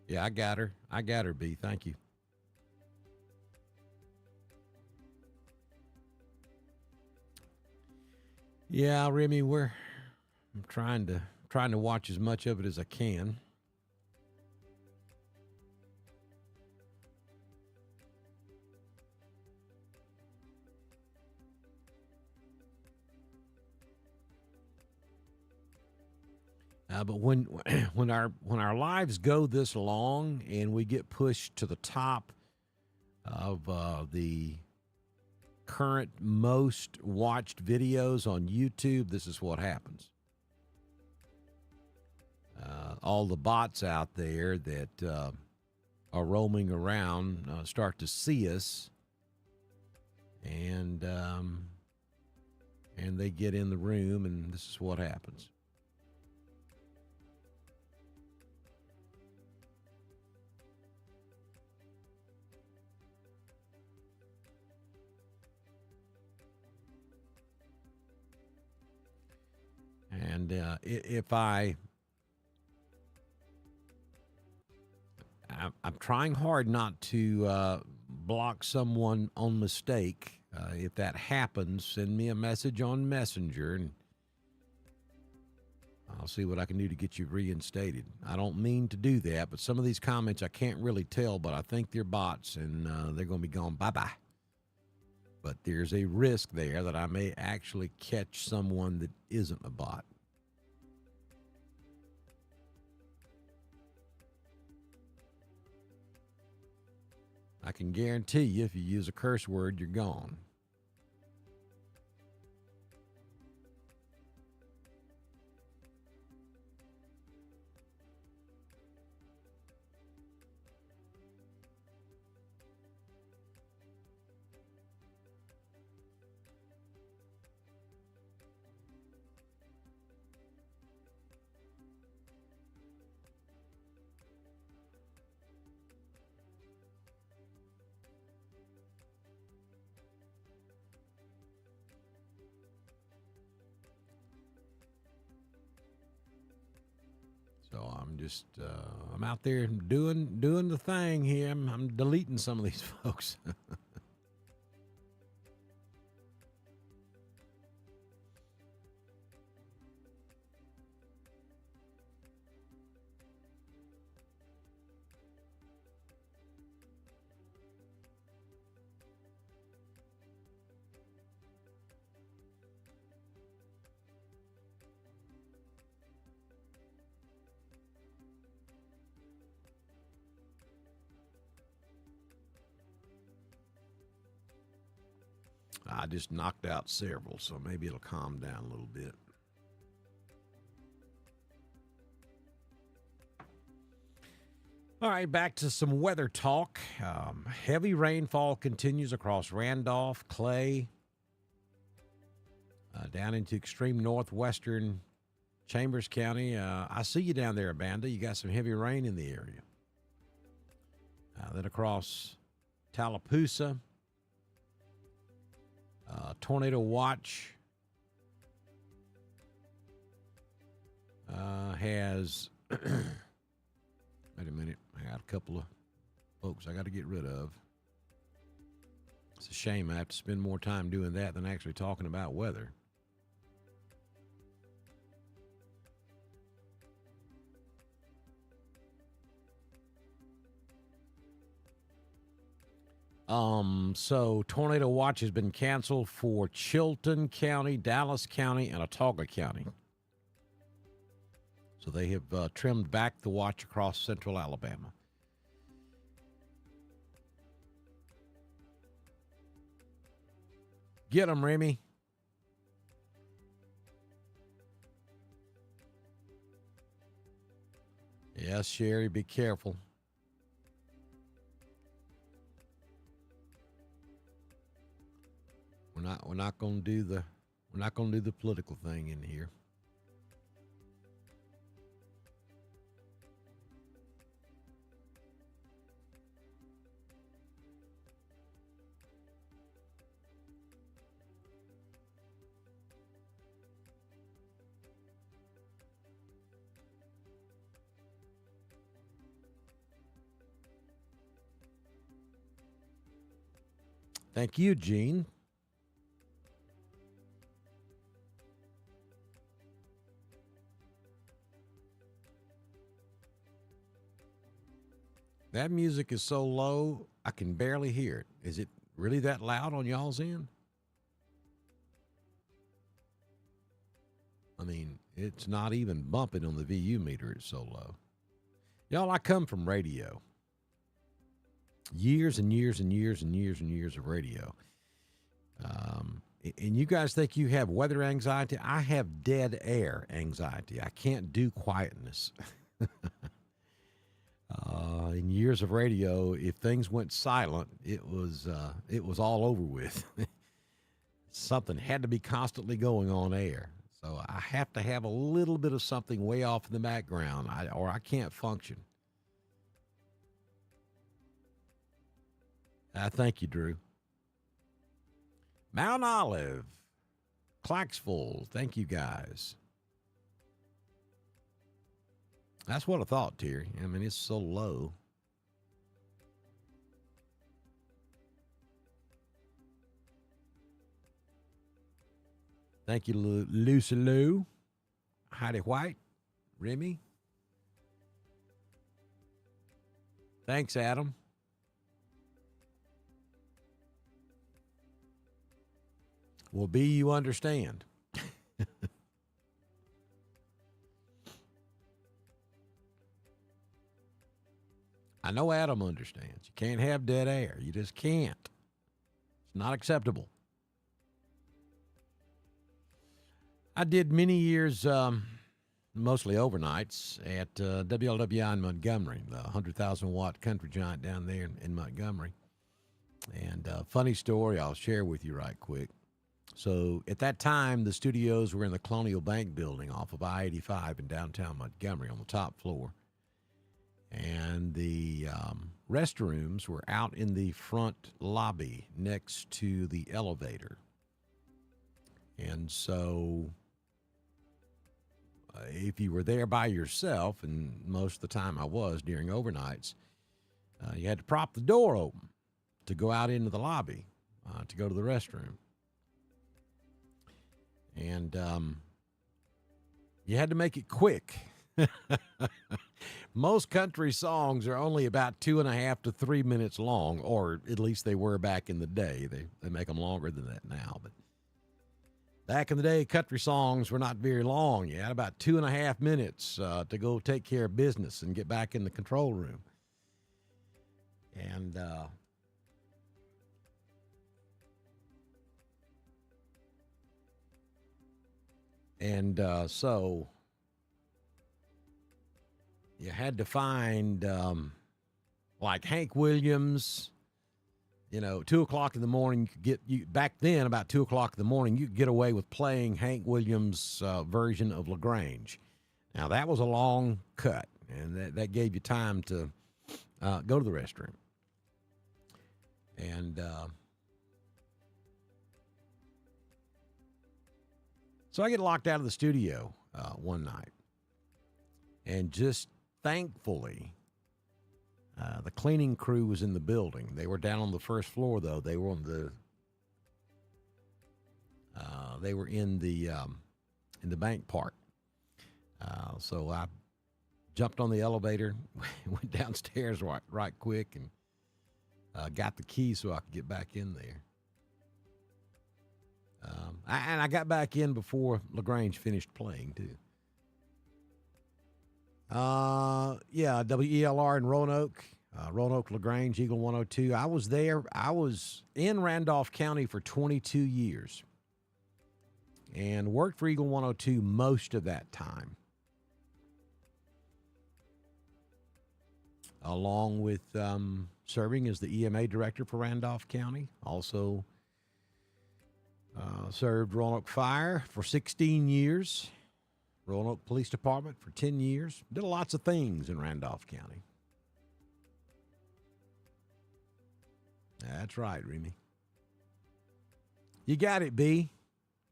Yeah, I got her. I got her, B. Thank you. Yeah, Remy, I'm trying to watch as much of it as I can. But when our lives go this long and we get pushed to the top of the current most watched videos on YouTube, this is what happens. All the bots out there that are roaming around start to see us, and they get in the room, and this is what happens. And if I'm trying hard not to block someone on mistake. If that happens, send me a message on Messenger, and I'll see what I can do to get you reinstated. I don't mean to do that, but some of these comments I can't really tell, but I think they're bots, and they're going to be gone bye-bye. But there's a risk there that I may actually catch someone that isn't a bot. I can guarantee you if you use a curse word, you're gone. I'm out there doing the thing here. I'm deleting some of these folks. I just knocked out several, so maybe it'll calm down a little bit. All right, back to some weather talk. Heavy rainfall continues across Randolph, Clay, down into extreme northwestern Chambers County. I see you down there, Amanda. You got some heavy rain in the area. Then across Tallapoosa, tornado watch has. Wait a minute. I got a couple of folks I got to get rid of. It's a shame I have to spend more time doing that than actually talking about weather. So tornado watch has been canceled for Chilton County, Dallas County, and Autauga County. So they have trimmed back the watch across central Alabama. Get 'em, Remy. Yes, Sherry, be careful. We're not going to do the political thing in here. Thank you, Gene. That music is so low, I can barely hear it. Is it really that loud on y'all's end? I mean, it's not even bumping on the VU meter. It's so low. Y'all, I come from radio. Years and years and years and years and years of radio. And you guys think you have weather anxiety? I have dead air anxiety. I can't do quietness. In years of radio, if things went silent, it was all over with. Something had to be constantly going on air. So I have to have a little bit of something way off in the background, or I can't function. Thank you, Drew. Mount Olive, Clacksville, thank you guys. That's what I thought, Terry. I mean, it's so low. Thank you, Lucy Lou, Heidi White, Remy. Thanks, Adam. Well, B, you understand. I know Adam understands. You can't have dead air. You just can't. It's not acceptable. I did many years, mostly overnights, at WLWI in Montgomery, the 100,000 watt country giant down there in Montgomery. And funny story I'll share with you right quick. So at that time, the studios were in the Colonial Bank building off of I-85 in downtown Montgomery on the top floor. And the restrooms were out in the front lobby next to the elevator. And so if you were there by yourself, and most of the time I was during overnights, you had to prop the door open to go out into the lobby to go to the restroom. And you had to make it quick. Most country songs are only about 2.5 to 3 minutes long, or at least they were back in the day. They make them longer than that now. But back in the day, country songs were not very long. You had about 2.5 minutes to go take care of business and get back in the control room. And so you had to find like Hank Williams. 2 o'clock in the morning, back then about 2 o'clock in the morning, you could get away with playing Hank Williams' version of LaGrange. Now that was a long cut, and that gave you time to go to the restroom. And so I get locked out of the studio one night, and just thankfully, the cleaning crew was in the building. They were down on the first floor, though. They were in the bank part. So I jumped on the elevator, went downstairs right quick, and got the key so I could get back in there. And I got back in before LaGrange finished playing, too. WELR in Roanoke, LaGrange, Eagle 102. I was there. I was in Randolph County for 22 years and worked for Eagle 102 most of that time, along with serving as the EMA director for Randolph County. Also served Roanoke Fire for 16 years. Roanoke Police Department for 10 years. Did lots of things in Randolph County. That's right, Remy. You got it, B.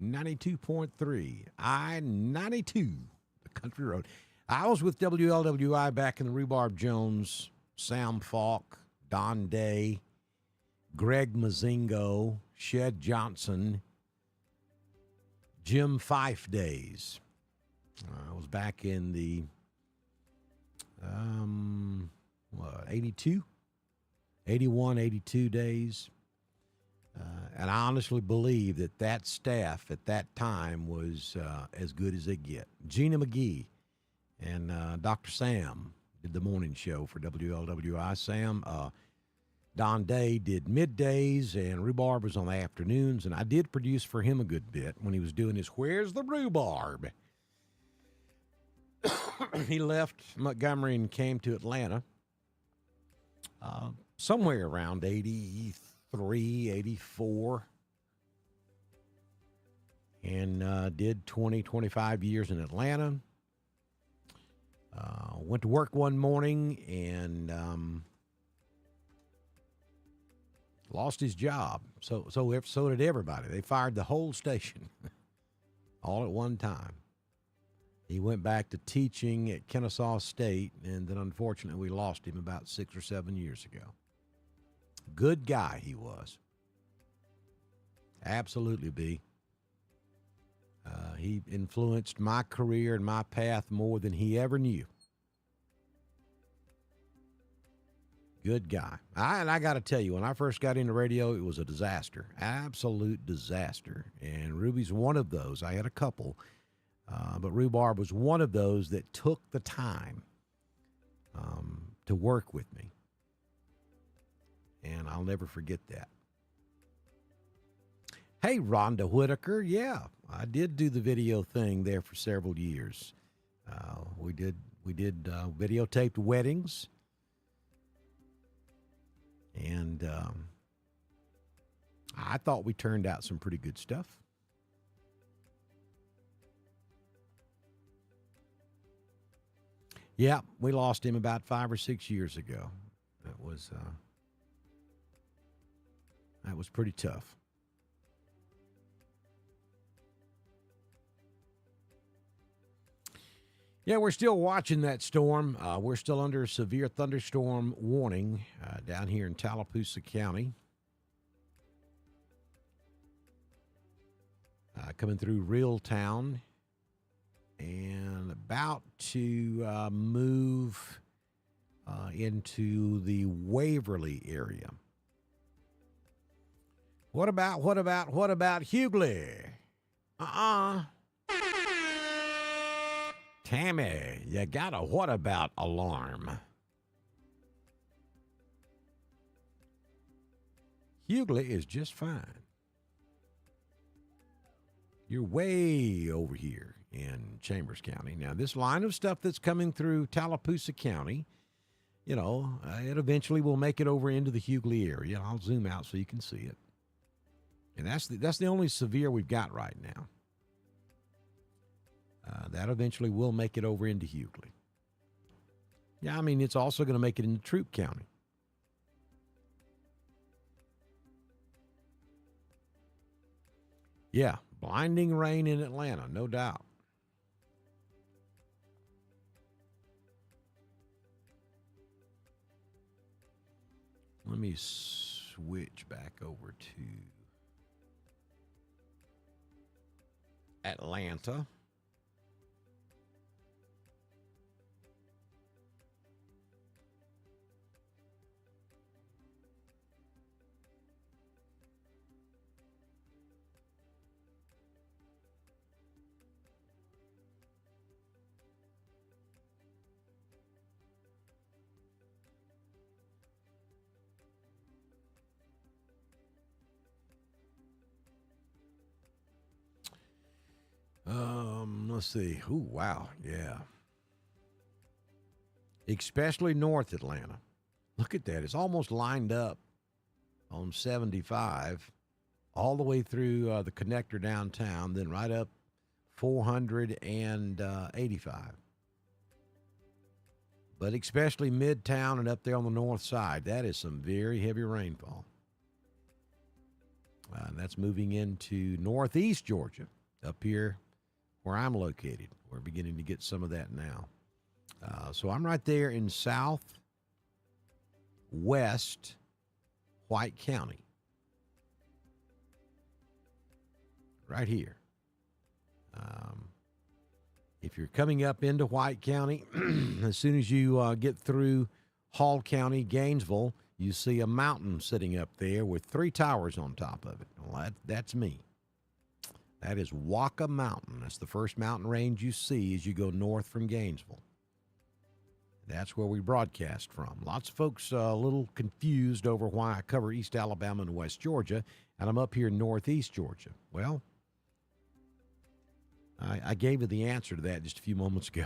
92.3. I-92, the country road. I was with WLWI back in the Rhubarb Jones, Sam Falk, Don Day, Greg Mazingo, Shed Johnson, Jim Fife days. I was back in the 82, 81, 82 days. And I honestly believe that staff at that time was as good as they get. Gina McGee and Dr. Sam did the morning show for WLWI. Sam, Don Day did middays, and Rhubarb was on the afternoons. And I did produce for him a good bit when he was doing his Where's the Rhubarb? He left Montgomery and came to Atlanta somewhere around 83, 84, and did 20, 25 years in Atlanta. Went to work one morning and lost his job. So did everybody. They fired the whole station all at one time. He went back to teaching at Kennesaw State, and then unfortunately we lost him about 6 or 7 years ago. Good guy he was. Absolutely, B. He influenced my career and my path more than he ever knew. Good guy. And I got to tell you, when I first got into radio, it was a disaster. Absolute disaster. And Ruby's one of those. I had a couple. But Rhubarb was one of those that took the time to work with me. And I'll never forget that. Hey, Rhonda Whitaker. Yeah, I did do the video thing there for several years. We did videotaped weddings. And I thought we turned out some pretty good stuff. Yeah, we lost him about 5 or 6 years ago. That was pretty tough. Yeah, we're still watching that storm. We're still under a severe thunderstorm warning down here in Tallapoosa County. Coming through Reeltown and about to move into the Waverly area. What about Hughley? Tammy, you got a what about alarm? Hughley is just fine. You're way over here in Chambers County. Now, this line of stuff that's coming through Tallapoosa County, it eventually will make it over into the Hughley area. I'll zoom out so you can see it. And that's the only severe we've got right now. That eventually will make it over into Hughley. Yeah, I mean, it's also going to make it into Troup County. Yeah, blinding rain in Atlanta, no doubt. Let me switch back over to Atlanta. Let's see. Ooh, wow. Yeah. Especially North Atlanta. Look at that. It's almost lined up on 75 all the way through the connector downtown, then right up 485. But especially Midtown and up there on the north side, that is some very heavy rainfall. And that's moving into northeast Georgia, up here where I'm located. We're beginning to get some of that now. So I'm right there in southwest White County. Right here. If you're coming up into White County, as soon as you get through Hall County, Gainesville, you see a mountain sitting up there with 3 towers on top of it. Well, that's me. That is Waka Mountain. That's the first mountain range you see as you go north from Gainesville. That's where we broadcast from. Lots of folks a little confused over why I cover East Alabama and West Georgia, and I'm up here in northeast Georgia. Well, I gave you the answer to that just a few moments ago.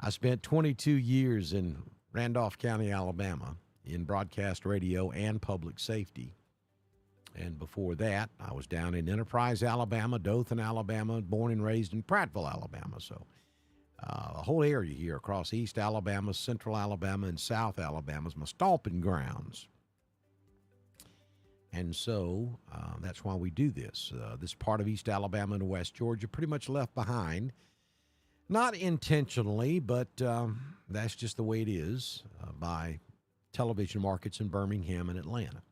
I spent 22 years in Randolph County, Alabama, in broadcast radio and public safety. And before that, I was down in Enterprise, Alabama, Dothan, Alabama, born and raised in Prattville, Alabama. So the whole area here across East Alabama, Central Alabama, and South Alabama is my stomping grounds. And so that's why we do this. This part of East Alabama and West Georgia pretty much left behind. Not intentionally, but that's just the way it is by television markets in Birmingham and Atlanta.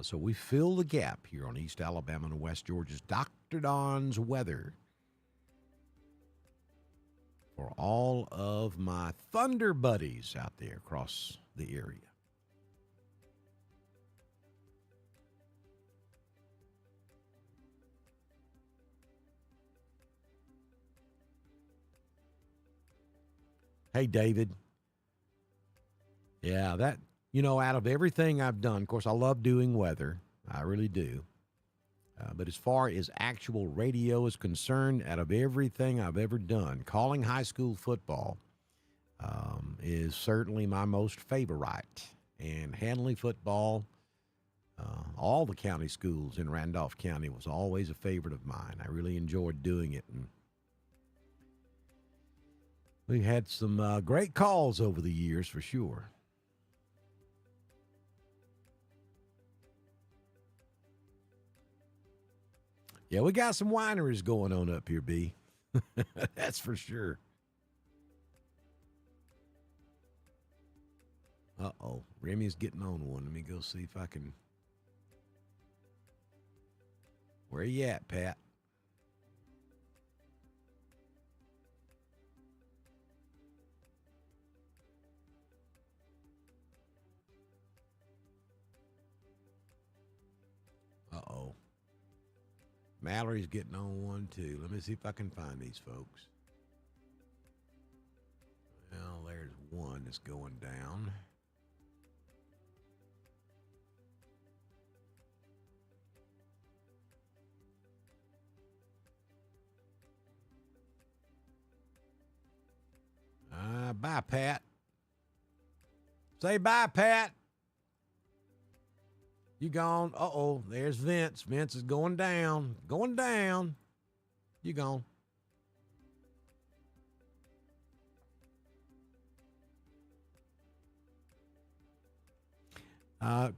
So we fill the gap here on East Alabama and West Georgia's Dr. Don's weather for all of my Thunder buddies out there across the area. Hey, David. Yeah, that, out of everything I've done, of course, I love doing weather. I really do. But as far as actual radio is concerned, out of everything I've ever done, calling high school football is certainly my most favorite. And handling football, all the county schools in Randolph County was always a favorite of mine. I really enjoyed doing it. And we've had some great calls over the years for sure. Yeah, we got some wineries going on up here, B. That's for sure. Uh-oh. Remy's getting on one. Let me go see if I can. Where you at, Pat? Uh-oh. Mallory's getting on one, too. Let me see if I can find these folks. Well, there's one that's going down. Bye, Pat. Say bye, Pat. You gone. Uh-oh, there's Vince. Vince is going down. Going down. You gone.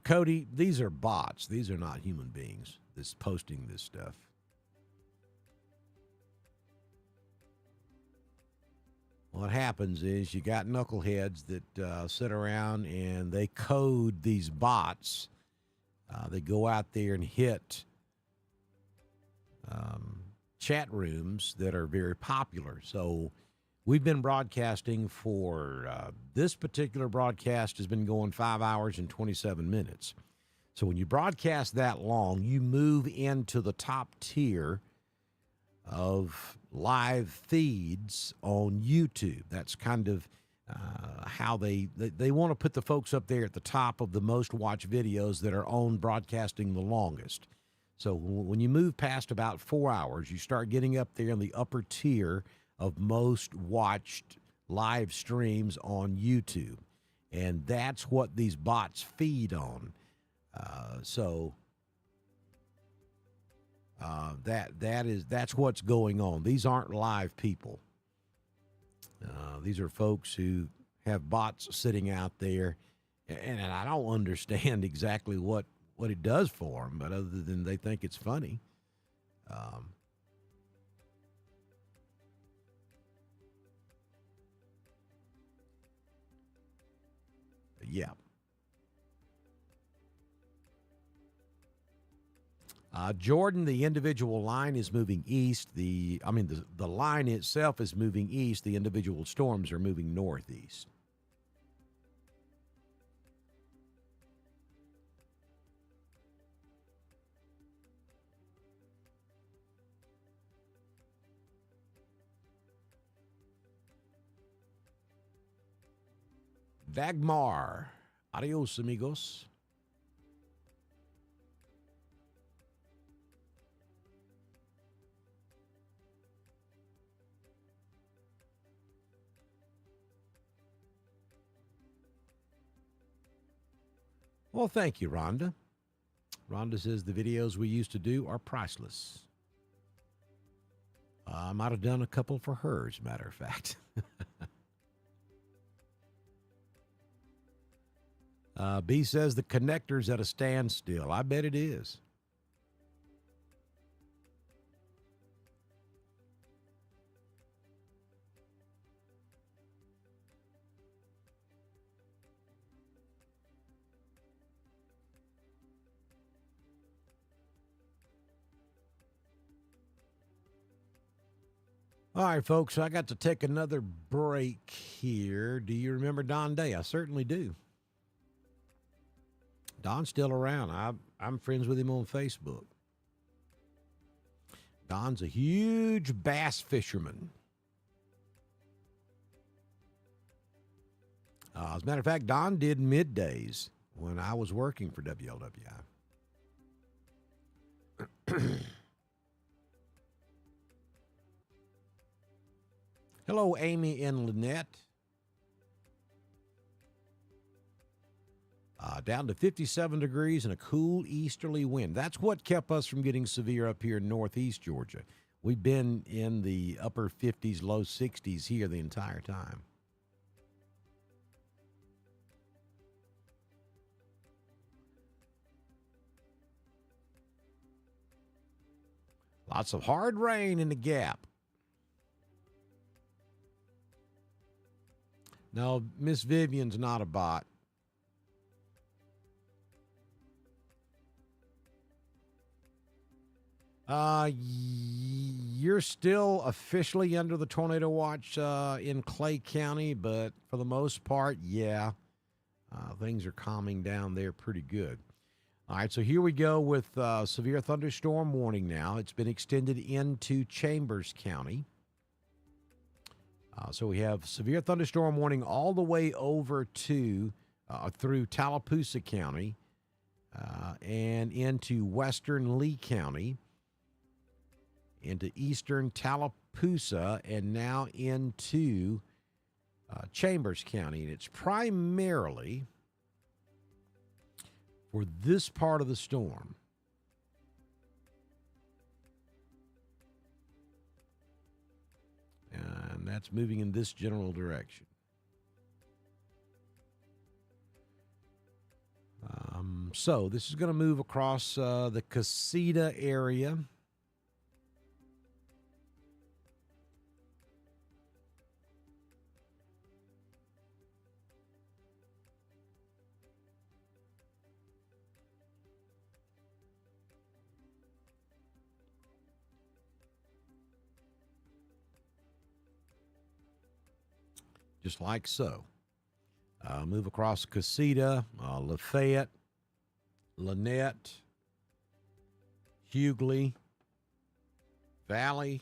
Cody, these are bots. These are not human beings that's posting this stuff. What happens is you got knuckleheads that sit around and they code these bots. They go out there and hit chat rooms that are very popular. So we've been broadcasting for this particular broadcast has been going 5 hours and 27 minutes. So when you broadcast that long, you move into the top tier of live feeds on YouTube. That's kind of how they want to put the folks up there at the top of the most watched videos that are on broadcasting the longest. So when you move past about 4 hours, you start getting up there in the upper tier of most watched live streams on YouTube. And that's what these bots feed on. That's what's going on. These aren't live people. These are folks who have bots sitting out there, and I don't understand exactly what it does for them, but other than they think it's funny. Yeah. Jordan, the individual line is moving east. The line itself is moving east. The individual storms are moving northeast. Dagmar. Adios, amigos. Well, thank you, Rhonda. Rhonda says the videos we used to do are priceless. I might have done a couple for her, as a matter of fact. B says the connector's at a standstill. I bet it is. All right, folks, I got to take another break here. Do you remember Don Day? I certainly do. Don's still around. I'm friends with him on Facebook. Don's a huge bass fisherman. As a matter of fact, Don did middays when I was working for WLWI. Hello, Amy and Lynette. Down to 57 degrees and a cool easterly wind. That's what kept us from getting severe up here in northeast Georgia. We've been in the upper 50s, low 60s here the entire time. Lots of hard rain in the gap. No, Miss Vivian's not a bot. You're still officially under the tornado watch in Clay County, but for the most part, yeah, things are calming down there pretty good. All right, so here we go with severe thunderstorm warning now. It's been extended into Chambers County. So we have severe thunderstorm warning all the way over to through Tallapoosa County and into western Lee County, into eastern Tallapoosa, and now into Chambers County. And it's primarily for this part of the storm. And that's moving in this general direction. So this is going to move across the Casita area. Just like so. Move across Casita, Lafayette, Lynette, Hughley, Valley.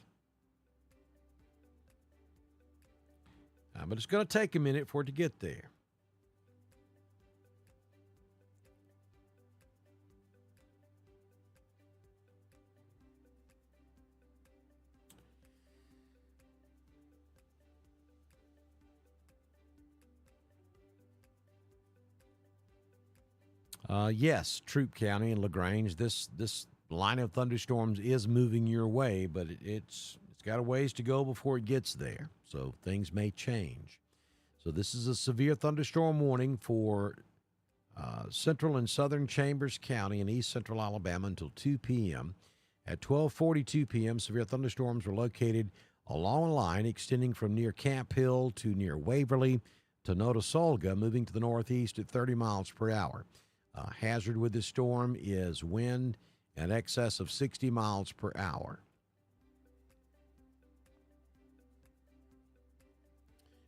But it's going to take a minute for it to get there. Yes, Troup County and LaGrange. This line of thunderstorms is moving your way, but it's got a ways to go before it gets there. So things may change. So this is a severe thunderstorm warning for central and southern Chambers County in east central Alabama until 2 p.m. At 12:42 p.m., severe thunderstorms were located along a line extending from near Camp Hill to near Waverly to Notasulga, moving to the northeast at 30 miles per hour. Hazard with this storm is wind in excess of 60 miles per hour.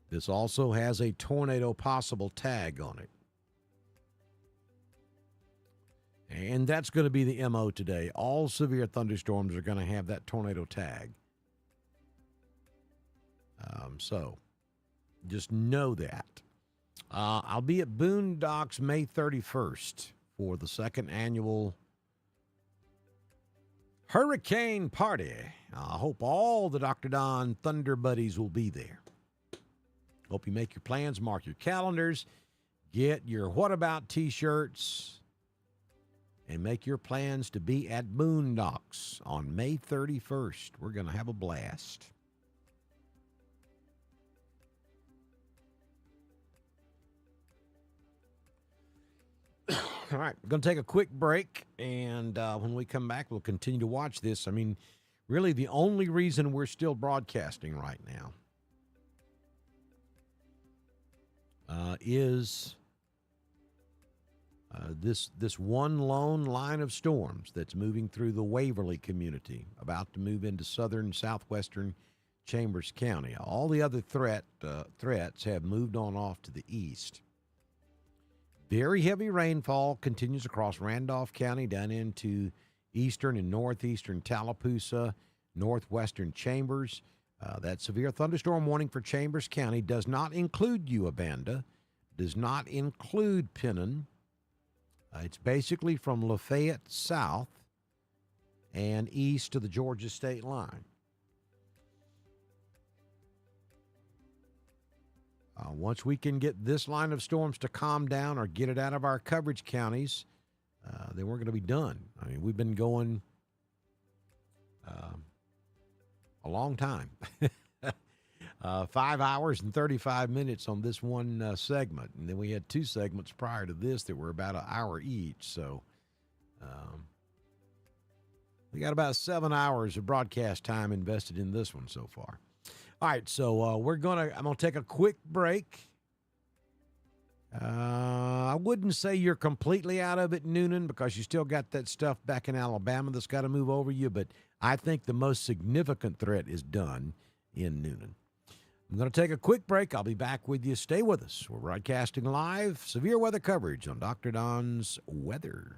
This also has a tornado possible tag on it. And that's going to be the MO today. All severe thunderstorms are going to have that tornado tag. So just know that. I'll be at Boondocks May 31st for the second annual Hurricane Party. I hope all the Dr. Don Thunder Buddies will be there. Hope you make your plans, mark your calendars, get your What About t-shirts, and make your plans to be at Boondocks on May 31st. We're going to have a blast. All right, we're going to take a quick break, and when we come back, we'll continue to watch this. I mean, really the only reason we're still broadcasting right now is this one lone line of storms that's moving through the Waverly community, about to move into southern southwestern Chambers County. All the other threats have moved on off to the east. Very heavy rainfall continues across Randolph County down into eastern and northeastern Tallapoosa, northwestern Chambers. That severe thunderstorm warning for Chambers County does not include Uabanda, does not include Pennon. It's basically from Lafayette south and east to the Georgia state line. Once we can get this line of storms to calm down or get it out of our coverage counties, then we're going to be done. I mean, we've been going a long time. 5 hours and 35 minutes on this one segment. And then we had two segments prior to this that were about an hour each. So we got about 7 hours of broadcast time invested in this one so far. All right, so I'm going to take a quick break. I wouldn't say you're completely out of it, Noonan, because you still got that stuff back in Alabama that's got to move over you. But I think the most significant threat is done in Noonan. I'm going to take a quick break. I'll be back with you. Stay with us. We're broadcasting live severe weather coverage on Dr. Don's Weather.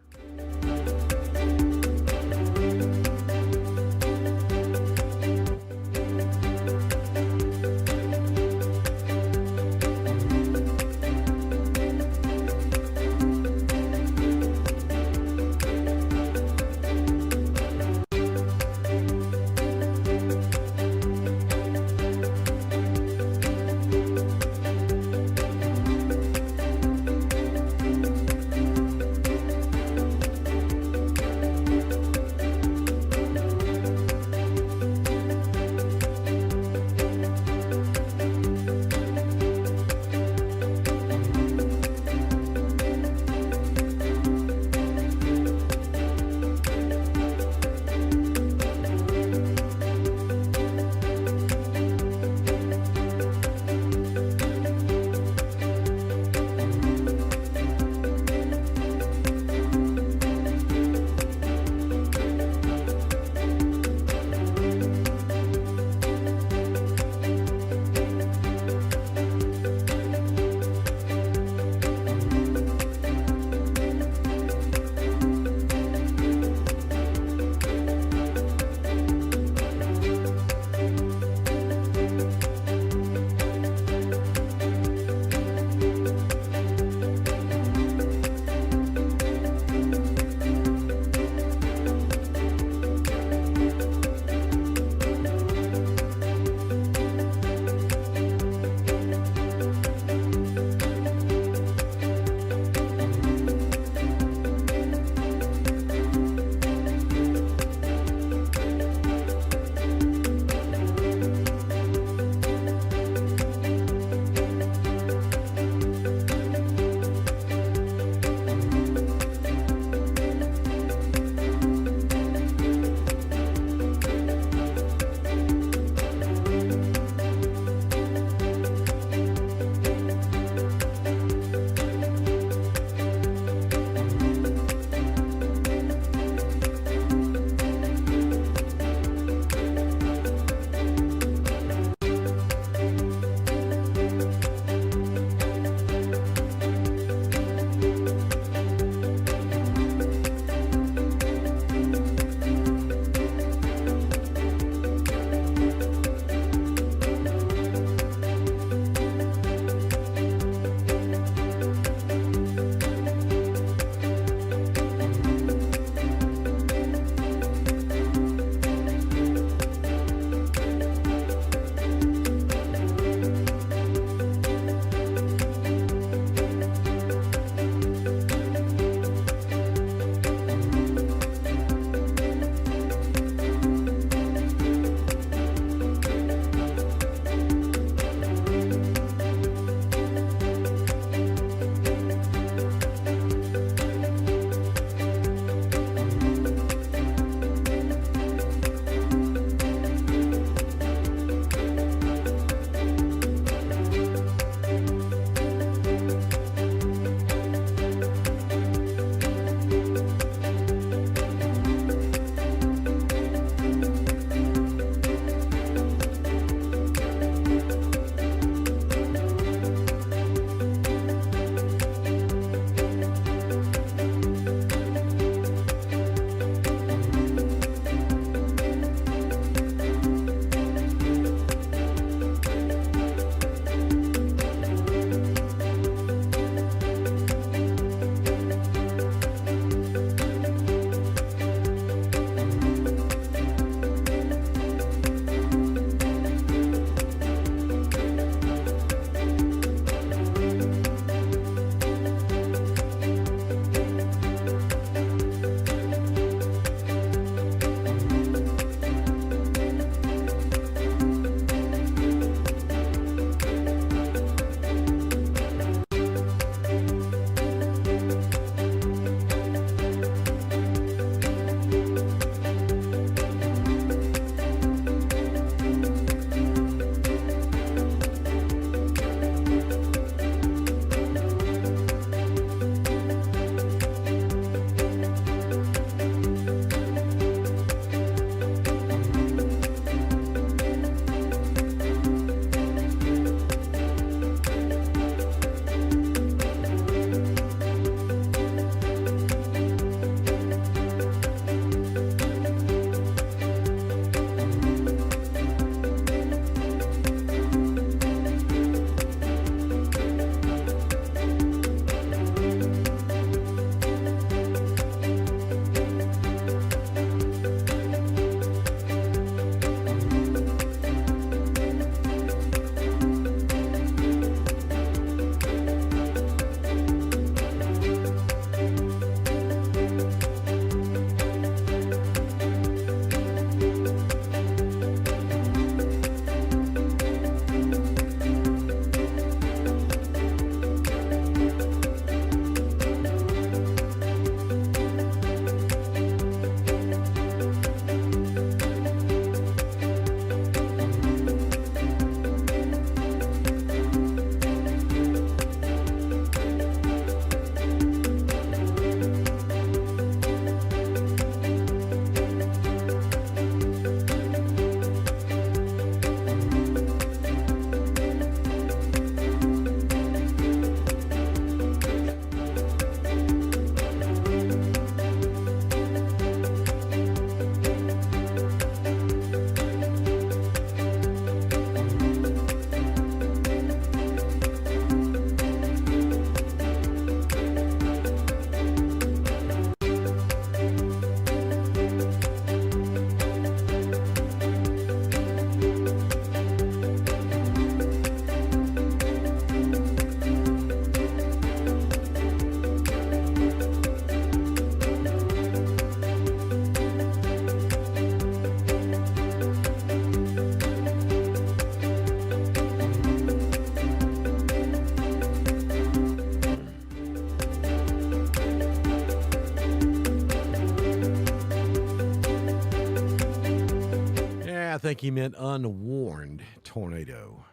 think he meant unwarned tornado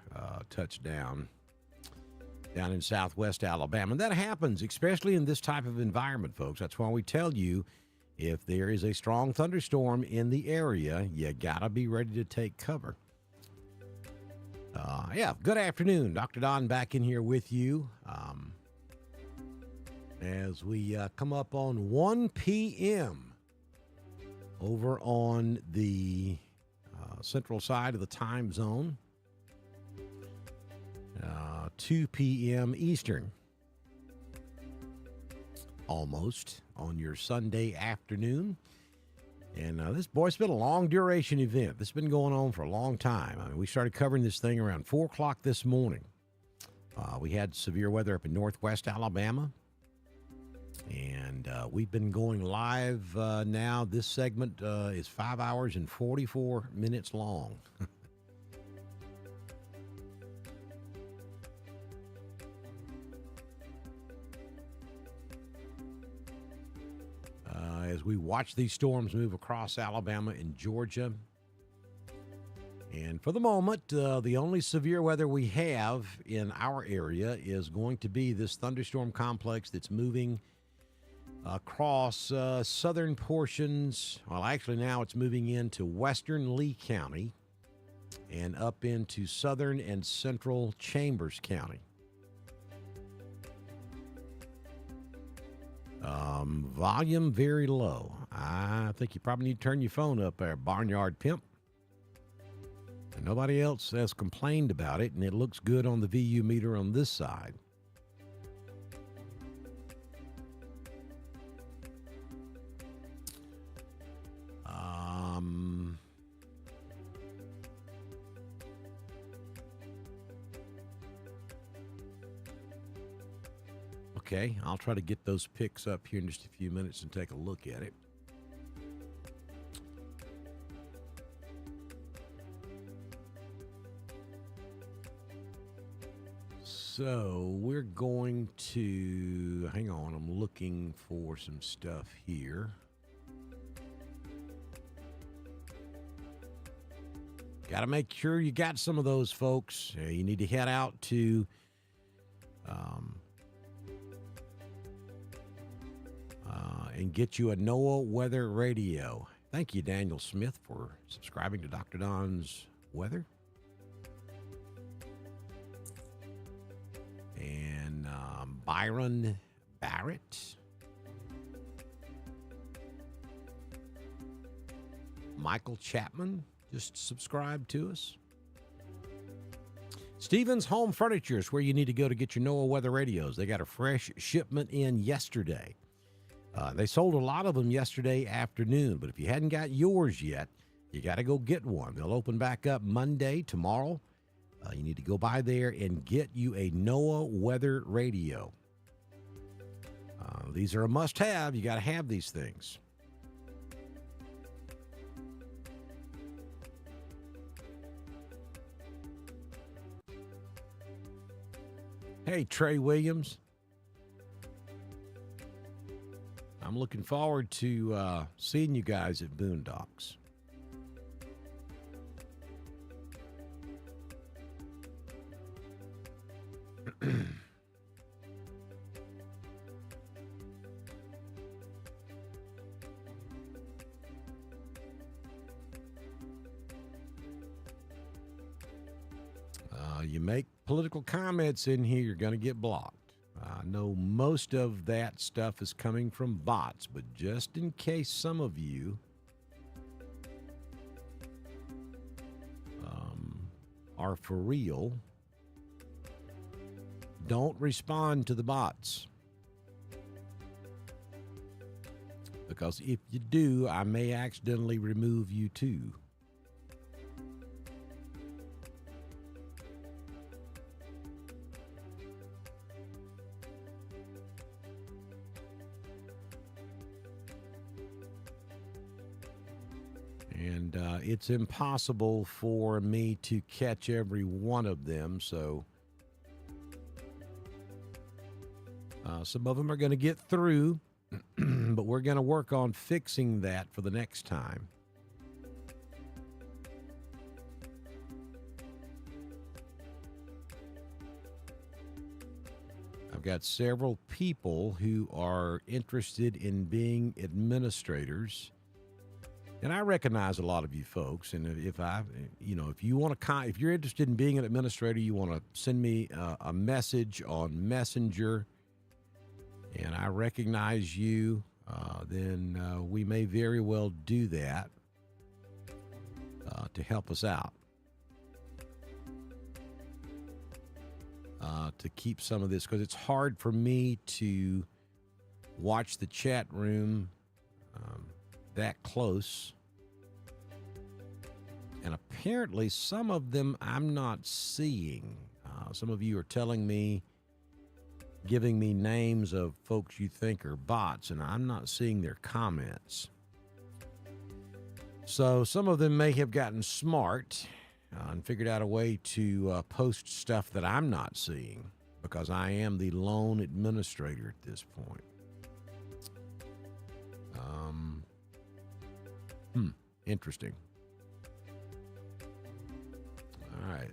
touchdown down in southwest Alabama. And that happens, especially in this type of environment, folks. That's why we tell you if there is a strong thunderstorm in the area, you got to be ready to take cover. Good afternoon. Dr. Don back in here with you as we come up on 1 p.m. over on the central side of the time zone, 2 p.m. Eastern, almost, on your Sunday afternoon. And it's been a long duration event. This has been going on for a long time. I mean, we started covering this thing around 4 o'clock this morning. We had severe weather up in northwest Alabama. And we've been going live now. This segment is 5 hours and 44 minutes long. As we watch these storms move across Alabama and Georgia. And for the moment, the only severe weather we have in our area is going to be this thunderstorm complex that's moving across southern portions. Well, actually now it's moving into western Lee County and up into southern and central Chambers County. Volume very low. I think you probably need to turn your phone up there, Barnyard Pimp. And nobody else has complained about it, and it looks good on the VU meter on this side. Okay, I'll try to get those pics up here in just a few minutes and take a look at it. So we're going to, hang on, I'm looking for some stuff here. Got to make sure you got some of those, folks. You need to head out to and get you a NOAA weather radio. Thank you, Daniel Smith, for subscribing to Dr. Don's weather. And Byron Barrett. Michael Chapman just subscribed to us. Stevens Home Furniture is where you need to go to get your NOAA weather radios. They got a fresh shipment in yesterday. They sold a lot of them yesterday afternoon, but if you hadn't got yours yet, you got to go get one. They'll open back up Monday, tomorrow. You need to go by there and get you a NOAA weather radio. These are a must-have. You got to have these things. Hey, Trey Williams. I'm looking forward to seeing you guys at Boondocks. You make political comments in here, you're going to get blocked. I know most of that stuff is coming from bots, but just in case some of you are for real, don't respond to the bots. Because if you do, I may accidentally remove you too. And it's impossible for me to catch every one of them, so some of them are going to get through, but we're going to work on fixing that for the next time. got several people who are interested in being administrators. And I recognize a lot of you folks. And if you want to, if you're interested in being an administrator, you want to send me a message on Messenger, and I recognize you, then we may very well do that to help us out. To keep some of this, because it's hard for me to watch the chat room that close. And apparently some of them I'm not seeing. Some of you are telling me, giving me names of folks you think are bots, and I'm not seeing their comments. So some of them may have gotten smart and figured out a way to post stuff that I'm not seeing, because I am the lone administrator at this point. Interesting. All right.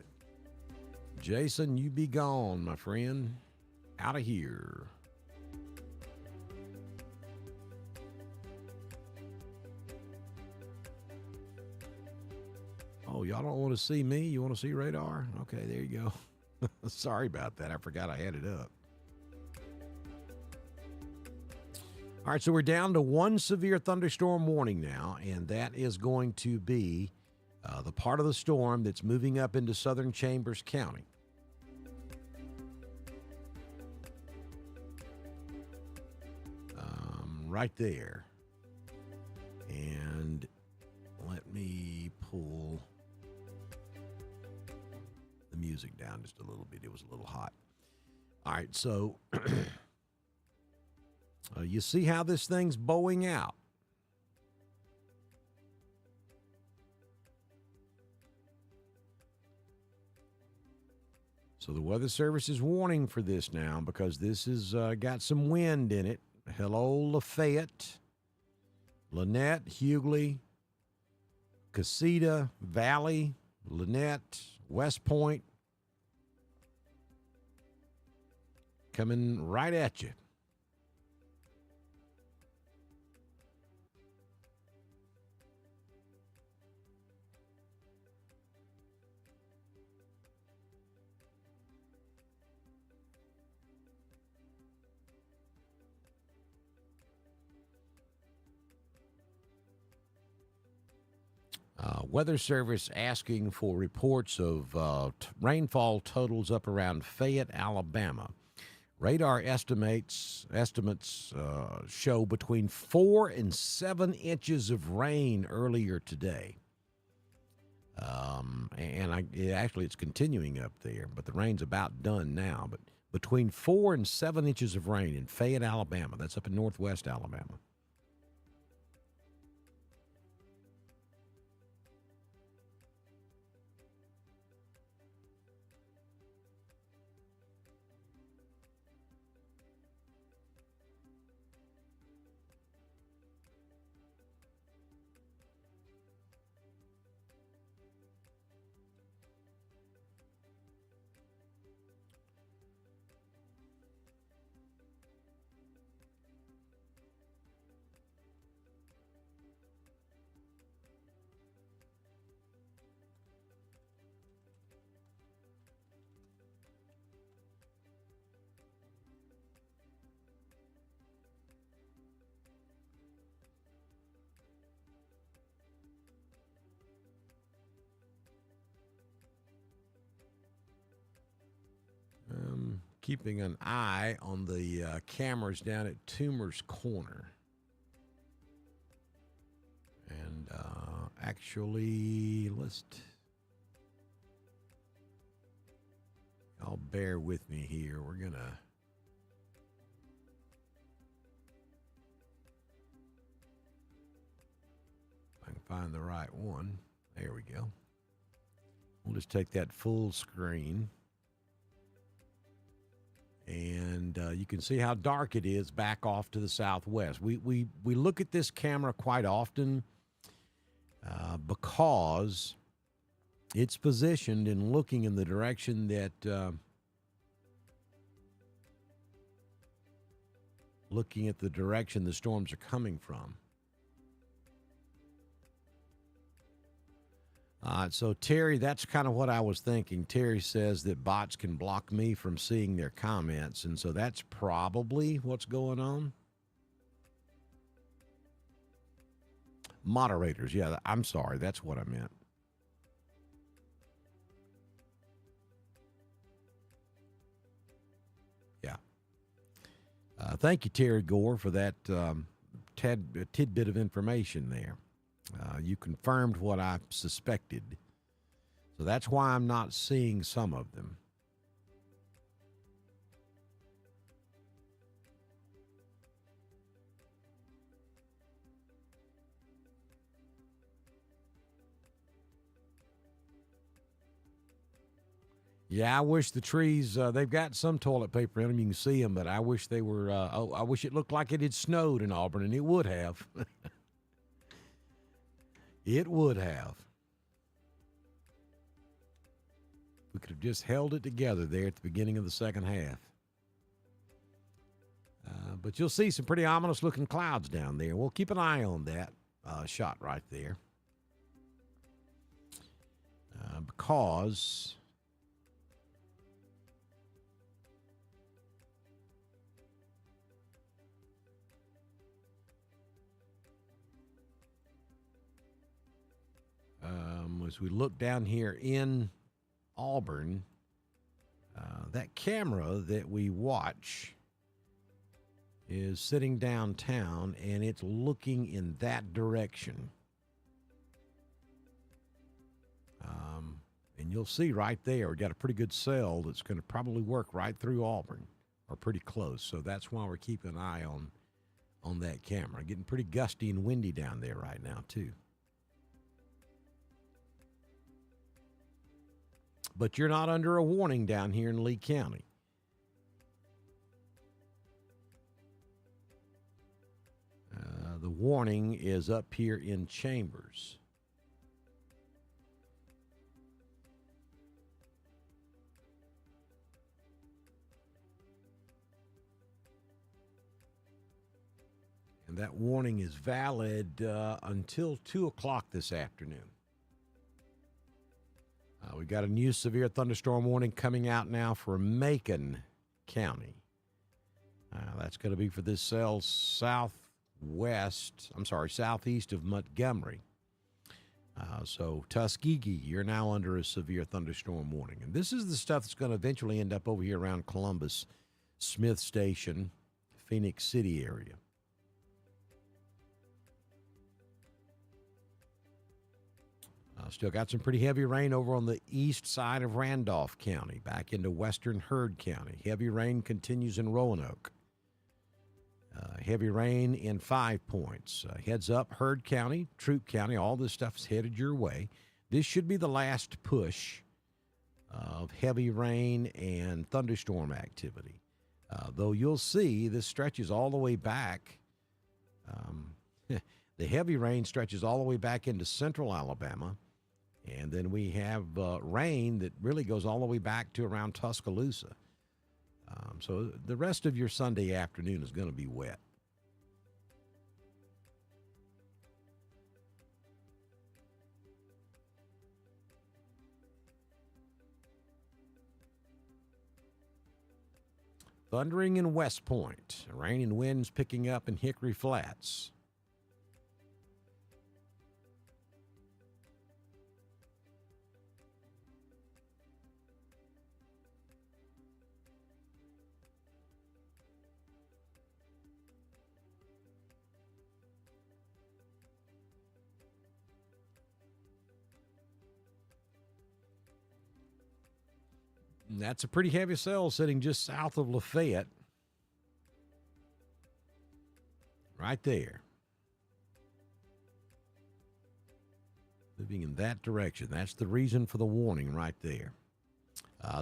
Jason, you be gone, my friend. Out of here. Oh, y'all don't want to see me? You want to see radar? Okay, there you go. Sorry about that. I forgot I had it up. All right, so we're down to one severe thunderstorm warning now, and that is going to be the part of the storm that's moving up into southern Chambers County. Right there. And let me pull the music down just a little bit. It was a little hot. All right, so you see how this thing's bowing out. So the Weather Service is warning for this now, because this has got some wind in it. Hello, Lafayette, Lynette, Hughley, Casita, Valley, Lynette, West Point. Coming right at you. Weather Service asking for reports of rainfall totals up around Fayette, Alabama. Radar estimates show between 4 and 7 inches of rain earlier today. It's continuing up there, but the rain's about done now. But between 4 and 7 inches of rain in Fayette, Alabama. That's up in northwest Alabama. Keeping an eye on the cameras down at Toomer's Corner. And y'all bear with me here. We're going to I can find the right one. There we go. We'll just take that full screen. And you can see how dark it is back off to the southwest. We look at this camera quite often because it's positioned and looking in the direction that looking at the direction the storms are coming from. So Terry, that's kind of what I was thinking. Terry says that bots can block me from seeing their comments, and so that's probably what's going on. Moderators, yeah, I'm sorry, that's what I meant. Yeah. Thank you, Terry Gore, for that tidbit of information there. You confirmed what I suspected. So that's why I'm not seeing some of them. Yeah, I wish the trees, they've got some toilet paper in them. You can see them, but I wish they were, I wish it looked like it had snowed in Auburn, and it would have. It would have. We could have just held it together there at the beginning of the second half. But you'll see some pretty ominous looking clouds down there. We'll keep an eye on that shot right there. Because as we look down here in Auburn, that camera that we watch is sitting downtown, and it's looking in that direction. And you'll see right there, we got a pretty good cell that's going to probably work right through Auburn, or pretty close. So that's why we're keeping an eye on that camera. Getting pretty gusty and windy down there right now, too. But you're not under a warning down here in Lee County. The warning is up here in Chambers. And that warning is valid until 2 o'clock this afternoon. We've got a new severe thunderstorm warning coming out now for Macon County. That's going to be for this cell southeast of Montgomery. So Tuskegee, you're now under a severe thunderstorm warning. And this is the stuff that's going to eventually end up over here around Columbus, Smith Station, Phoenix City area. Still got some pretty heavy rain over on the east side of Randolph County, back into western Heard County. Heavy rain continues in Roanoke. Heavy rain in 5 Points. Heads up, Heard County, Troup County, all this stuff is headed your way. This should be the last push of heavy rain and thunderstorm activity. Though you'll see this stretches all the way back. The heavy rain stretches all the way back into central Alabama. And then we have rain that really goes all the way back to around Tuscaloosa. So the rest of your Sunday afternoon is going to be wet. Thundering in West Point. Rain and winds picking up in Hickory Flats. And that's a pretty heavy cell sitting just south of Lafayette. Right there. Moving in that direction. That's the reason for the warning right there.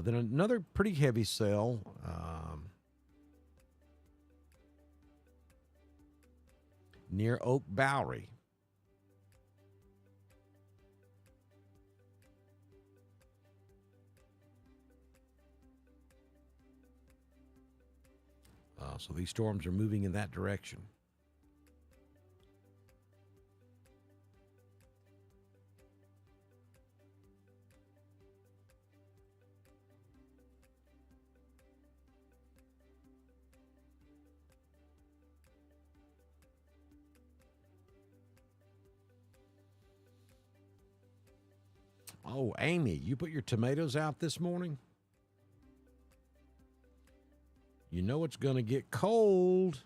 Then another pretty heavy cell near Oak Bowery. So these storms are moving in that direction. Oh, Amy, you put your tomatoes out this morning? You know it's going to get cold.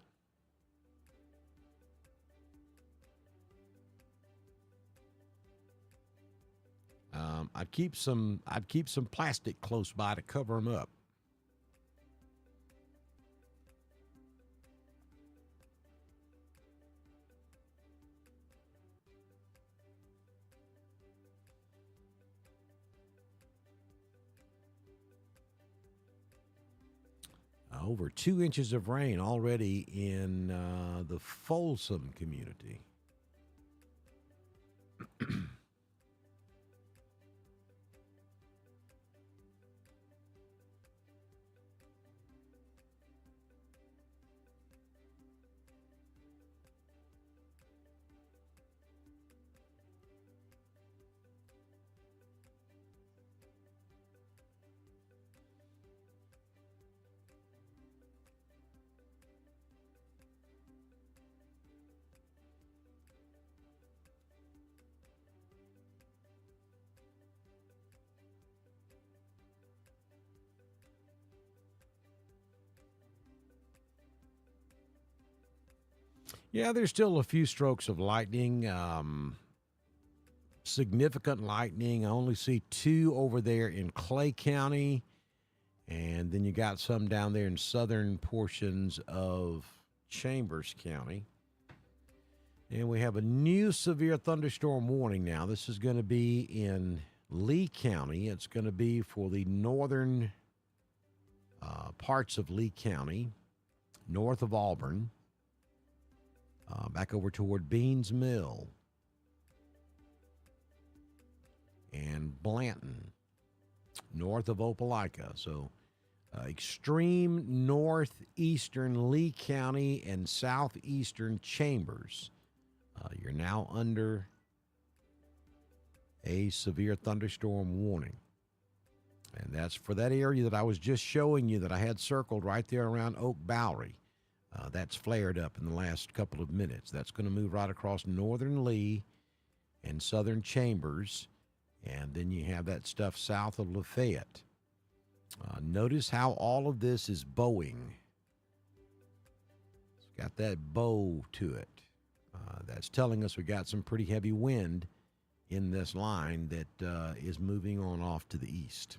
I'd keep some plastic close by to cover them up. Over 2 inches of rain already in the Folsom community. Yeah, there's still a few strokes of lightning. Significant lightning. I only see 2 over there in Clay County. And then you got some down there in southern portions of Chambers County. And we have a new severe thunderstorm warning now. This is going to be in Lee County. It's going to be for the northern parts of Lee County, north of Auburn, back over toward Beans Mill and Blanton, north of Opelika. So extreme northeastern Lee County and southeastern Chambers. You're now under a severe thunderstorm warning. And that's for that area that I was just showing you that I had circled right there around Oak Bowery. That's flared up in the last couple of minutes. That's going to move right across northern Lee and southern Chambers. And then you have that stuff south of Lafayette. Notice how all of this is bowing. It's got that bow to it. That's telling us we got some pretty heavy wind in this line that is moving on off to the east.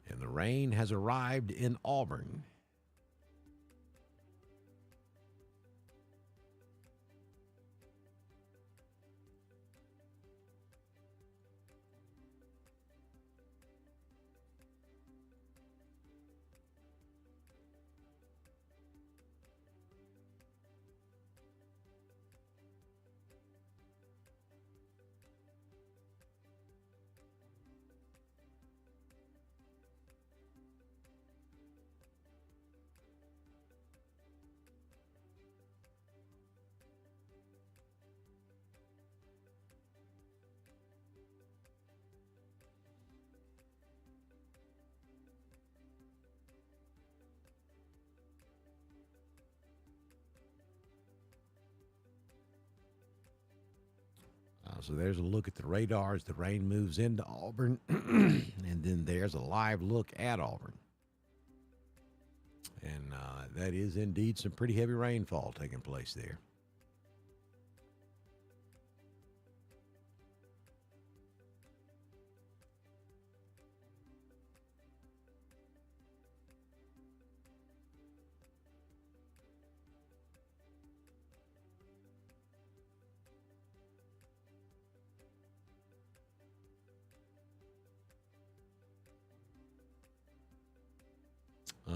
And the rain has arrived in Auburn. So there's a look at the radar as the rain moves into Auburn, and then there's a live look at Auburn. And that is indeed some pretty heavy rainfall taking place there.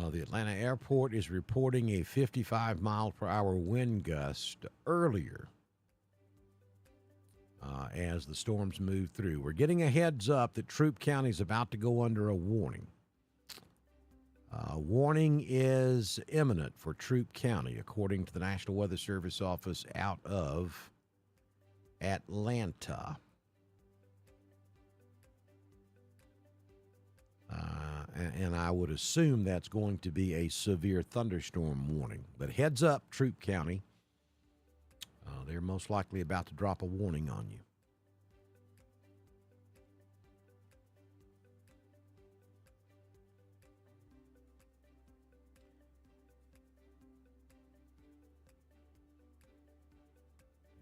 The Atlanta airport is reporting a 55-mile-per-hour wind gust earlier. as the storms move through. We're getting a heads up that Troup County is about to go under a warning. Warning is imminent for Troup County, according to the National Weather Service office out of Atlanta. And I would assume that's going to be a severe thunderstorm warning. But heads up, Troup County. They're most likely about to drop a warning on you.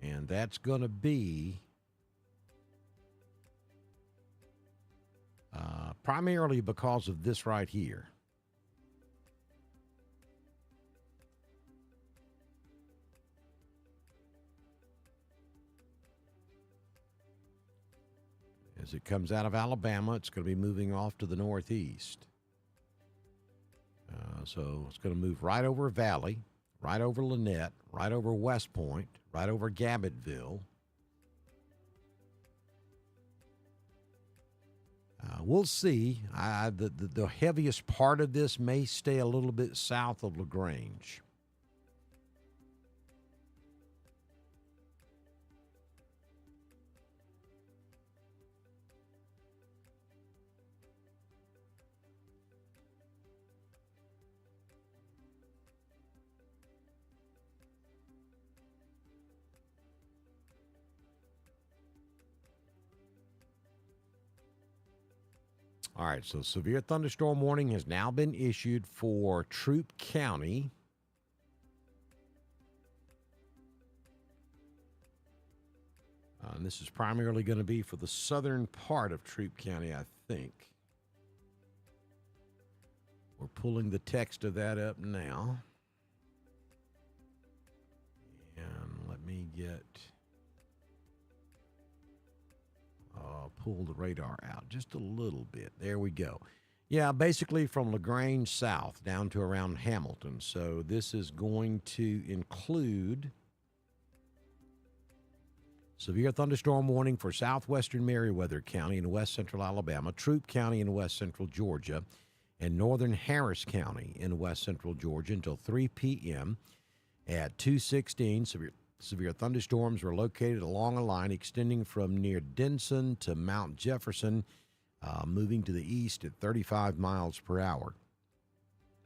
And that's going to be primarily because of this right here. As it comes out of Alabama, it's going to be moving off to the northeast. So it's going to move right over Valley, right over Lynette, right over West Point, right over Gabbettville. We'll see. The heaviest part of this may stay a little bit south of LaGrange. All right, so severe thunderstorm warning has now been issued for Troup County. And this is primarily going to be for the southern part of Troup County, I think. We're pulling the text of that up now. And let me get... pull the radar out just a little bit. There we go. Yeah, basically from LaGrange south down to around Hamilton. So this is going to include severe thunderstorm warning for southwestern Meriwether County in west central Alabama, Troup County in west central Georgia, and northern Harris County in west central Georgia until 3 p.m. At 2:16, severe thunderstorms are located along a line extending from near Denson to Mount Jefferson, moving to the east at 35 miles per hour.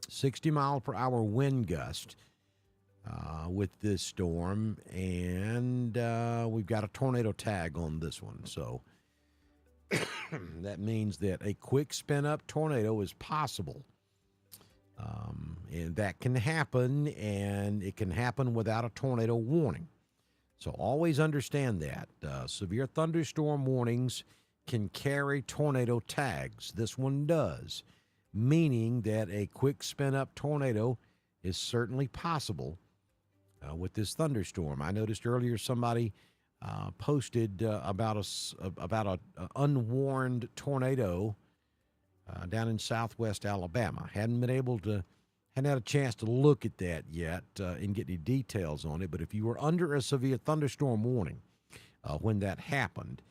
60-mile-per-hour wind gust with this storm, and we've got a tornado tag on this one. So that means that a quick spin-up tornado is possible. And that can happen, and it can happen without a tornado warning. So always understand that. Severe thunderstorm warnings can carry tornado tags. This one does, meaning that a quick spin-up tornado is certainly possible with this thunderstorm. I noticed earlier somebody posted about an unwarned tornado down in southwest Alabama. Hadn't had a chance to look at that yet and get any details on it. But if you were under a severe thunderstorm warning when that happened,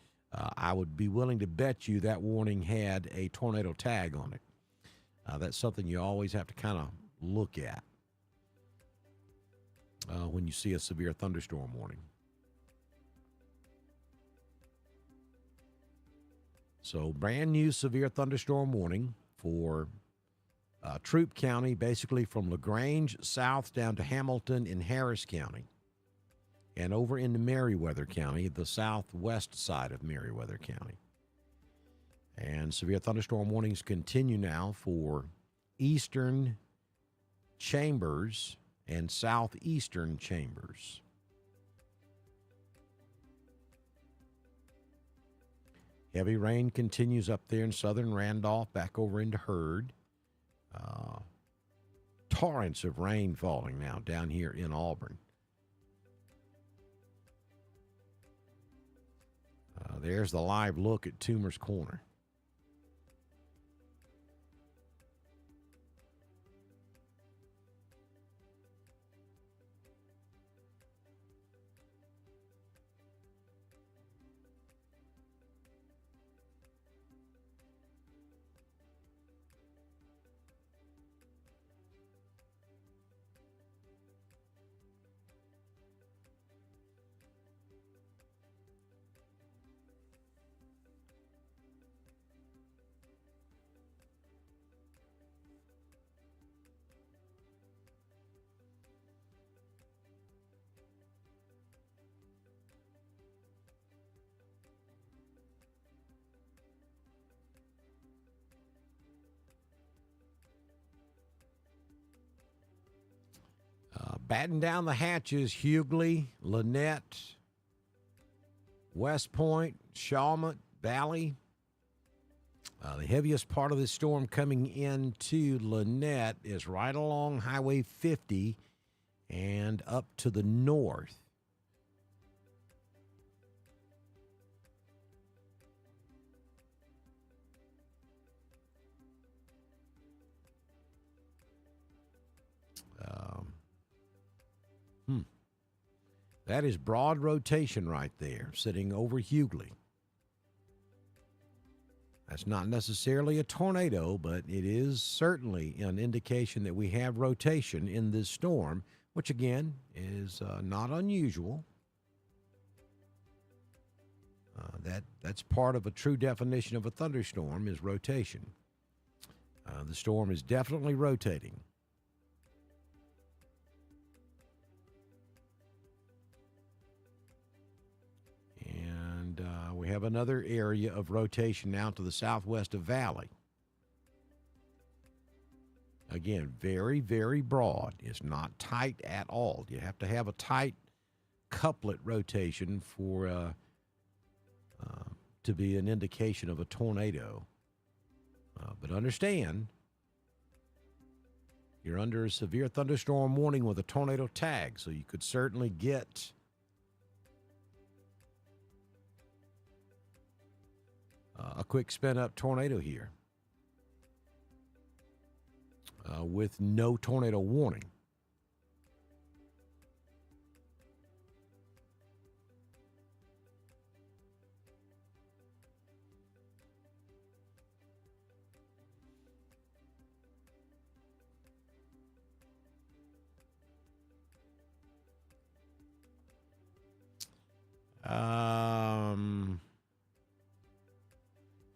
I would be willing to bet you that warning had a tornado tag on it. That's something you always have to kind of look at when you see a severe thunderstorm warning. So brand new severe thunderstorm warning for Troup County, basically from LaGrange south down to Hamilton in Harris County, and over into Meriwether County, the southwest side of Meriwether County. And severe thunderstorm warnings continue now for eastern Chambers and southeastern Chambers. Heavy rain continues up there in southern Randolph, back over into Hurd. Torrents of rain falling now down here in Auburn. There's the live look at Toomer's Corner. batten down the hatches, Hughley, Lynette, West Point, Shawmut Valley. The heaviest part of this storm coming into Lynette is right along Highway 50 and up to the north. That is broad rotation right there, sitting over Hughley. That's not necessarily a tornado, but it is certainly an indication that we have rotation in this storm, which again is not unusual. That's part of a true definition of a thunderstorm is rotation. The storm is definitely rotating. And we have another area of rotation now to the southwest of Valley. Again, very, very broad. It's not tight at all. You have to have a tight couplet rotation for to be an indication of a tornado. But understand, you're under a severe thunderstorm warning with a tornado tag, so you could certainly get a quick spin-up tornado here with no tornado warning.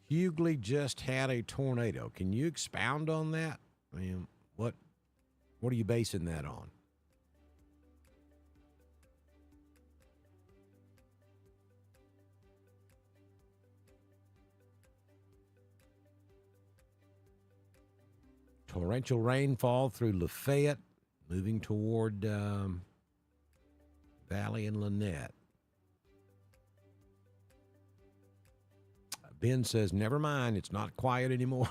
Hughley just had a tornado. Can you expound on that? I mean, what are you basing that on? Torrential rainfall through Lafayette, moving toward Valley and Lynette. Ben says, never mind, it's not quiet anymore.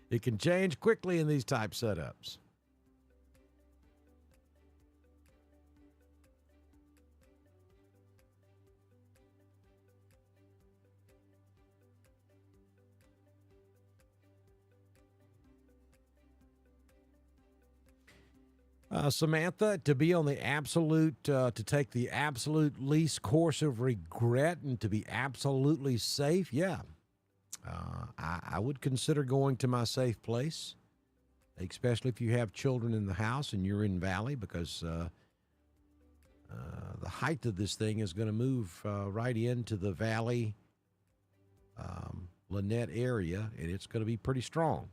It can change quickly in these type setups. Samantha, to be on the absolute, to take the absolute least course of regret and to be absolutely safe, yeah. I would consider going to my safe place, especially if you have children in the house and you're in Valley, because the height of this thing is going to move right into the Valley, Lynette area, and it's going to be pretty strong.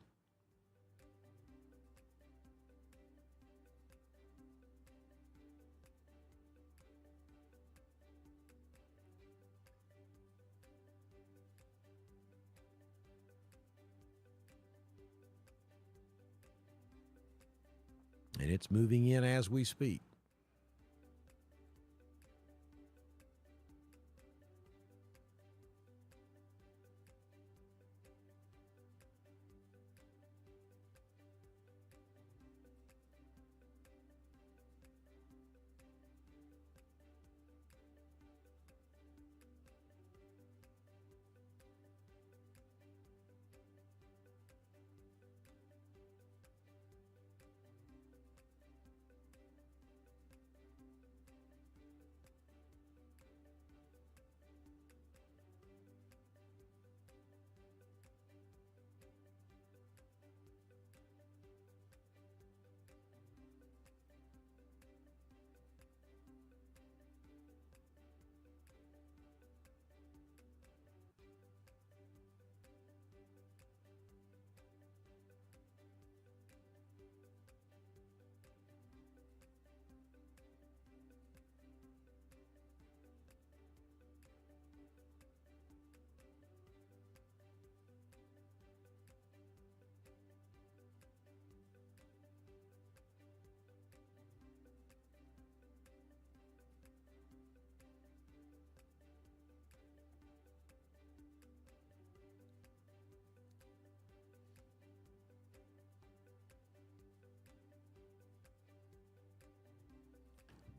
And it's moving in as we speak.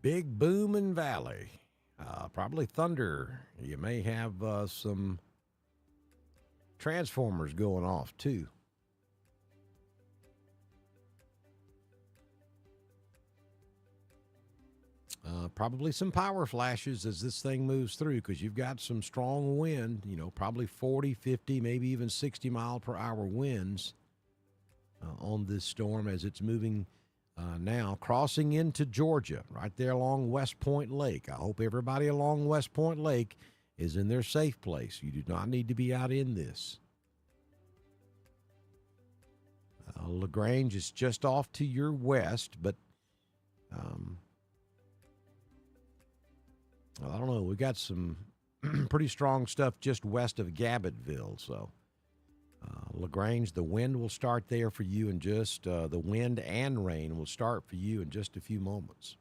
Big booming valley. Probably thunder. You may have some transformers going off too. Probably some power flashes as this thing moves through because you've got some strong wind, probably 40, 50, maybe even 60 mile per hour winds on this storm as it's moving now, crossing into Georgia, right there along West Point Lake. I hope everybody along West Point Lake is in their safe place. You do not need to be out in this. LaGrange is just off to your west, but I don't know. We got some pretty strong stuff just west of Gabbettville. So, LaGrange, the wind will start there for you in just the wind and rain will start for you in just a few moments.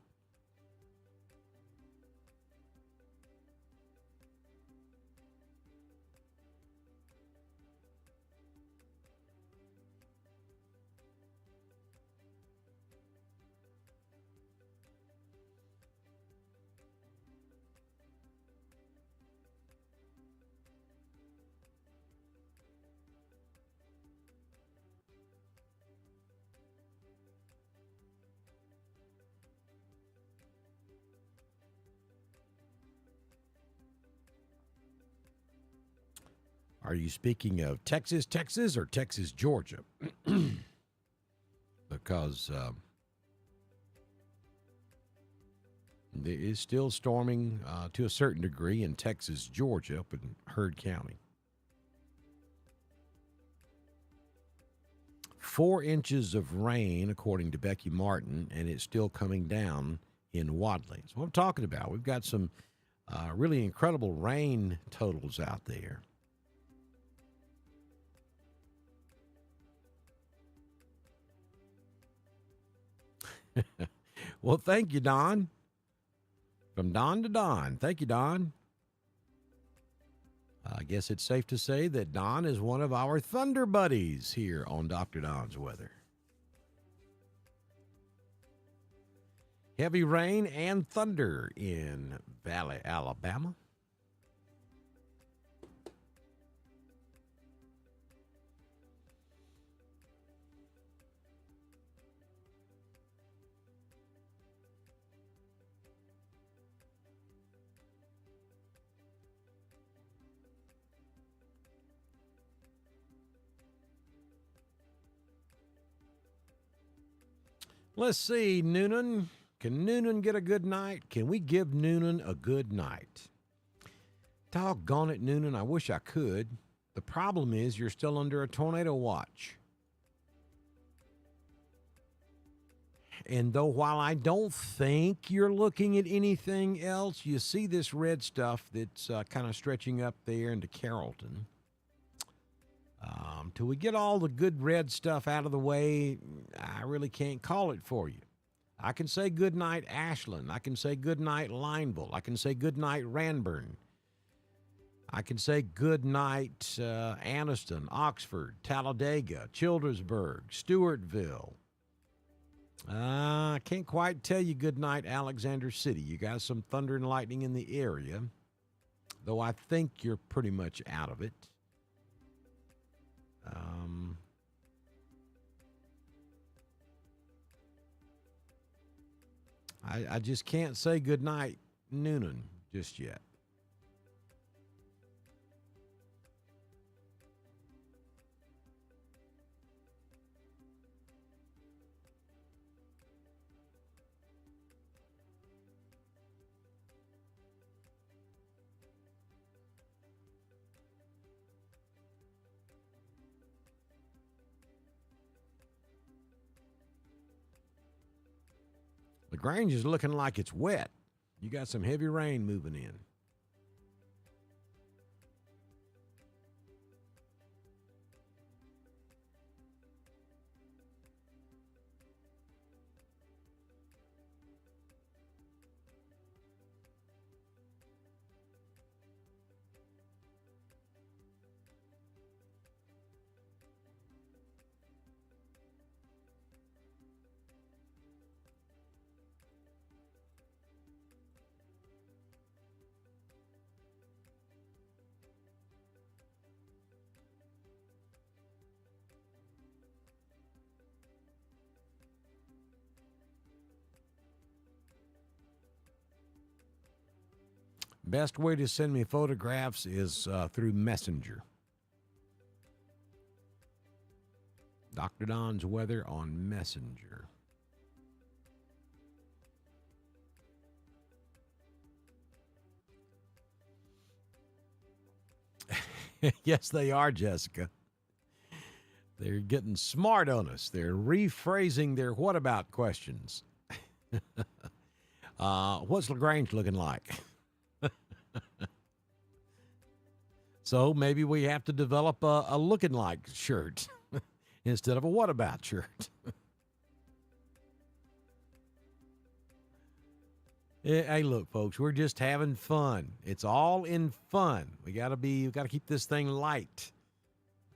Are you speaking of Texas, or Texas, Georgia? Because it is still storming to a certain degree in Texas, Georgia, up in Heard County. 4 inches of rain, according to Becky Martin, and it's still coming down in Wadley. So what I'm talking about, we've got some really incredible rain totals out there. Well, thank you, Don. From Don to Don. Thank you, Don. I guess it's safe to say that Don is one of our thunder buddies here on Dr. Don's Weather. Heavy rain and thunder in Valley, Alabama. Let's see, Noonan. Can Noonan get a good night? Can we give Noonan a good night? Doggone it, Noonan. I wish I could. The problem is you're still under a tornado watch. And though while I don't think you're looking at anything else, you see this red stuff that's kind of stretching up there into Carrollton. Till we get all the good red stuff out of the way, I really can't call it for you. I can say good night, Ashland. I can say good night, Lineville. I can say good night, Ranburne. I can say good night, Anniston, Oxford, Talladega, Childersburg, Stewartville. I can't quite tell you good night, Alexander City. You got some thunder and lightning in the area, though I think you're pretty much out of it. I just can't say good night, Noonan, just yet. LaGrange is looking like it's wet. You got some heavy rain moving in. Best way to send me photographs is through Messenger. Dr. Don's weather on Messenger. Yes, they are, Jessica. They're getting smart on us. They're rephrasing their what about questions. What's LaGrange looking like? So maybe we have to develop a looking like shirt instead of a what about shirt. Hey, look, folks, we're just having fun. It's all in fun. We got to keep this thing light.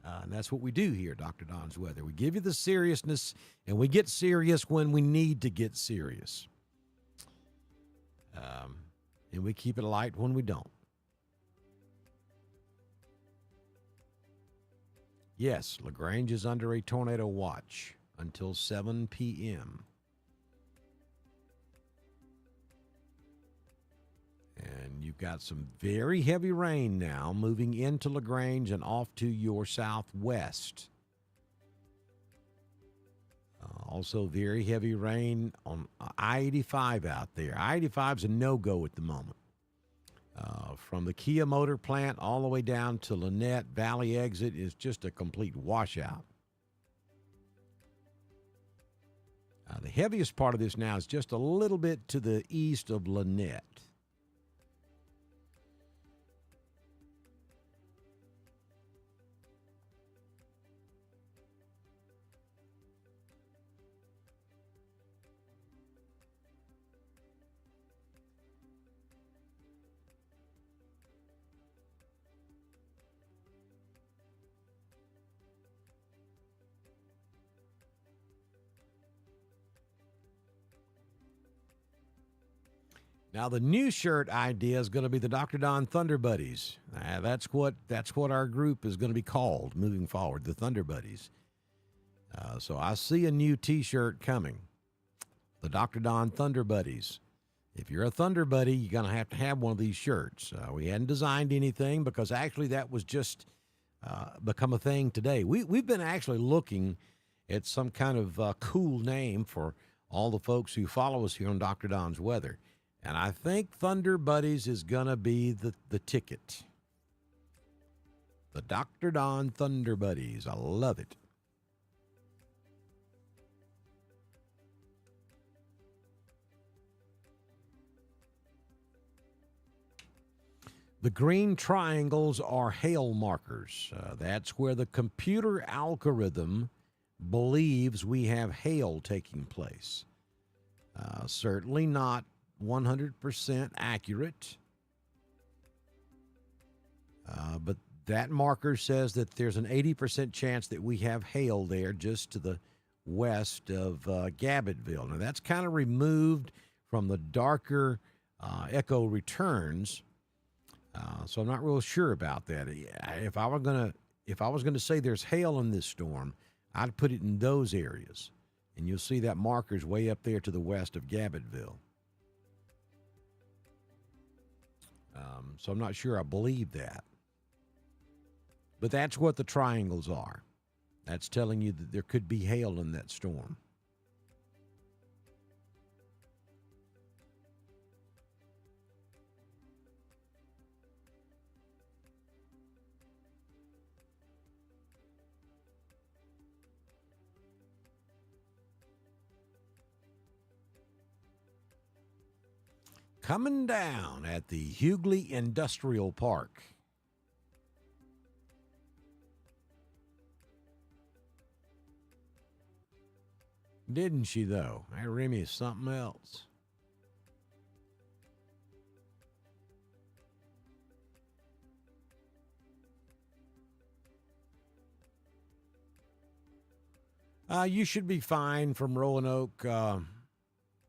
And that's what we do here, Dr. Don's Weather. We give you the seriousness, and we get serious when we need to get serious. And we keep it light when we don't. Yes, LaGrange is under a tornado watch until 7 p.m. And you've got some very heavy rain now moving into LaGrange and off to your southwest. Also, very heavy rain on I-85 out there. I-85 is a no-go at the moment. From the Kia Motor Plant all the way down to Lynette Valley exit is just a complete washout. The heaviest part of this now is just a little bit to the east of Lynette. Now, the new shirt idea is going to be the Dr. Don Thunder Buddies. That's what our group is going to be called moving forward, the Thunder Buddies. So I see a new T-shirt coming, the Dr. Don Thunder Buddies. If you're a Thunder Buddy, you're going to have one of these shirts. We hadn't designed anything because actually that was just become a thing today. We've been actually looking at some kind of cool name for all the folks who follow us here on Dr. Don's Weather. And I think Thunder Buddies is going to be the ticket. The Dr. Don Thunder Buddies. I love it. The green triangles are hail markers. That's where the computer algorithm believes we have hail taking place. Certainly not 100% accurate, but that marker says that there's an 80% chance that we have hail there just to the west of Gabbettville. Now, that's kind of removed from the darker echo returns, so I'm not real sure about that. If I was going to say there's hail in this storm, I'd put it in those areas, and you'll see that marker's way up there to the west of Gabbettville. So I'm not sure I believe that. But that's what the triangles are. That's telling you that there could be hail in that storm. Coming down at the Hughley Industrial Park. Didn't she, though? That Remy is something else. You should be fine from Roanoke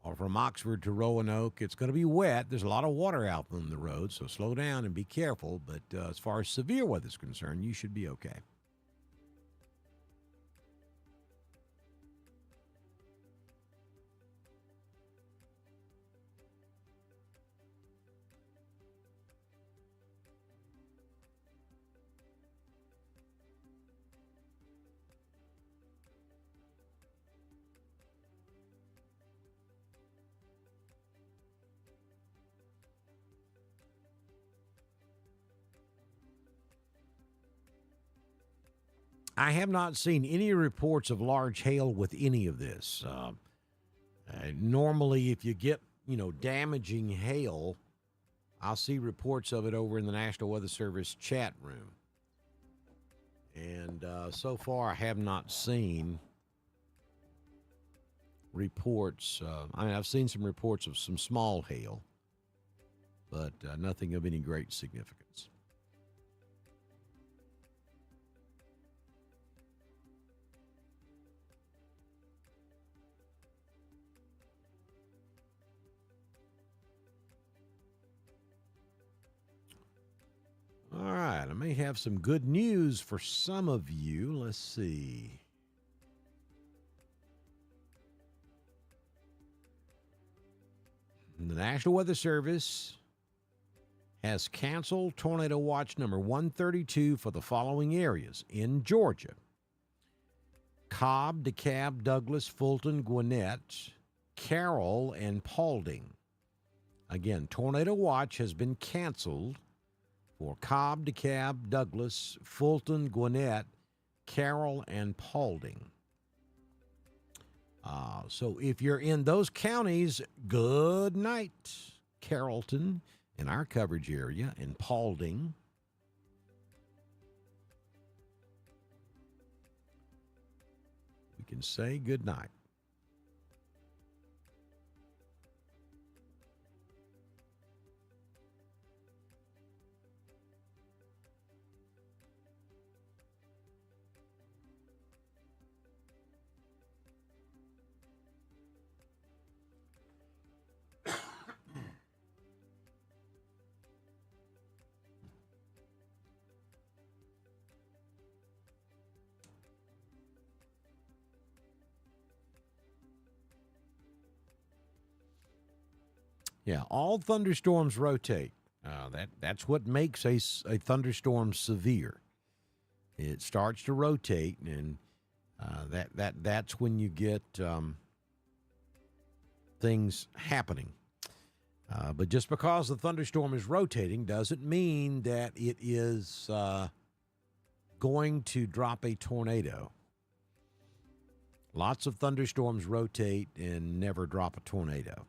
or from Oxford to Roanoke. It's going to be wet. There's a lot of water out on the road, so slow down and be careful. But as far as severe weather is concerned, you should be okay. I have not seen any reports of large hail with any of this. Normally, if you get, damaging hail, I'll see reports of it over in the National Weather Service chat room. And so far, I have not seen reports. I've seen some reports of some small hail, but nothing of any great significance. All right, I may have some good news for some of you. Let's see. The National Weather Service has canceled Tornado Watch number 132 for the following areas in Georgia: Cobb, DeKalb, Douglas, Fulton, Gwinnett, Carroll, and Paulding. Again, Tornado Watch has been canceled for Cobb, DeKalb, Douglas, Fulton, Gwinnett, Carroll, and Paulding. So if you're in those counties, good night. Carrollton in our coverage area, and Paulding. We can say good night. Yeah, all thunderstorms rotate. That's what makes a thunderstorm severe. It starts to rotate, and that's when you get things happening. But just because the thunderstorm is rotating doesn't mean that it is going to drop a tornado. Lots of thunderstorms rotate and never drop a tornado.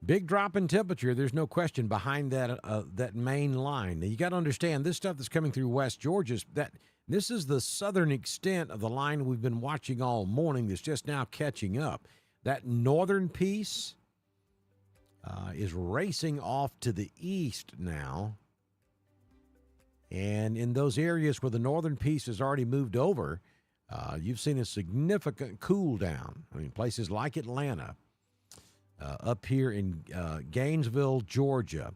Big drop in temperature. There's no question behind that main line. Now, you got to understand this stuff that's coming through West Georgia. This is the southern extent of the line we've been watching all morning. That's just now catching up. That northern piece is racing off to the east now, and in those areas where the northern piece has already moved over, you've seen a significant cool down. I mean, places like Atlanta. Up here in Gainesville, Georgia,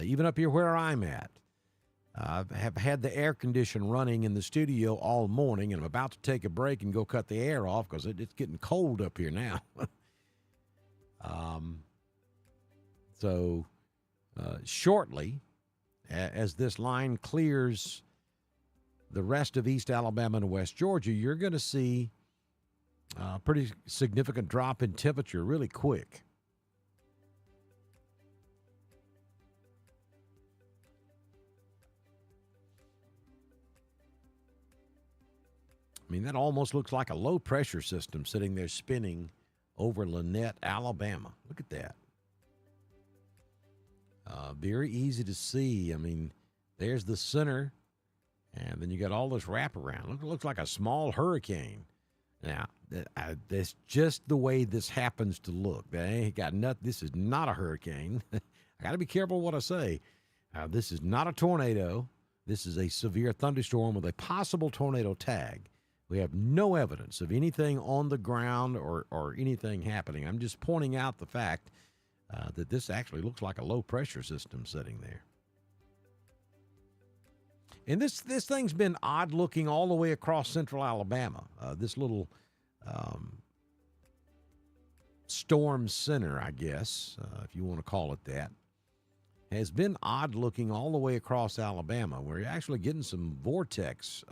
even up here where I'm at. I have had the air condition running in the studio all morning, and I'm about to take a break and go cut the air off because it's getting cold up here now. So shortly, as this line clears the rest of East Alabama and West Georgia, you're going to see a pretty significant drop in temperature really quick. I mean, that almost looks like a low-pressure system sitting there spinning over Lynette, Alabama. Look at that. Very easy to see. I mean, there's the center, and then you got all this wraparound. It looks like a small hurricane. Now, that's just the way this happens to look. This is not a hurricane. I got to be careful what I say. This is not a tornado. This is a severe thunderstorm with a possible tornado tag. We have no evidence of anything on the ground or anything happening. I'm just pointing out the fact that this actually looks like a low-pressure system sitting there. And this thing's been odd-looking all the way across central Alabama. This little storm center, I guess, if you want to call it that, has been odd looking all the way across Alabama. We're actually getting some vortex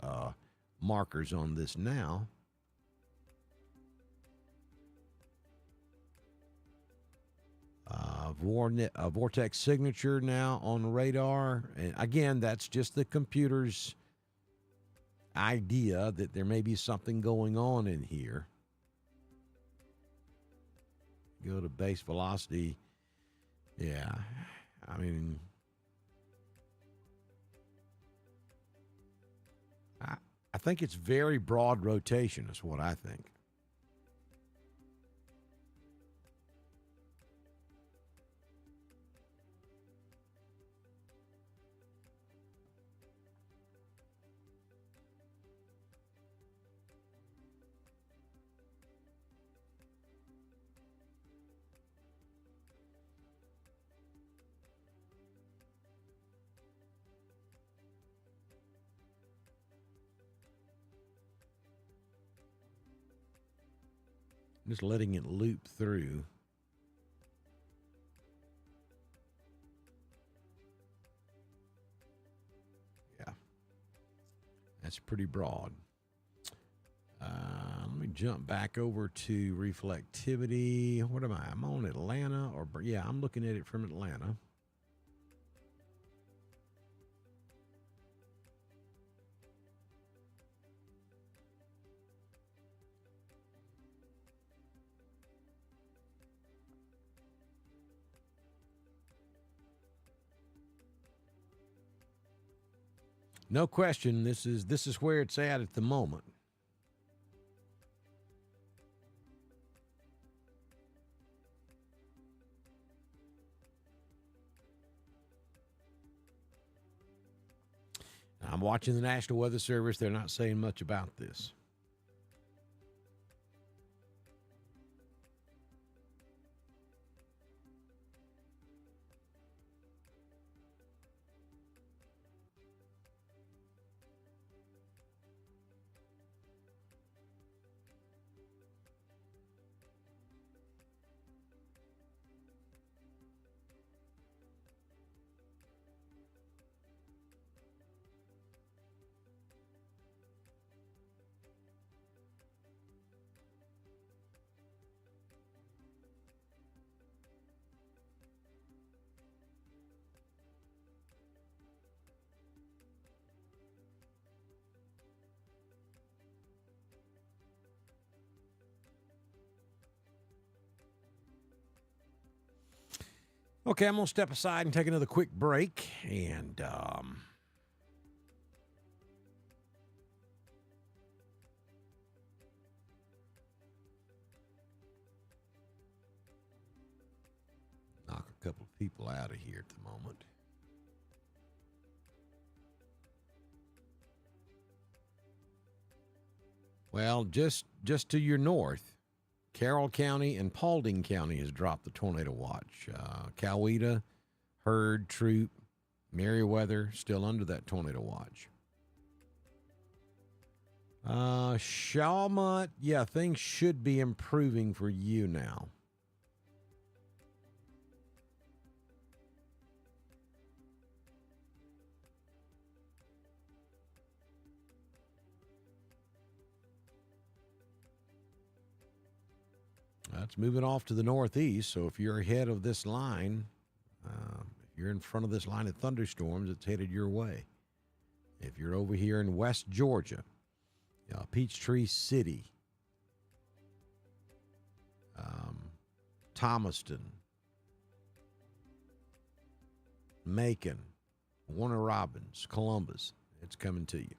markers on this now. Vortex signature now on radar. And again, that's just the computer's idea that there may be something going on in here. Go to base velocity. Yeah. I mean, I think it's very broad rotation is what I think. Just letting it loop through. Yeah. That's pretty broad. Let me jump back over to reflectivity. What am I? I'm on Atlanta, or yeah, I'm looking at it from Atlanta. No question, this is where it's at the moment. I'm watching the National Weather Service. They're not saying much about this. Okay, I'm going to step aside and take another quick break. And knock a couple of people out of here at the moment. Well, just to your north, Carroll County and Paulding County has dropped the tornado watch. Coweta, Hurd, Troop, Meriwether still under that tornado watch. Shawmut, yeah, things should be improving for you now. It's moving off to the northeast, so if you're ahead of this line, if you're in front of this line of thunderstorms, it's headed your way. If you're over here in West Georgia, Peachtree City, Thomaston, Macon, Warner Robins, Columbus, it's coming to you.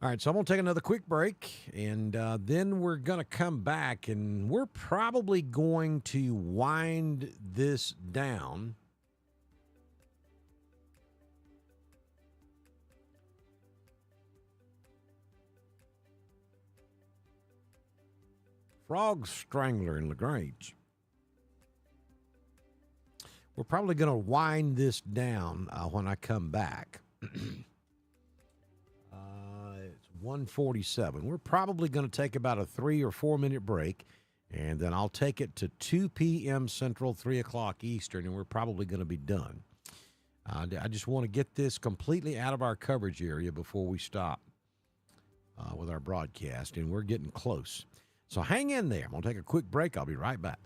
All right, so I'm going to take another quick break, and then we're going to come back, and we're probably going to wind this down. Frog Strangler in LaGrange. We're probably going to wind this down when I come back. It's 1:47. We're probably going to take about a 3 or 4 minute break, and then I'll take it to 2 p.m. Central, 3 o'clock Eastern, and we're probably going to be done. I just want to get this completely out of our coverage area before we stop with our broadcast, and we're getting close. So hang in there. I'm going to take a quick break. I'll be right back.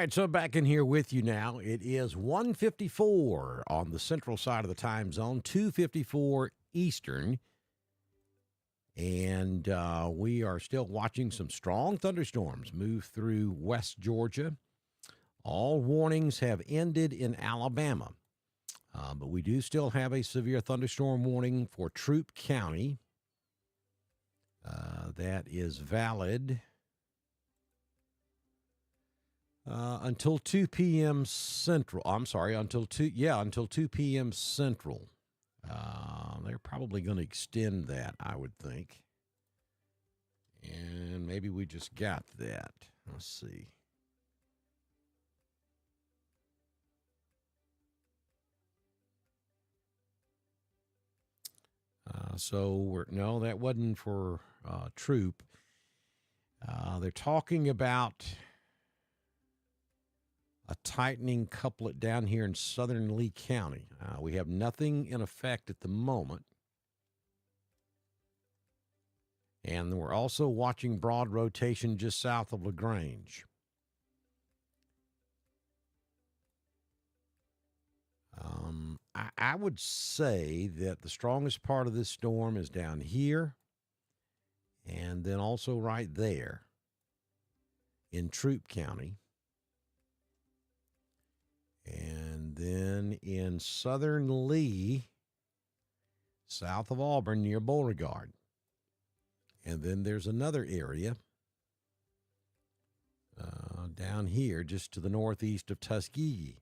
right, so back in here with you now. It is 1:54 on the central side of the time zone, 2:54 Eastern, and we are still watching some strong thunderstorms move through West Georgia. All warnings have ended in Alabama, but we do still have a severe thunderstorm warning for Troup County. That is valid until 2 p.m. Central. I'm sorry, until 2 p.m. Central. They're probably going to extend that, I would think. And maybe we just got that. Let's see. No, that wasn't for Troup. They're talking about a tightening couplet down here in southern Lee County. We have nothing in effect at the moment. And we're also watching broad rotation just south of LaGrange. I would say that the strongest part of this storm is down here and then also right there in Troup County. And then in southern Lee, south of Auburn, near Beauregard. And then there's another area down here just to the northeast of Tuskegee.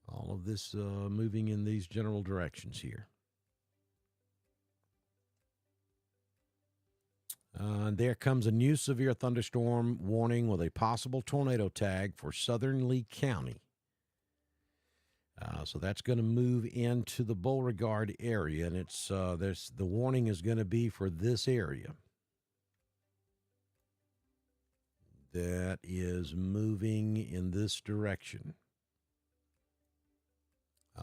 All of this moving in these general directions here. There comes a new severe thunderstorm warning with a possible tornado tag for southern Lee County. So that's going to move into the Beauregard area, and it's the warning is going to be for this area. That is moving in this direction.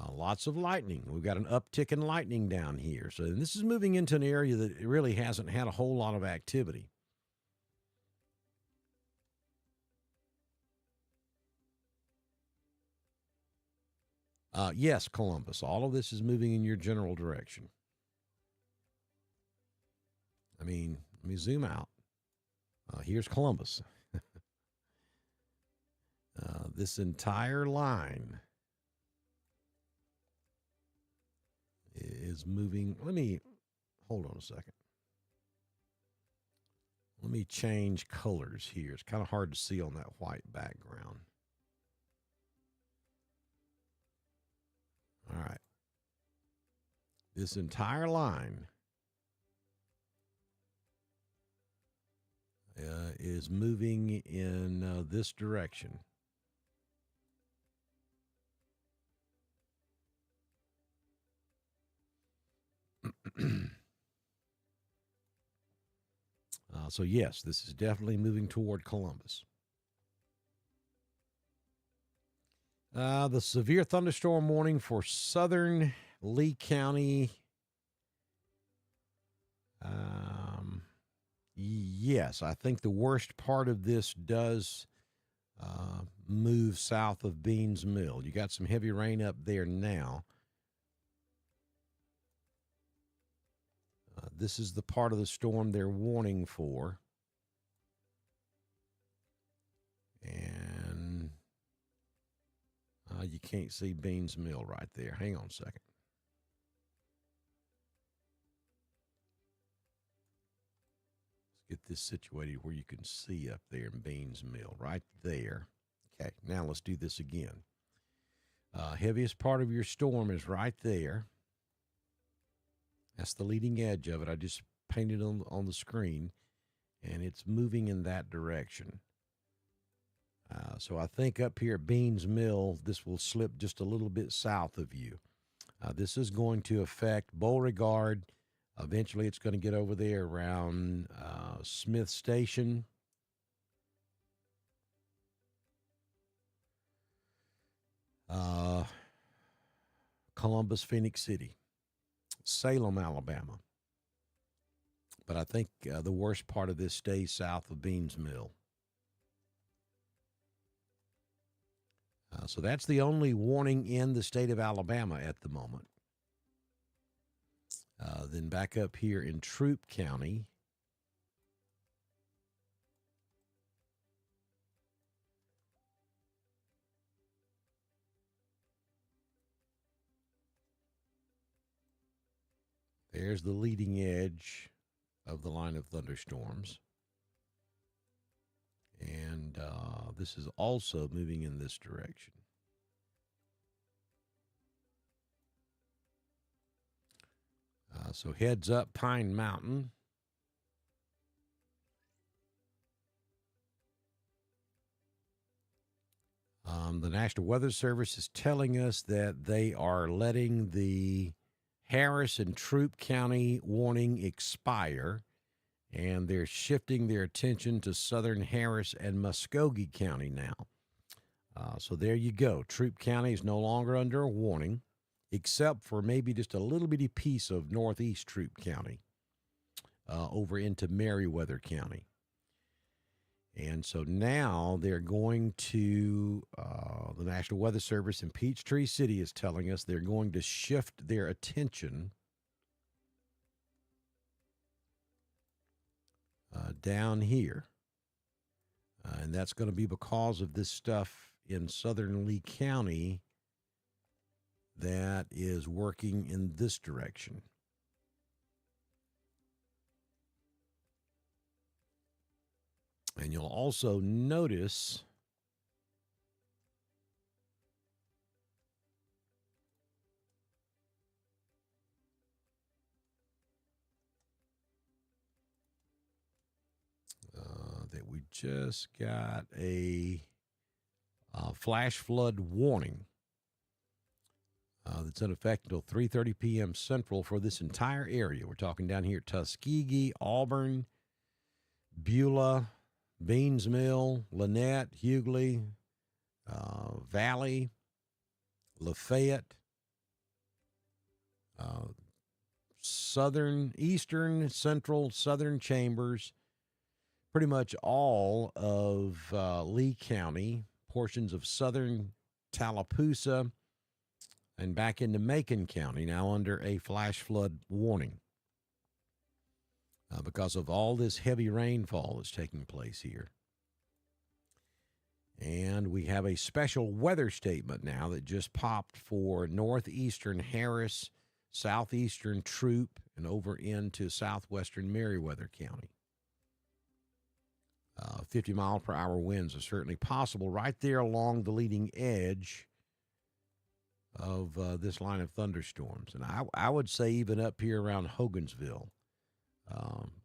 Lots of lightning. We've got an uptick in lightning down here. So this is moving into an area that really hasn't had a whole lot of activity. Yes, Columbus. All of this is moving in your general direction. I mean, let me zoom out. Here's Columbus. This entire line is moving. Hold on a second. Let me change colors here. It's kind of hard to see on that white background. All right. This entire line is moving in this direction. So, yes, this is definitely moving toward Columbus. The severe thunderstorm warning for southern Lee County. Yes, I think the worst part of this does move south of Beans Mill. You got some heavy rain up there now. This is the part of the storm they're warning for. And you can't see Beans Mill right there. Hang on a second. Let's get this situated where you can see up there in Beans Mill, right there. Okay, now let's do this again. Heaviest part of your storm is right there. That's the leading edge of it. I just painted on the screen, and it's moving in that direction. So I think up here at Beans Mill, this will slip just a little bit south of you. This is going to affect Beauregard. Eventually, it's going to get over there around Smith Station. Columbus, Phoenix City, Salem, Alabama. But I think the worst part of this stays south of Beans Mill. So that's the only warning in the state of Alabama at the moment. Then back up here in Troup County. There's the leading edge of the line of thunderstorms. And this is also moving in this direction. So heads up Pine Mountain. The National Weather Service is telling us that they are letting the Harris and Troup County warning expire, and they're shifting their attention to southern Harris and Muskogee County now. So there you go. Troup County is no longer under a warning, except for maybe just a little bitty piece of northeast Troup County over into Meriwether County. And so now they're going to, the National Weather Service in Peachtree City is telling us they're going to shift their attention down here. And that's going to be because of this stuff in southern Lee County that is working in this direction. And you'll also notice that we just got a flash flood warning that's in effect until 3:30 p.m. Central for this entire area. We're talking down here, Tuskegee, Auburn, Beulah, Beans Mill, Lynette, Hughley, Valley, Lafayette, southern, eastern, central, southern Chambers, pretty much all of Lee County, portions of southern Tallapoosa, and back into Macon County, now under a flash flood warning. Because of all this heavy rainfall that's taking place here. And we have a special weather statement now that just popped for northeastern Harris, southeastern Troup, and over into southwestern Meriwether County. 50-mile-per-hour winds are certainly possible right there along the leading edge of this line of thunderstorms. And I would say even up here around Hogansville.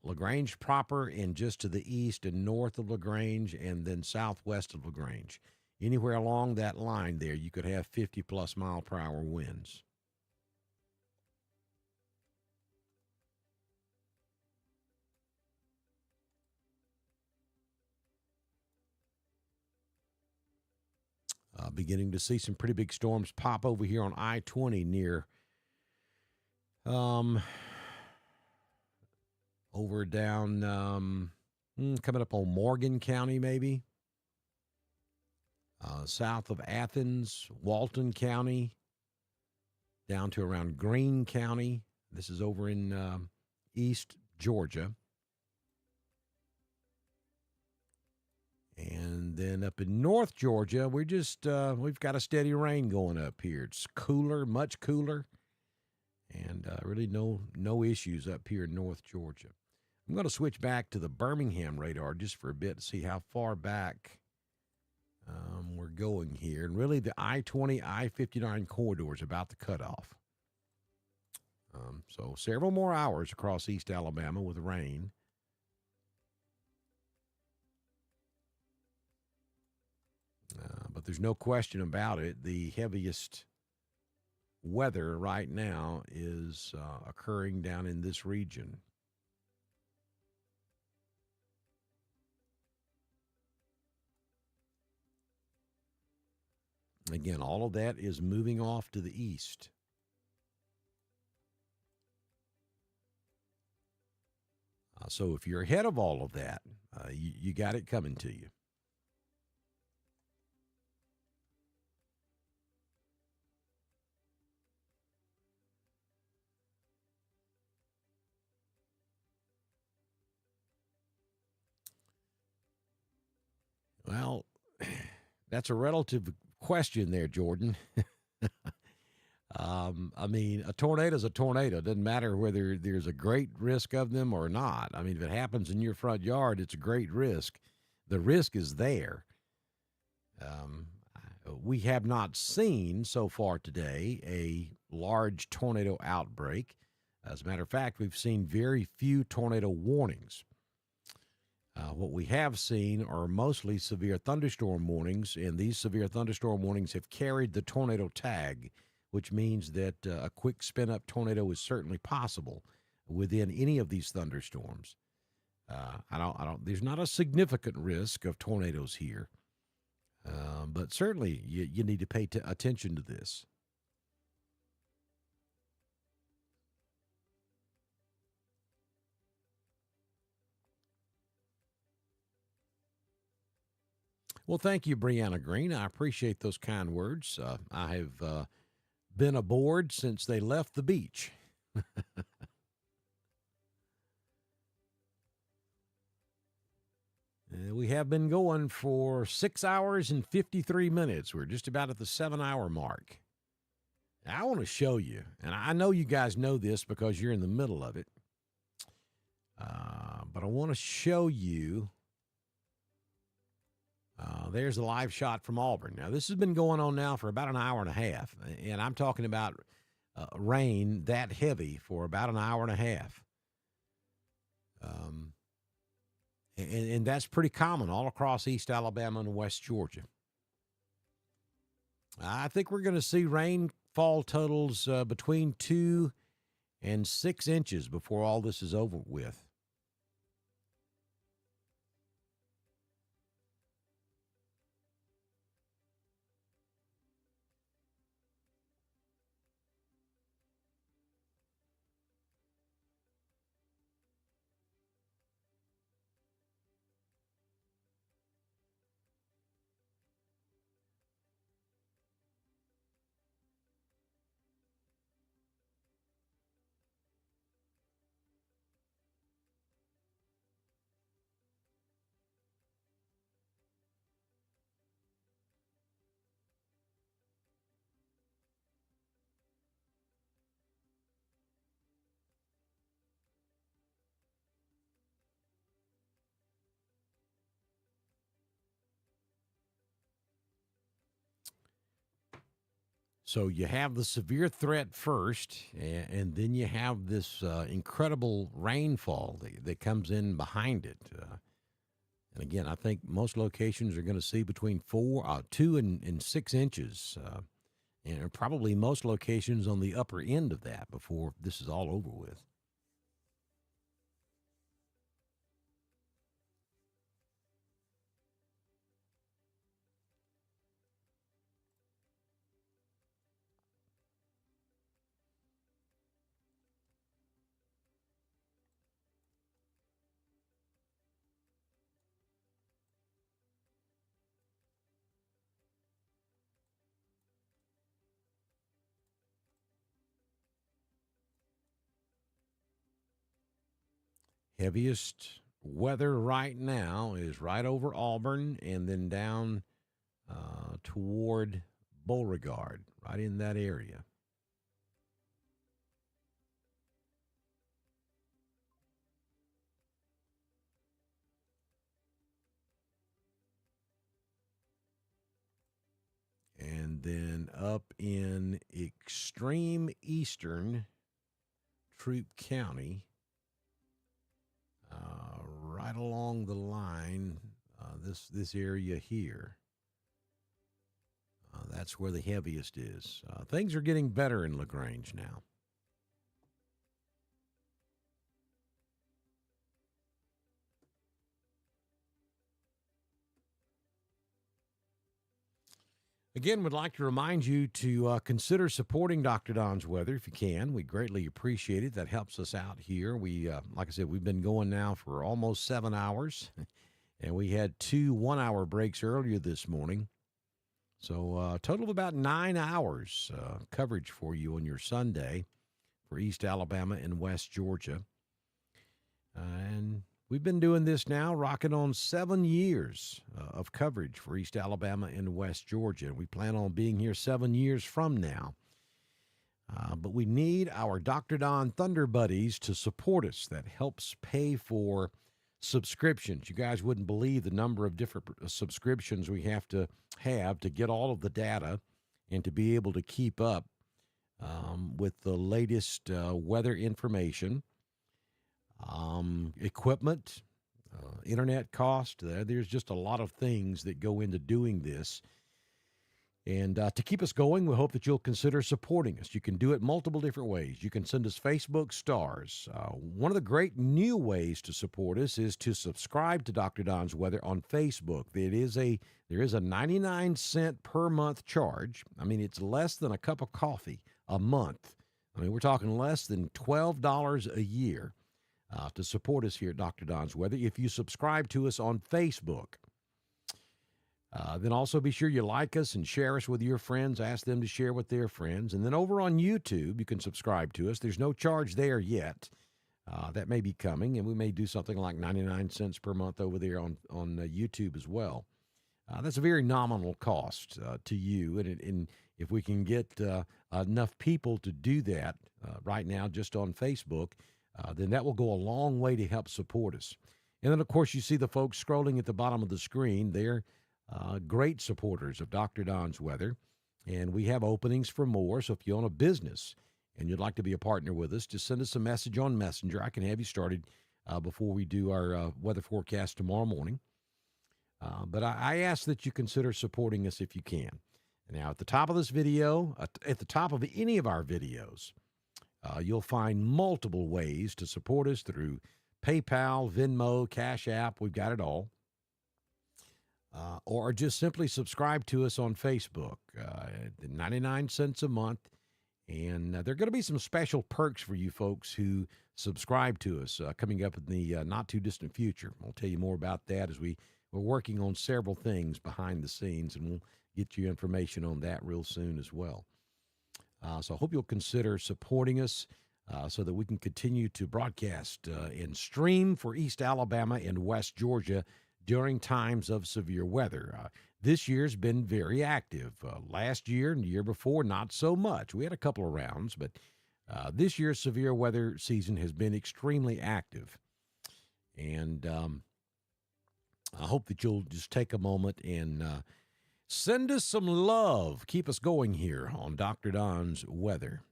LaGrange proper and just to the east and north of LaGrange and then southwest of LaGrange. Anywhere along that line there, you could have 50-plus mile-per-hour winds. Beginning to see some pretty big storms pop over here on I-20 near over down, coming up on Morgan County, maybe. South of Athens, Walton County, down to around Greene County. This is over in East Georgia. And then up in North Georgia, we've got a steady rain going up here. It's cooler, much cooler, and really no issues up here in North Georgia. I'm going to switch back to the Birmingham radar just for a bit to see how far back we're going here. And really, the I-20, I-59 corridor is about the cutoff. So several more hours across East Alabama with rain. But there's no question about it. The heaviest weather right now is occurring down in this region. Again, all of that is moving off to the east. So if you're ahead of all of that, you got it coming to you. That's a relative question there, Jordan. I mean, a tornado is a tornado. It doesn't matter whether there's a great risk of them or not. I mean, if it happens in your front yard, it's a great risk. The risk is there. Um, we have not seen so far today a large tornado outbreak. As a matter of fact, we've seen very few tornado warnings. What we have seen are mostly severe thunderstorm warnings, and these severe thunderstorm warnings have carried the tornado tag, which means that a quick spin-up tornado is certainly possible within any of these thunderstorms. There's not a significant risk of tornadoes here, but certainly you need to pay attention to this. Well, thank you, Brianna Green. I appreciate those kind words. I have been aboard since they left the beach. We have been going for 6 hours and 53 minutes. We're just about at the 7-hour mark. I want to show you, and I know you guys know this because you're in the middle of it, but I want to show you. There's a live shot from Auburn. Now, this has been going on now for about an hour and a half, and I'm talking about rain that heavy for about an hour and a half. And that's pretty common all across East Alabama and West Georgia. I think we're going to see rainfall totals between 2 and 6 inches before all this is over with. So you have the severe threat first, and then you have this incredible rainfall that comes in behind it. And again, I think most locations are going to see between 2 and 6 inches, and probably most locations on the upper end of that before this is all over with. Heaviest weather right now is right over Auburn and then down toward Beauregard, right in that area. And then up in extreme eastern Troup County, right along the line, this area here. That's where the heaviest is. Things are getting better in LaGrange now. Again, would like to remind you to consider supporting Dr. Don's Weather if you can. We greatly appreciate it. That helps us out here. We, like I said, we've been going now for almost 7 hours, and we had 2 1-hour breaks earlier this morning. So a total of about 9 hours coverage for you on your Sunday for East Alabama and West Georgia. And We've been doing this now, rocking on 7 years of coverage for East Alabama and West Georgia. We plan on being here 7 years from now. But we need our Dr. Don Thunder buddies to support us. That helps pay for subscriptions. You guys wouldn't believe the number of different subscriptions we have to get all of the data and to be able to keep up with the latest weather information, equipment, internet cost. There's just a lot of things that go into doing this. And to keep us going, we hope that you'll consider supporting us. You can do it multiple different ways. You can send us Facebook stars. One of the great new ways to support us is to subscribe to Dr. Don's Weather on Facebook. There is a 99-cent per month charge. I mean, it's less than a cup of coffee a month. I mean, we're talking less than $12 a year to support us here at Dr. Don's Weather if you subscribe to us on Facebook. Then also be sure you like us and share us with your friends. Ask them to share with their friends. And then over on YouTube, you can subscribe to us. There's no charge there yet. That may be coming, and we may do something like 99 cents per month over there on YouTube as well. That's a very nominal cost to you. And if we can get enough people to do that right now just on Facebook, then that will go a long way to help support us. And then, of course, you see the folks scrolling at the bottom of the screen. They're great supporters of Dr. Don's Weather, and we have openings for more. So if you own a business and you'd like to be a partner with us, just send us a message on Messenger. I can have you started before we do our weather forecast tomorrow morning. But I ask that you consider supporting us if you can. Now, at the top of this video, at the top of any of our videos, you'll find multiple ways to support us through PayPal, Venmo, Cash App. We've got it all. Or just simply subscribe to us on Facebook, 99 cents a month. And there are going to be some special perks for you folks who subscribe to us coming up in the not-too-distant future. I'll tell you more about that as we're working on several things behind the scenes, and we'll get you information on that real soon as well. So I hope you'll consider supporting us so that we can continue to broadcast and stream for East Alabama and West Georgia during times of severe weather. This year's been very active. Last year and the year before, not so much. We had a couple of rounds, but this year's severe weather season has been extremely active. And I hope that you'll just take a moment and send us some love. Keep us going here on Dr. Don's Weather.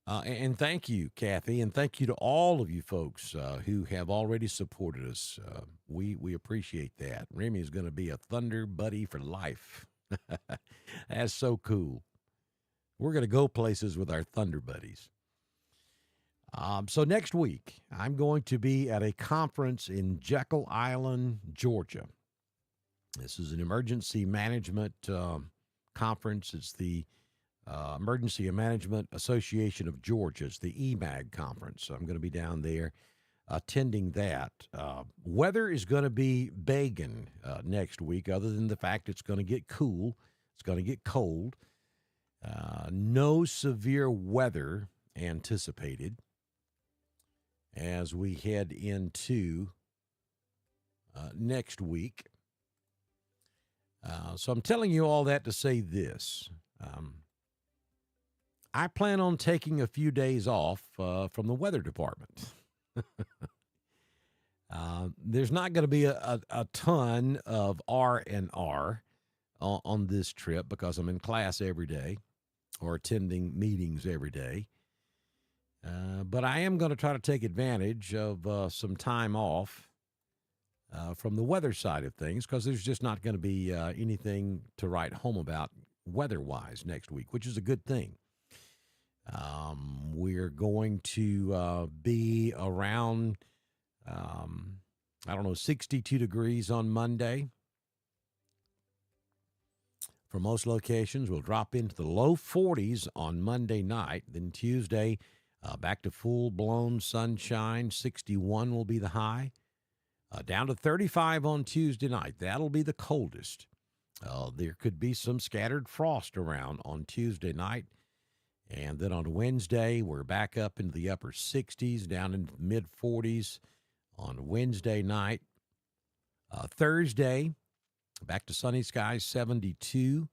And thank you, Kathy, and thank you to all of you folks who have already supported us. We appreciate that. Remy is going to be a Thunder buddy for life. That's so cool. We're going to go places with our Thunder buddies. So next week, I'm going to be at a conference in Jekyll Island, Georgia. This is an emergency management conference. It's the Emergency Management Association of Georgia. It's the EMAG conference. So I'm going to be down there attending that. Weather is going to be begging next week, other than the fact it's going to get cool. It's going to get cold. No severe weather anticipated as we head into next week. So I'm telling you all that to say this. I plan on taking a few days off from the weather department. There's not going to be a ton of R&R on this trip because I'm in class every day or attending meetings every day. But I am going to try to take advantage of some time off from the weather side of things because there's just not going to be anything to write home about weather-wise next week, which is a good thing. We're going to be around, 62 degrees on Monday. For most locations, we'll drop into the low 40s on Monday night. Then Tuesday, back to full-blown sunshine. 61 will be the high. Down to 35 on Tuesday night. That'll be the coldest. There could be some scattered frost around on Tuesday night. And then on Wednesday, we're back up into the upper 60s, down into the mid 40s on Wednesday night. Thursday, back to sunny skies, 72.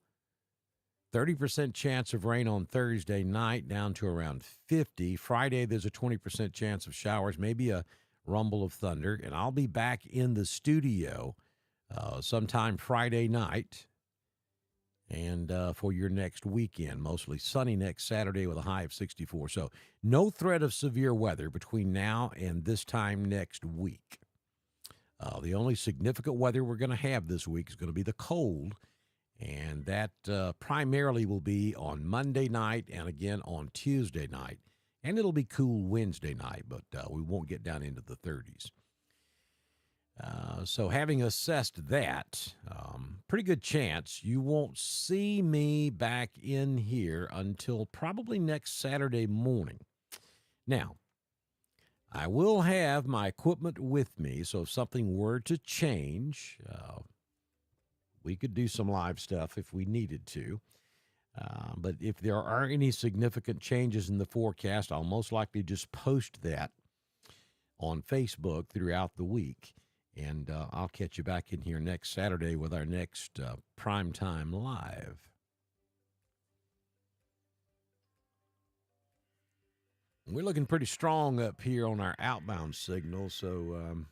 30% chance of rain on Thursday night, down to around 50. Friday, there's a 20% chance of showers, maybe a rumble of thunder. And I'll be back in the studio sometime Friday night and for your next weekend, mostly sunny next Saturday with a high of 64. So no threat of severe weather between now and this time next week. The only significant weather we're going to have this week is going to be the cold, and that primarily will be on Monday night and again on Tuesday night. And it'll be cool Wednesday night, but we won't get down into the 30s. So having assessed that, pretty good chance you won't see me back in here until probably next Saturday morning. Now, I will have my equipment with me, so if something were to change, we could do some live stuff if we needed to. But if there are any significant changes in the forecast, I'll most likely just post that on Facebook throughout the week. And I'll catch you back in here next Saturday with our next Primetime Live. We're looking pretty strong up here on our outbound signal, so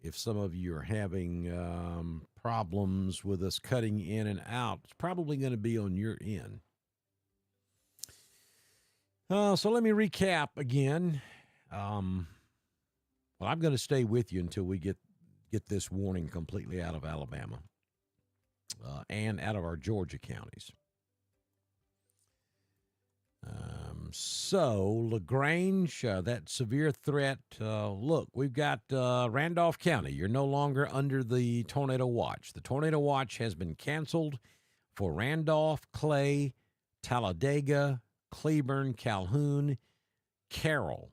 if some of you are having problems with us cutting in and out, it's probably going to be on your end. So let me recap again. Well, I'm going to stay with you until we get this warning completely out of Alabama and out of our Georgia counties. So LaGrange, that severe threat, look, we've got Randolph County. You're no longer under the tornado watch. The tornado watch has been canceled for Randolph, Clay, Talladega, Cleburne, Calhoun, Carroll.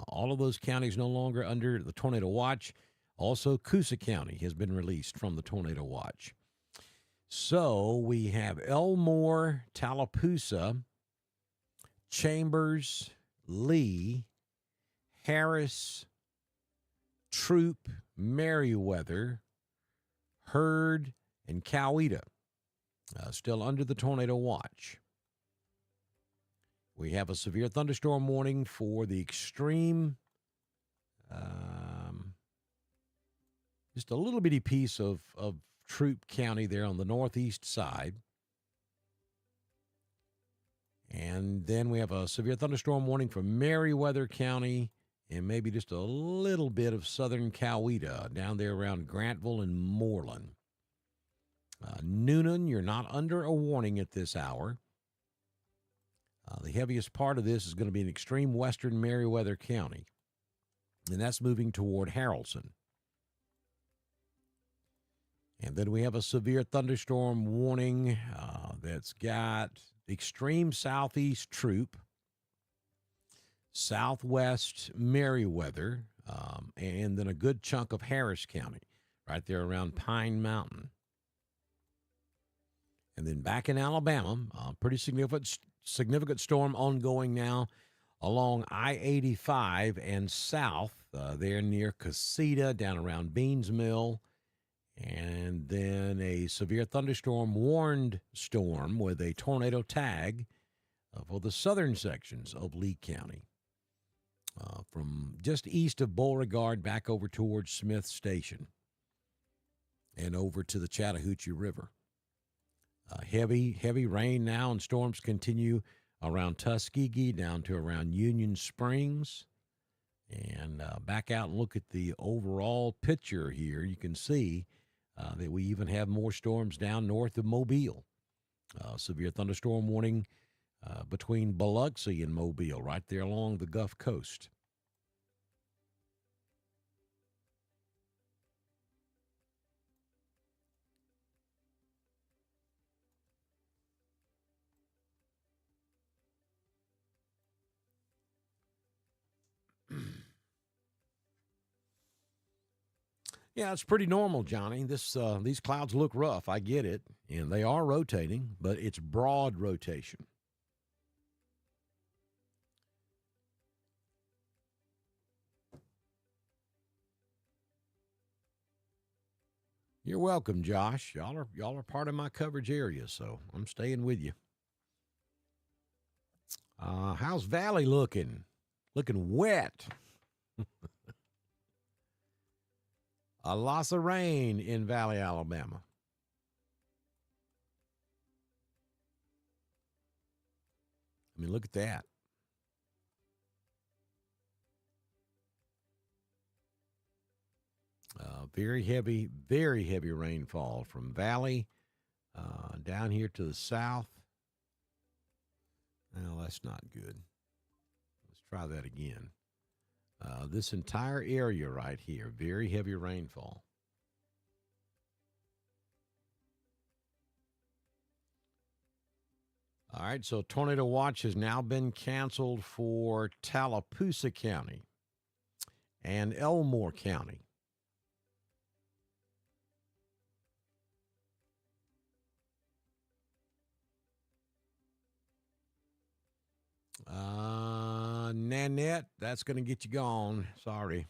All of those counties no longer under the tornado watch. Also, Coosa County has been released from the tornado watch. So we have Elmore, Tallapoosa, Chambers, Lee, Harris, Troop, Meriwether, Hurd, and Coweta still under the tornado watch. We have a severe thunderstorm warning for the extreme, just a little bitty piece of Troop County there on the northeast side. And then we have a severe thunderstorm warning for Meriwether County and maybe just a little bit of southern Coweta down there around Grantville and Moreland. Noonan, you're not under a warning at this hour. The heaviest part of this is going to be in extreme western Meriwether County, and that's moving toward Haralson. And then we have a severe thunderstorm warning that's got extreme southeast Troop, southwest Meriwether, and then a good chunk of Harris County right there around Pine Mountain. And then back in Alabama, pretty significant storm ongoing now along I-85 and south. There near Casita, down around Beans Mill. And then a severe thunderstorm warned storm with a tornado tag for the southern sections of Lee County. From just east of Beauregard back over towards Smith Station and over to the Chattahoochee River. Heavy rain now, and storms continue around Tuskegee down to around Union Springs. And back out and look at the overall picture here. You can see that we even have more storms down north of Mobile. Severe thunderstorm warning between Biloxi and Mobile, right there along the Gulf Coast. Yeah, it's pretty normal, Johnny. These clouds look rough. I get it, and they are rotating, but it's broad rotation. You're welcome, Josh. Y'all are part of my coverage area, so I'm staying with you. How's Valley looking? Looking wet. A loss of rain in Valley, Alabama. I mean, look at that. Very heavy rainfall from Valley down here to the south. Well, that's not good. Let's try that again. This entire area right here, very heavy rainfall. All right, so tornado watch has now been canceled for Tallapoosa County and Elmore County. Nanette, that's going to get you gone. Sorry.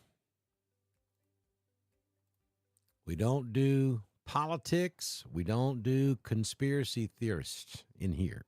We don't do politics. We don't do conspiracy theorists in here.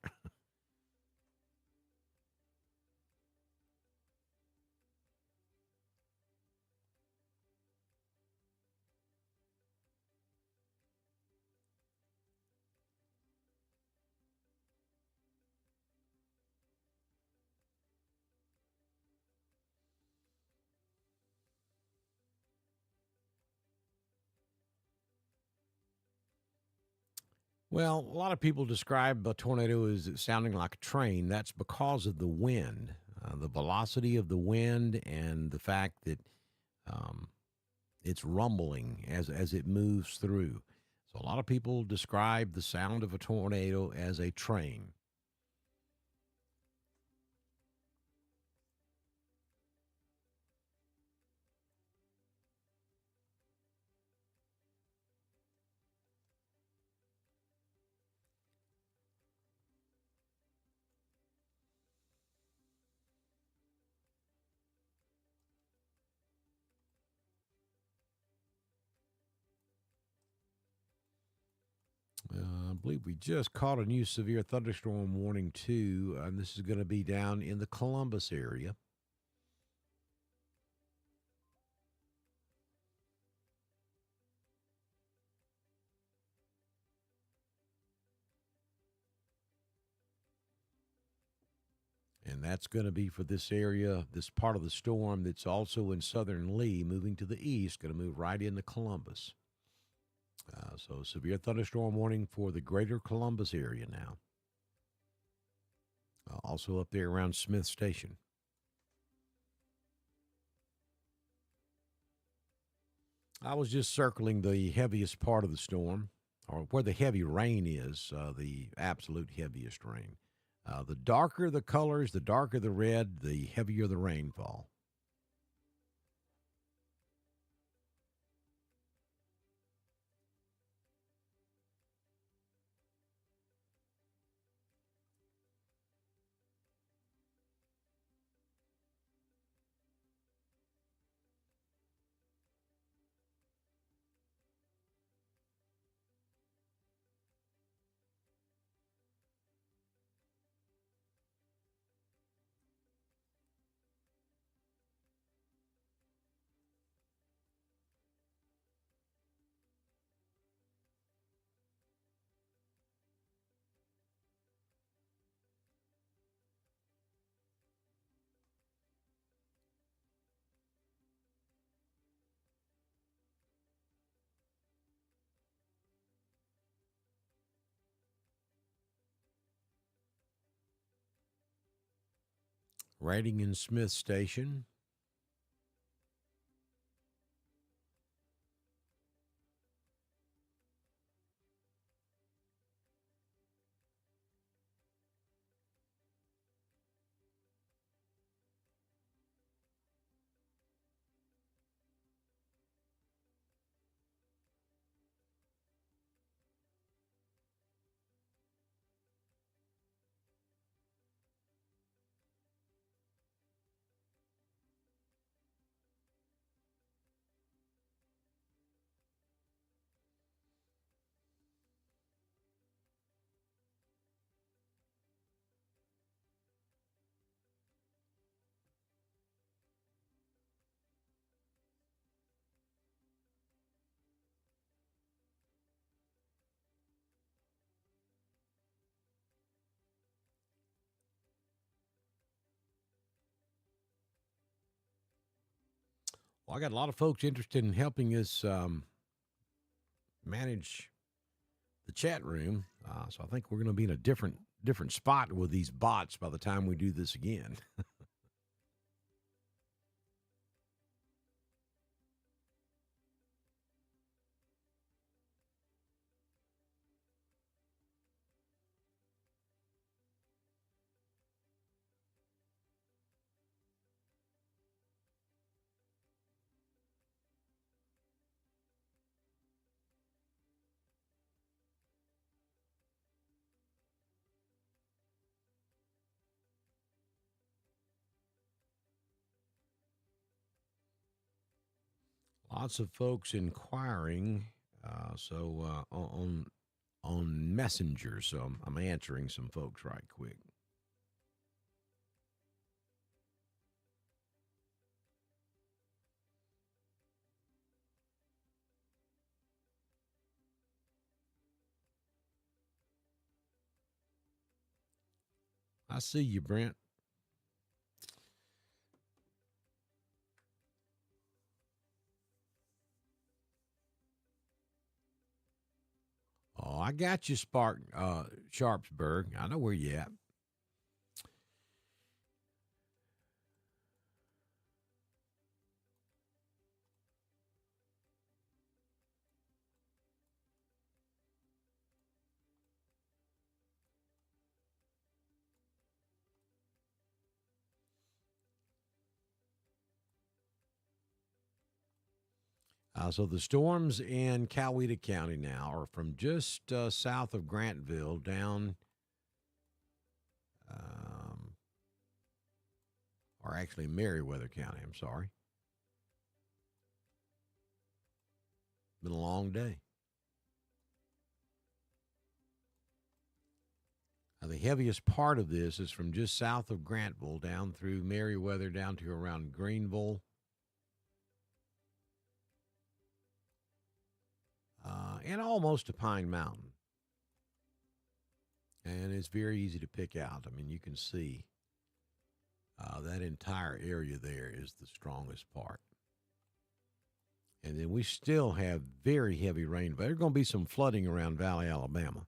Well, a lot of people describe a tornado as sounding like a train. That's because of the wind, the velocity of the wind, and the fact that um, it's rumbling as it moves through. So a lot of people describe the sound of a tornado as a train. I believe we just caught a new severe thunderstorm warning too, and this is going to be down in the Columbus area. And that's going to be for this area, this part of the storm that's also in southern Lee, moving to the east, going to move right into Columbus. So severe thunderstorm warning for the greater Columbus area now. Also up there around Smith Station. I was just circling the heaviest part of the storm, or where the heavy rain is, the absolute heaviest rain. The darker the colors, the darker the red, the heavier the rainfall. Rating in Smith Station. Well, I got a lot of folks interested in helping us manage the chat room. So I think we're going to be in a different spot with these bots by the time we do this again. Lots of folks inquiring. On Messenger, so I'm answering some folks right quick. I see you, Brent. Oh, I got you, Sharpsburg. I know where you at. So the storms in Coweta County now are from just south of Grantville down, um, or actually Meriwether County. I'm sorry. Been a long day. The heaviest part of this is from just south of Grantville down through Meriwether down to around Greenville. And almost to Pine Mountain. And it's very easy to pick out. I mean, you can see that entire area there is the strongest part. And then we still have very heavy rain. There's going to be some flooding around Valley, Alabama.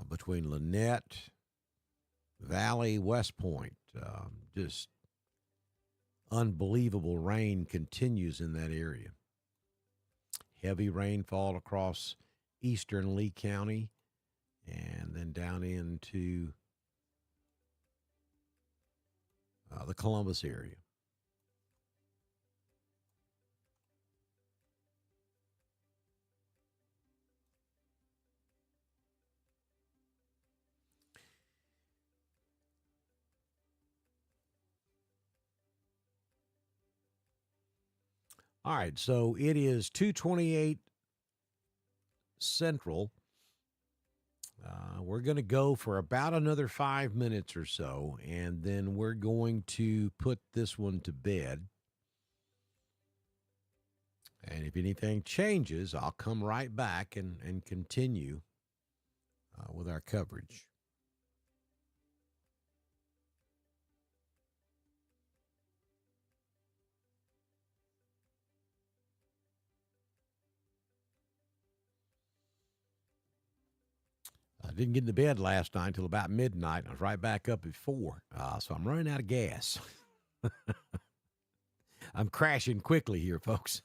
Between Lynette, Valley, West Point. Just unbelievable rain continues in that area. Heavy rainfall across eastern Lee County and then down into the Columbus area. All right, so it is 2:28 Central. We're going to go for about another 5 minutes or so, and then we're going to put this one to bed. And if anything changes, I'll come right back and continue with our coverage. I didn't get into bed last night until about midnight. I was right back up at 4, so I'm running out of gas. I'm crashing quickly here, folks,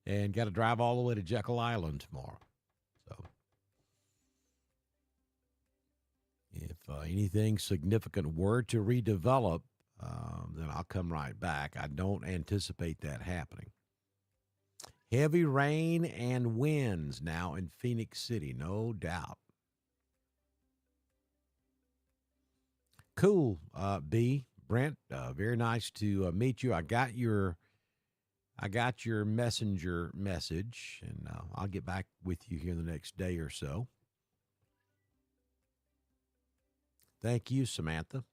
and got to drive all the way to Jekyll Island tomorrow. So if anything significant were to redevelop, then I'll come right back. I don't anticipate that happening. Heavy rain and winds now in Phoenix City, no doubt. Cool, B. Brent, very nice to meet you. I got your messenger message, and I'll get back with you here the next day or so. Thank you, Samantha.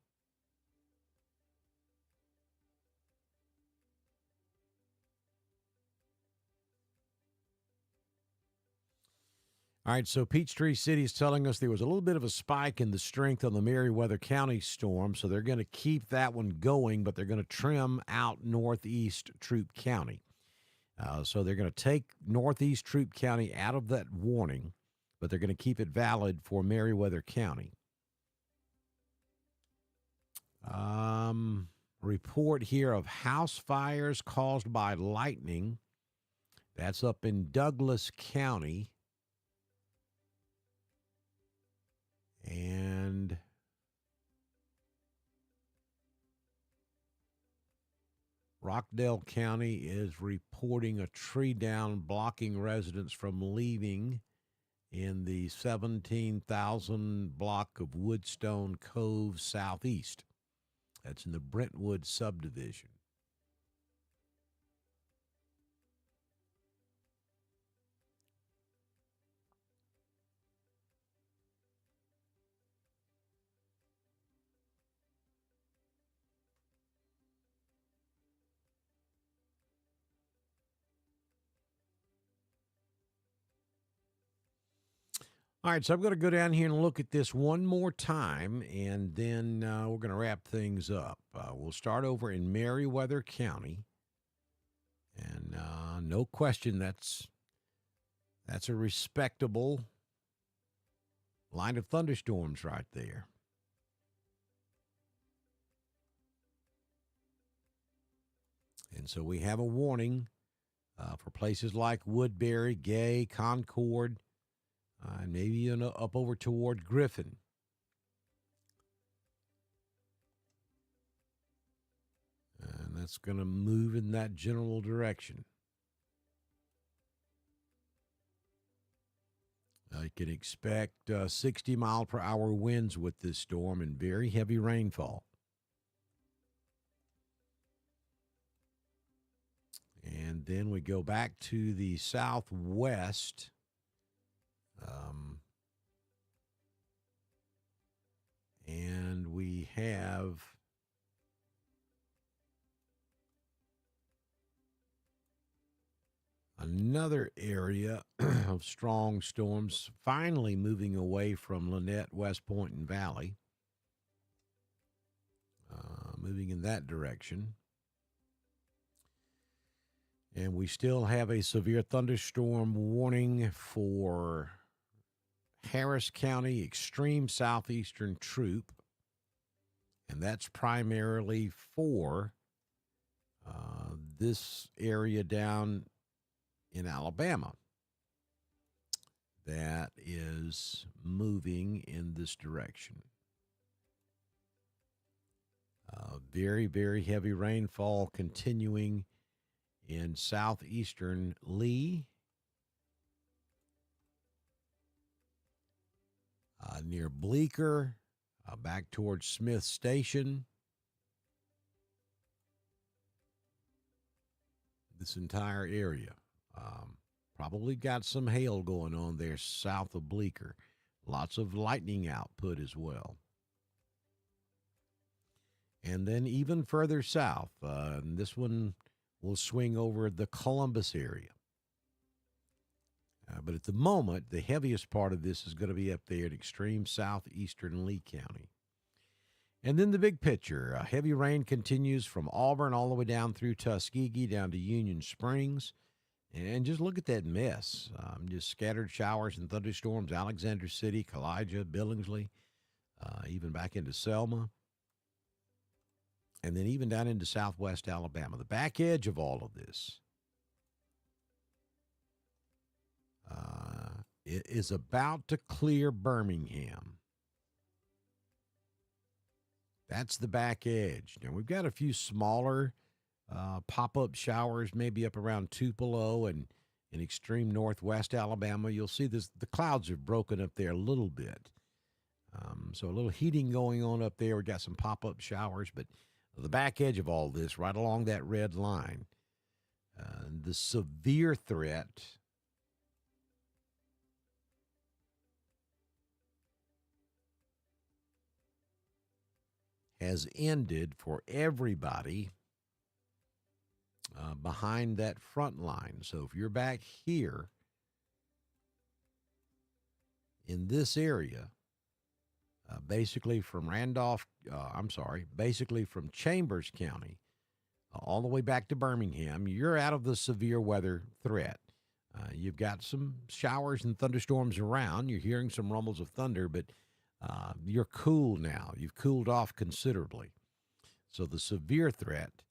All right, so Peachtree City is telling us there was a little bit of a spike in the strength on the Meriwether County storm, so they're going to keep that one going, but they're going to trim out Northeast Troup County. So they're going to take Northeast Troup County out of that warning, but they're going to keep it valid for Meriwether County. Report here of house fires caused by lightning. That's up in Douglas County. And Rockdale County is reporting a tree down blocking residents from leaving in the 17,000 block of Woodstone Cove Southeast. That's in the Brentwood subdivision. All right, so I'm going to go down here and look at this one more time, and then we're going to wrap things up. We'll start over in Meriwether County, and no question that's a respectable line of thunderstorms right there. And so we have a warning for places like Woodbury, Gay, Concord, and maybe up over toward Griffin. And that's going to move in that general direction. You can expect 60-mile-per-hour winds with this storm and very heavy rainfall. And then we go back to the southwest. And we have another area of strong storms finally moving away from Lynette, West Point, and Valley. Moving in that direction. And we still have a severe thunderstorm warning for Harris County, extreme southeastern Troup. And that's primarily for this area down in Alabama that is moving in this direction. Very, very heavy rainfall continuing in southeastern Lee, near Bleecker, back towards Smith Station. This entire area. Probably got some hail going on there south of Bleecker. Lots of lightning output as well. And then even further south, this one will swing over the Columbus area. But at the moment, the heaviest part of this is going to be up there in extreme southeastern Lee County. And then the big picture. Heavy rain continues from Auburn all the way down through Tuskegee, down to Union Springs. And just look at that mess. Just scattered showers and thunderstorms. Alexander City, Kalijah, Billingsley, even back into Selma. And then even down into southwest Alabama. The back edge of all of this it is about to clear Birmingham. That's the back edge. Now, we've got a few smaller pop-up showers, maybe up around Tupelo and in extreme northwest Alabama. You'll see this. The clouds have broken up there a little bit. So a little heating going on up there. We've got some pop-up showers, but the back edge of all this, right along that red line, the severe threat has ended for everybody behind that front line. So if you're back here, in this area, basically from basically from Chambers County all the way back to Birmingham, you're out of the severe weather threat. You've got some showers and thunderstorms around. You're hearing some rumbles of thunder, but you're cool now. You've cooled off considerably. So the severe threat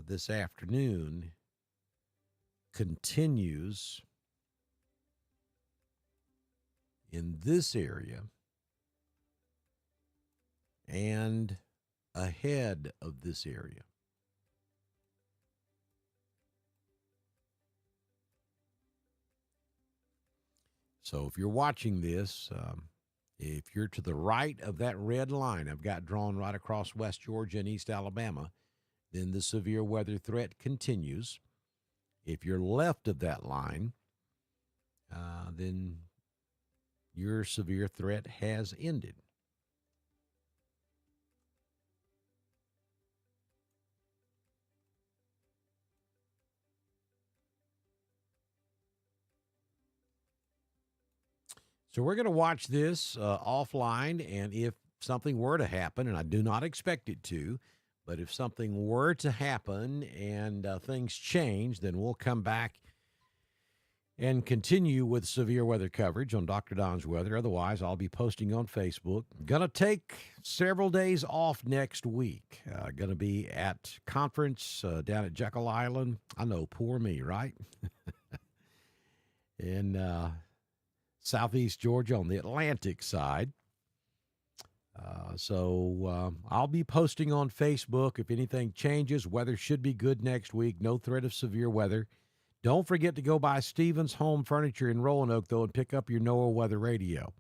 this afternoon continues in this area and ahead of this area. So if you're watching this, if you're to the right of that red line I've got drawn right across West Georgia and East Alabama, then the severe weather threat continues. If you're left of that line, then your severe threat has ended. So we're going to watch this offline, and if something were to happen, and I do not expect it to, but if something were to happen and things change, then we'll come back and continue with severe weather coverage on Dr. Don's Weather. Otherwise, I'll be posting on Facebook. Going to take several days off next week. Going to be at conference down at Jekyll Island. I know, poor me, right? In southeast Georgia on the Atlantic side. So I'll be posting on Facebook if anything changes. Weather should be good next week. No threat of severe weather. Don't forget to go by Stevens Home Furniture in Roanoke, though, and pick up your NOAA weather radio.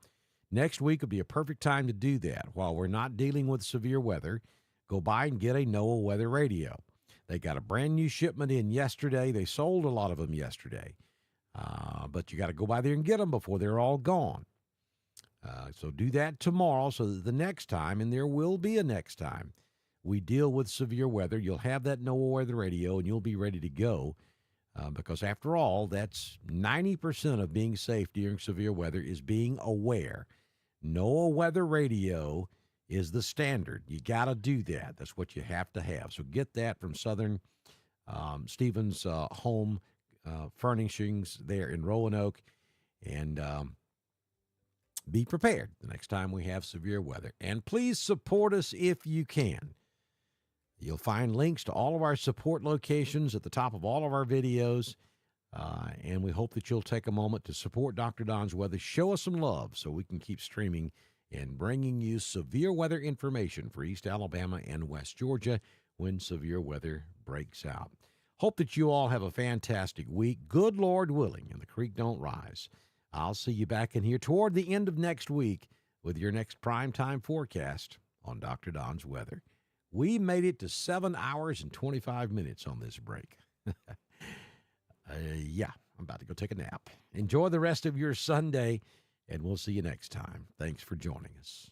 Next week will be a perfect time to do that. While we're not dealing with severe weather, go by and get a NOAA weather radio. They got a brand new shipment in yesterday. They sold a lot of them yesterday. But you got to go by there and get them before they're all gone. So do that tomorrow so that the next time, and there will be a next time, we deal with severe weather, you'll have that NOAA weather radio and you'll be ready to go. Because after all, that's 90% of being safe during severe weather is being aware. NOAA weather radio is the standard. You got to do that. That's what you have to have. So get that from Southern Stevens Home Furnishings there in Roanoke, and be prepared the next time we have severe weather. And please support us if you can. You'll find links to all of our support locations at the top of all of our videos, and we hope that you'll take a moment to support Dr. Don's Weather. Show us some love so we can keep streaming and bringing you severe weather information for East Alabama and West Georgia when severe weather breaks out. Hope that you all have a fantastic week. Good Lord willing, and the creek don't rise. I'll see you back in here toward the end of next week with your next primetime forecast on Dr. Don's Weather. We made it to 7 hours and 25 minutes on this break. Yeah, I'm about to go take a nap. Enjoy the rest of your Sunday, and we'll see you next time. Thanks for joining us.